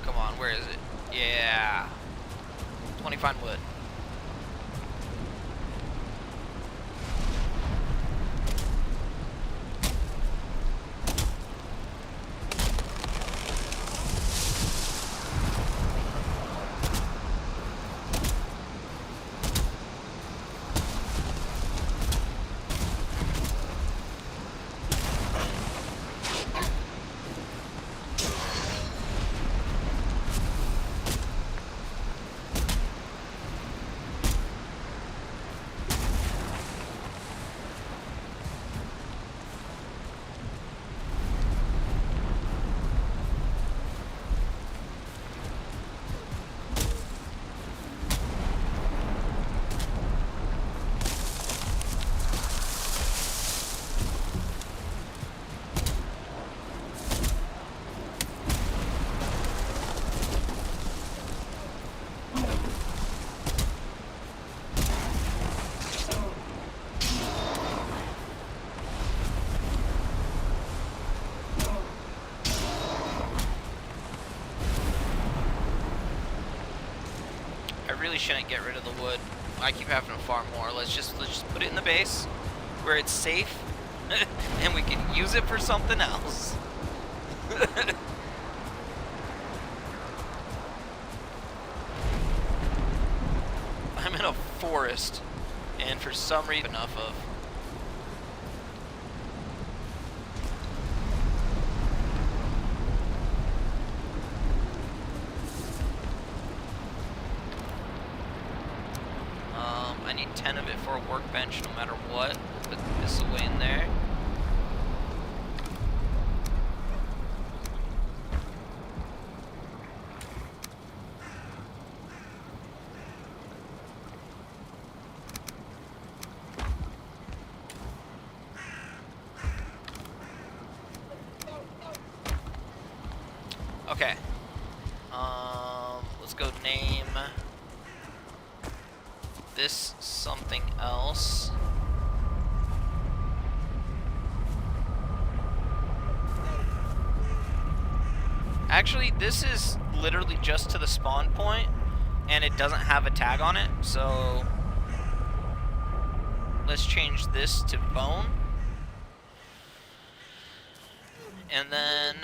Come on, where is it? Yeah. 20 fine wood. I really shouldn't get rid of the wood. I keep having to farm more. Let's just put it in the base where it's safe and we can use it for something else. I'm in a forest and for some reason enough of I need 10 of it for a workbench no matter what. Put this away in there. Okay. Let's go name this something else. Actually, this is literally just to the spawn point, and it doesn't have a tag on it, so let's change this to bone. And then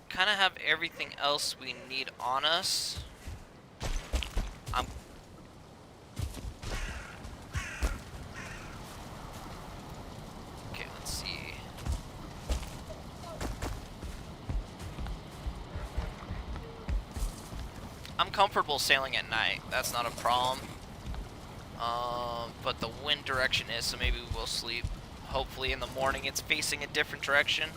kind of have everything else we need on us. Okay, let's see. I'm comfortable sailing at night. That's not a problem. But the wind direction is, so maybe we will sleep. Hopefully in the morning it's facing a different direction.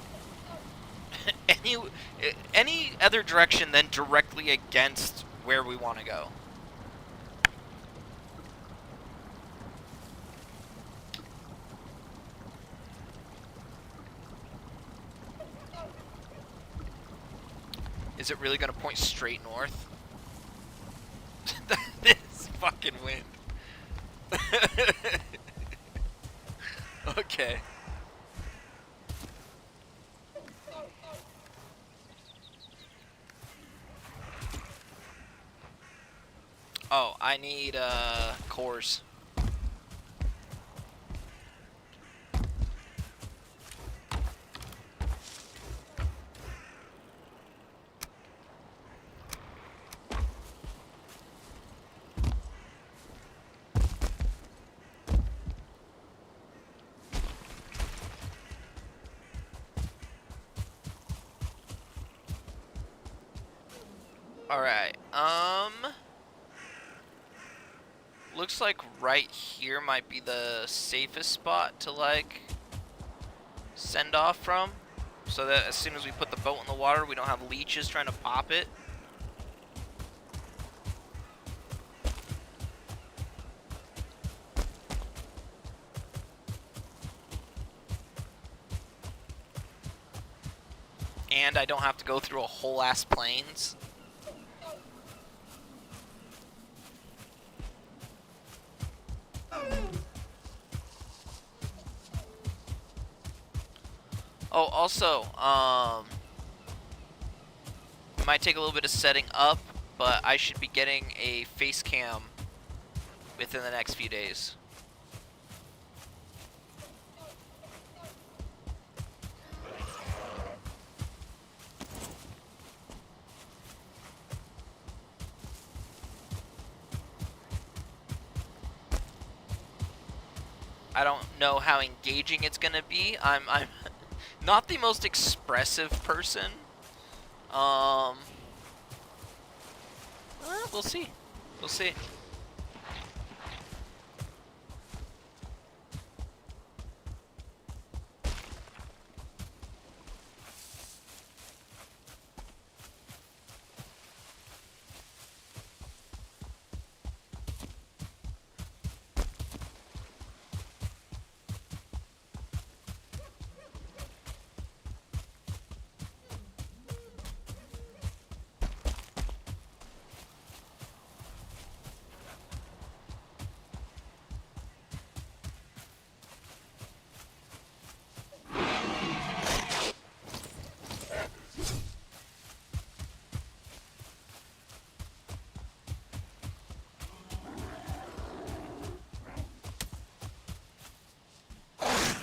Any other direction than directly against where we want to go. Is it really going to point straight north? This fucking wind. Okay. Oh, I need cores. Alright, looks like right here might be the safest spot to, like, send off from. So that as soon as we put the boat in the water, we don't have leeches trying to pop it. And I don't have to go through a whole ass plains. Oh, also, it might take a little bit of setting up, but I should be getting a face cam within the next few days. I don't know how engaging it's gonna be. I'm not the most expressive person. We'll see. We'll see.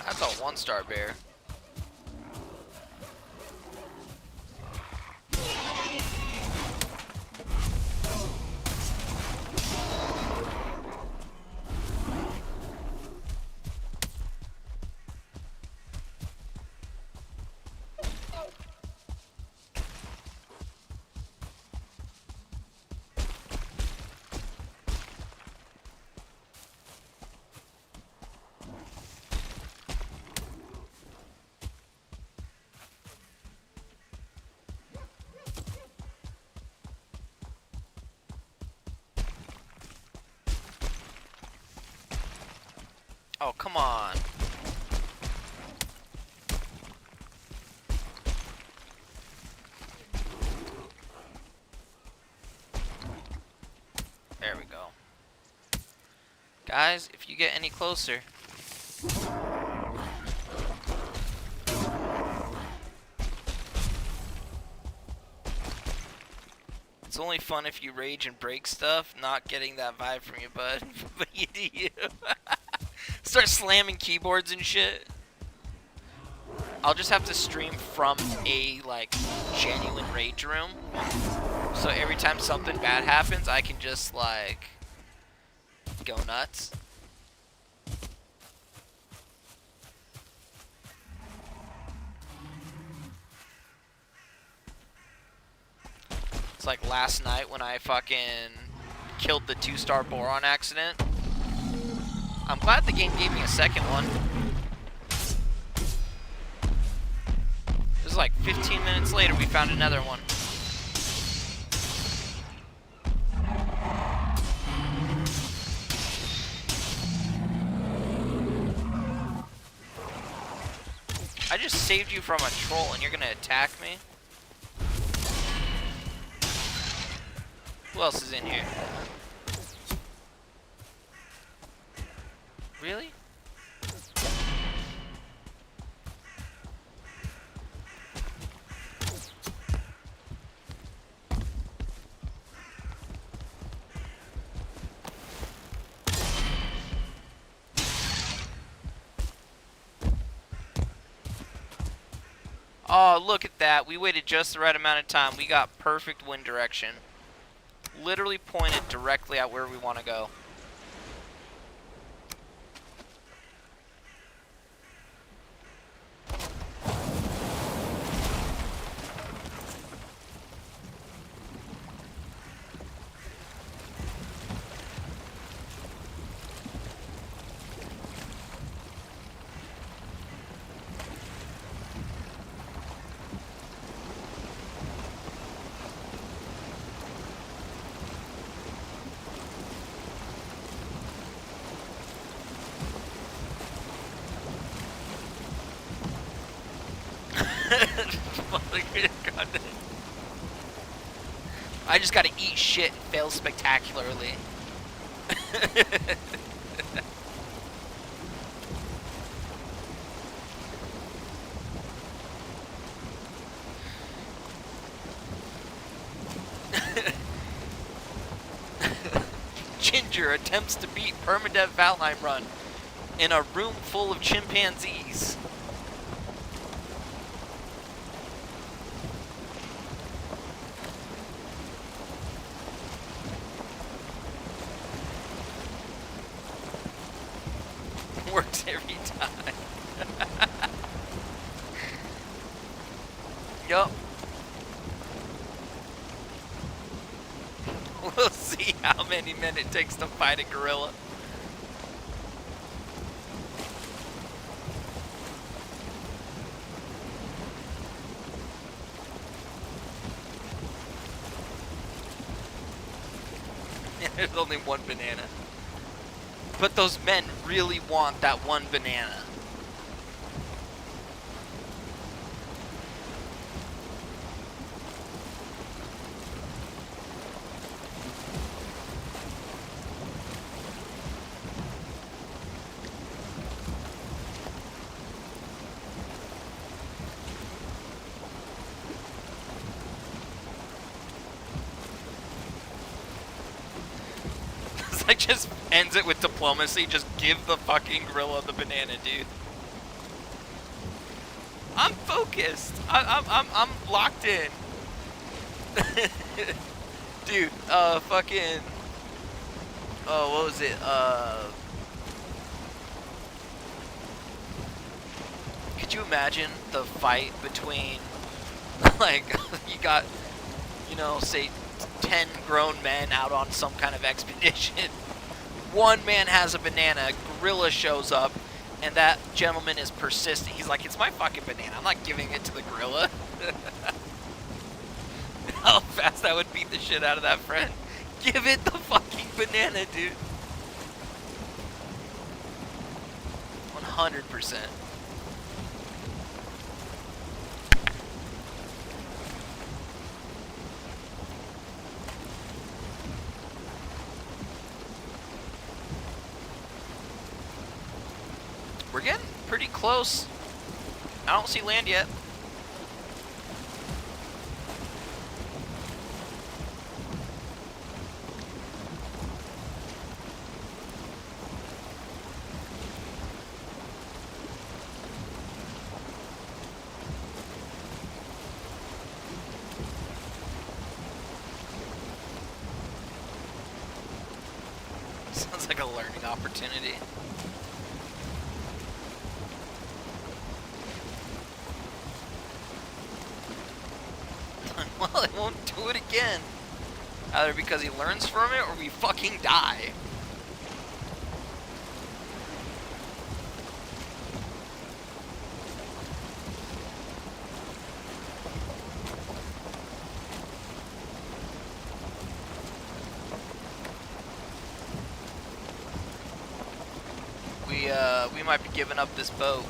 That's a 1-star bear. Oh, come on. There we go. Guys, if you get any closer. It's only fun if you rage and break stuff, not getting that vibe from you, bud. But you do. Start slamming keyboards and shit. I'll just have to stream from a, like, genuine rage room. So every time something bad happens, I can just, like, go nuts. It's like last night when I fucking killed the 2-star boar on accident. I'm glad the game gave me a second one. It was like 15 minutes later we found another one. I just saved you from a troll and you're gonna attack me? Who else is in here? Really? Oh, look at that. We waited just the right amount of time. We got perfect wind direction. Literally pointed directly at where we want to go. I just gotta eat shit and fail spectacularly. Ginger attempts to beat Permadeath Valheim run in a room full of chimpanzees. Works every time. Yup. We'll see how many men it takes to fight a gorilla. There's only one banana. But those men really want that one banana. Like, just ends it with diplomacy. Just give the fucking gorilla the banana, dude. I'm focused. I'm locked in. Dude, fucking. Oh, what was it? Could you imagine the fight between, like, you got, you know, say 10 grown men out on some kind of expedition. One man has a banana, a gorilla shows up, and that gentleman is persistent. He's like, it's my fucking banana. I'm not giving it to the gorilla. How fast I would beat the shit out of that friend. Give it the fucking banana, dude. 100%. We're getting pretty close. I don't see land yet. Sounds like a learning opportunity. Well, it won't do it again. Either because he learns from it or we fucking die. We might be giving up this boat.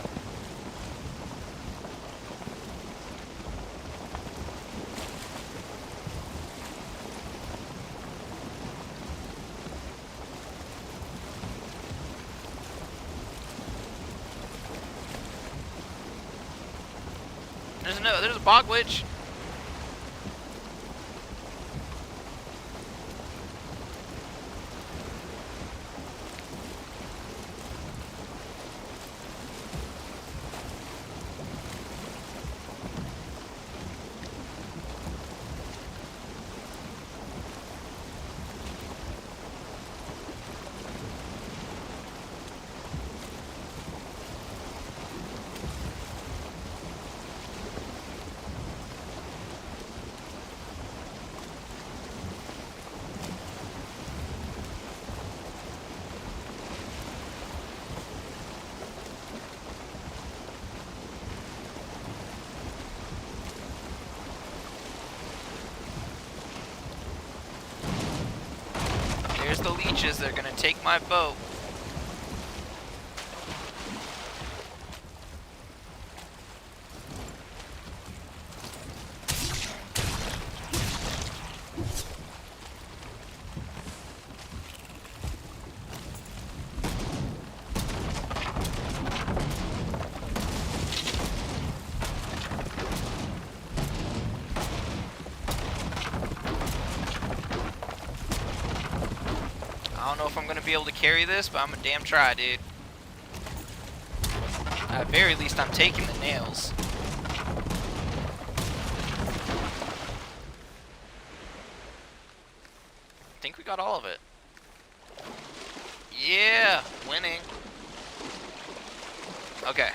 There's a bog witch. the leeches. They're gonna take my boat. I don't know if I'm gonna be able to carry this, but I'm a damn try, dude. At the very least, I'm taking the nails. I think we got all of it. Yeah, winning. Okay.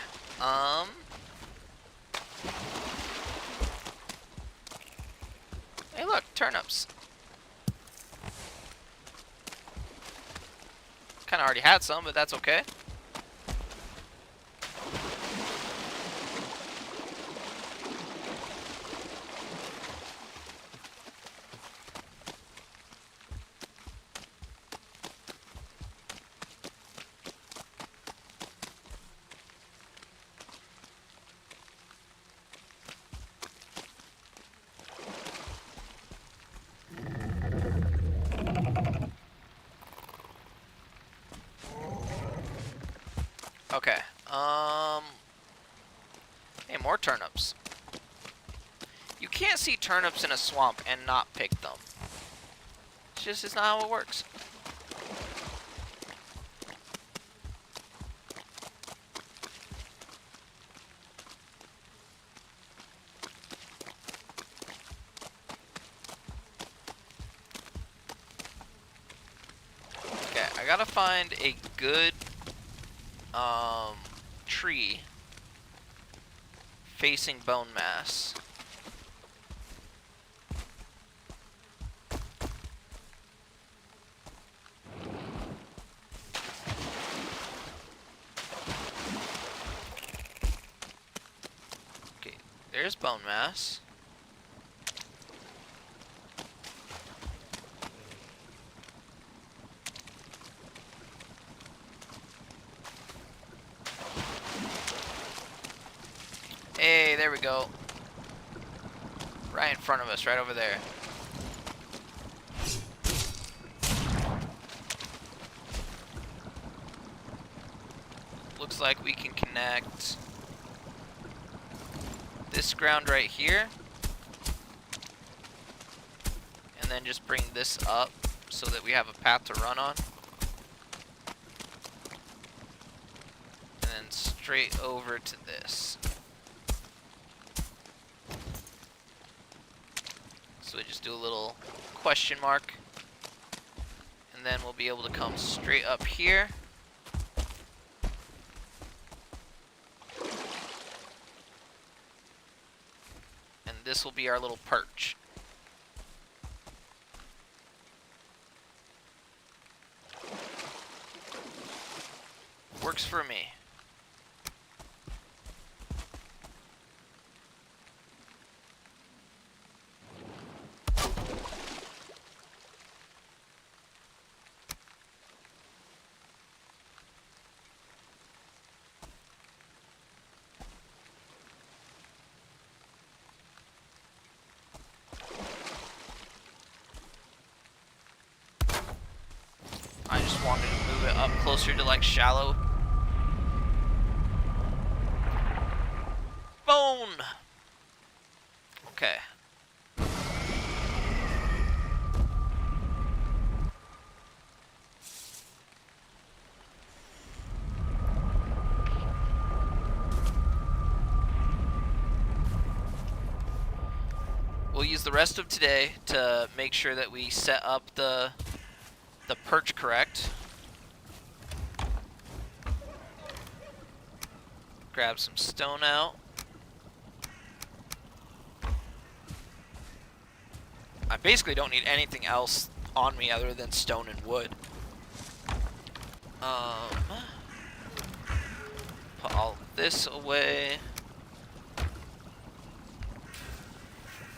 Hey, look, turnips. Kind of already had some, but that's okay. Okay. Hey, more turnips. You can't see turnips in a swamp and not pick them. It's not how it works. Okay, I gotta find a good tree facing bone mass. Okay, there's bone mass. Hey, there we go. Right in front of us, right over there. Looks like we can connect this ground right here. And then just bring this up so that we have a path to run on. And then straight over to this. So we just do a little question mark. And then we'll be able to come straight up here. And this will be our little perch. Works for me. I just wanted to move it up closer to like shallow. Bone! Okay. We'll use the rest of today to make sure that we set up the perch correct. Grab some stone out. I basically don't need anything else on me other than stone and wood. Put all this away.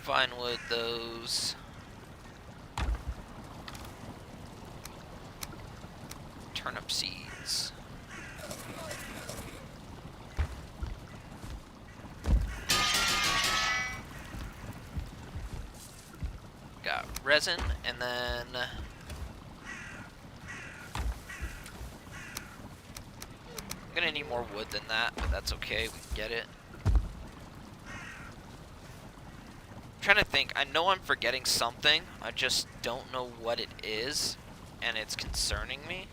Fine wood those. turnip seeds. Got resin, and then I'm gonna need more wood than that, but that's okay, we can get it. I'm trying to think, I know I'm forgetting something, I just don't know what it is, and it's concerning me.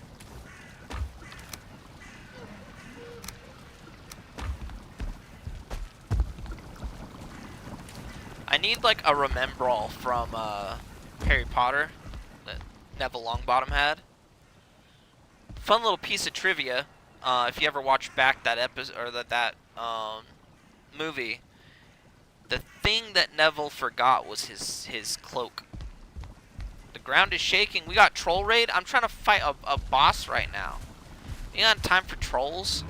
I need like a remembrall from Harry Potter that Neville Longbottom had. Fun little piece of trivia. If you ever watched back that episode or that movie, the thing that Neville forgot was his cloak. The ground is shaking. We got troll raid. I'm trying to fight a boss right now. You got time for trolls?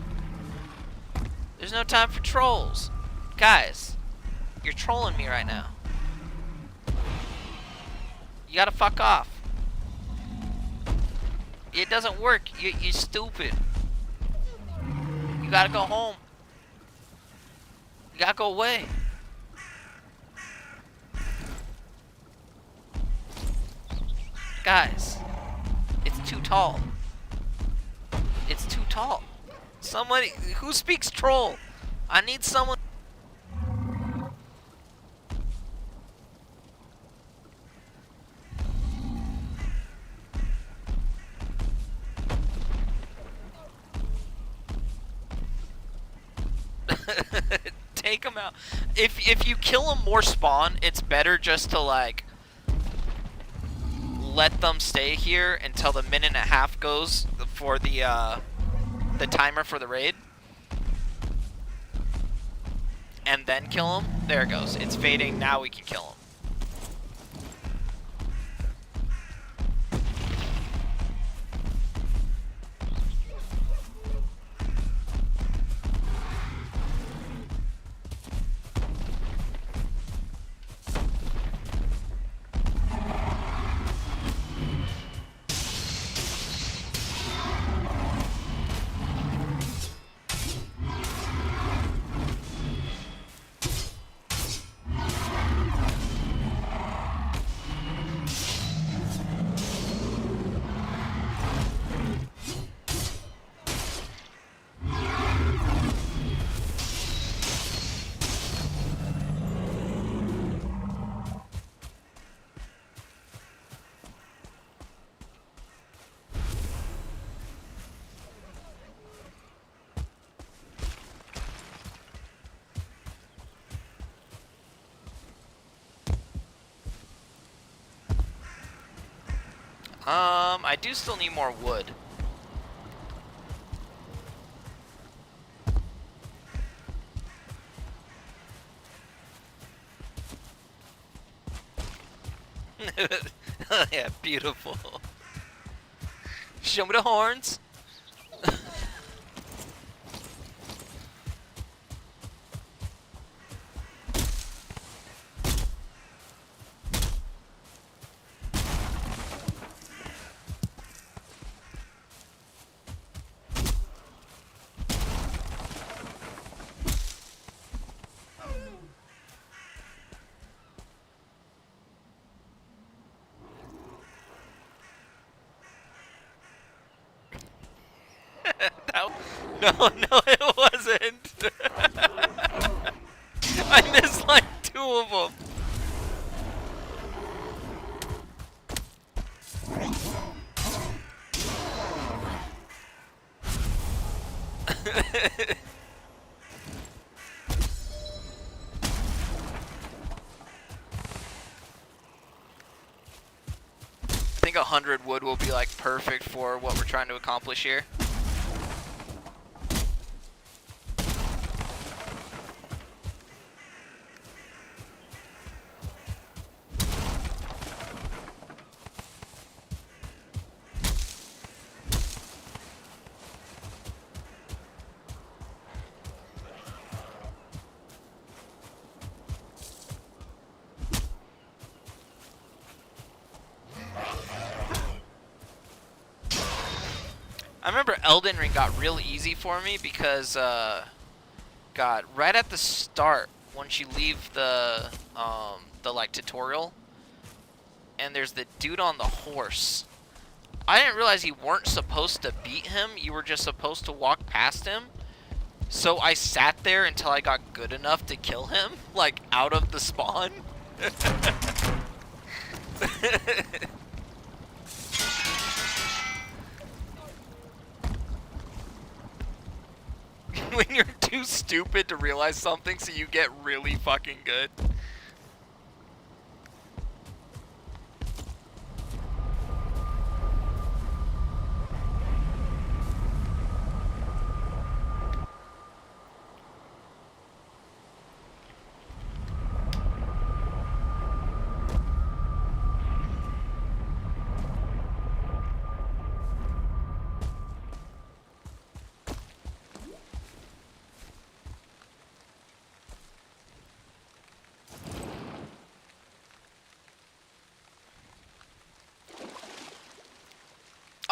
There's no time for trolls, guys. You're trolling me right now. You gotta fuck off. It doesn't work. You're stupid. You gotta go home. You gotta go away. Guys, it's too tall. It's too tall. Somebody, who speaks troll? I need someone. Take them out. If you kill them more spawn, it's better just to like let them stay here until the minute and a half goes for the timer for the raid, and then kill them. There it goes. It's fading. Now we can kill them. I do still need more wood. Yeah, beautiful. Show me the horns. No, it wasn't. I missed like 2 of them. I think 100 wood will be like perfect for what we're trying to accomplish here. I remember Elden Ring got real easy for me because, God, right at the start, once you leave the like tutorial, and there's the dude on the horse. I didn't realize you weren't supposed to beat him. You were just supposed to walk past him. So I sat there until I got good enough to kill him, like out of the spawn. When you're too stupid to realize something, so you get really fucking good.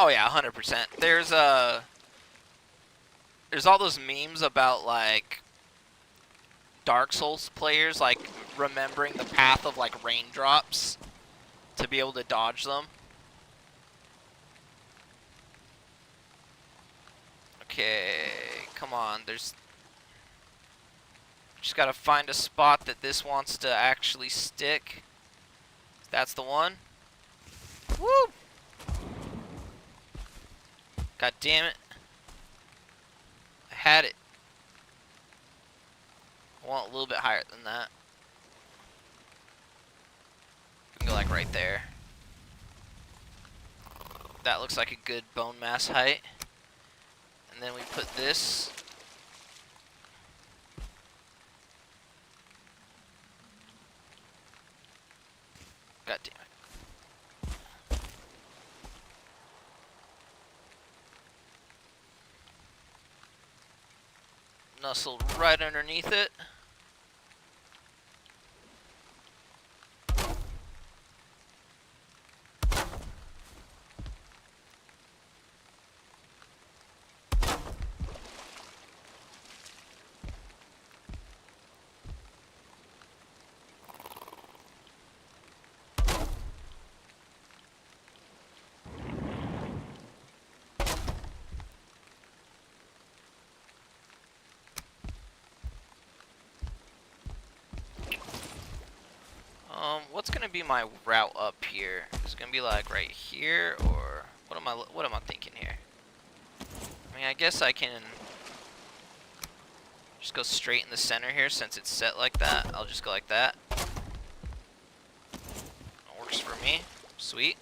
Oh yeah, 100%. There's all those memes about like Dark Souls players like remembering the path of like raindrops to be able to dodge them. Okay, come on. There's just gotta find a spot that this wants to actually stick. That's the one. Woo! God damn it. I had it. I want a little bit higher than that. We can go like right there. That looks like a good bone mass height. And then we put this. God damn it. Nestled right underneath it. What's gonna be my route up here? Is it gonna be like right here, or what am I thinking here? I mean, I guess I can just go straight in the center here since it's set like that. I'll just go like that. Works for me. Sweet.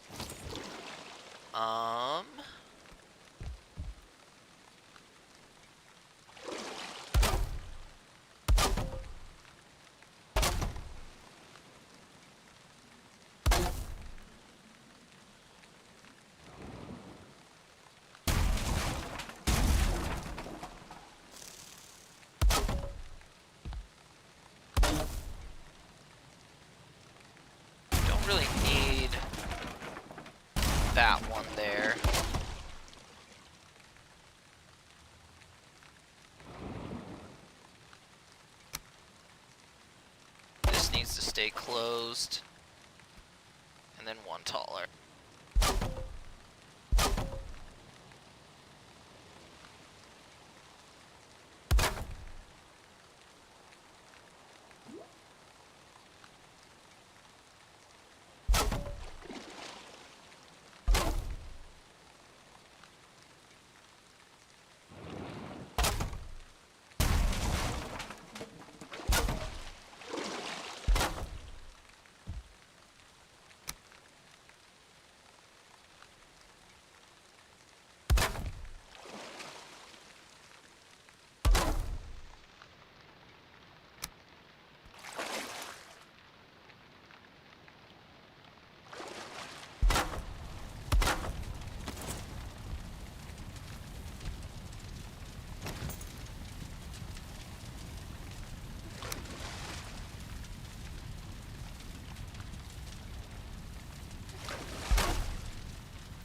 Really need that one there. This needs to stay closed. And then one taller.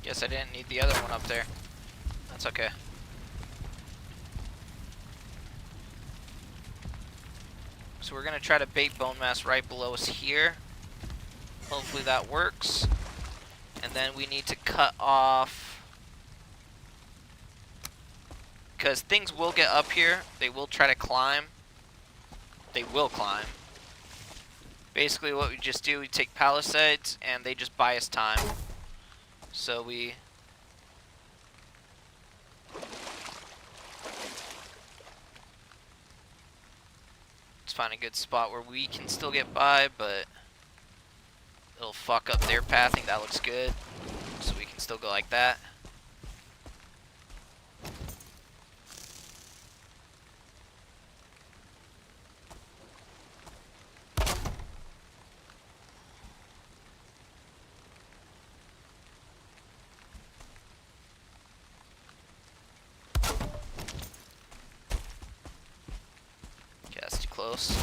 Guess I didn't need the other one up there. That's okay. So we're gonna try to bait bone mass right below us here. Hopefully that works. And then we need to cut off, because things will get up here. They will try to climb. They will climb. Basically what we just do, we take palisades and they just buy us time. So we... let's find a good spot where we can still get by, but it'll fuck up their pathing. That looks good. So we can still go like that. Okay, that's too close.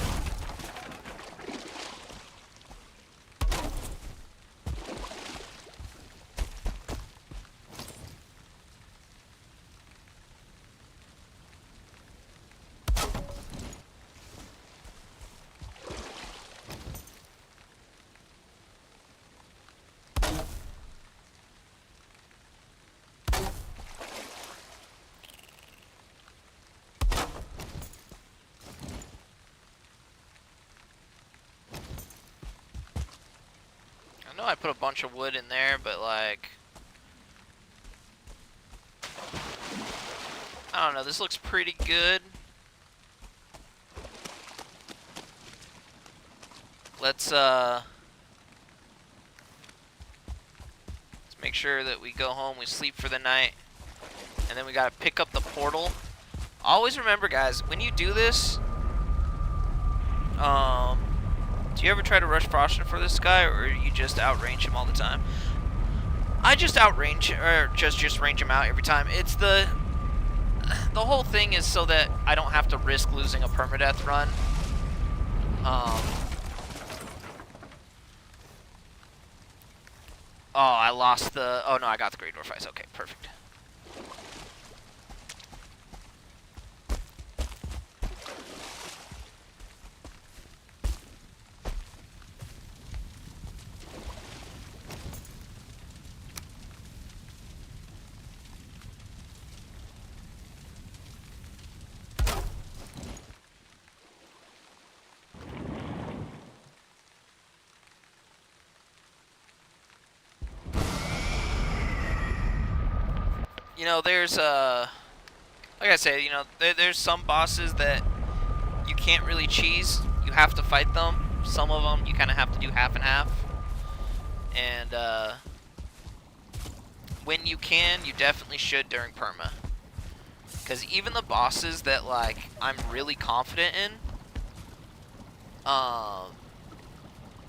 I know I put a bunch of wood in there, but like... I don't know, this looks pretty good. Let's make sure that we go home, we sleep for the night, and then we gotta pick up the portal. Always remember, guys, when you do this, do you ever try to rush Frosten for this guy, or you just outrange him all the time? I just outrange, or just range him out every time. It's the whole thing is so that I don't have to risk losing a permadeath run. Oh, I lost the... oh no, I got the Great Dwarf Ice. Okay, perfect. You know, there's, like I said, you know, there's some bosses that you can't really cheese. You have to fight them. Some of them you kind of have to do half and half. And, when you can, you definitely should during perma. Because even the bosses that, like, I'm really confident in,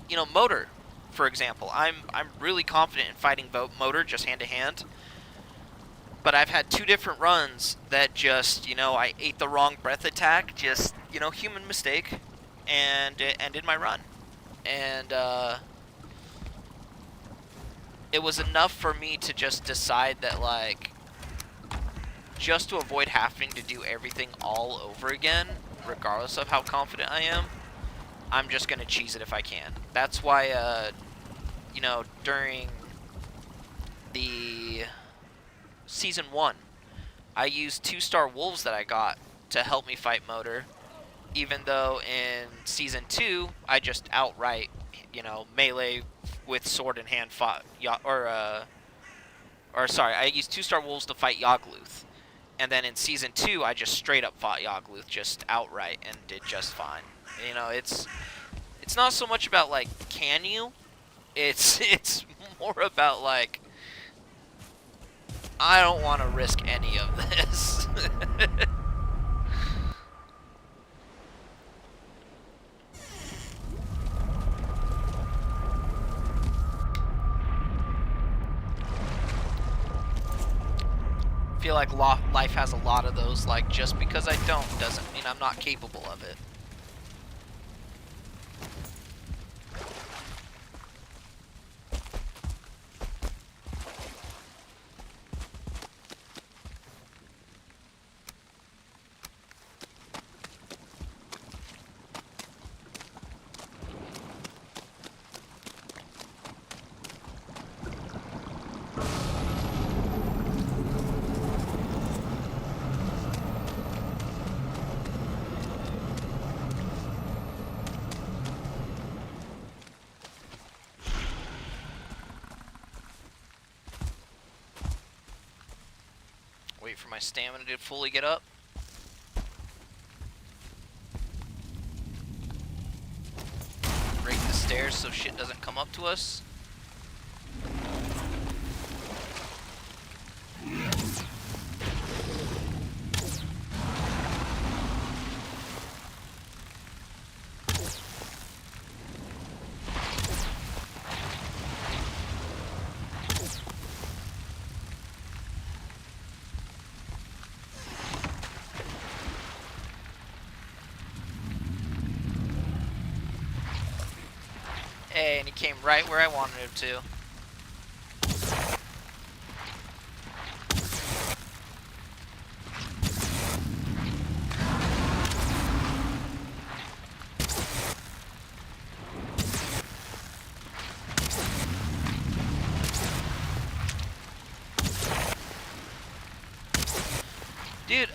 you know, Motor, for example. I'm really confident in fighting Motor just hand to hand. But I've had 2 different runs that just, you know, I ate the wrong breath attack, just, you know, human mistake, and it ended my run. And, it was enough for me to just decide that, like, just to avoid having to do everything all over again, regardless of how confident I am, I'm just gonna cheese it if I can. That's why, you know, during the... Season 1, I used 2-star wolves that I got to help me fight Motor, even though in Season 2, I just outright, you know, melee with sword in hand fought, sorry, I used 2-star wolves to fight Yogluth, and then in Season 2, I just straight up fought Yogluth just outright and did just fine. You know, it's not so much about, like, can you? It's more about, like, I don't want to risk any of this. I feel like life has a lot of those, like, just because I don't doesn't mean I'm not capable of it. Wait for my stamina to fully get up. Break the stairs so shit doesn't come up to us. Hey, and he came right where I wanted him to. Dude,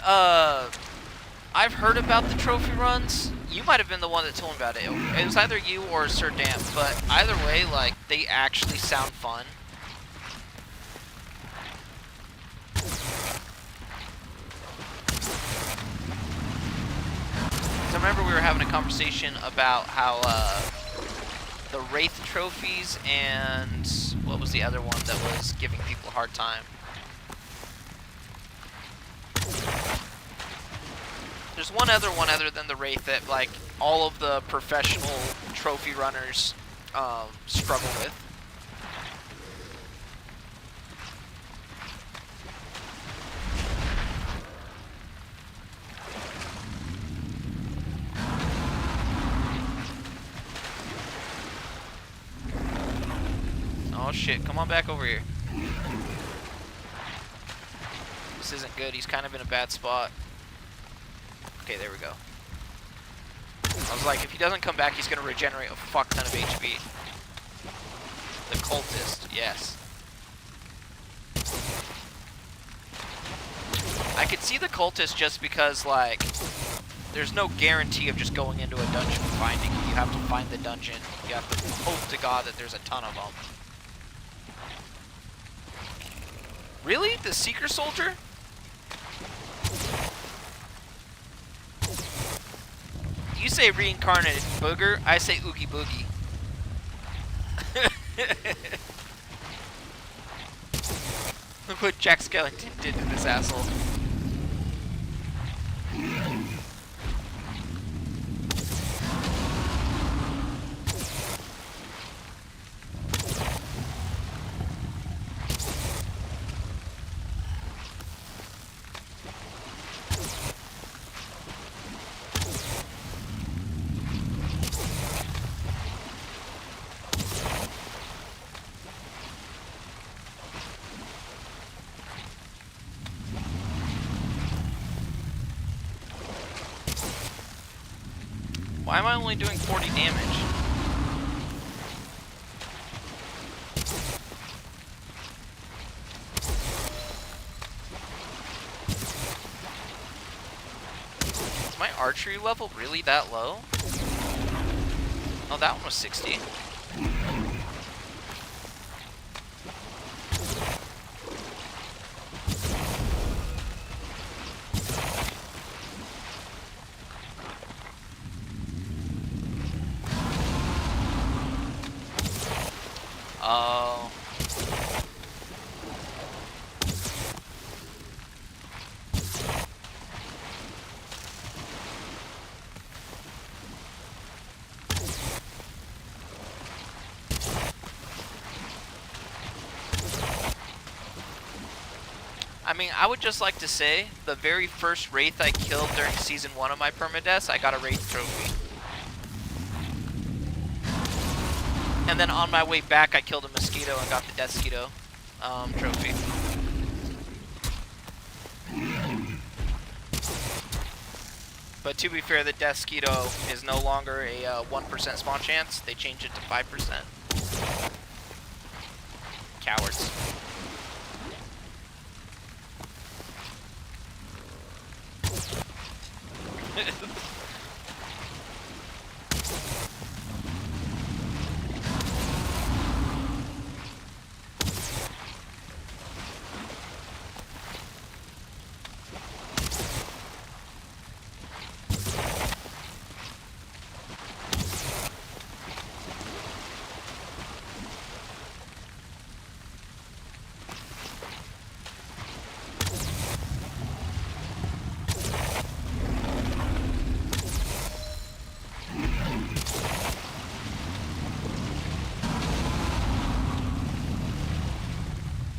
I've heard about the trophy runs. You might have been the one that told me about it. It was either you or Sir Damp, but either way, like, they actually sound fun. So I remember we were having a conversation about how, the Wraith trophies and what was the other one that was giving people a hard time? There's one other than the Wraith that, like, all of the professional trophy runners struggle with. Oh shit, come on back over here. This isn't good, he's kind of in a bad spot. Okay, there we go. I was like, if he doesn't come back, he's going to regenerate a fuck ton of HP. The cultist, yes. I could see the cultist just because, like, there's no guarantee of just going into a dungeon and finding it. You have to find the dungeon. You have to hope to God that there's a ton of them. Really? The Seeker Soldier? You say reincarnated booger, I say oogie boogie. Look what Jack Skellington did to this asshole. Why am I only doing 40 damage? Is my archery level really that low? Oh, that one was 60. Oh. I mean, I would just like to say, the very first Wraith I killed during Season 1 of my Permadeaths, I got a Wraith trophy. And then on my way back, I killed a mosquito and got the Deathsquito trophy. But to be fair, the Deathsquito is no longer a 1% spawn chance. They changed it to 5%. Cowards.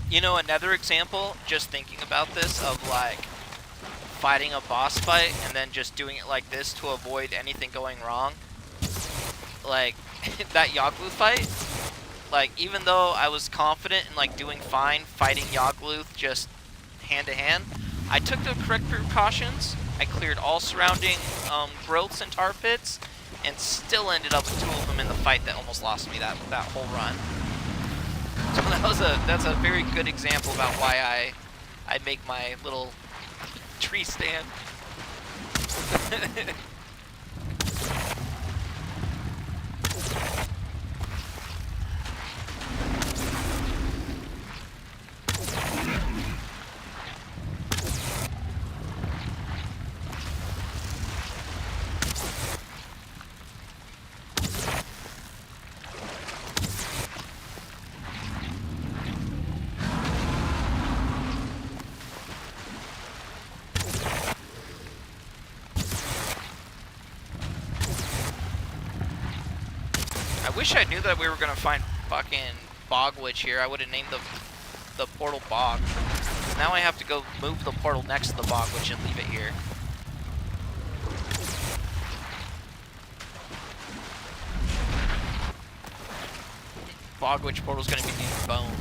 You know, another example, just thinking about this, of like fighting a boss fight and then just doing it like this to avoid anything going wrong. Like, that Yogluth fight, like, even though I was confident in like doing fine fighting Yogluth just hand to hand, I took the correct precautions. I cleared all surrounding growths and tar pits, and still ended up with 2 of them in the fight that almost lost me that whole run. So that's a very good example about why I make my little tree stand. I wish I knew that we were gonna find fucking Bog Witch here. I would have named the portal Bog. Now I have to go move the portal next to the Bog Witch and leave it here. Bog Witch portal's gonna be named Bone.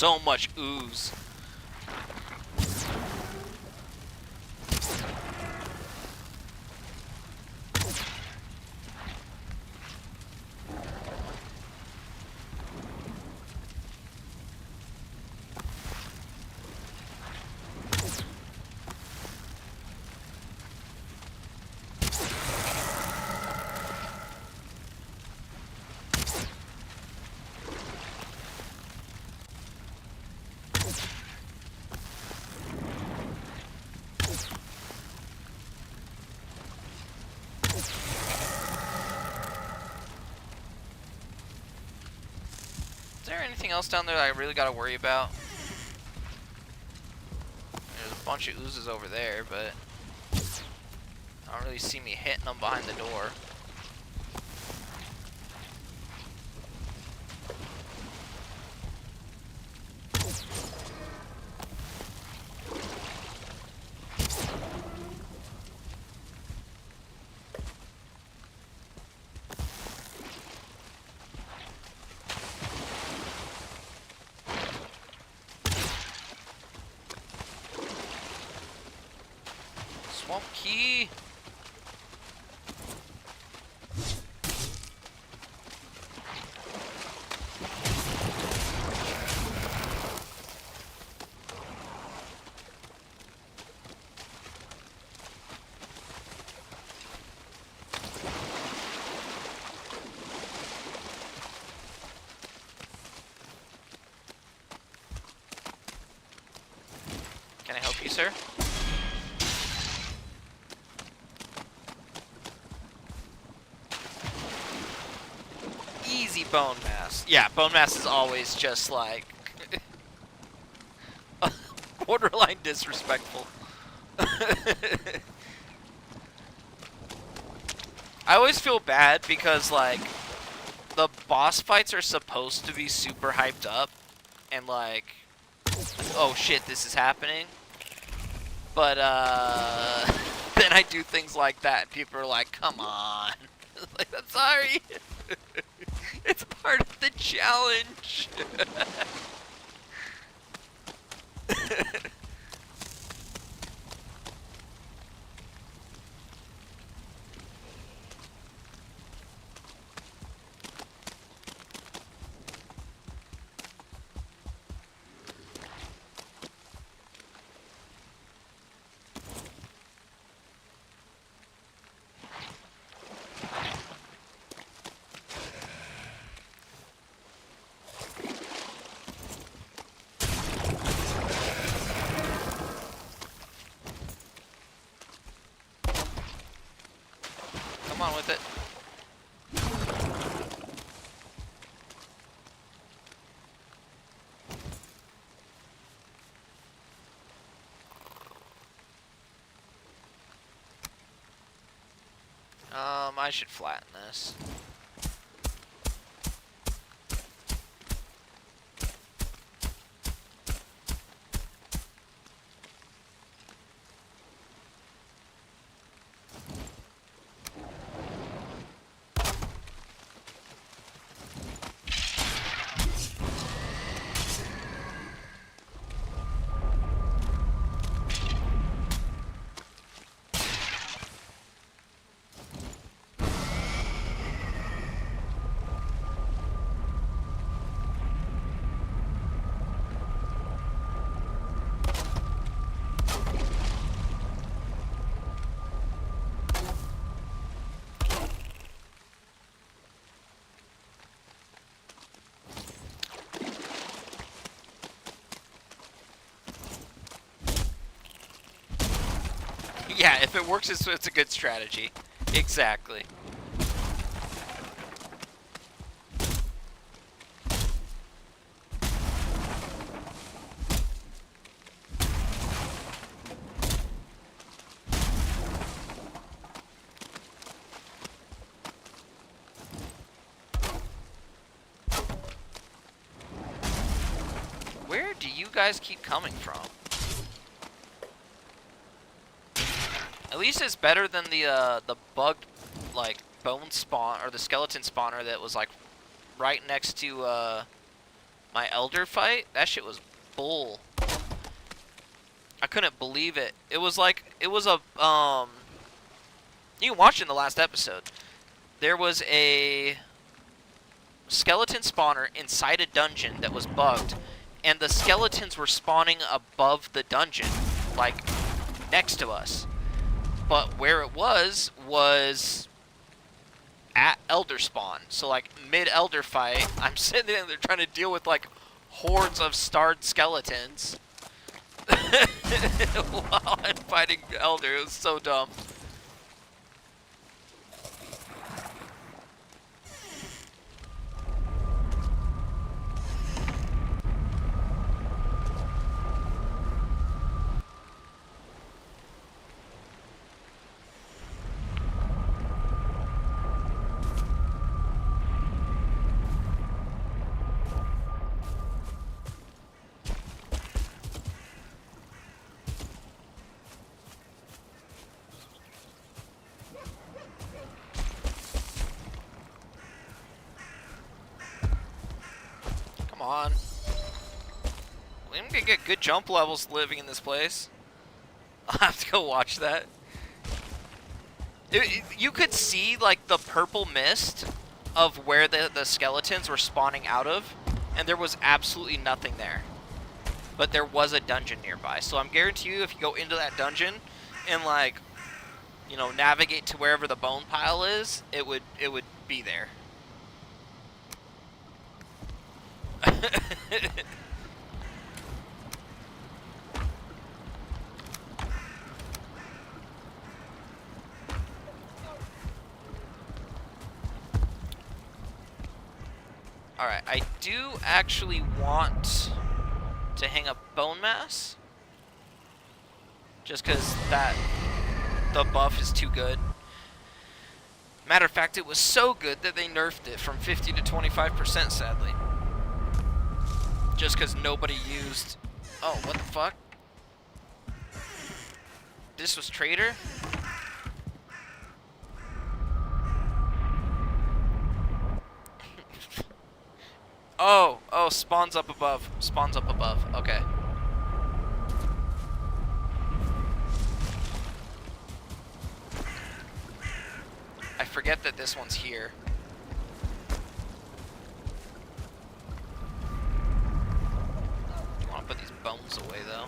So much ooze. Is there anything else down there that I really gotta worry about? There's a bunch of oozes over there, but I don't really see me hitting them behind the door. Swamp key. Can I help you, sir? Easy bone mass. Yeah, bone mass is always just like borderline disrespectful. I always feel bad because like the boss fights are supposed to be super hyped up and like, oh shit, this is happening. But then I do things like that and people are like, come on. Like, I'm sorry. It's part of the challenge. I should flatten this. Yeah, if it works, it's a good strategy. Exactly. Where do you guys keep coming from? At least it's better than the bugged, like, bone spawn, or the skeleton spawner that was, like, right next to, my elder fight. That shit was bull. I couldn't believe it. It was like, it was a, you can watch it in the last episode. There was a skeleton spawner inside a dungeon that was bugged, and the skeletons were spawning above the dungeon, like, next to us. But where it was at Elder Spawn. So, like, mid-Elder fight, I'm sitting there trying to deal with, like, hordes of starred skeletons while I'm fighting Elder. It was so dumb. Come on. I'm gonna get good jump levels living in this place. I'll have to go watch that. You could see, like, the purple mist of where the skeletons were spawning out of, and there was absolutely nothing there. But there was a dungeon nearby. So I'm guarantee you, if you go into that dungeon and, like, you know, navigate to wherever the bone pile is, it would be there. Alright, I do actually want to hang up bone mass. Just because the buff is too good. Matter of fact, it was so good that they nerfed it from 50 to 25%, sadly. Just because nobody used... Oh, what the fuck? This was Trader? Oh, spawns up above. Spawns up above. Okay. I forget that this one's here. I want to put these bones away, though.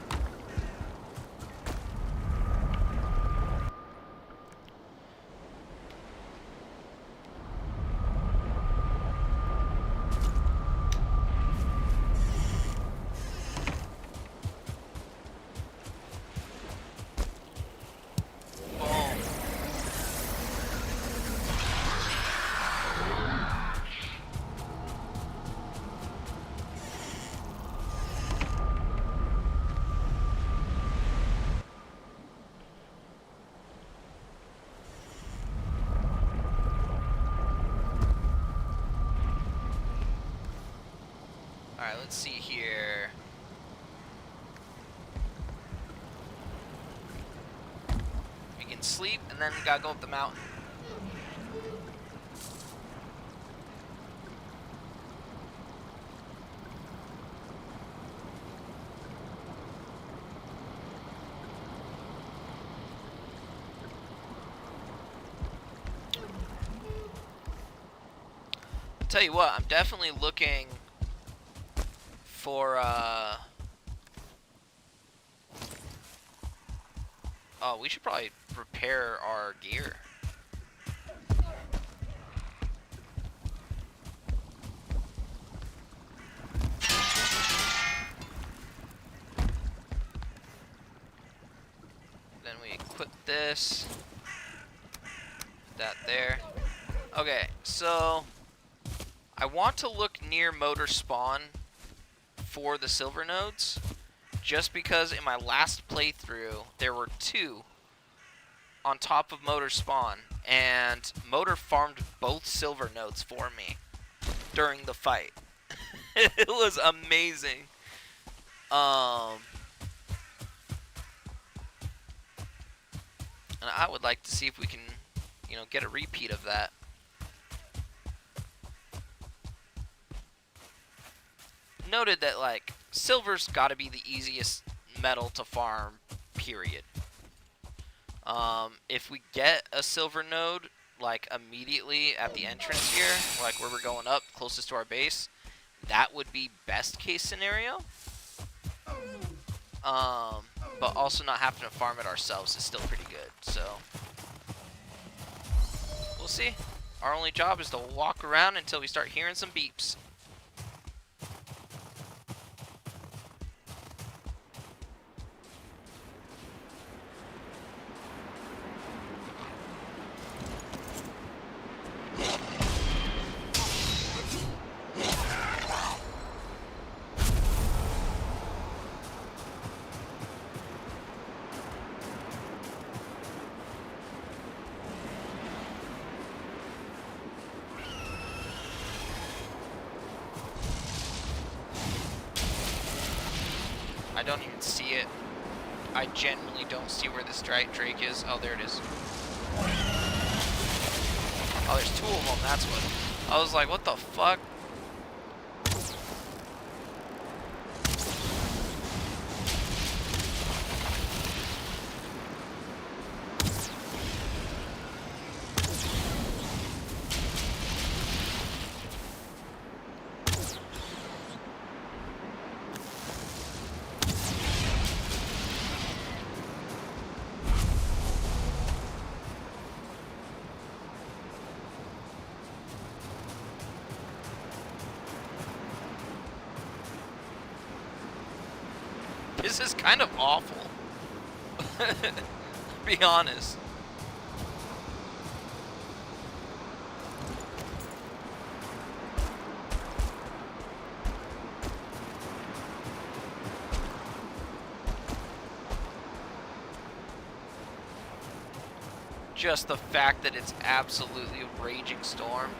Alright, let's see here. We can sleep, and then we gotta go up the mountain. I'll tell you what, I'm definitely looking for, oh, we should probably repair our gear. Then we equip this. That there. Okay, so I want to look near motor spawn for the silver nodes, just because in my last playthrough there were 2 on top of motor spawn, and motor farmed both silver nodes for me during the fight. It was amazing. And I would like to see if we can, you know, get a repeat of that. Noted that, like, silver's got to be the easiest metal to farm, period. If we get a silver node, like, immediately at the entrance here, like where we're going up, closest to our base, that would be best case scenario. But also not having to farm it ourselves is still pretty good, so we'll see. Our only job is to walk around until we start hearing some beeps. I don't even see it. I genuinely don't see where this Drake is. Oh, there it is. Oh, there's 2 of them, that's what. I was like, what the fuck? This is kind of awful. To be honest. Just the fact that it's absolutely a raging storm.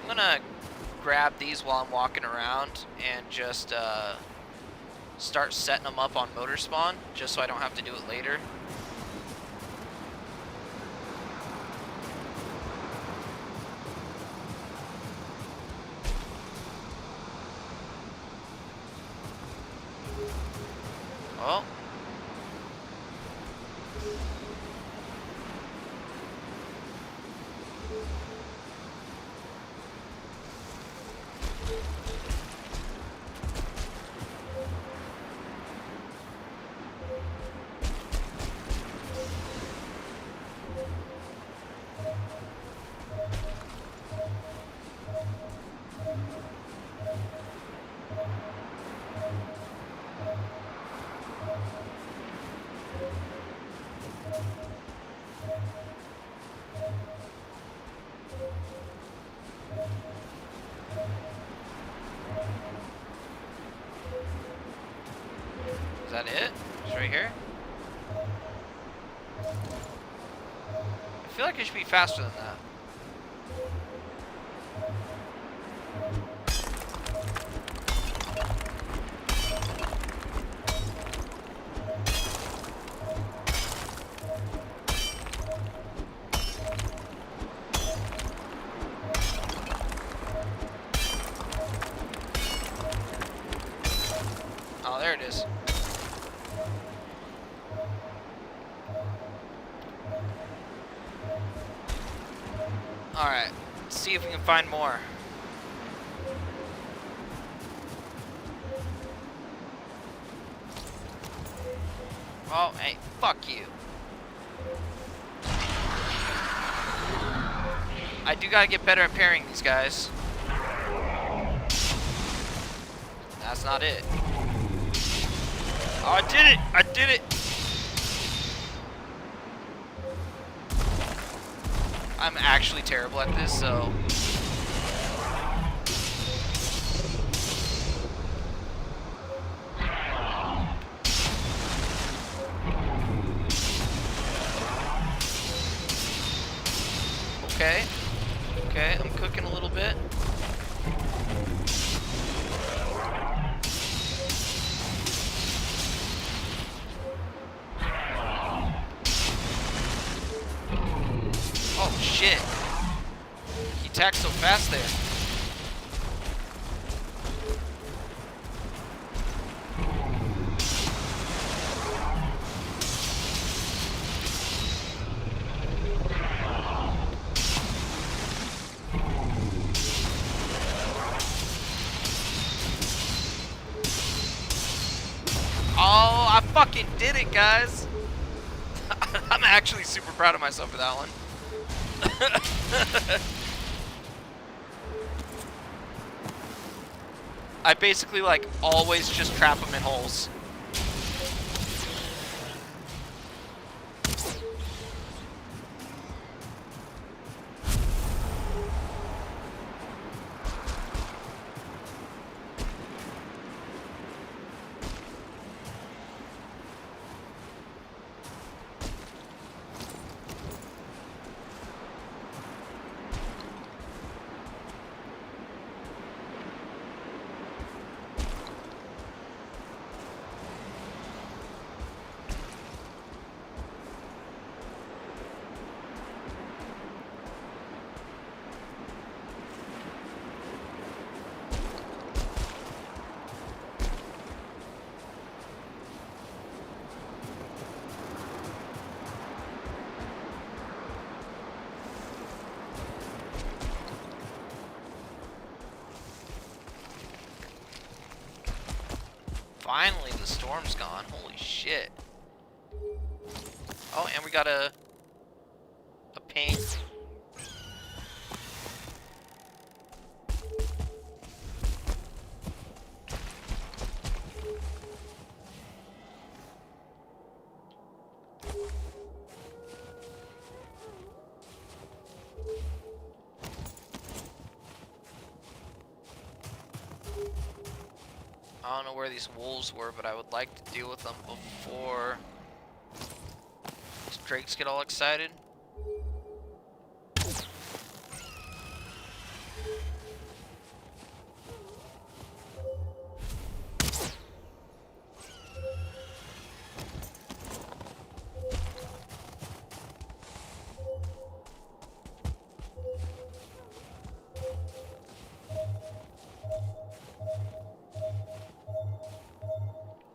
I'm gonna grab these while I'm walking around and just start setting them up on motor spawn, just so I don't have to do it later. Oh. Is that it? It's right here? I feel like it should be faster than that. Oh, there it is. Alright, let's see if we can find more. Oh, hey, fuck you. I do gotta get better at parrying these guys. That's not it. Oh, I did it! I did it! I'm actually terrible at this, so... Okay. Okay, I'm cooking a little bit. Oh, shit. He attacked so fast there. Oh, I fucking did it, guys. I'm actually super proud of myself for that one. I basically, like, always just trap them in holes. Finally, the storm's gone. Holy shit. Oh, and we got a paint. I don't know where these wolves were, but I would like to deal with them before these drakes get all excited.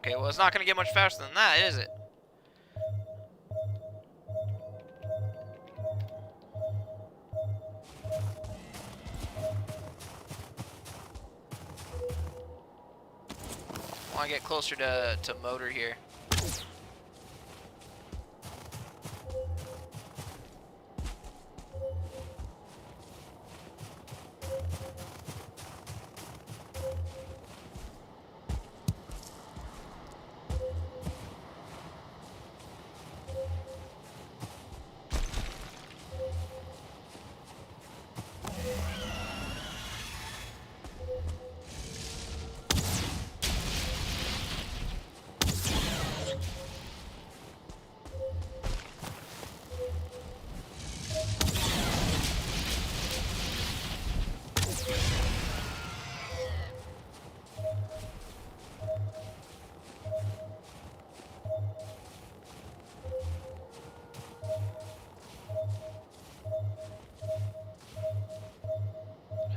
Okay, well, it's not going to get much faster than that, is it? I want to get closer to motor here.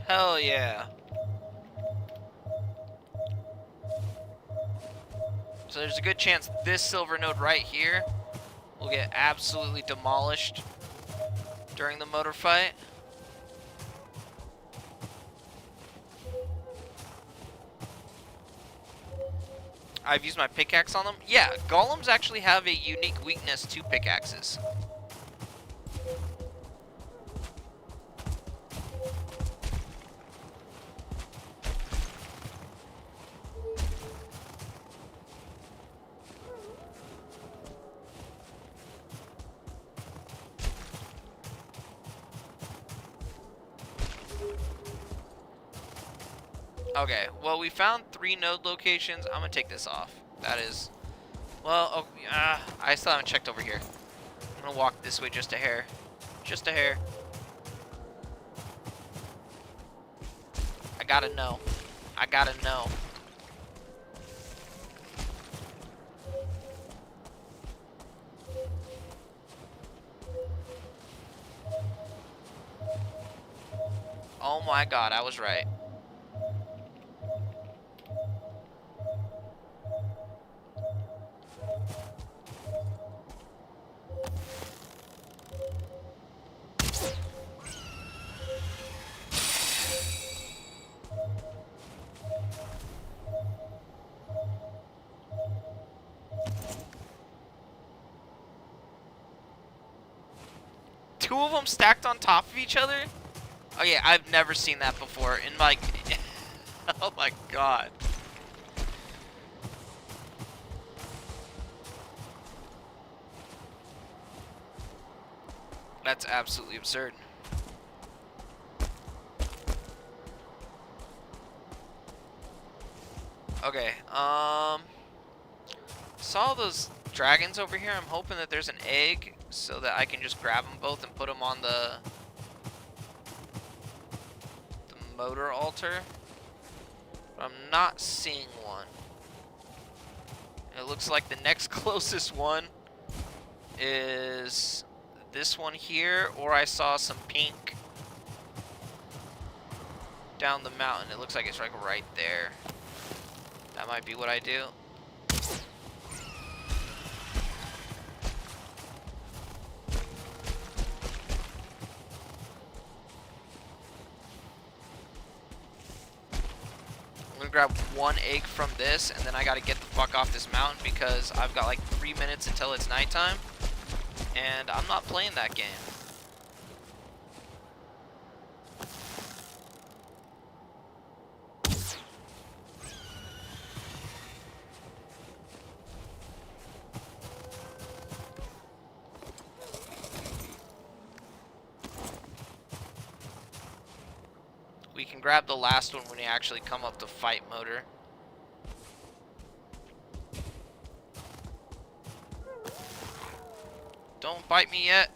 Hell yeah. So there's a good chance this silver node right here will get absolutely demolished during the motor fight. I've used my pickaxe on them. Yeah, golems actually have a unique weakness to pickaxes. Okay, well, we found 3 node locations. I'm gonna take this off. That is, well, oh, I still haven't checked over here. I'm gonna walk this way just a hair. Just a hair. I gotta know. I gotta know. Oh my god, I was right. Two of them stacked on top of each other? Oh yeah, I've never seen that before in my... Oh my god. That's absolutely absurd. Okay, saw those dragons over here. I'm hoping that there's an egg so that I can just grab them both and put them on the motor altar. But I'm not seeing one. It looks like the next closest one is this one here, or I saw some pink down the mountain. It looks like it's like right there. That might be what I do. I'm gonna grab one egg from this, and then I gotta get the fuck off this mountain because I've got like 3 minutes until it's nighttime, and I'm not playing that game. We can grab the last one when we actually come up to fight motor. Don't bite me yet.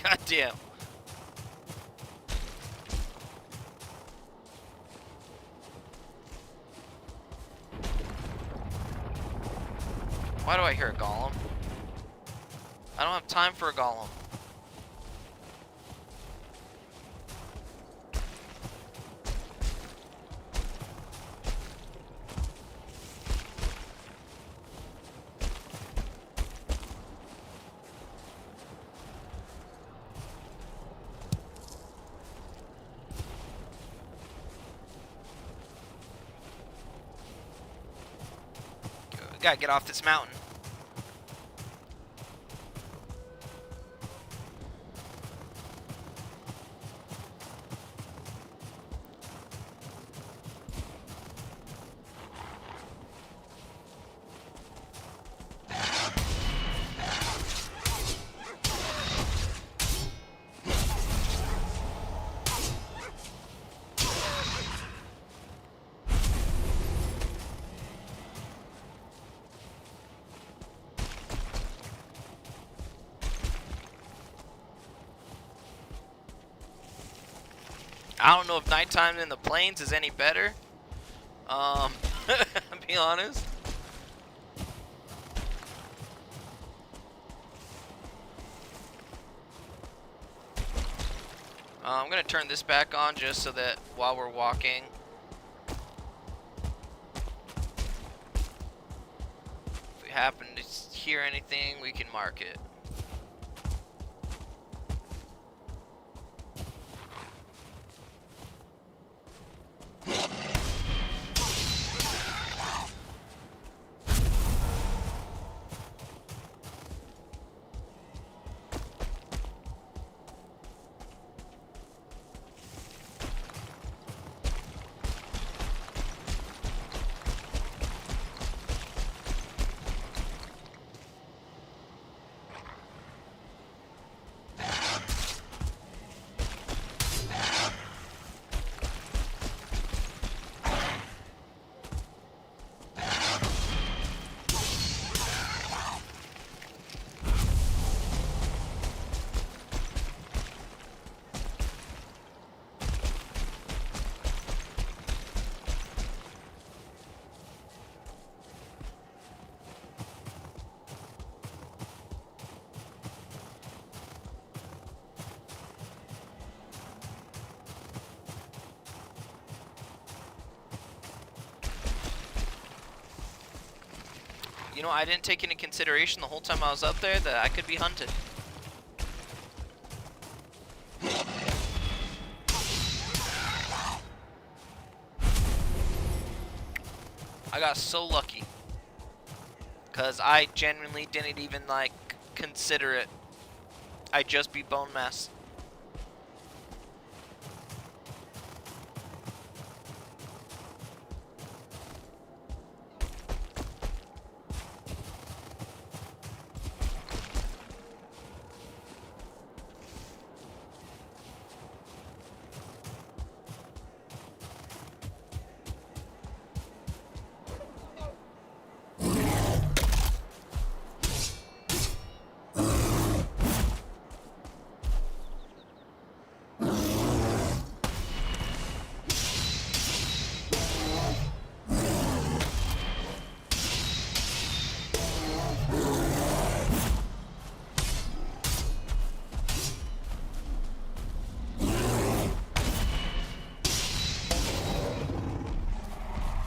God damn. Why do I hear a golem? I don't have time for a golem. We gotta get off this mountain. I don't know if nighttime in the plains is any better. I'll be honest. I'm gonna turn this back on just so that while we're walking, if we happen to hear anything, we can mark it. You know, I didn't take into consideration the whole time I was up there that I could be hunted. I got so lucky. Because I genuinely didn't even, like, consider it. I just beat Bone Mass.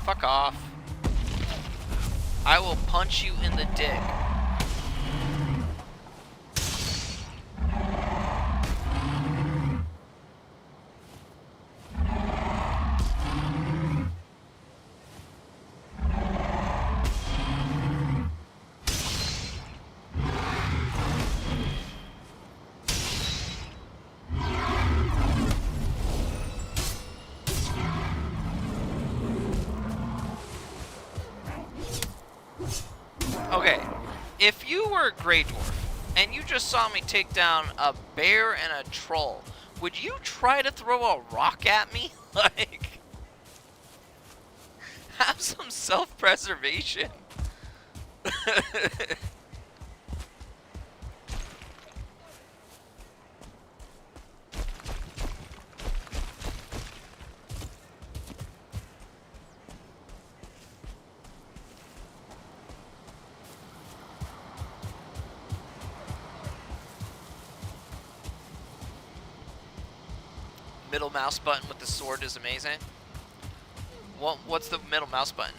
Fuck off. I will punch you in the dick. Okay, if you were a Grey Dwarf and you just saw me take down a bear and a troll, would you try to throw a rock at me? Like, have some self-preservation. Middle mouse button with the sword is amazing. What's the middle mouse button?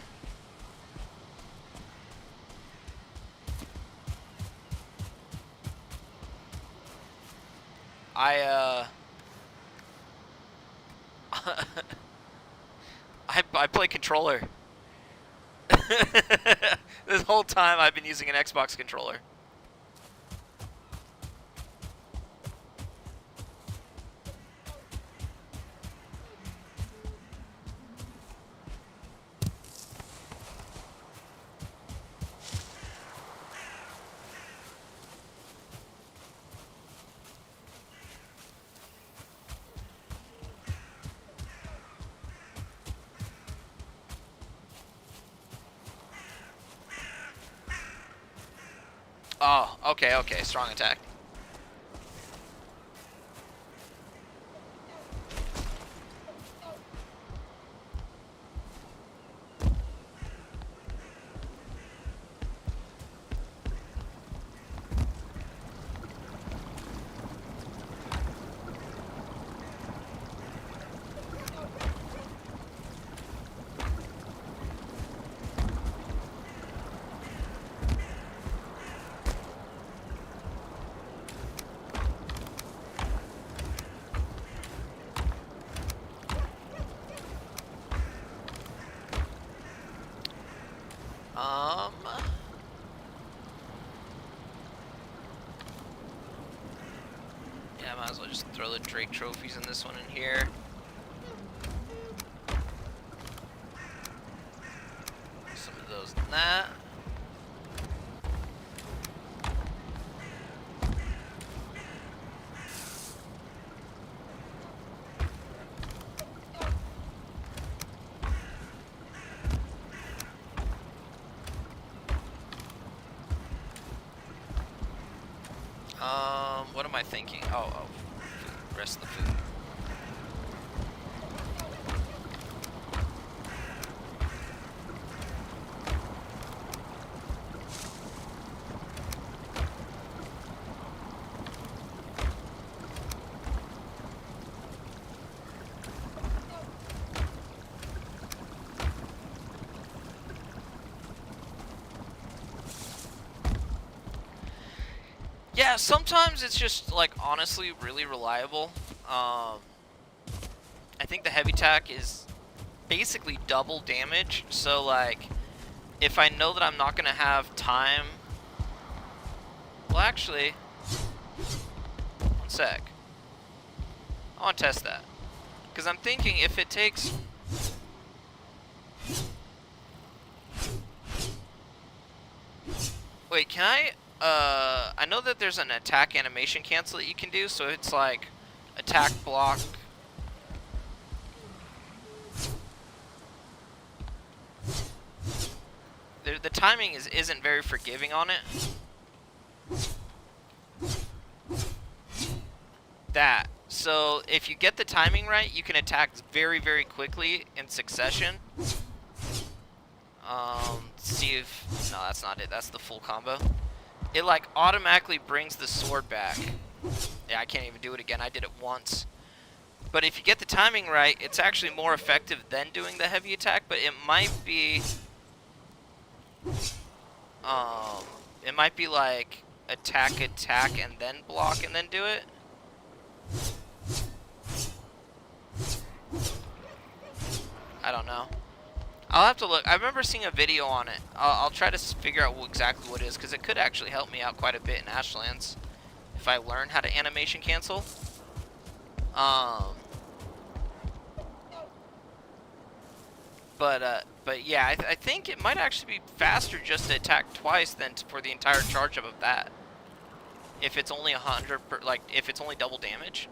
I play controller. This whole time I've been using an Xbox controller. Oh, okay, okay, strong attack. Yeah, I might as well just throw the Drake trophies in this one in here. Some of those in that. What am I thinking? Oh, food. Rest of the food. Yeah, sometimes it's just, like, honestly really reliable. I think the heavy tack is basically double damage, so, like, if I know that I'm not going to have time... Well, actually... One sec. I want to test that. Because I'm thinking if it takes... Wait, can I know that there's an attack animation cancel that you can do, so it's like attack block. The timing isn't very forgiving on it. That. So if you get the timing right, you can attack very, very quickly in succession. See if... No, that's not it. That's the full combo. It, like, automatically brings the sword back. Yeah, I can't even do it again. I did it once. But if you get the timing right, it's actually more effective than doing the heavy attack, but it might be... It might be, like, attack, and then block, and then do it. I don't know. I'll have to look. I remember seeing a video on it. I'll try to figure out exactly what it is, because it could actually help me out quite a bit in Ashlands if I learn how to animation cancel. But yeah, I think it might actually be faster just to attack twice than for the entire charge of that. If it's only 100 per, like, if it's only double damage.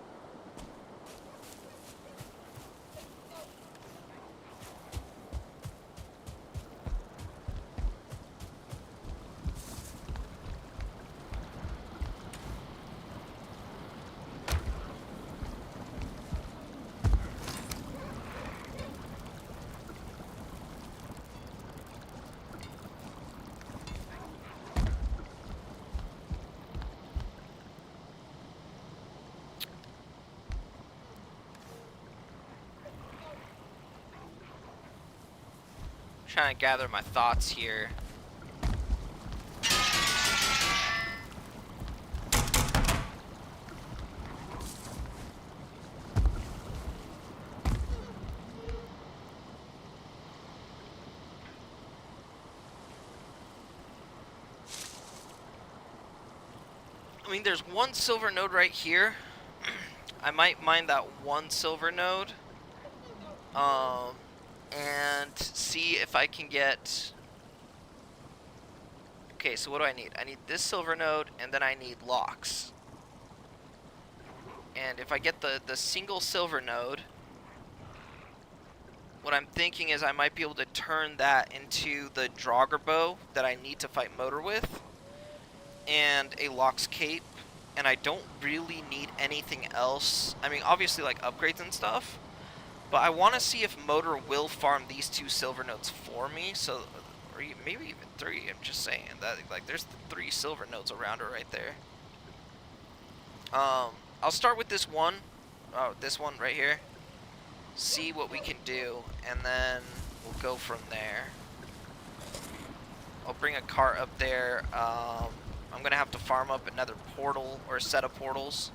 Trying to gather my thoughts here. I mean, there's one silver node right here. I might mine that one silver node. And see if I can get... Okay, so what do I need? I need this silver node, and then I need locks. And if I get the single silver node, what I'm thinking is I might be able to turn that into the Draugr bow that I need to fight Motor with, and a Locks cape, and I don't really need anything else. I mean, obviously, like, upgrades and stuff. But I want to see if Motor will farm these 2 silver nodes for me, so, or maybe even 3, I'm just saying. That, like, there's 3 silver nodes around her right there. I'll start with this one right here. See what we can do, and then we'll go from there. I'll bring a cart up there. I'm going to have to farm up another portal, or a set of portals.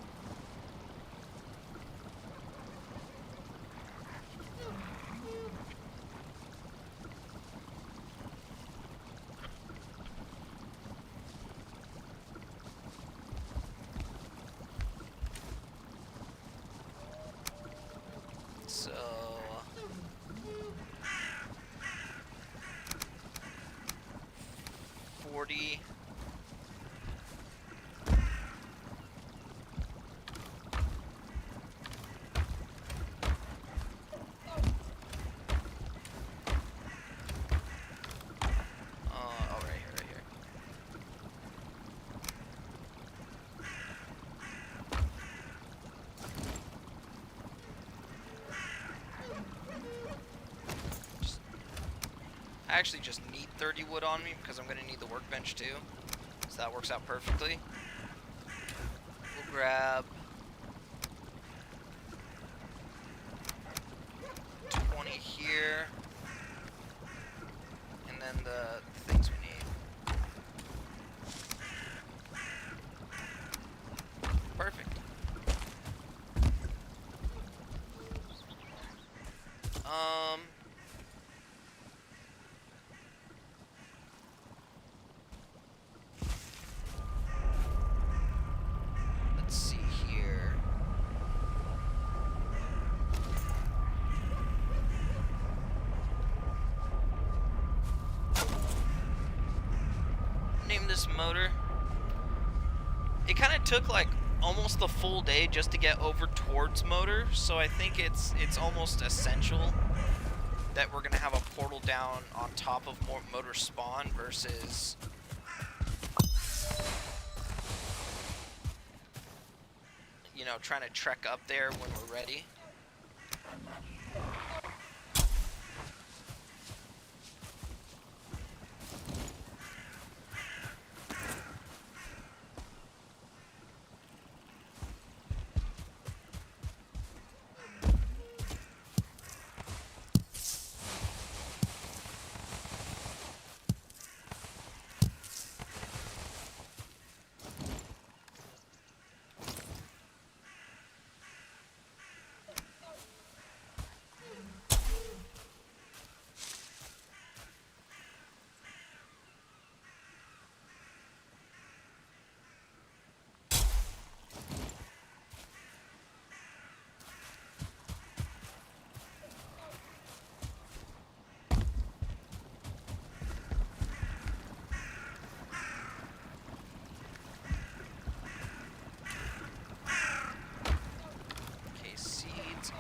I actually just need 30 wood on me because I'm going to need the workbench too. So that works out perfectly. We'll grab 20 here. And then the things we need. Perfect. Let's see here. Name this motor. It kind of took like almost the full day just to get over towards motor, so I think it's almost essential that we're gonna have a portal down on top of motor spawn versus trying to trek up there when we're ready.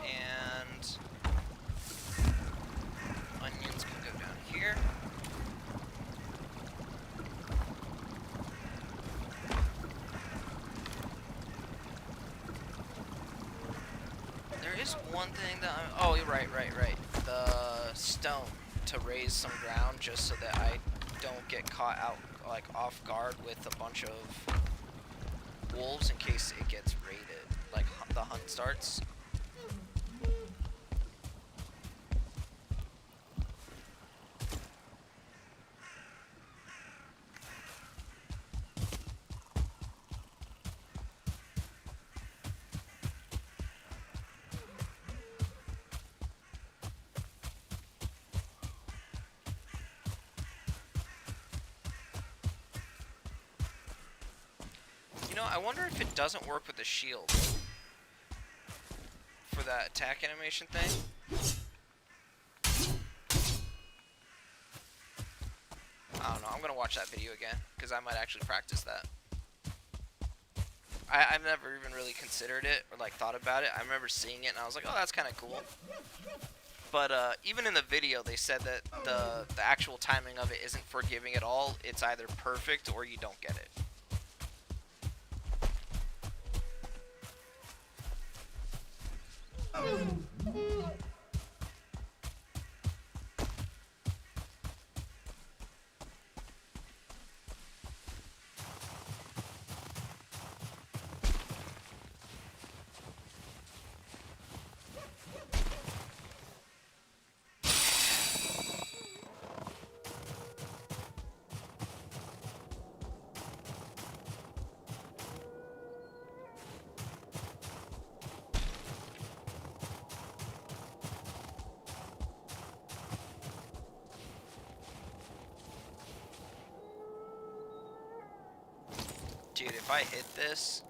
And onions can go down here. There is one thing that oh, you're right. The stone to raise some ground just so that I don't get caught out like off guard with a bunch of wolves in case it gets raided, like the hunt starts. I wonder if it doesn't work with the shield for that attack animation thing. I don't know. I'm gonna watch that video again because I might actually practice that. I've never even really considered it or like thought about it. I remember seeing it and I was like, oh, that's kind of cool. But even in the video, they said that the actual timing of it isn't forgiving at all. It's either perfect or you don't get it. Dude, if I hit this...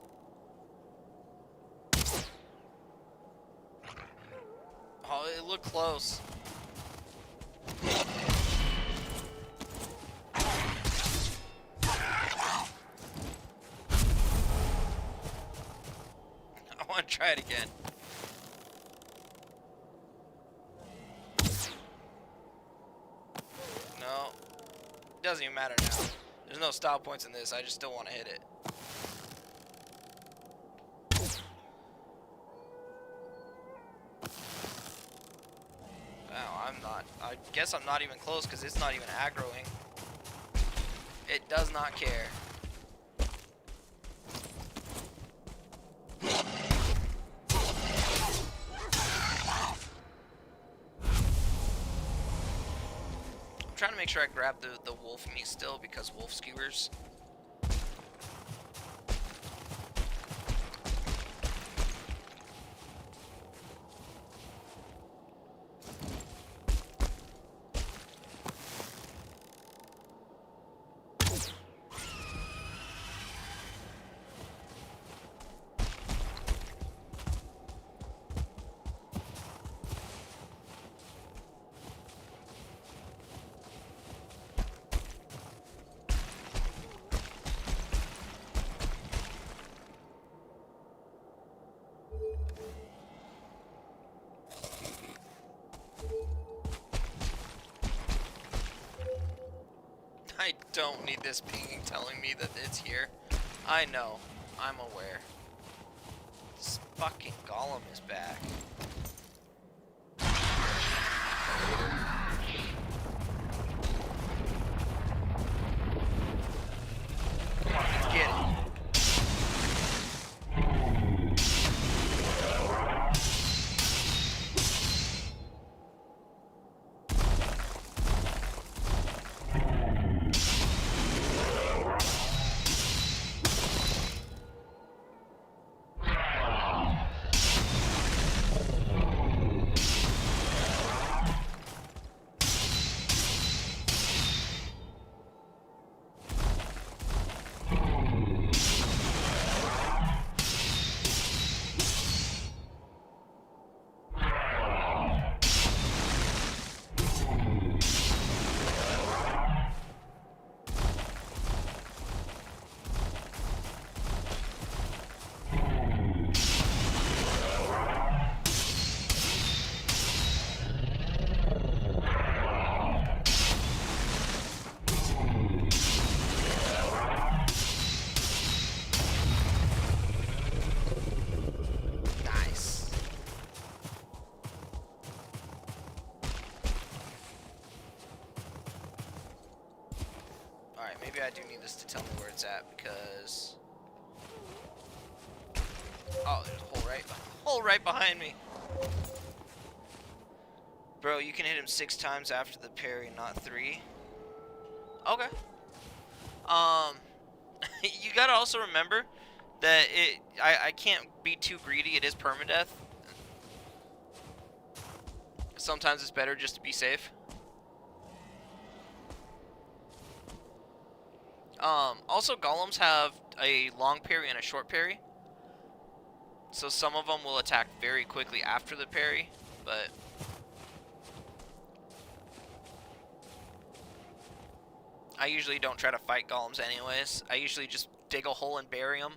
Oh, it looked close. I want to try it again. No. It doesn't even matter now. There's no stop points in this. I just still want to hit it. Wow, I'm not. I I guess I'm not even close because it's not even aggroing. It does not care. I'm trying to make sure I grab the wolf meat still because wolf skewers. I don't need this pinging telling me that it's here. I know. I'm aware. This fucking golem is back. Come on, get it. Nice. Alright, maybe I do need this to tell me where it's at because... Oh, there's a hole right behind me. Bro, you can hit him 6 times after the parry, not 3. Okay. You gotta also remember that I can't be too greedy. It is permadeath. Sometimes it's better just to be safe. Also, golems have a long parry and a short parry. So some of them will attack very quickly after the parry, but... I usually don't try to fight golems anyways. I usually just dig a hole and bury them.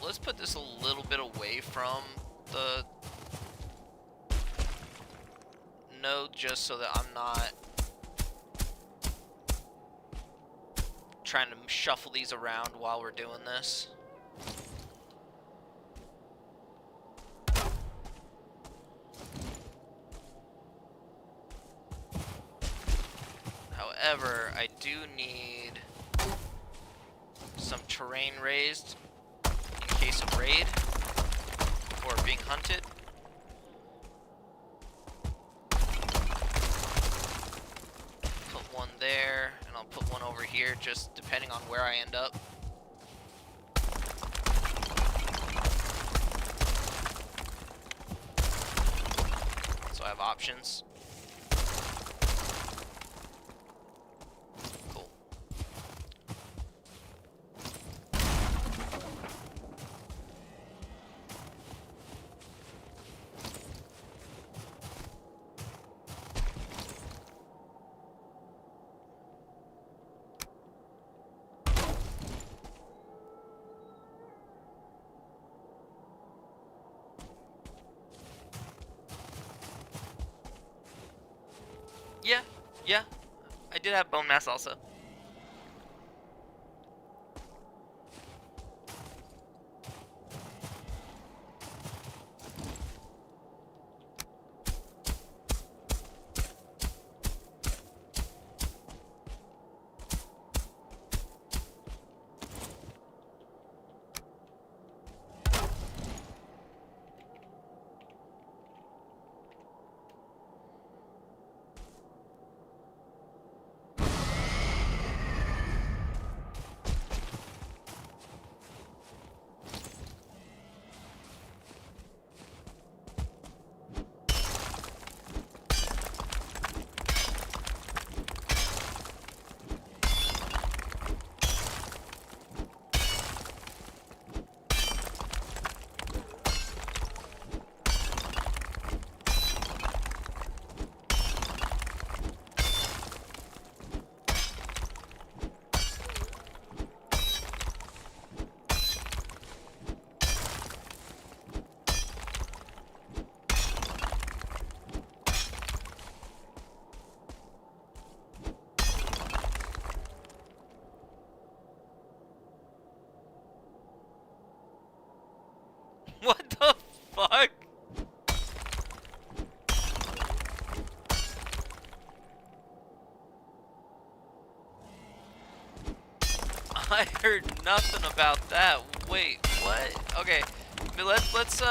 Let's put this a little bit away from the node just so that I'm not trying to shuffle these around while we're doing this. However, I do need some terrain raised in case of raid or being hunted. Put one there, and I'll put one over here, just depending on where I end up. So I have options. Yeah, I did have bone mass also. I heard nothing about that. Wait, what? Okay, let's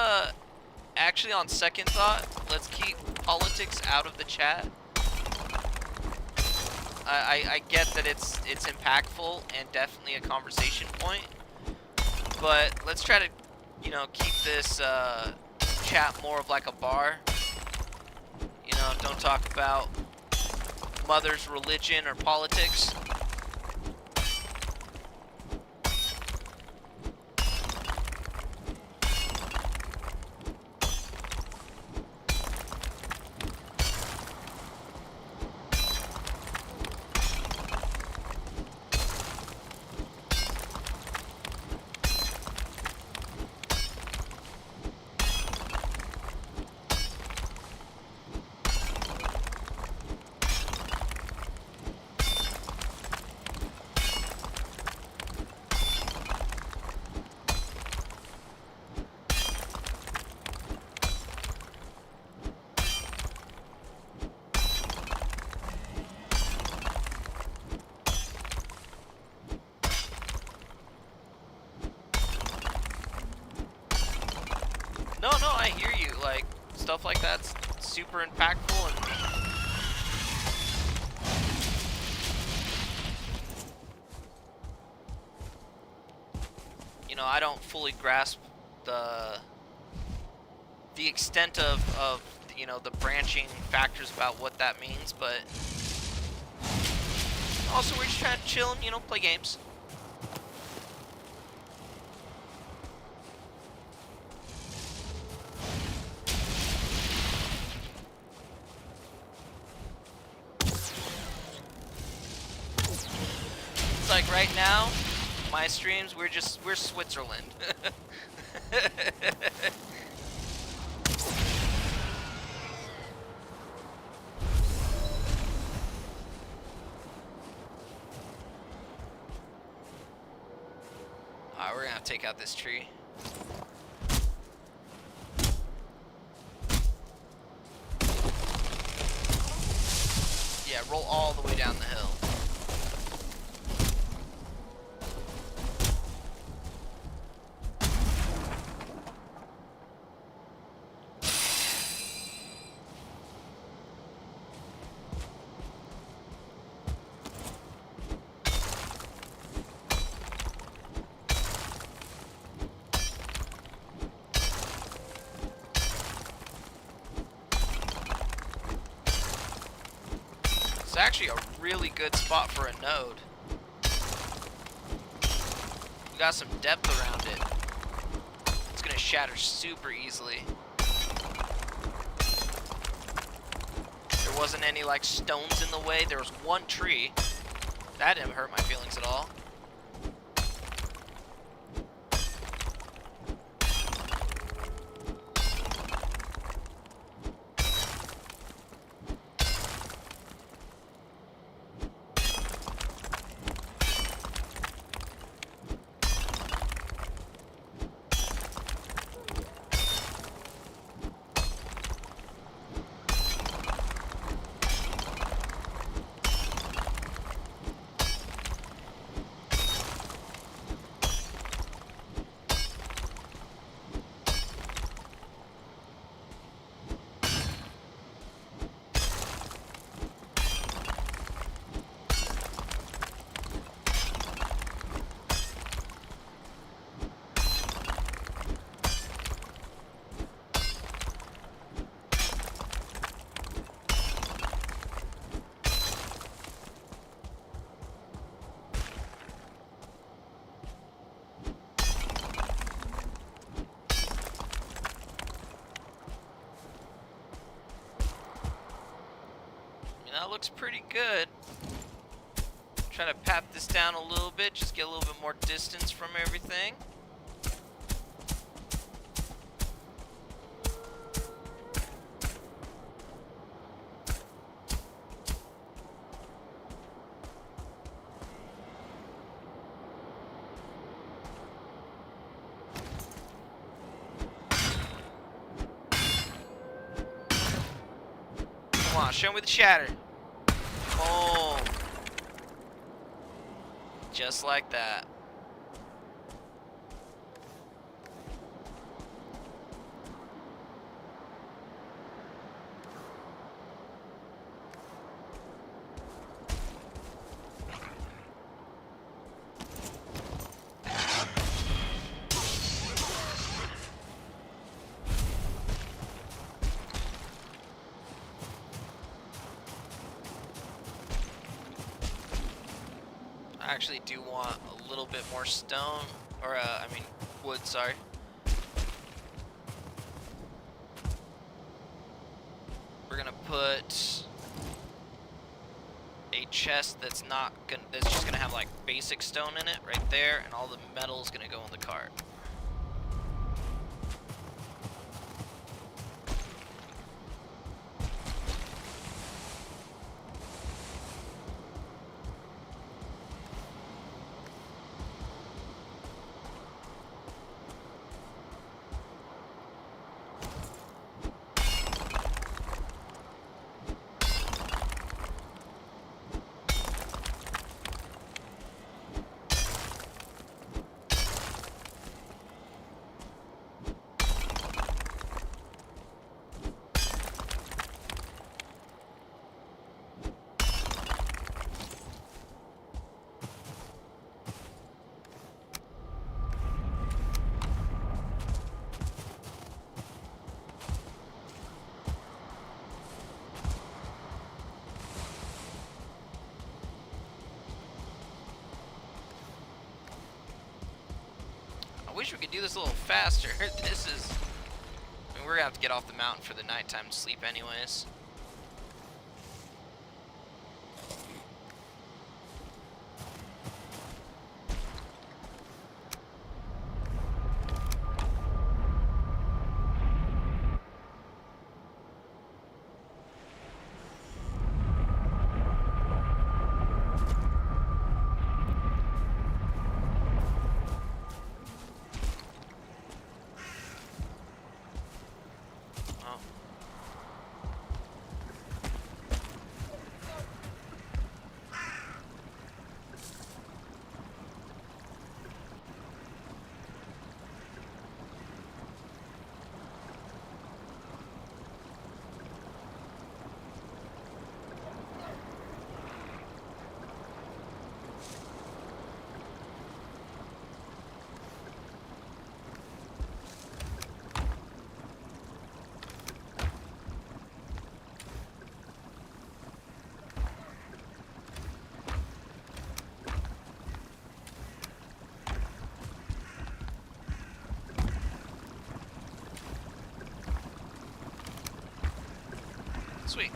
actually on second thought, let's keep politics out of the chat. I get that it's impactful and definitely a conversation point, but let's try to, you know, keep this chat more of like a bar. You know, don't talk about mother's religion or politics. No, I hear you. Like, stuff like that's super impactful and... You know, I don't fully grasp the extent of, you know, the branching factors about what that means, but... Also, we're just trying to chill and, you know, play games. Like right now, my streams, we're Switzerland. Alright, we're gonna have to take out this tree. Yeah, roll all the way down the hill. It's actually a really good spot for a node. We got some depth around it. It's gonna shatter super easily. There wasn't any like stones in the way. There was one tree. That didn't hurt my feelings at all. That looks pretty good. Try to pat this down a little bit, just get a little bit more distance from everything. Come on, show me the shatter. Boom. Just like that. I actually do want a little bit more stone, or I mean wood, sorry. We're gonna put a chest that's just gonna have like basic stone in it right there, and all the metal is gonna go in the cart. I wish we could do this a little faster. This is... I mean, we're gonna have to get off the mountain for the nighttime sleep anyways. Sweet.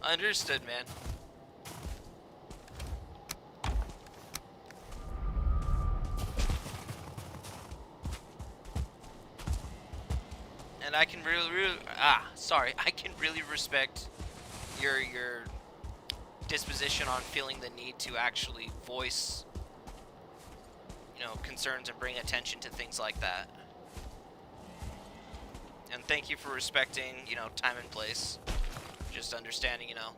Understood, man. And I can I can really respect your disposition on feeling the need to actually voice, you know, concerns and bring attention to things like that. And thank you for respecting, you know, time and place. Just understanding, you know,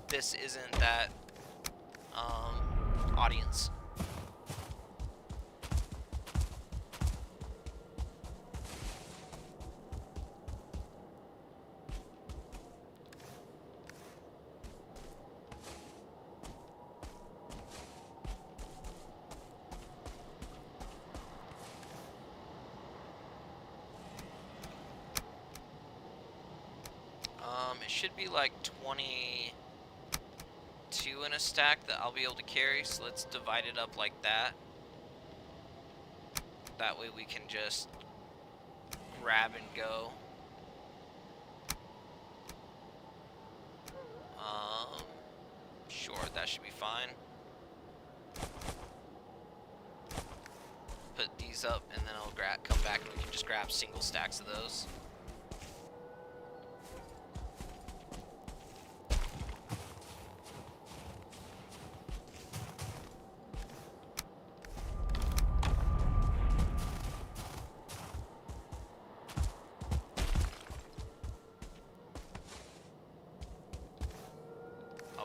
this isn't that audience. It should be like 22 2 in a stack that I'll be able to carry, so let's divide it up like that. That way we can just grab and go. Sure, that should be fine. Put these up, and then I'll come back and we can just grab single stacks of those.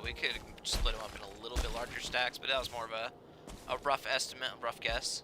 We could split them up in a little bit larger stacks, but that was more of a rough estimate, a rough guess.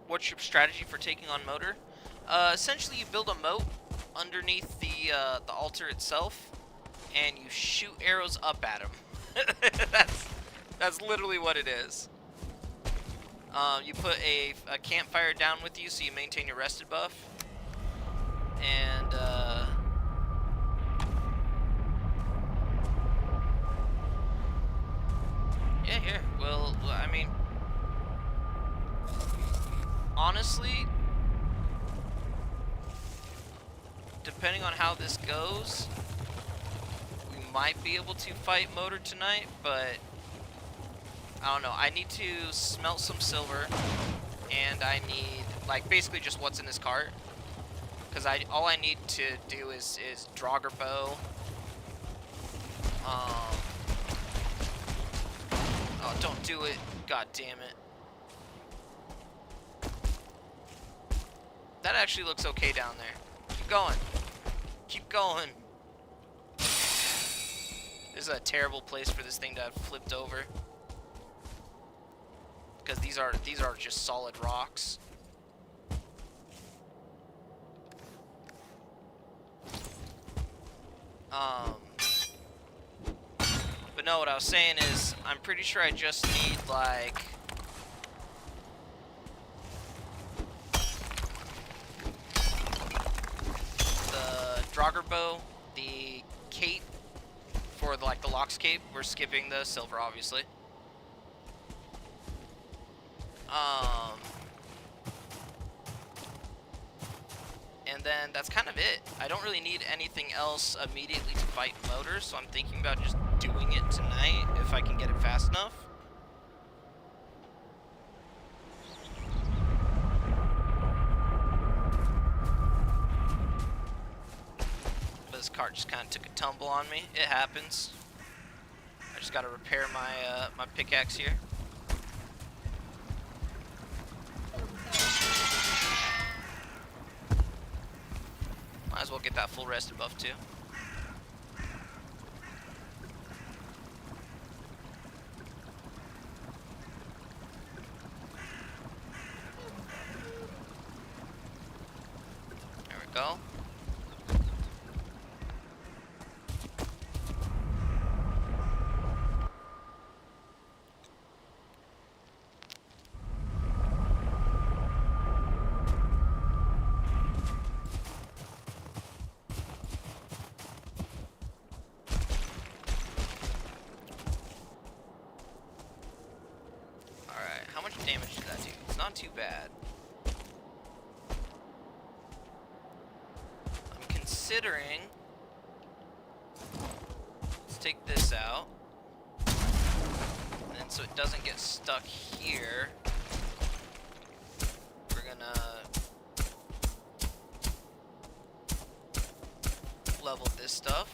What's your strategy for taking on motor? Essentially, you build a moat underneath the altar itself, and you shoot arrows up at him. that's literally what it is. You put a campfire down with you, so you maintain your rested buff, and yeah, here. Well, I mean, honestly, depending on how this goes, we might be able to fight motor tonight, but I don't know. I need to smelt some silver, and I need, like, basically just what's in this cart, because all I need to do is Draugr bow. Oh, don't do it. God damn it. That actually looks okay down there. Keep going. Keep going. This is a terrible place for this thing to have flipped over, because these are just solid rocks. But no, what I was saying is, I'm pretty sure I just need, like, the Draugr bow, the cape for the, like, the Lox cape. We're skipping the silver, obviously. And then that's kind of it. I don't really need anything else immediately to fight motor, so I'm thinking about just doing it tonight if I can get it fast enough. But this cart just kind of took a tumble on me. It happens. I just got to repair my my pickaxe here. Might as well get that full rested buff too. There we go. How much damage did that do? It's not too bad. I'm considering... Let's take this out. And then so it doesn't get stuck here, we're gonna level this stuff.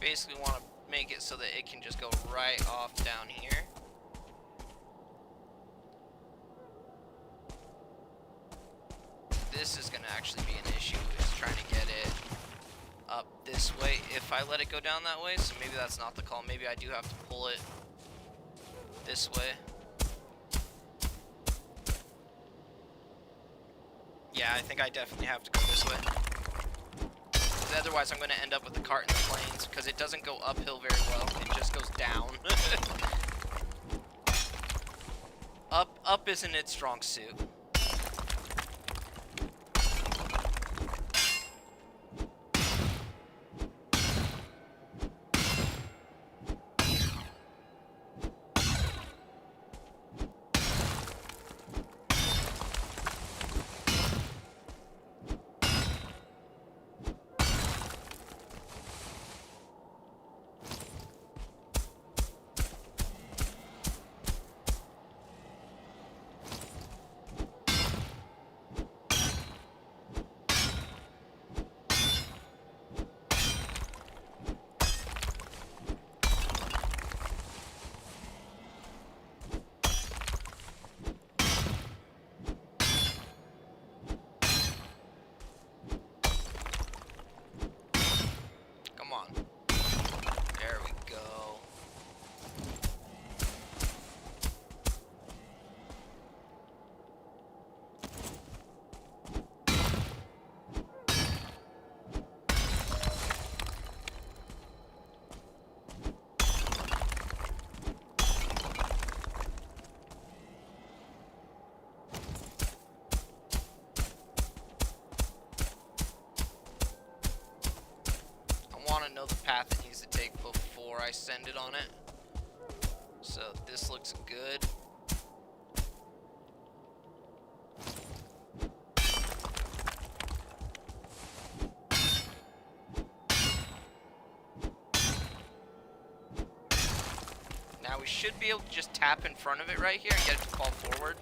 basically want to make it so that it can just go right off down here. This is going to actually be an issue, is trying to get it up this way if I let it go down that way. So maybe that's not the call. Maybe I do have to pull it this way. Yeah, I think I definitely have to go this way. Because otherwise I'm going to end up with the cart in the plains, because it doesn't go uphill very well. It just goes down. Up isn't its strong suit. There we go. Want to know the path it needs to take before I send it on it. So this looks good. Now we should be able to just tap in front of it right here and get it to fall forward.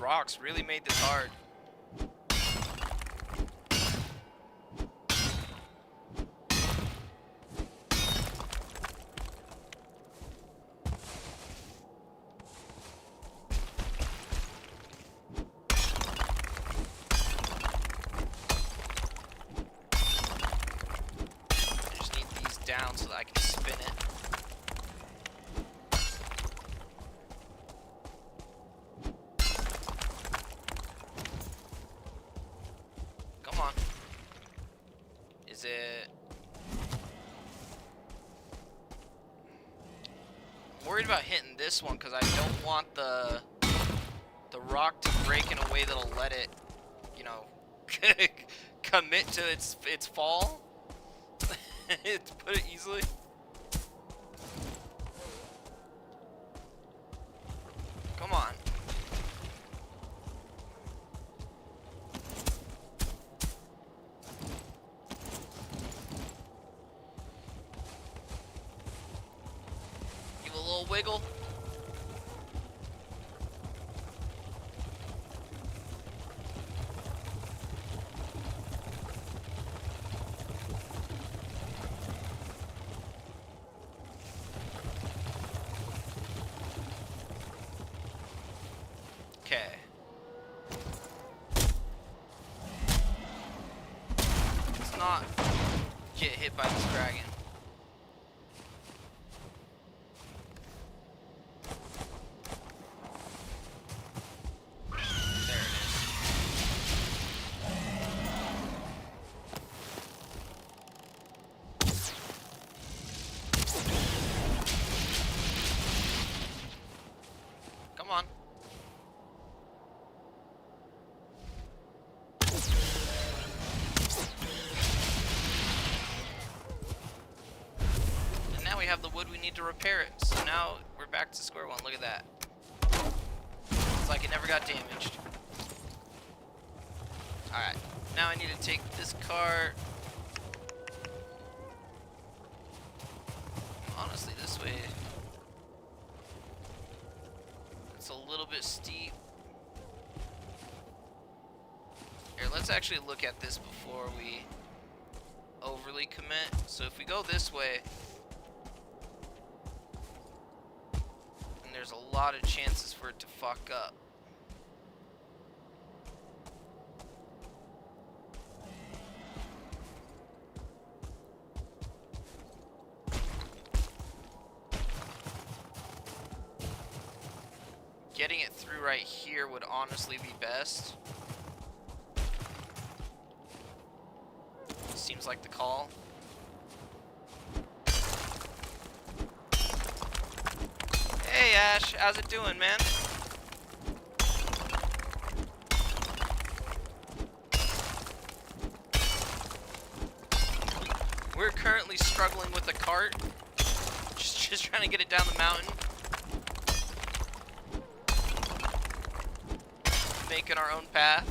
Rocks really made this hard. I just need these down so that I can spin it. Is it... I'm worried about hitting this one because I don't want the rock to break in a way that'll let it, you know, commit to its fall. To put it easily. Come on. Wiggle. Okay. Let's not get hit by this dragon. Come on. have the wood we need to repair it. So now we're back to square one. Look at that. It's like it never got damaged. Alright, now I need to take this cart. Honestly, this way, it's a little bit steep. Here, let's actually look at this before we overly commit. So if we go this way, then there's a lot of chances for it to fuck up. Getting it through right here would honestly be best. Seems like the call. Hey Ash, how's it doing, man? We're currently struggling with the cart. Just trying to get it down the mountain. Making our own path.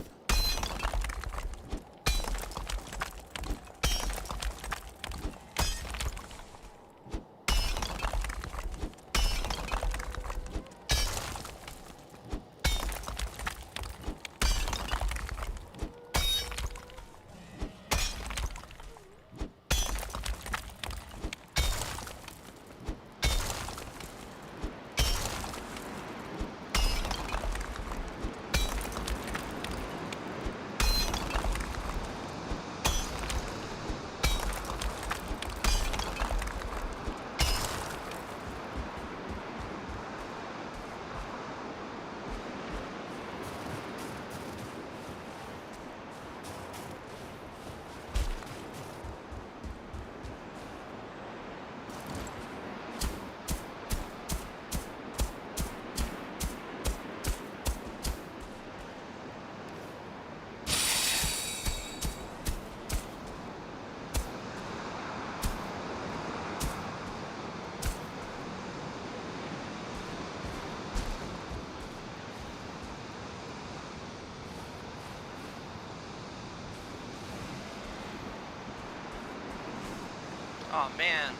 Oh man.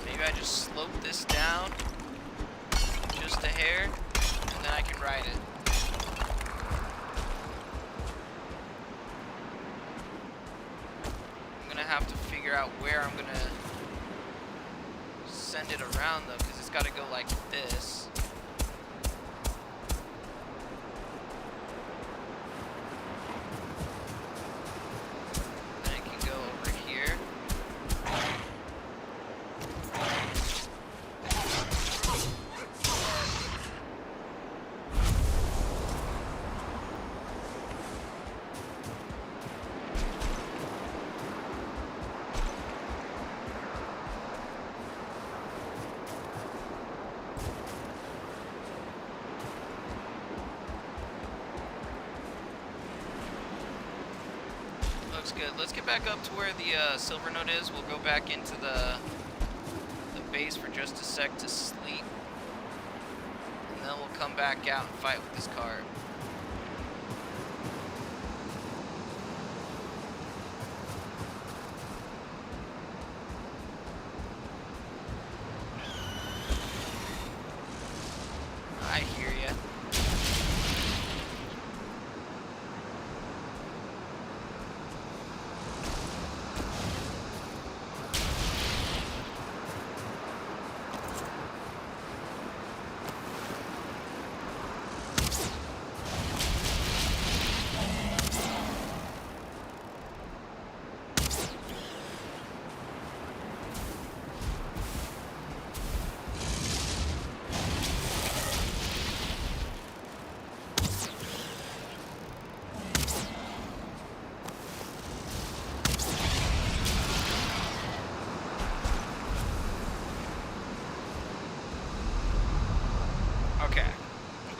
Maybe I just slope this down just a hair, and then I can ride it. I'm gonna have to figure out where I'm gonna send it around though, because it's got to go like this. Then it can go over here. Looks good. Let's get back up to where the silver note is. We'll go back into the base for just a sec to sleep. And then we'll come back out and fight with this cart. I hear ya.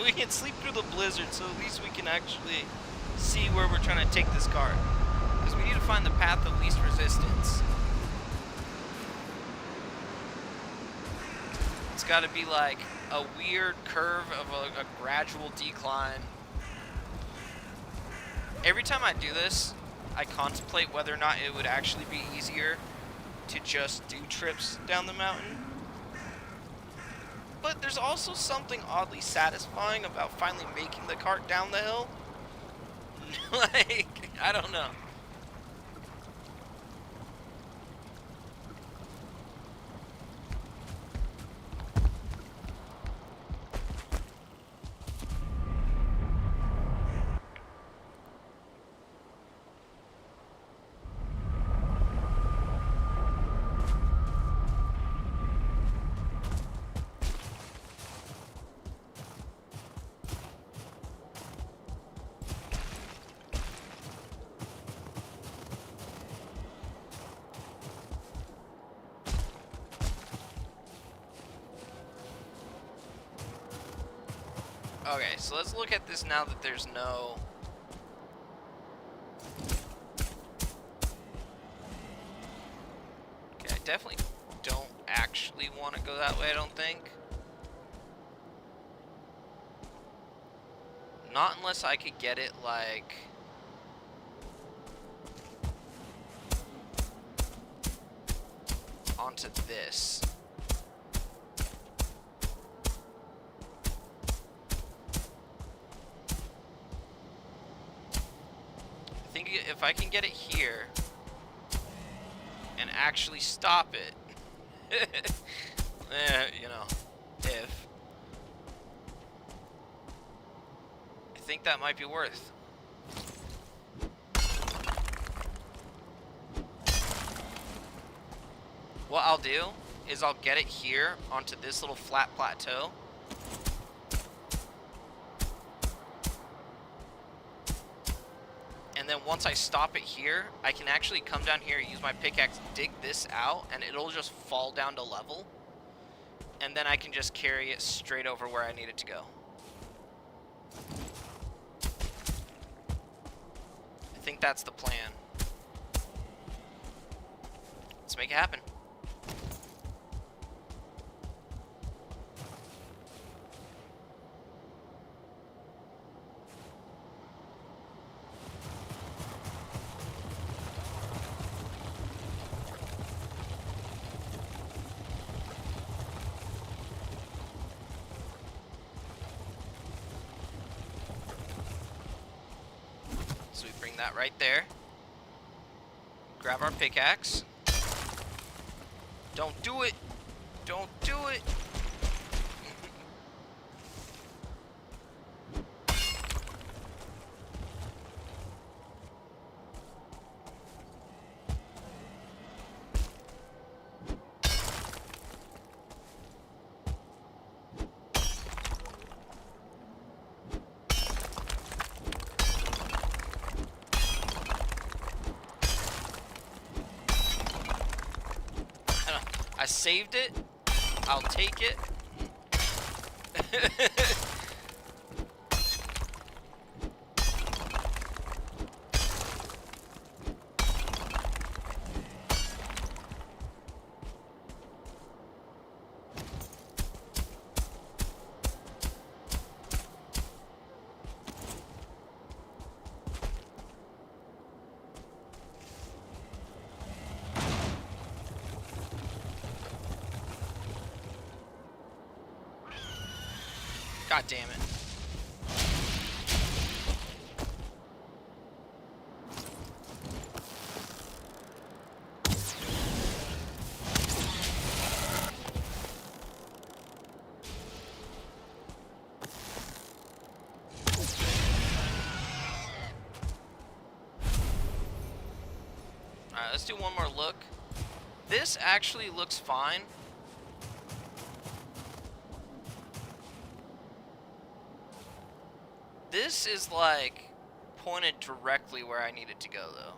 we can sleep through the blizzard, so at least we can actually see where we're trying to take this cart. Because we need to find the path of least resistance. It's got to be like a weird curve of a gradual decline. Every time I do this, I contemplate whether or not it would actually be easier to just do trips down the mountain. But there's also something oddly satisfying about finally making the cart down the hill. Like, I don't know. Okay, so let's look at this now that there's no... Okay, I definitely don't actually want to go that way, I don't think. Not unless I could get it, like... onto this. I think if I can get it here and actually stop it, you know, if I think that might be worth. What I'll do is I'll get it here onto this little flat plateau. And then once I stop it here, I can actually come down here, use my pickaxe, dig this out, and it'll just fall down to level. And then I can just carry it straight over where I need it to go. I think that's the plan. Let's make it happen. So we bring that right there. Grab our pickaxe. Don't do it! Don't do it! I saved it. I'll take it. God damn it. Alright, let's do one more look. This actually looks fine. This is like pointed directly where I need it to go, though.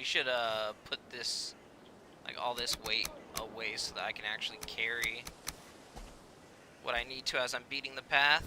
should put this, like, all this weight away so that I can actually carry what I need to as I'm beating the path.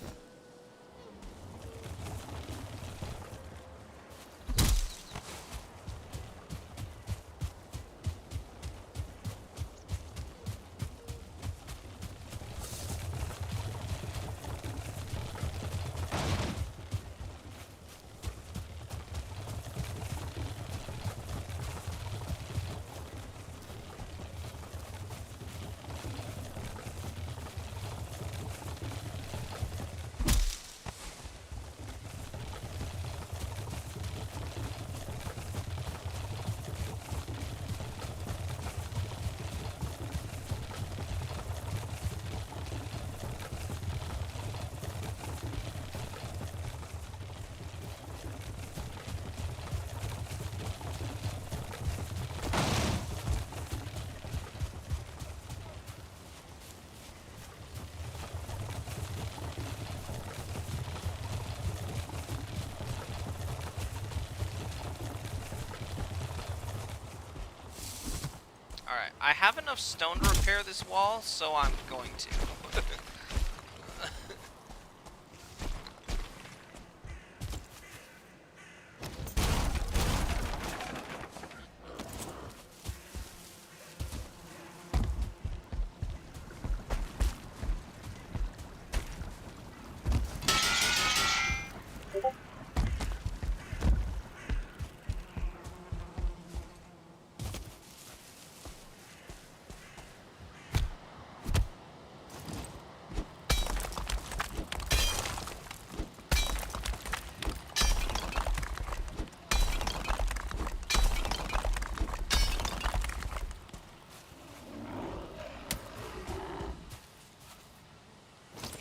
Alright, I have enough stone to repair this wall, so I'm going to.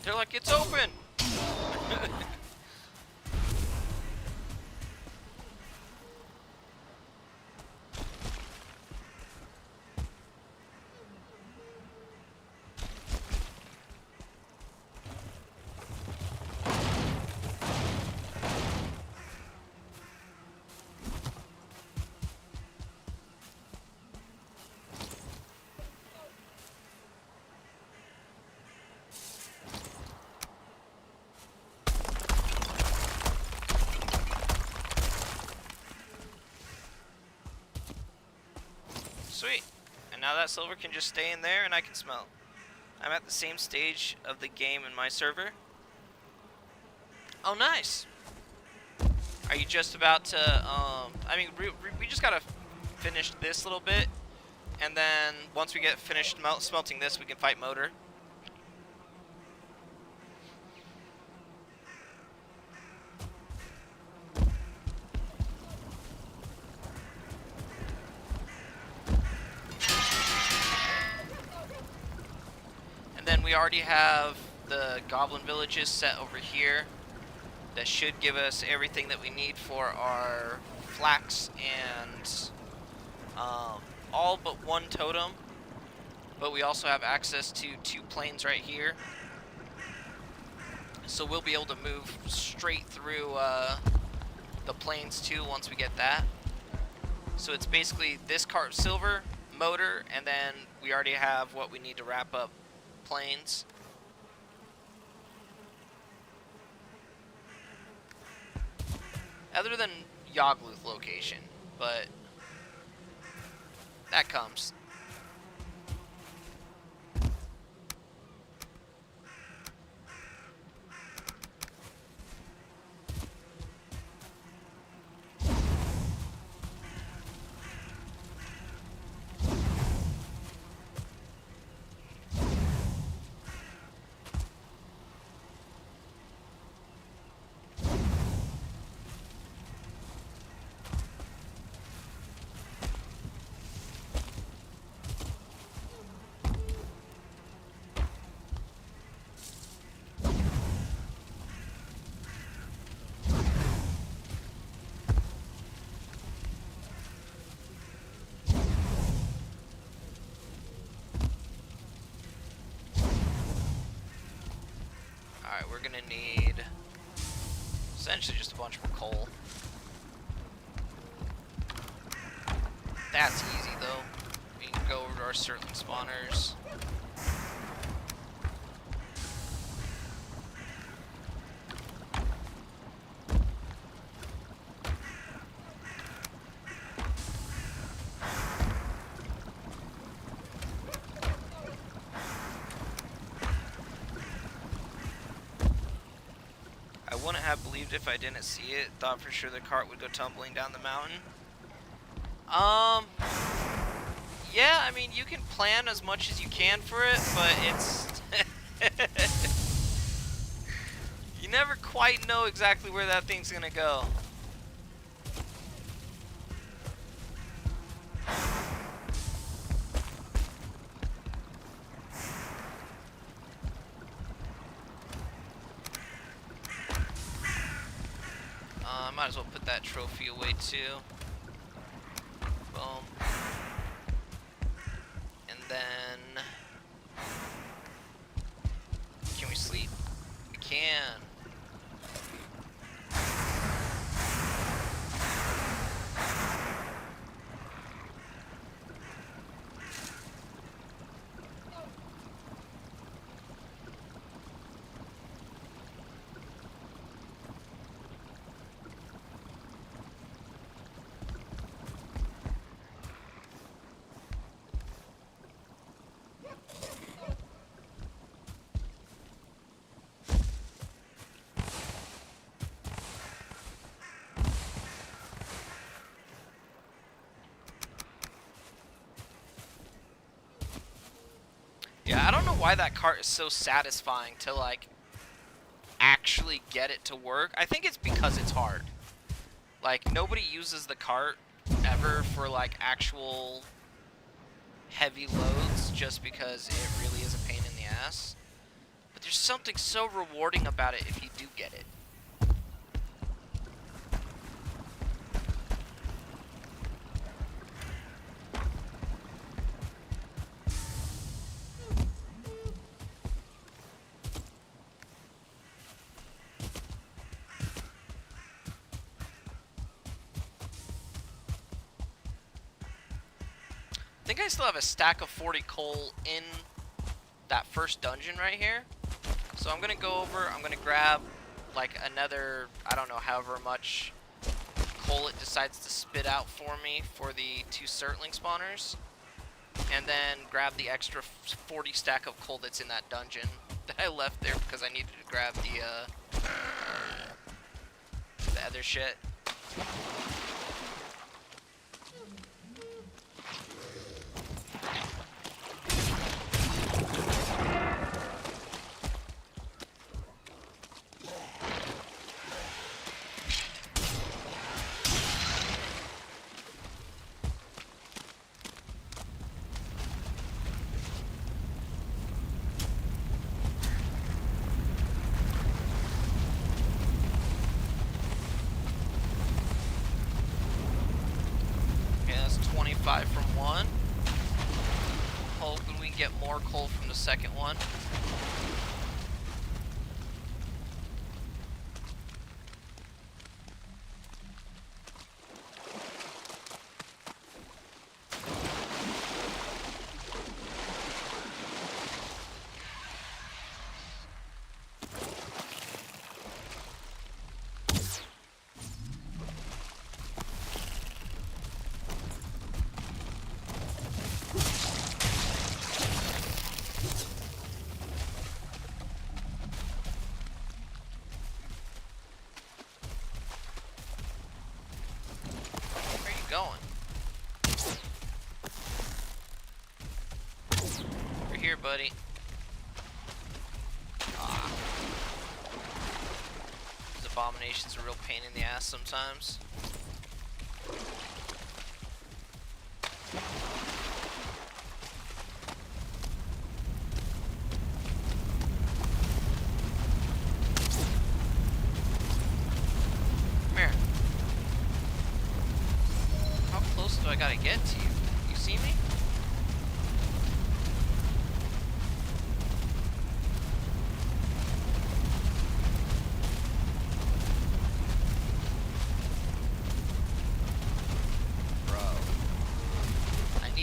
They're like, it's open! Sweet. And now that silver can just stay in there and I can smelt. I'm at the same stage of the game in my server. Oh, nice. Are you just about to, I mean, we just gotta finish this little bit. And then once we get finished smelting this, we can fight Motor. And then we already have the goblin villages set over here. That should give us everything that we need for our flax and all but one totem. But we also have access to 2 planes right here. So we'll be able to move straight through the planes too once we get that. So it's basically this cart silver, motor, and then we already have what we need to wrap up planes. Other than Yogluth location, but that comes. Alright, we're gonna need essentially just a bunch more coal. That's easy though. We can go over to our Surtling spawners. I wouldn't have believed if I didn't see it. Thought for sure the cart would go tumbling down the mountain. Yeah, I mean, you can plan as much as you can for it, but it's... you never quite know exactly where that thing's gonna go. I might as well put that trophy away too. Boom. And then... can we sleep? We can. Yeah, I don't know why that cart is so satisfying to, like, actually get it to work. I think it's because it's hard. Like, nobody uses the cart ever for, like, actual heavy loads just because it really is a pain in the ass. But there's something so rewarding about it if you do get it. I think I still have a stack of 40 coal in that first dungeon right here. So I'm going to go over, I'm going to grab like another, I don't know, however much coal it decides to spit out for me for the 2 Surtling spawners. And then grab the extra 40 stack of coal that's in that dungeon that I left there because I needed to grab the other shit. From one. Hoping we can get more coal from the second one. Going. Over here, buddy. Ah. These abominations are a real pain in the ass sometimes. Do I gotta get to you? You see me? Bro.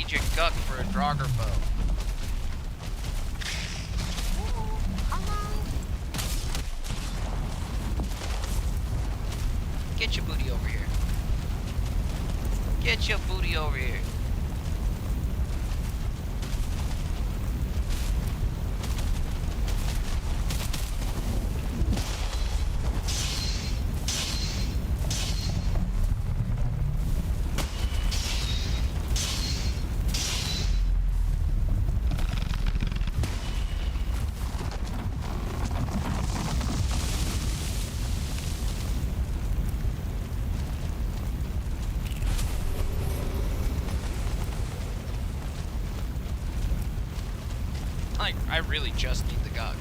trade you Guck for a Draugr bow. Get your booty over here. Get your booty over here. I really just need the Guck.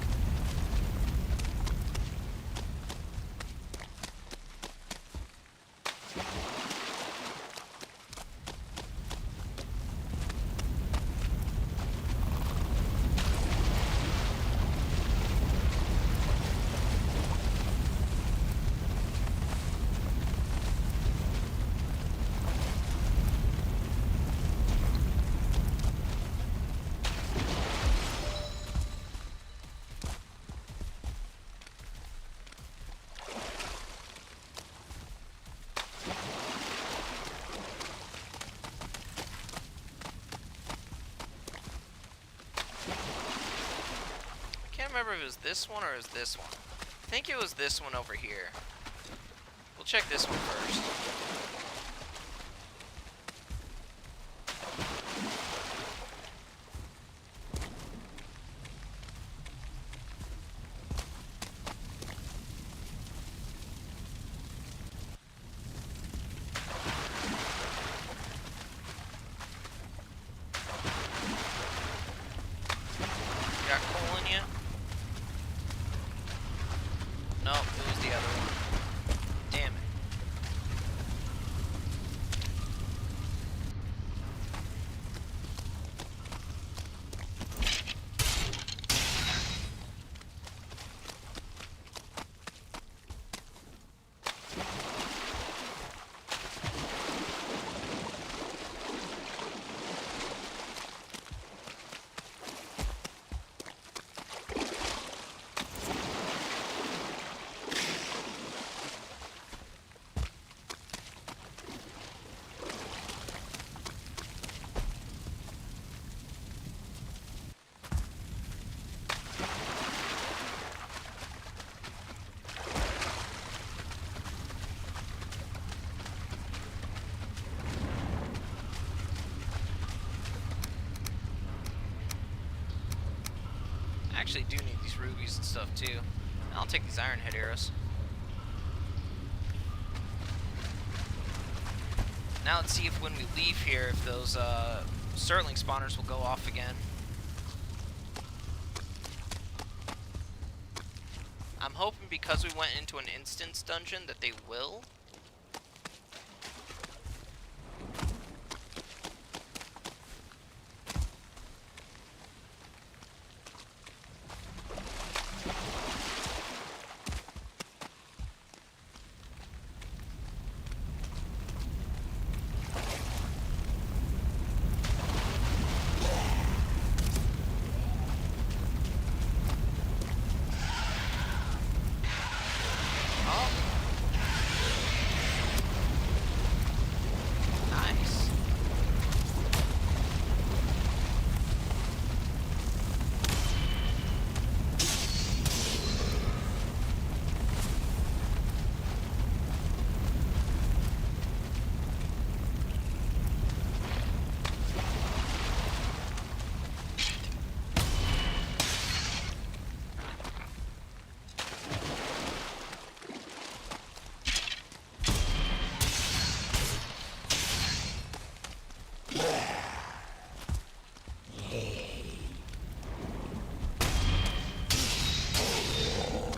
I can't remember if it was this one or it was this one. I think it was this one over here. We'll check this one first. Got coal in you? Nope, it was the other one. Damn it. I actually do need these rubies and stuff too. I'll take these iron head arrows. Now let's see if when we leave here, if those Sterling spawners will go off again. I'm hoping because we went into an instance dungeon that they will.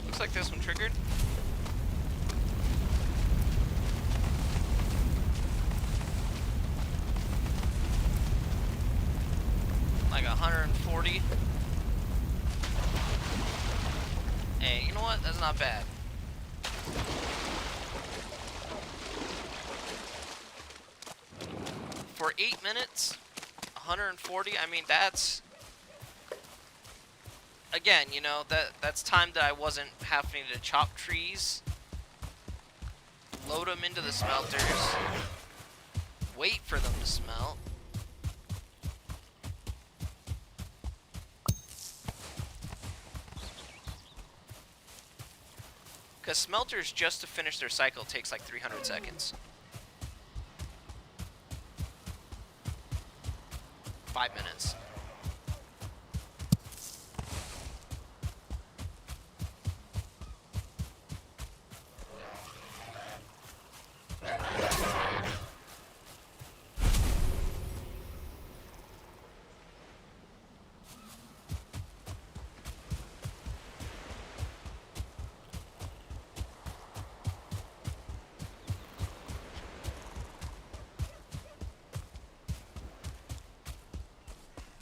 Looks like this one triggered. Like 140. Hey, you know what? That's not bad. For 8 minutes, 140. I mean, that's again, you know, that's time that I wasn't having to chop trees, load them into the smelters, wait for them to smelt. Because smelters, just to finish their cycle, takes like 300 seconds. 5 minutes.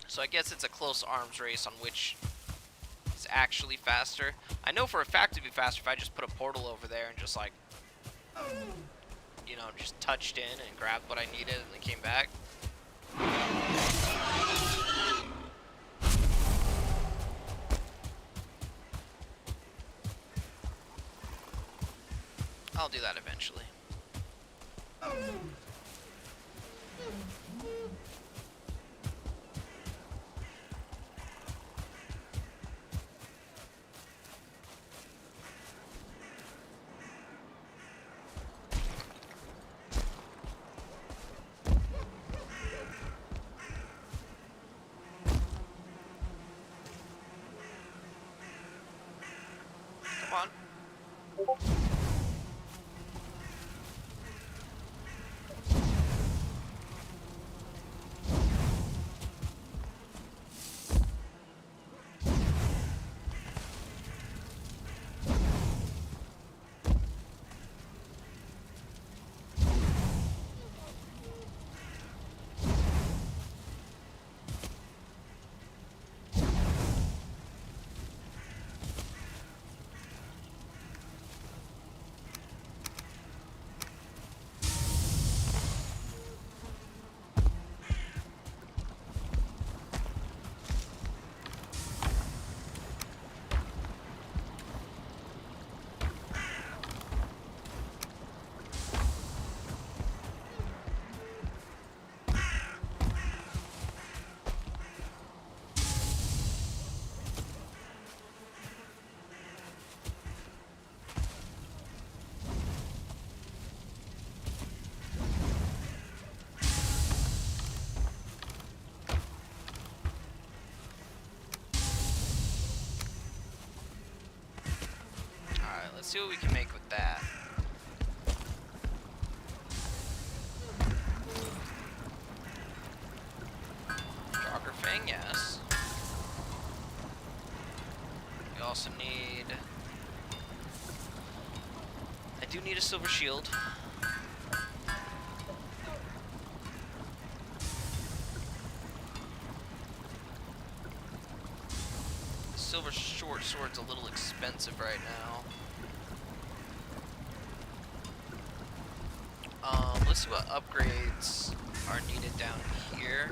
So I guess it's a close arms race on which is actually faster. I know for a fact it'd be faster if I just put a portal over there and just like, you know, just touched in and grabbed what I needed and then came back. I'll do that eventually. Come on. Let's see what we can make with that. Jogger Fang, yes. We also need... I do need a silver shield. The silver short sword's a little expensive right now. Let's see what upgrades are needed down here.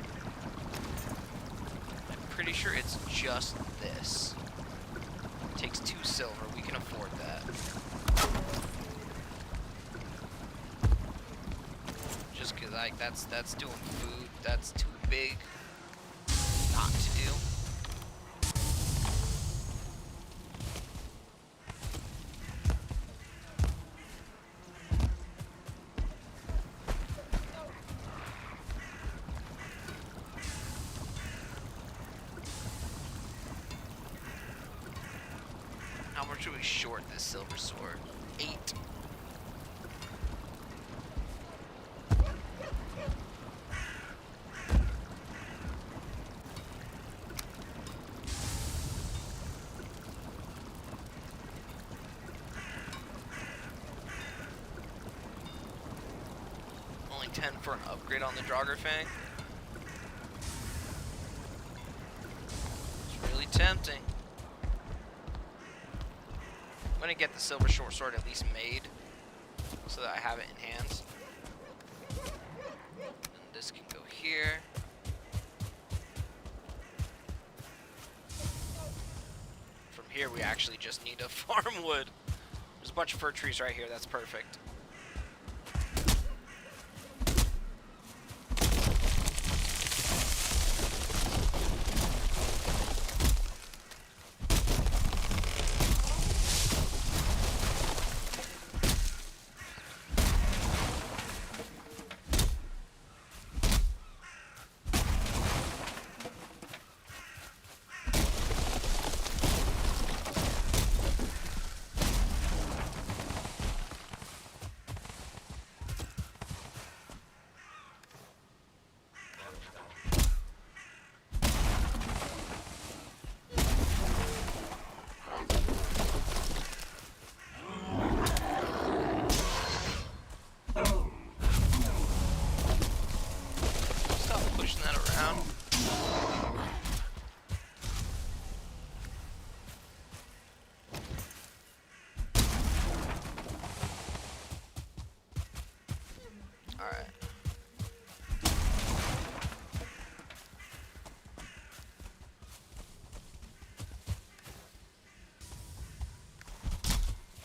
I'm pretty sure it's just this. It takes 2 silver. We can afford that. Just cause like that's doing food. That's too big not to do. How much should we short this silver sword? 8. Only 10 for an upgrade on the Jogger Fang. It's really tempting. I'm gonna get the silver short sword at least made so that I have it in hands. And this can go here. Here we actually just need to farm wood. There's a bunch of fir trees right here. That's perfect. Stop pushing that around. Alright.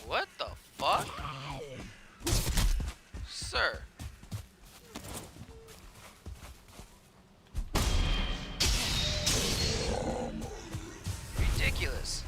What the fuck? Sir. Ridiculous.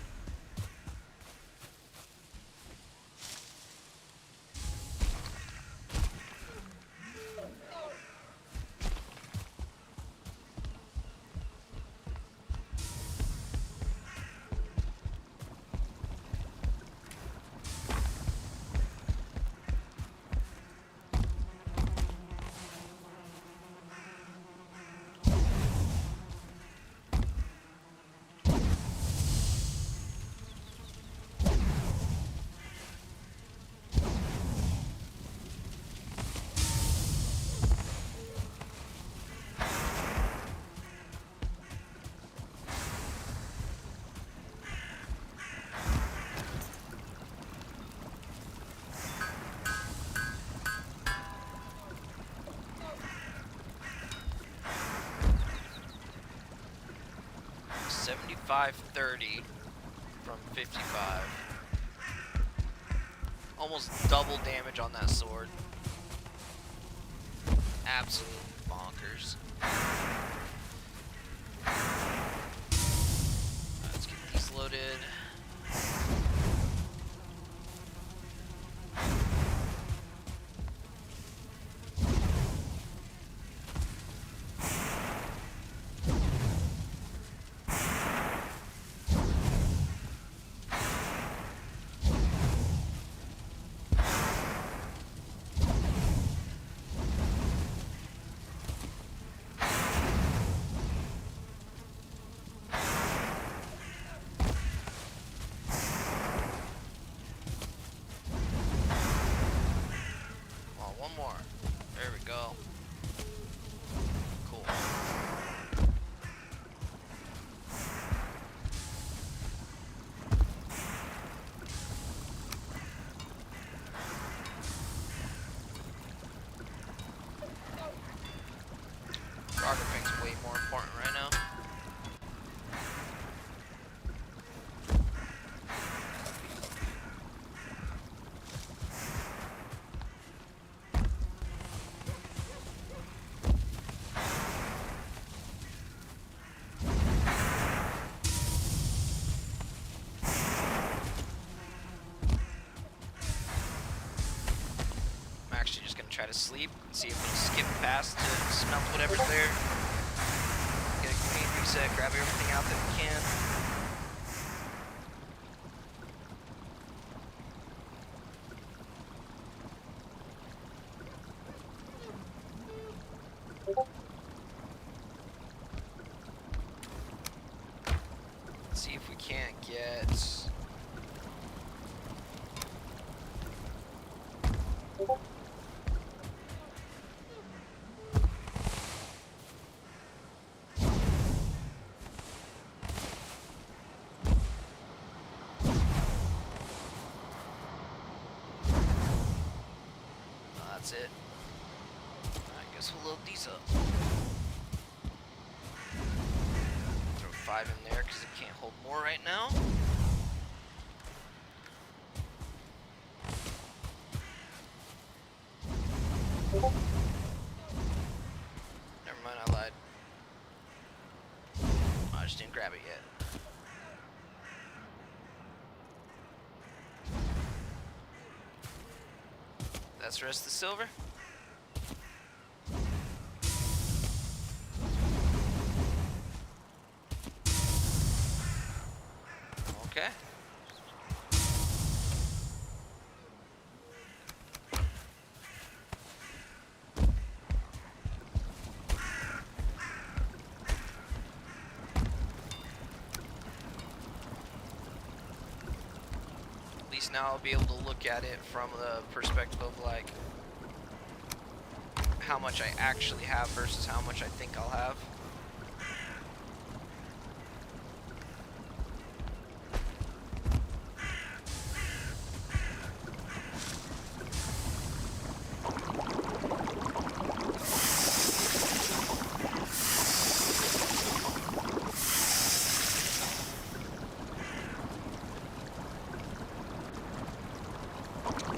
$75.30 from 55. Almost double damage on that sword. Absolute bonkers. Alright, let's get these loaded. One more. There we go. Cool. Photography's way more important right now. I'm actually just gonna try to sleep and see if it'll skip past to smelt whatever's there. Get a clean reset, grab everything out that we can. Let's see if we can't get... That's it. I guess we'll load these up. Throw 5 in there because it can't hold more right now. Never mind, I lied. I just didn't grab it yet. That's the rest of the silver. Okay. At least now I'll be able to look at it from the perspective of like how much I actually have versus how much I think I'll have.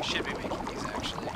Should be making these actually.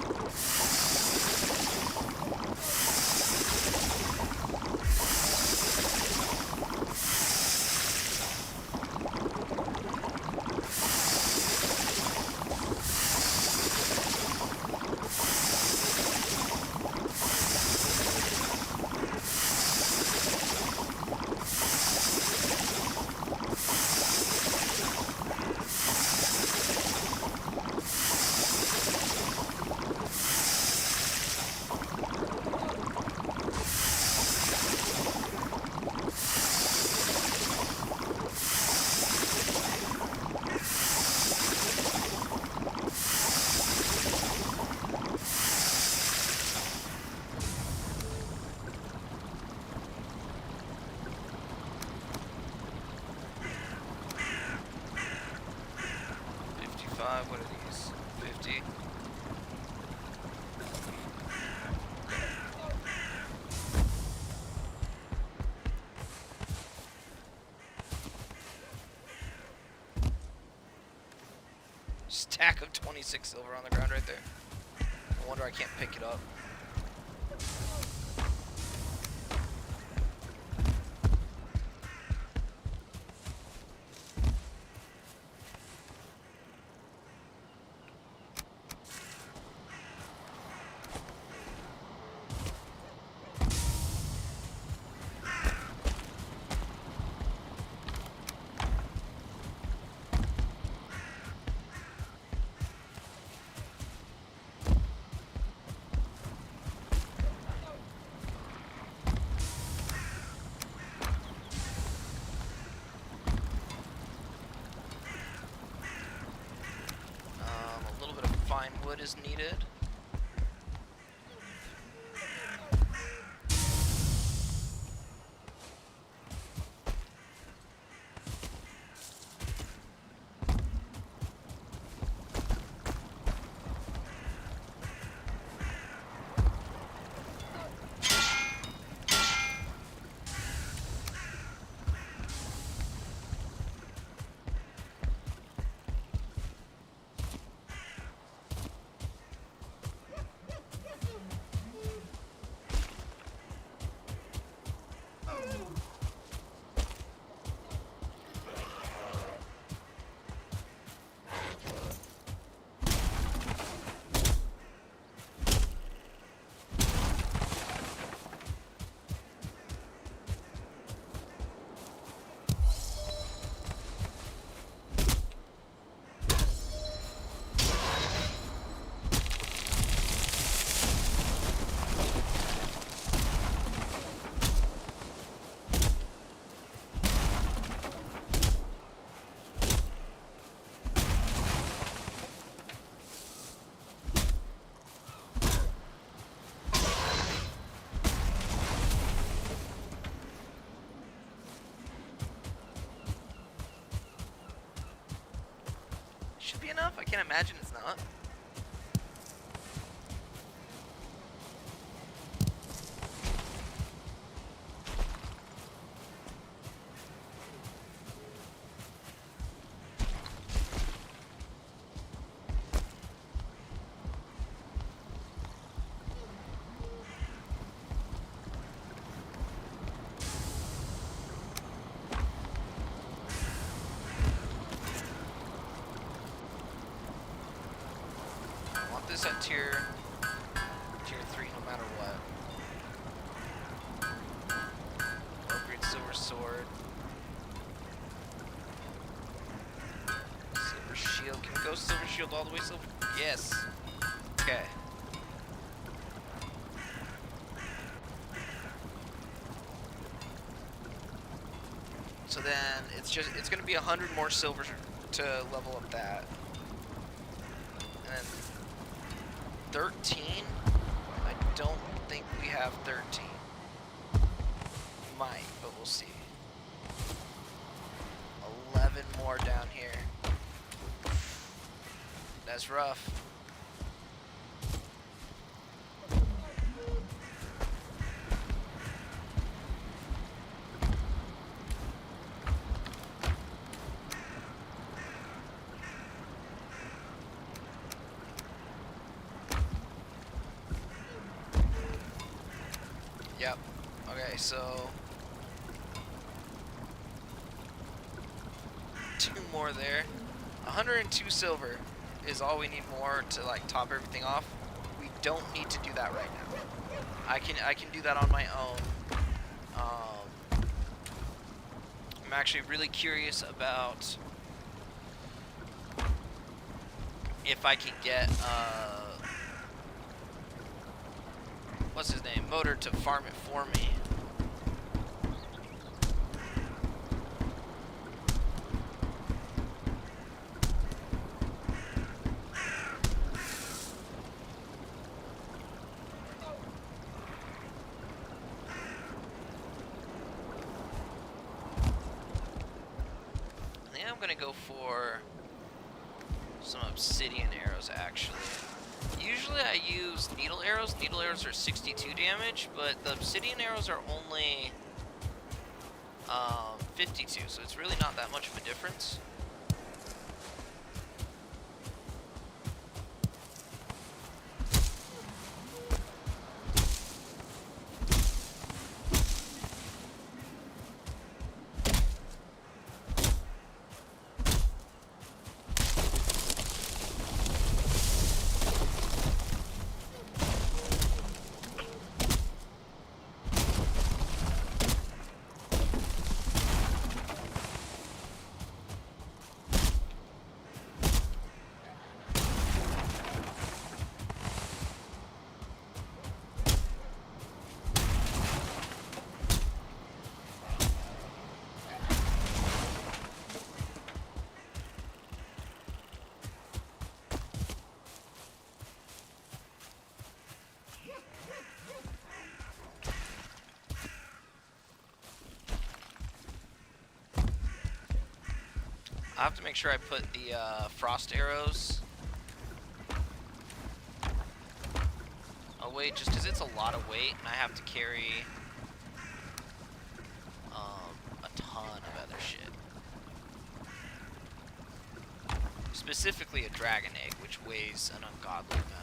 What are these? 50. Stack of 26 silver on the ground right there. No wonder I can't pick it up. A little bit of fine wood is needed. Should be enough. I can't imagine it's not. this at tier 3 no matter what. Upgrade silver sword. Silver shield. Can we go silver shield all the way silver? Yes. Okay. So then it's gonna be 100 more silver to level up that. And then 13? I don't think we have 13. Might, but we'll see. 11 more down here. That's rough. Yep. Okay, so 2 more there. 102 silver is all we need more to like top everything off. We don't need to do that right now. I can do that on my own. I'm actually really curious about if I can get what's his name? Motor to farm it for me. I think I'm gonna go for some obsidian arrows actually. Usually I use needle arrows. Needle arrows are 62 damage, but the obsidian arrows are only 52, so it's really not that much of a difference. I have to make sure I put the frost arrows away just because it's a lot of weight and I have to carry a ton of other shit. Specifically a dragon egg, which weighs an ungodly amount.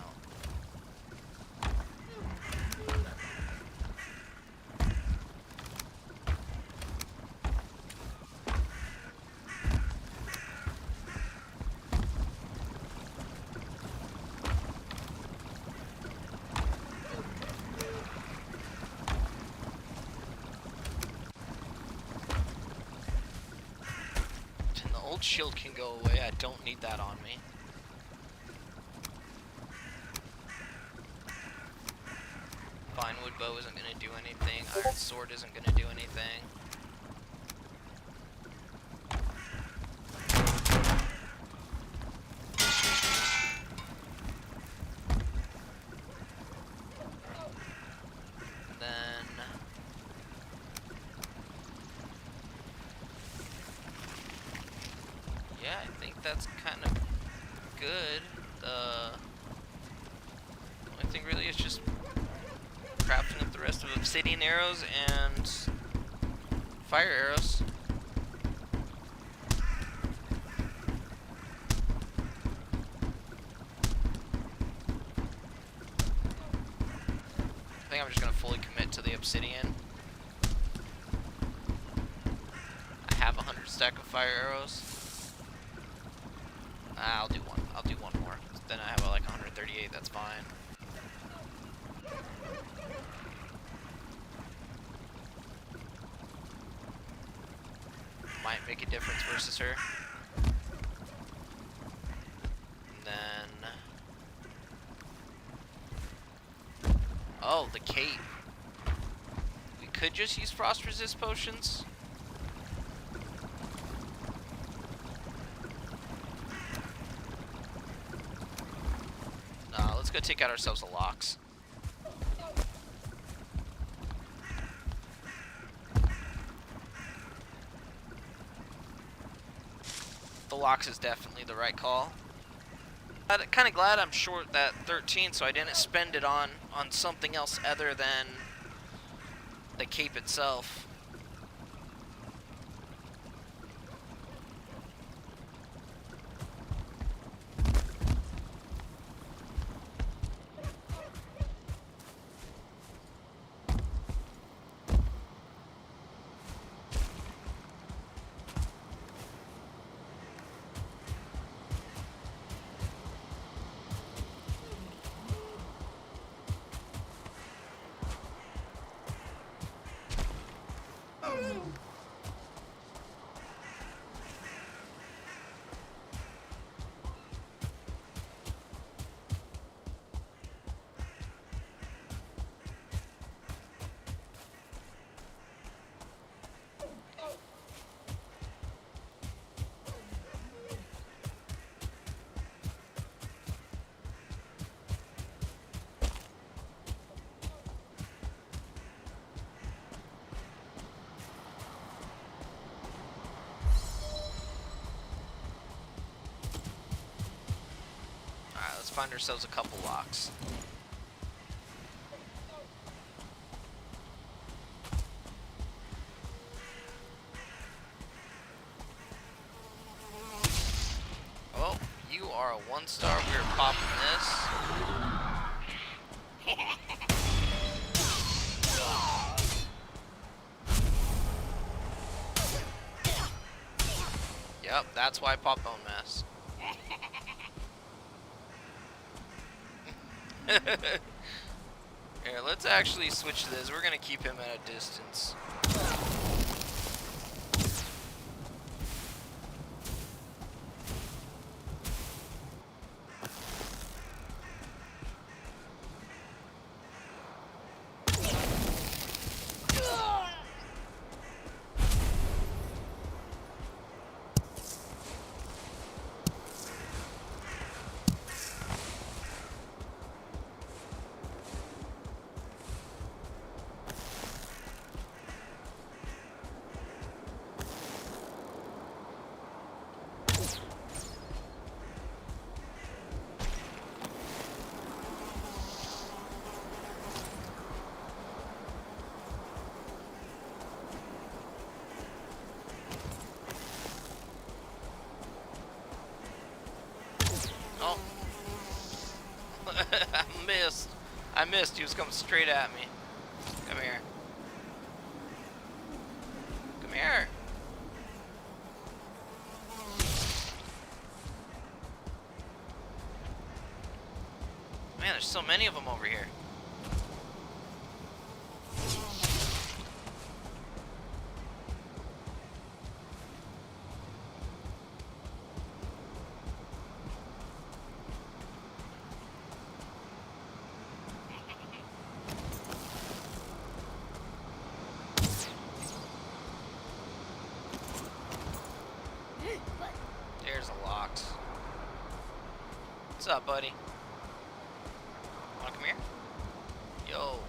Old shield can go away. I don't need that on me. Fine wood bow isn't going to do anything. Iron sword isn't going to do anything. Yeah, I think that's kind of good. The only thing really is just crafting up the rest of obsidian arrows and fire arrows. I think I'm just going to fully commit to the obsidian. I have 100 stack of fire arrows. I'll do one. I'll do one more. Then I have like 138. That's fine. Might make a difference versus her. And then... Oh, the cape. We could just use frost resist potions. Let's go take out ourselves a Lox. The Lox is definitely the right call. I'm kind of glad I'm short that 13, so I didn't spend it on something else other than the cape itself. Let's find ourselves a couple Lox. Oh, you are a 1-star. We're popping this. Yep, that's why I popped Bone Mass. Here, let's actually switch this. We're gonna keep him at a distance. Oh. I missed. He was coming straight at me. Come here. Come here. Man, there's so many of them over here. There's a Lox. What's up, buddy? Wanna come here? Yo.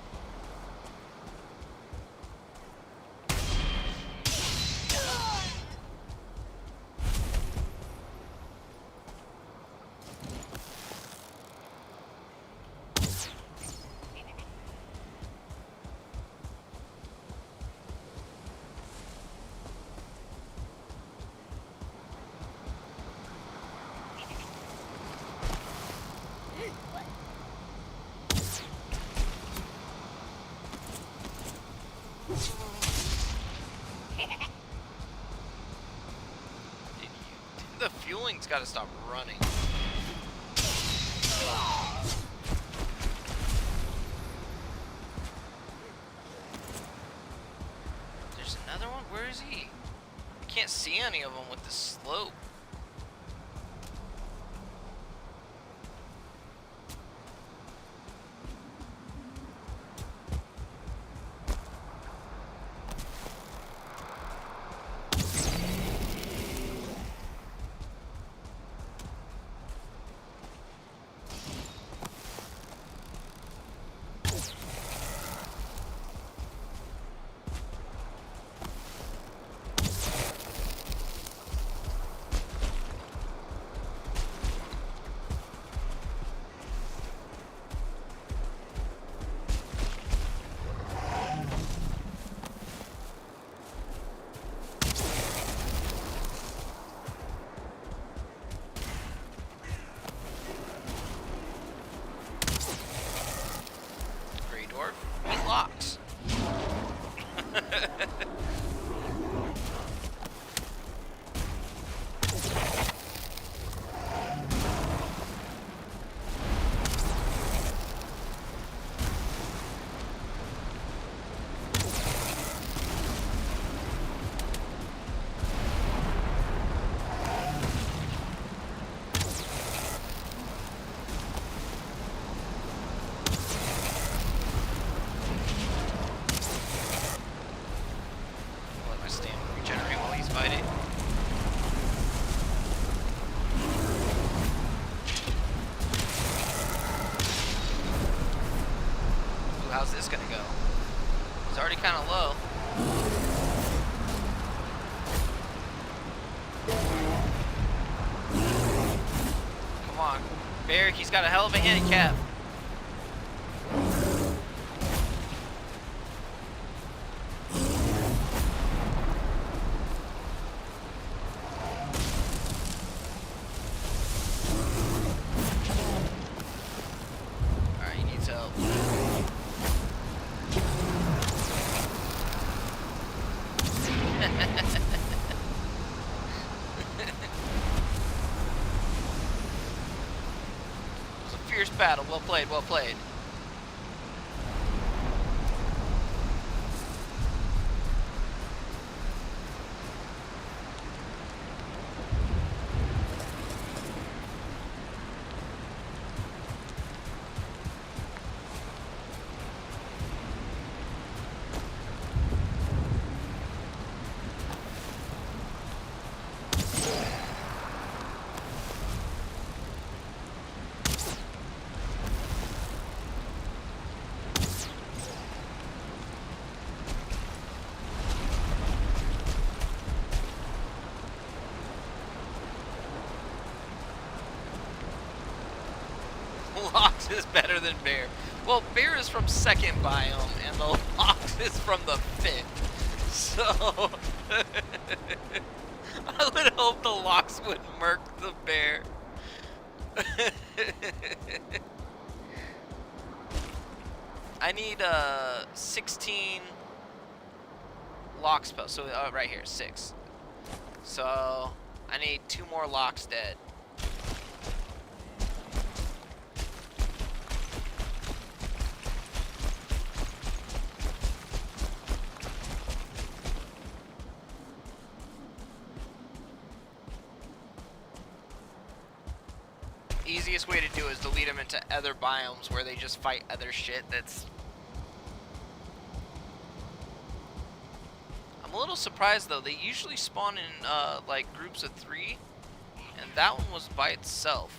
The fueling's got to stop running. There's another one? Where is he? I can't see any of them with the slope. Locks. How's this gonna go? It's already kind of low. Come on, Bear, he's got a hell of a handicap. Alright, he needs help. Fierce battle. Well played, well played. Lox is better than Bear. Well, Bear is from second biome, and the Lox is from the fifth. So, I would hope the Lox would murk the Bear. I need 16 Lox posts. So, right here, 6. So, I need 2 more Lox dead. Easiest way to do it is to lead them into other biomes where they just fight other shit that's... I'm a little surprised though, they usually spawn in like groups of 3, and that one was by itself.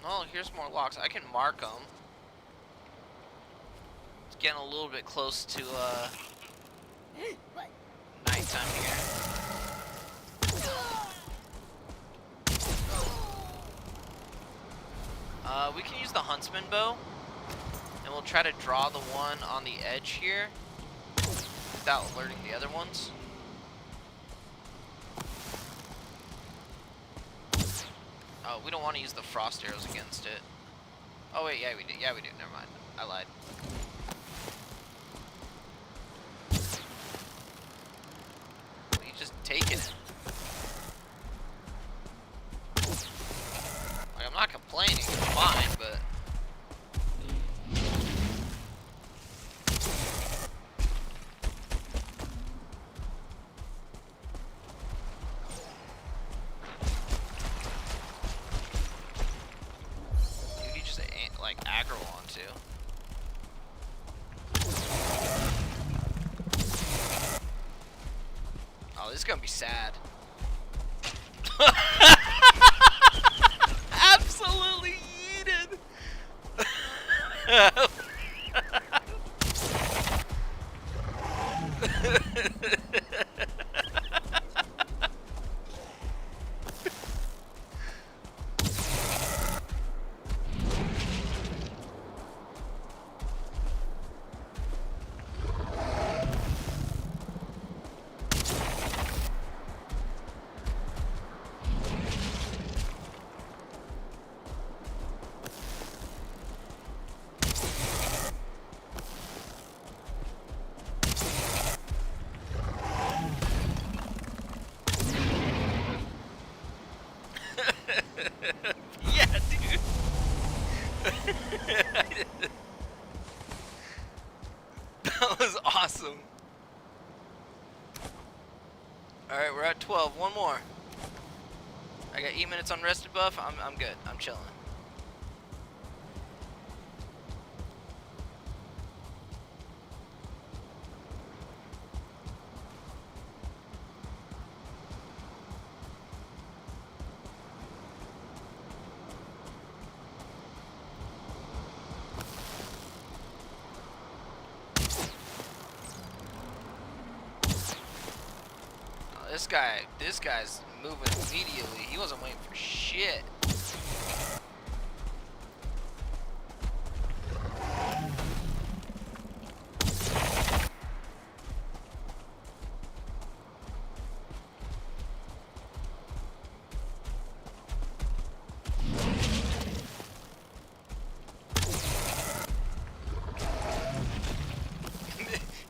Oh, here's more Lox. I can mark them. It's getting a little bit close to nighttime here. We can use the huntsman bow, and we'll try to draw the one on the edge here without alerting the other ones. Oh, we don't want to use the frost arrows against it. Oh wait, yeah we do. Yeah we do. Never mind. I lied. Well, he's just taking it. Like, I'm not complaining. It's fine, but. Dude, he just like aggro onto. Oh, this is gonna be sad. Absolutely yeeted. Yeah, dude. That was awesome. Alright, we're at 12. One more. I got 8 minutes on rested buff. I'm good. I'm chilling. This guy's moving immediately. He wasn't waiting for shit.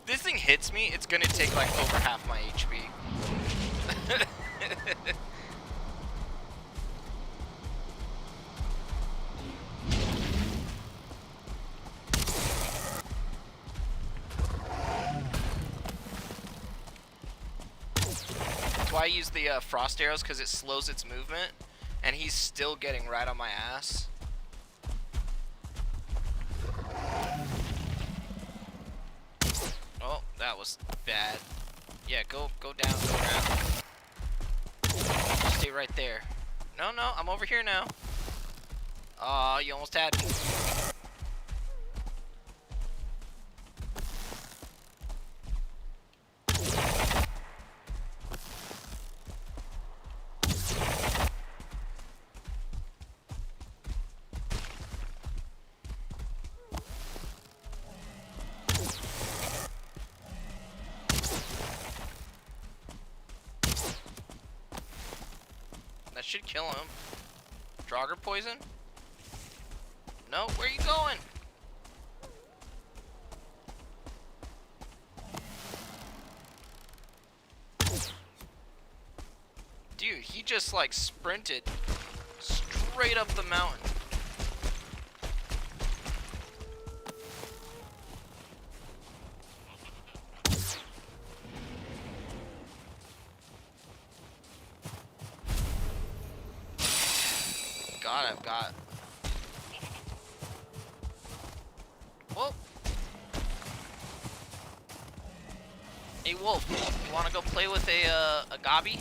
This thing hits me, it's gonna take like over half my HP. That's why I use the frost arrows, because it slows its movement, and he's still getting right on my ass. Oh, that was bad. Yeah, go down, go around. Stay right there. No, I'm over here now. Aw, you almost had me. That should kill him. Draugr poison? No, where are you going? Dude, he just like sprinted straight up the mountain. God, I've got. Whoa. Hey, Wolf, you want to go play with a gobby?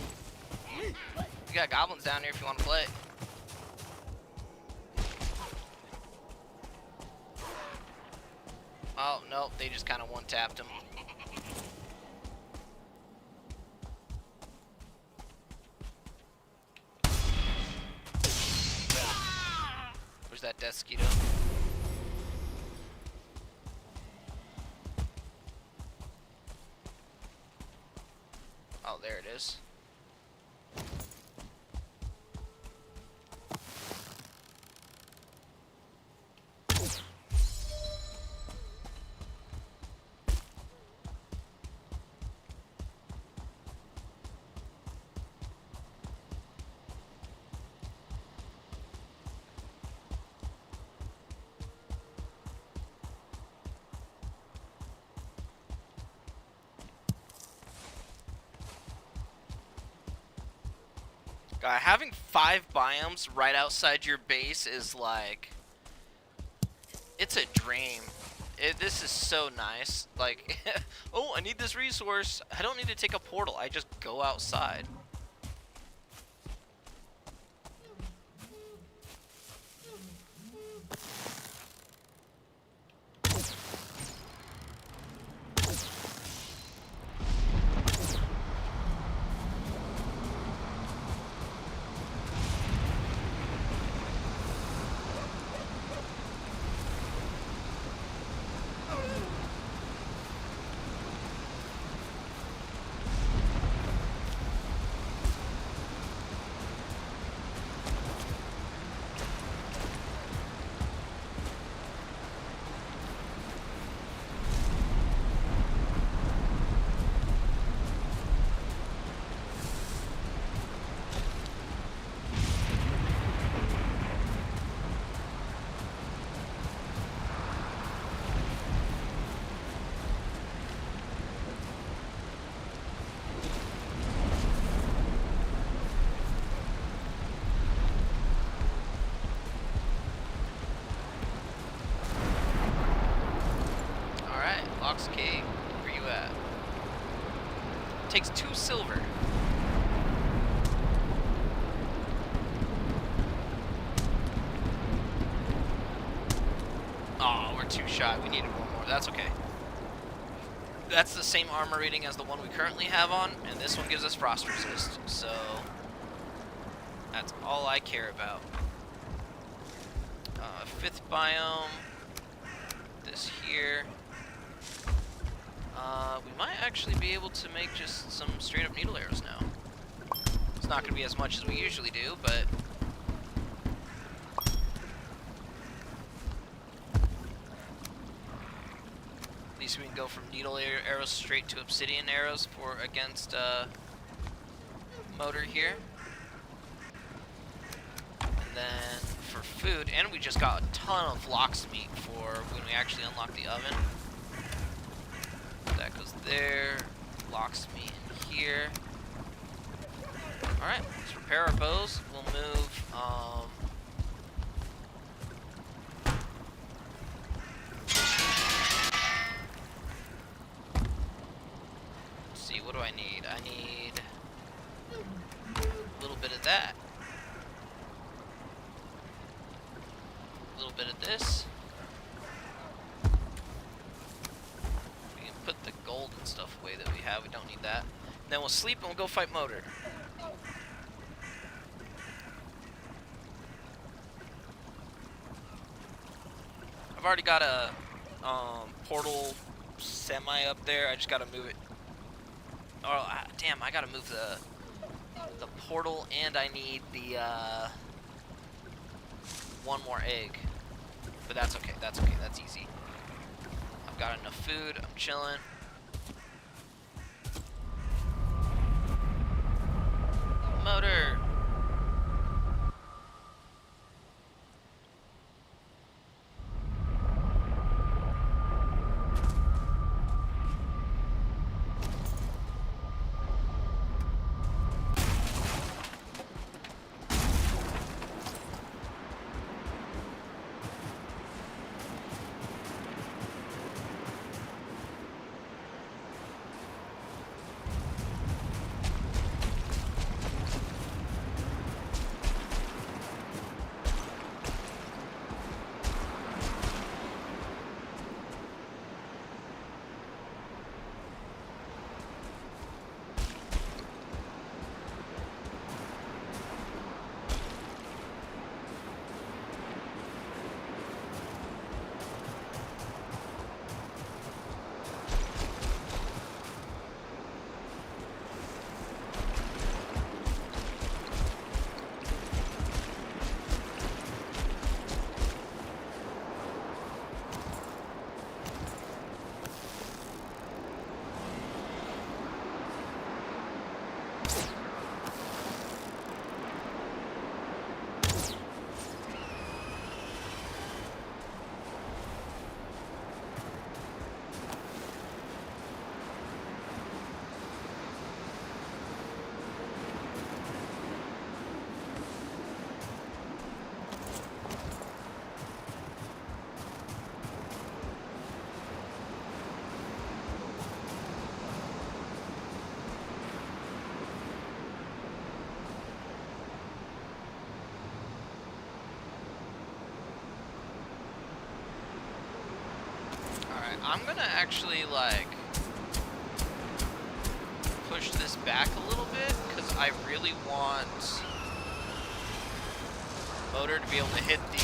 We got goblins down here if you want to play. Oh, no, they just kind of one-tapped him. Where's that Desquito? Oh, there it is. God, having 5 biomes right outside your base is like... It's a dream. This is so nice. Like, oh, I need this resource. I don't need to take a portal. I just go outside. Fox Cave, where you at? Takes 2 silver. Oh, we're 2 shy. We needed 1 more. That's okay. That's the same armor rating as the one we currently have on, and this one gives us frost resist. So that's all I care about. 5th biome. This here. We might actually be able to make just some straight up needle arrows now. It's not going to be as much as we usually do, but at least we can go from needle arrows straight to obsidian arrows for against motor here. And then for food, and we just got a ton of lox meat for when we actually unlock the oven. That goes there. Lox me in here. Alright, let's repair our bows. We'll move, let's see, what do I need? I need a little bit of that. A little bit of this. Put the gold and stuff away that we have. We don't need that. And then we'll sleep and we'll go fight motor. I've already got a portal semi up there. I just got to move it. Oh, damn! I got to move the portal, and I need the 1 more egg. But that's okay. That's okay. That's easy. Got enough food, I'm chilling. Motor! I'm gonna actually, like, push this back a little bit, because I really want Motor to be able to hit the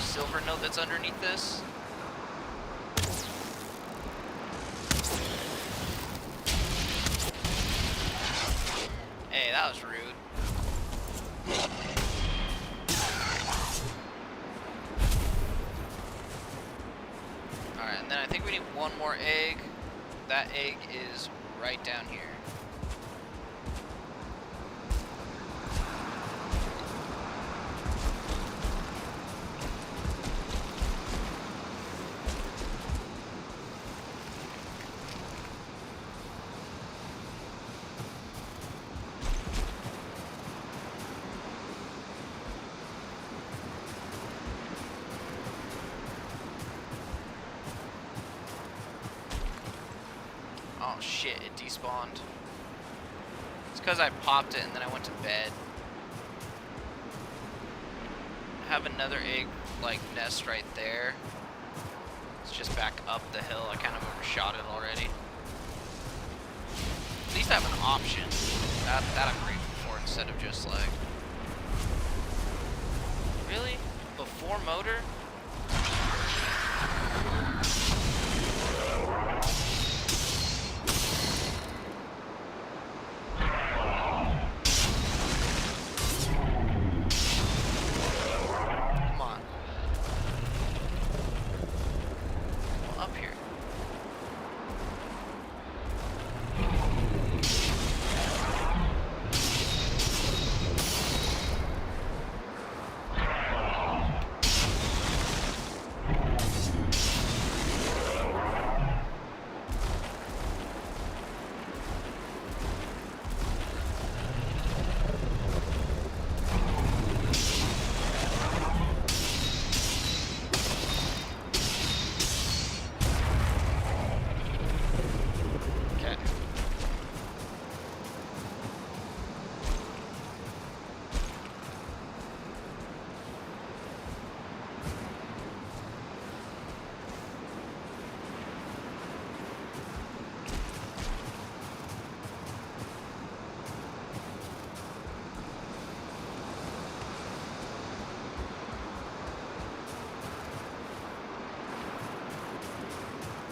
silver note that's underneath this. Hey, that was rude. Alright, and then I think we need one more egg. That egg is right down here. Oh shit, it despawned. It's because I popped it and then I went to bed. I have another egg, like, nest right there. It's just back up the hill. I kind of overshot it already. At least I have an option. That I'm grateful for, instead of just like... Really? Before Motor?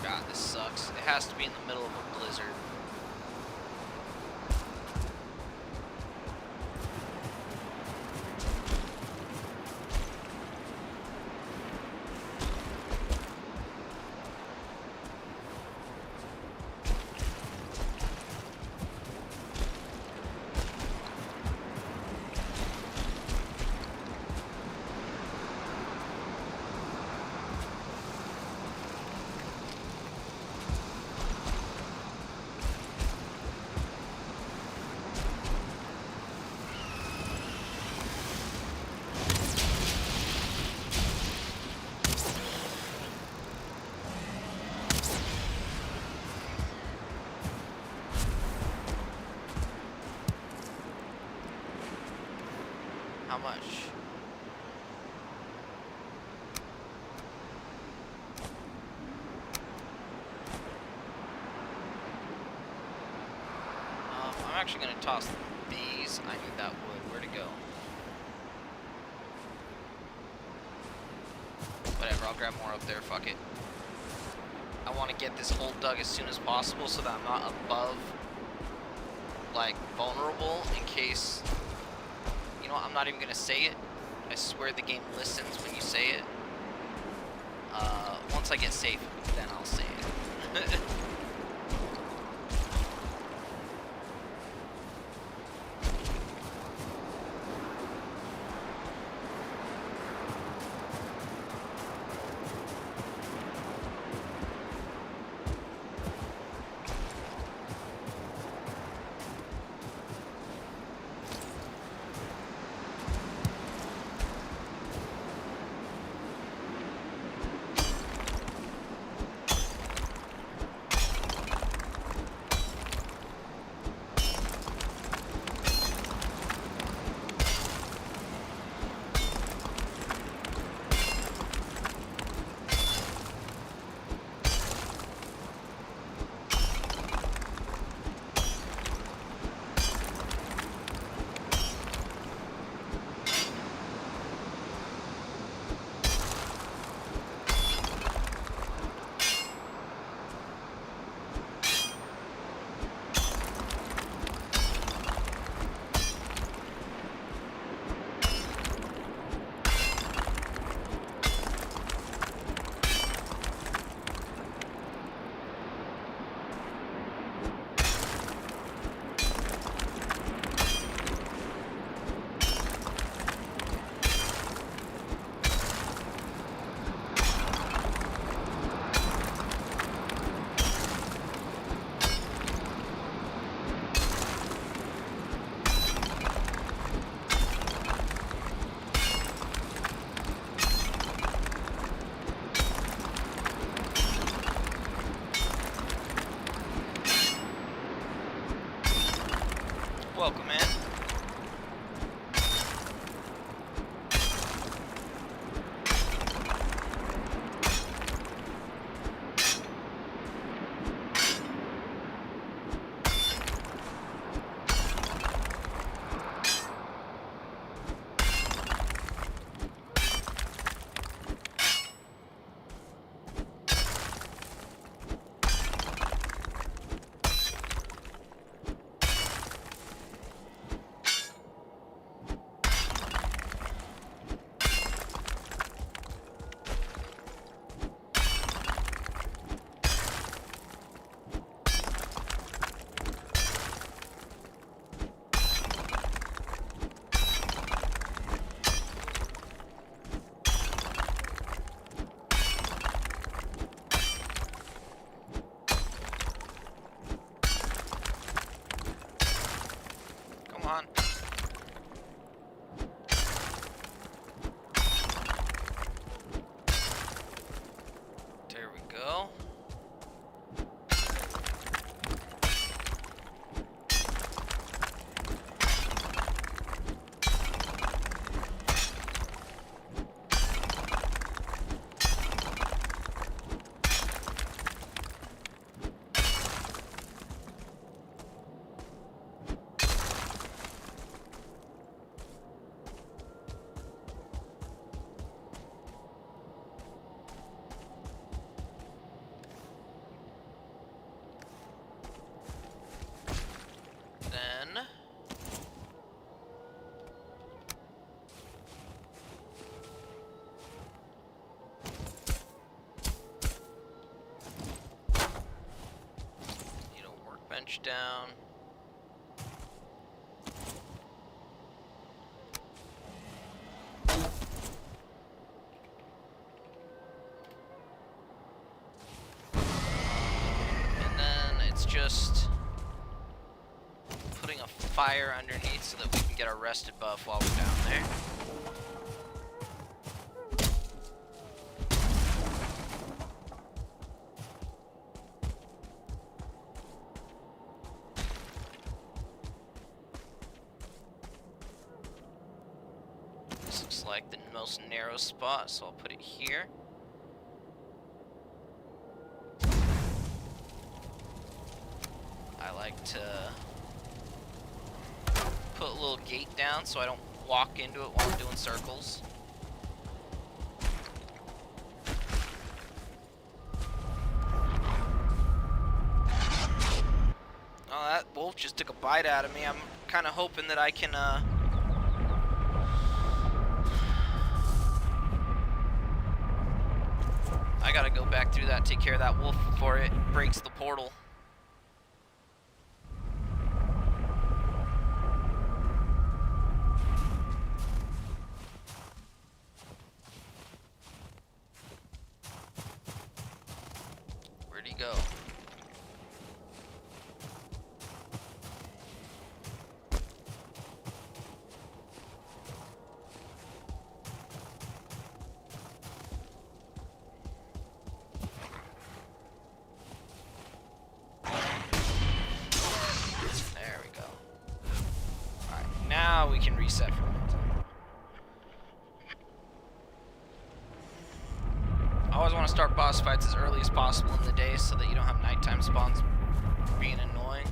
God, this sucks. It has to be in the middle of a blizzard. How much? I'm actually going to toss these. I need that wood. Where'd it go? Whatever, I'll grab more up there. Fuck it. I want to get this hole dug as soon as possible so that I'm not above, like, vulnerable in case... You know what, I'm not even going to say it. I swear the game listens when you say it. Once I get safe, then I'll say it. man. Come on. There we go. Then need a workbench down. And then it's just putting a fire underneath so that we can get our rested buff while we're down there. This looks like the most narrow spot, so I'll put it here. I like to put a little gate down so I don't walk into it while I'm doing circles. Oh, that wolf just took a bite out of me. I'm kind of hoping that I can, I gotta go back through that, take care of that wolf before it breaks the portal. Where'd he go? There we go. Alright, now we can reset from it. I always want to start boss fights as early as possible in the day so that you don't have nighttime spawns being annoying.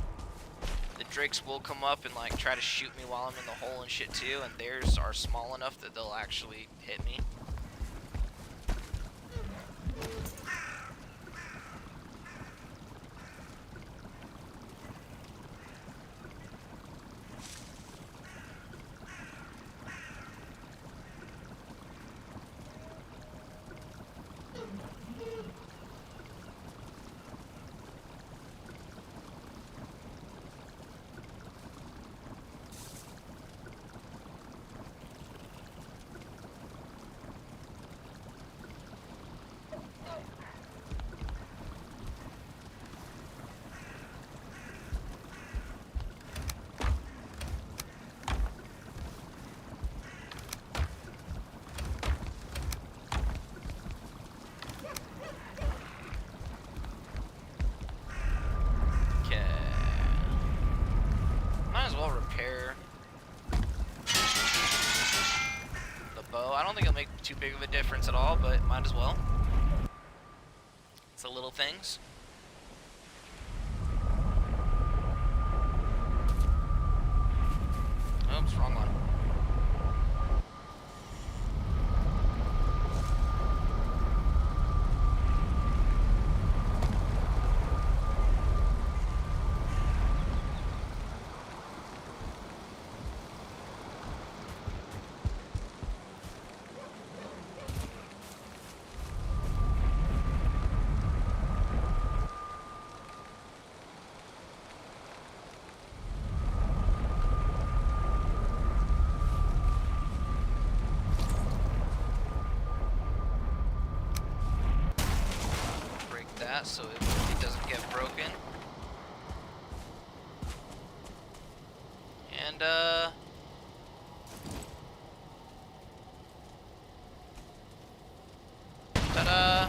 The drakes will come up and like try to shoot me while I'm in the hole and shit too, and theirs are small enough that they'll actually hit me. think it'll make too big of a difference at all, but might as well. It's the little things. Oops, wrong one. So it doesn't get broken. And ta-da!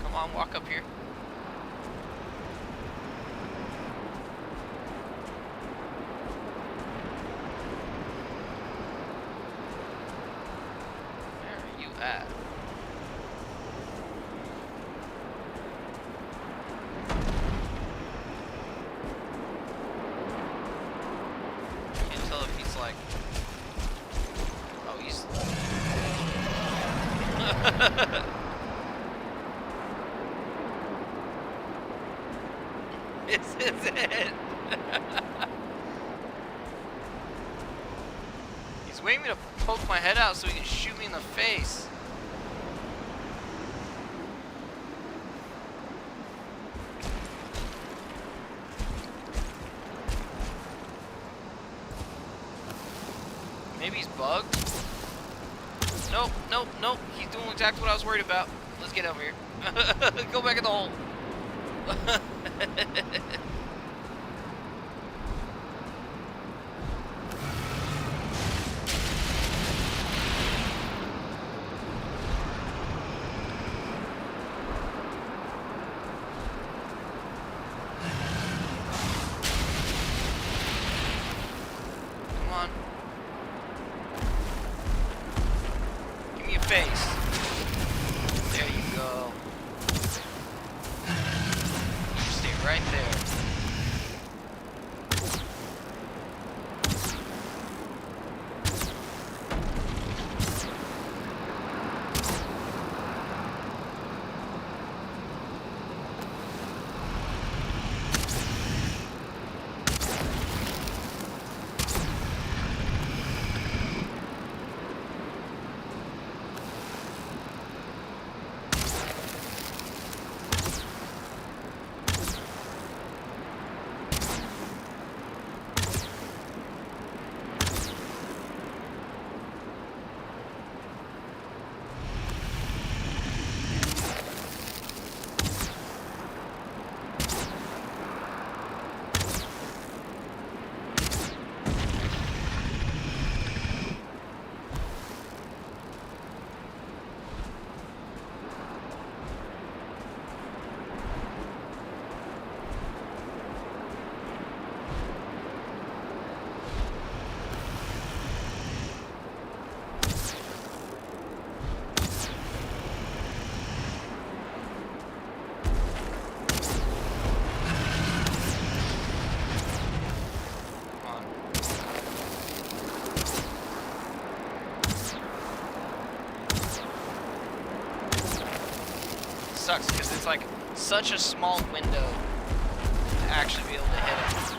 Come on, walk up here. Where are you at? Can't tell if he's like... Oh, he's... This is it. He's waiting me to poke my head out so he can shoot me in the face. Maybe he's bugged. Nope, nope, nope. He's doing exactly what I was worried about. Let's get over here. Go back in the hole. Come on. Give me a face. There you go. Stay right there. Sucks because it's like such a small window to actually be able to hit it.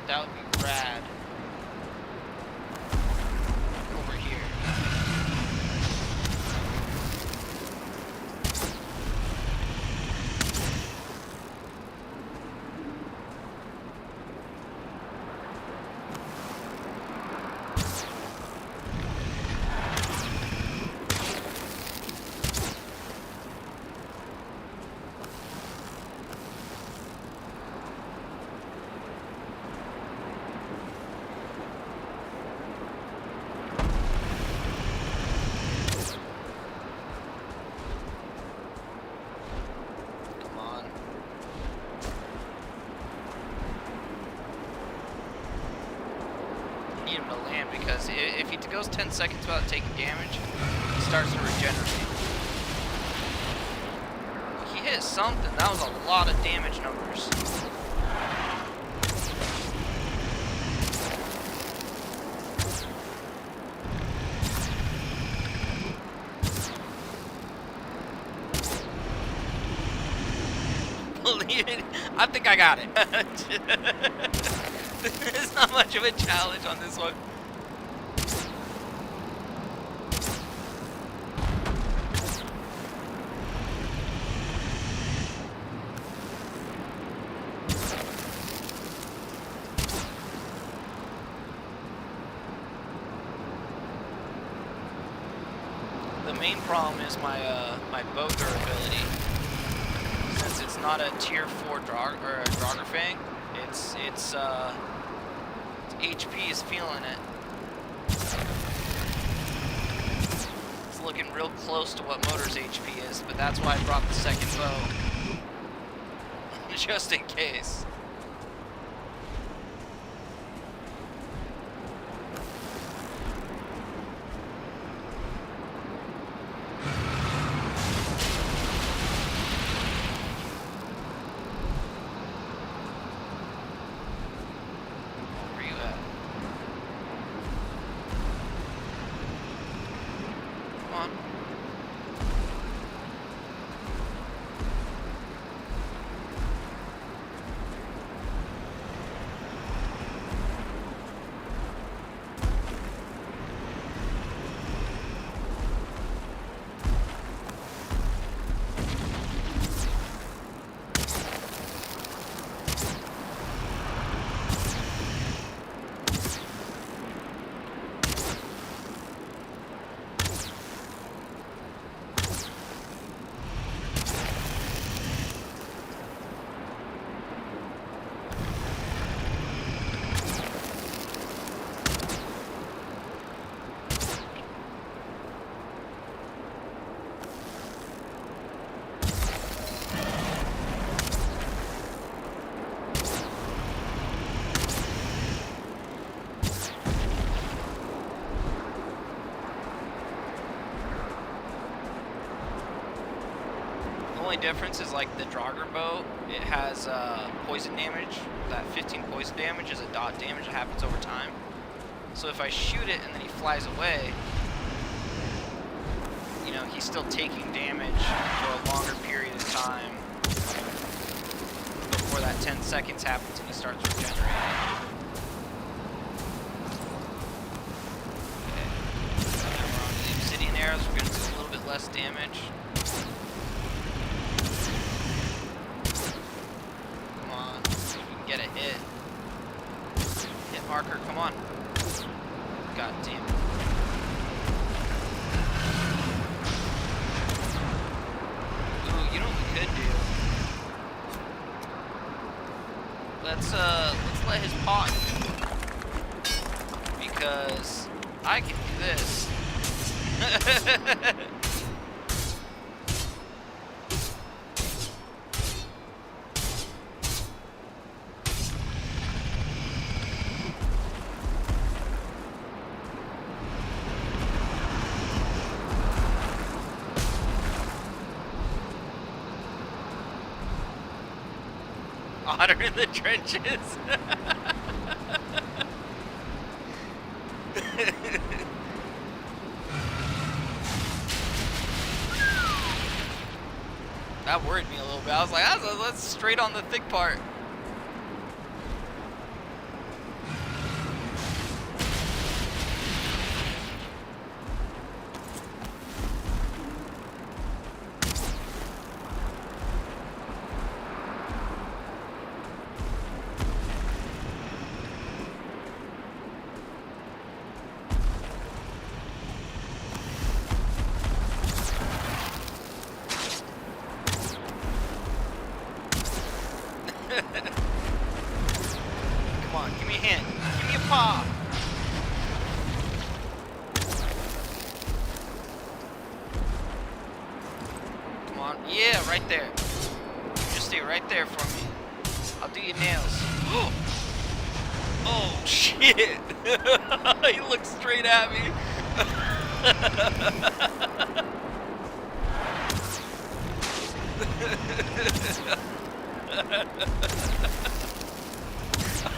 That would be rad. Over here. Need him to land because if he goes 10 seconds without taking damage, he starts to regenerate. He hit something. That was a lot of damage numbers. I think I got it. There's not much of a challenge on this one. The main problem is my my bow durability. Since it's not a tier 4 Draugr Fang, its HP is feeling it. It's looking real close to what Motor's HP is, but that's why I brought the second bow. Just in case. Difference is like the Draugr bow, it has poison damage. That 15 poison damage is a dot damage that happens over time. So if I shoot it and then he flies away, you know, he's still taking damage for a longer period of time before that 10 seconds happens and he starts regenerating. Okay. So now we're on the obsidian arrows, we're going to do a little bit less damage. Get a hit. Hit marker, come on. God damn it. Ooh, you know what we could do? Let's let his pot. Because I can do this. Otter in the trenches. That worried me a little bit. I was like, that's straight on the thick part. Pa! Come on. Yeah, right there. Just stay right there for me. I'll do your nails. Oh shit! He looked straight at me.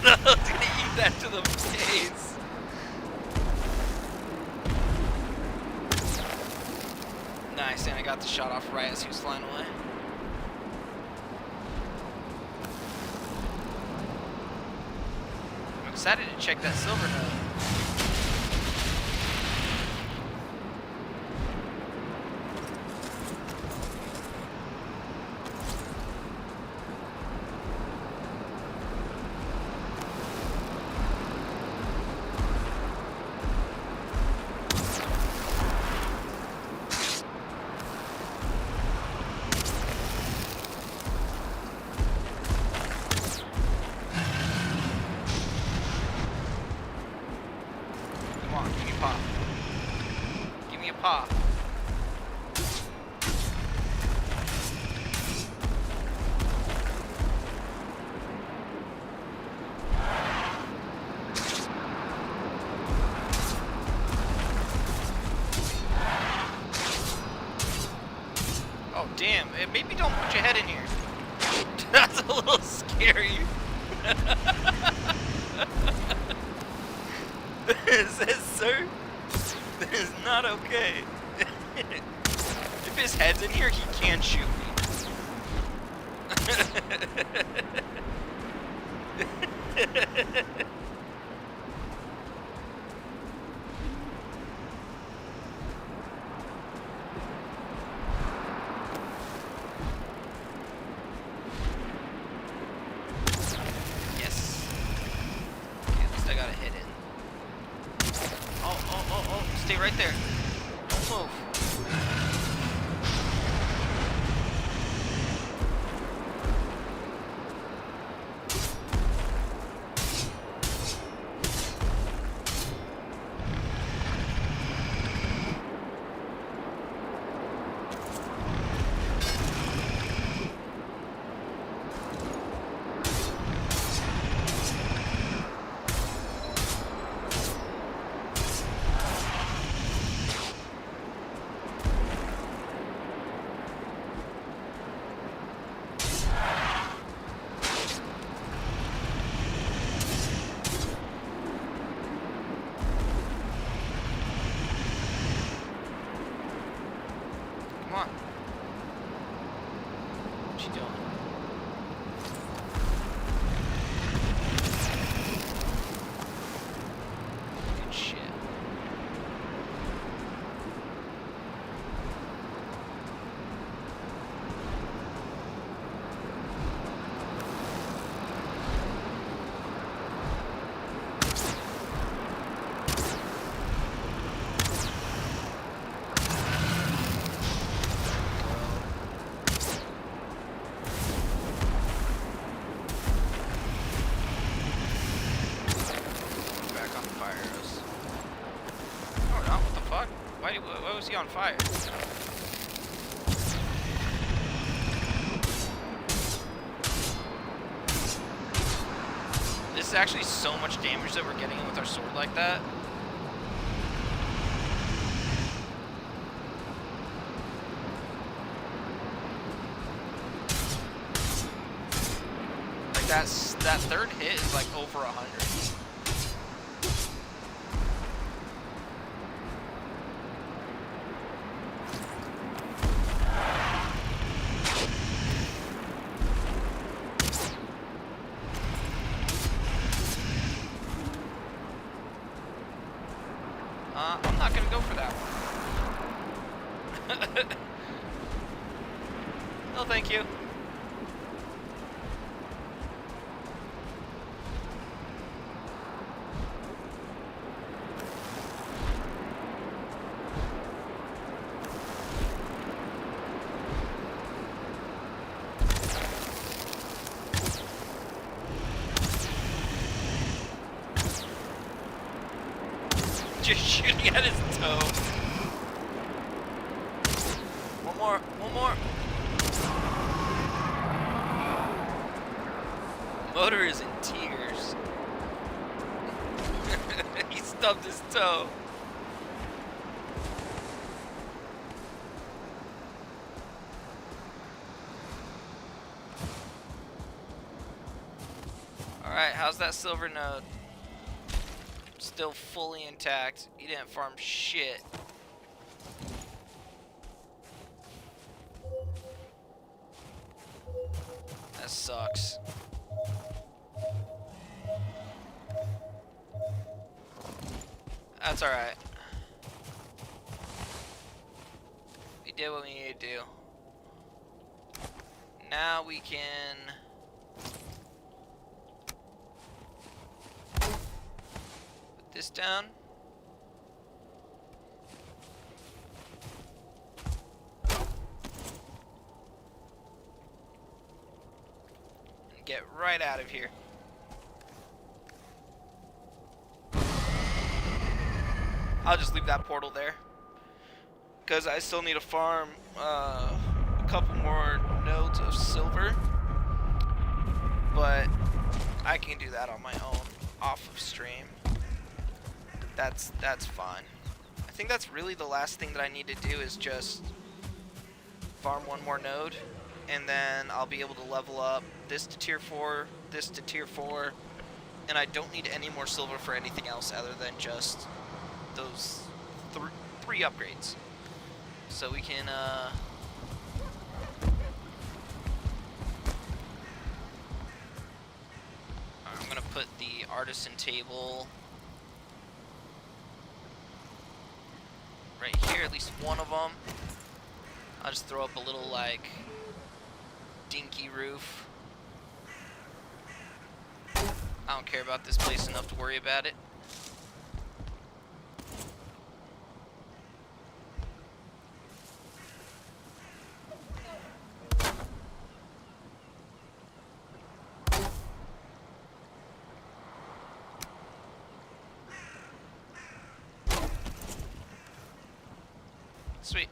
I was gonna eat that to the face. Nice, and I got the shot off right as he was flying away. I'm excited to check that silver note. Give me a pop. Oh damn, maybe don't put your head in here. That's a little scary. It says, sir, that is not okay. If his head's in here, he can shoot me. Yes. Okay, at least I got a hit in. Oh, stay right there. Don't move. Come on. What you doing? Good shit. Back on the fire arrows. Oh no, what the fuck? Why was he on fire? This is actually so much damage that we're getting with our sword like that. Like that third hit is like over 100. I'm not gonna go for that one. No, thank you. just shooting at his toe. One more, one more. Motor is in tears. He stubbed his toe. Alright, how's that silver node? Still fully intact. You didn't farm shit. That sucks. That's alright. We did what we needed to do. Now we can put this down. And get right out of here. I'll just leave that portal there, because I still need to farm a couple more nodes of silver, but I can do that on my own off of stream. That's fine. I think that's really the last thing that I need to do is just farm one more node, and then I'll be able to level up this to tier 4, this to tier 4, and I don't need any more silver for anything else other than just those three upgrades. So we can I'm gonna put the artisan table right here, at least one of them. I'll just throw up a little like dinky roof. I don't care about this place enough to worry about it. Sweet.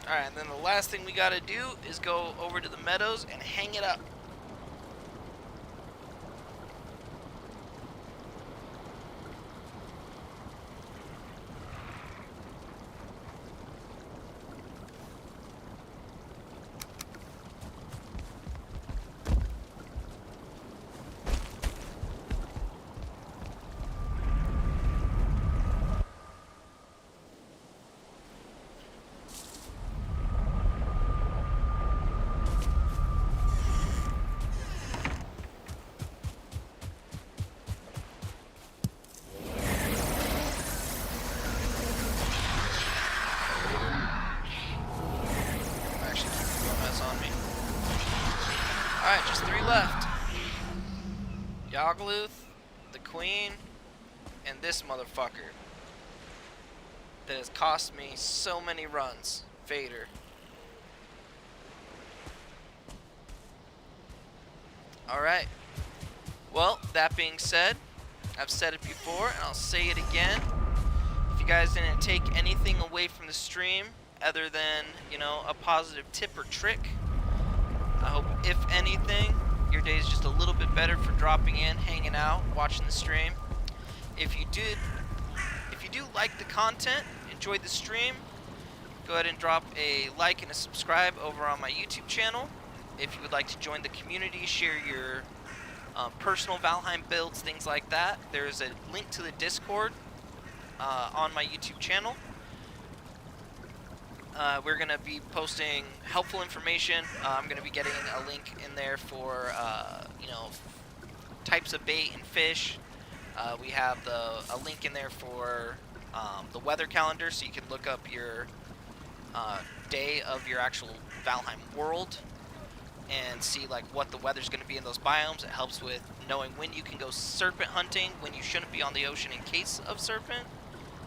Alright, and then the last thing we gotta do is go over to the meadows and hang it up. Alright, just 3 left. Yogluth, the Queen, and this motherfucker that has cost me so many runs. Vader. Alright. Well, that being said, I've said it before and I'll say it again. If you guys didn't take anything away from the stream other than, you know, a positive tip or trick, I hope, if anything, your day is just a little bit better for dropping in, hanging out, watching the stream. If you do like the content, enjoyed the stream, go ahead and drop a like and a subscribe over on my YouTube channel. If you would like to join the community, share your personal Valheim builds, things like that, there's a link to the Discord on my YouTube channel. We're going to be posting helpful information. I'm going to be getting a link in there for, you know, types of bait and fish. We have a link in there for the weather calendar, so you can look up your day of your actual Valheim world and see like what the weather's going to be in those biomes. It helps with knowing when you can go serpent hunting, when you shouldn't be on the ocean in case of serpent,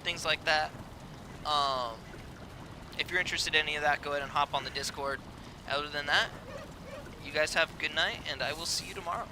things like that. If you're interested in any of that, go ahead and hop on the Discord. Other than that, You guys have a good night, and I will see you tomorrow.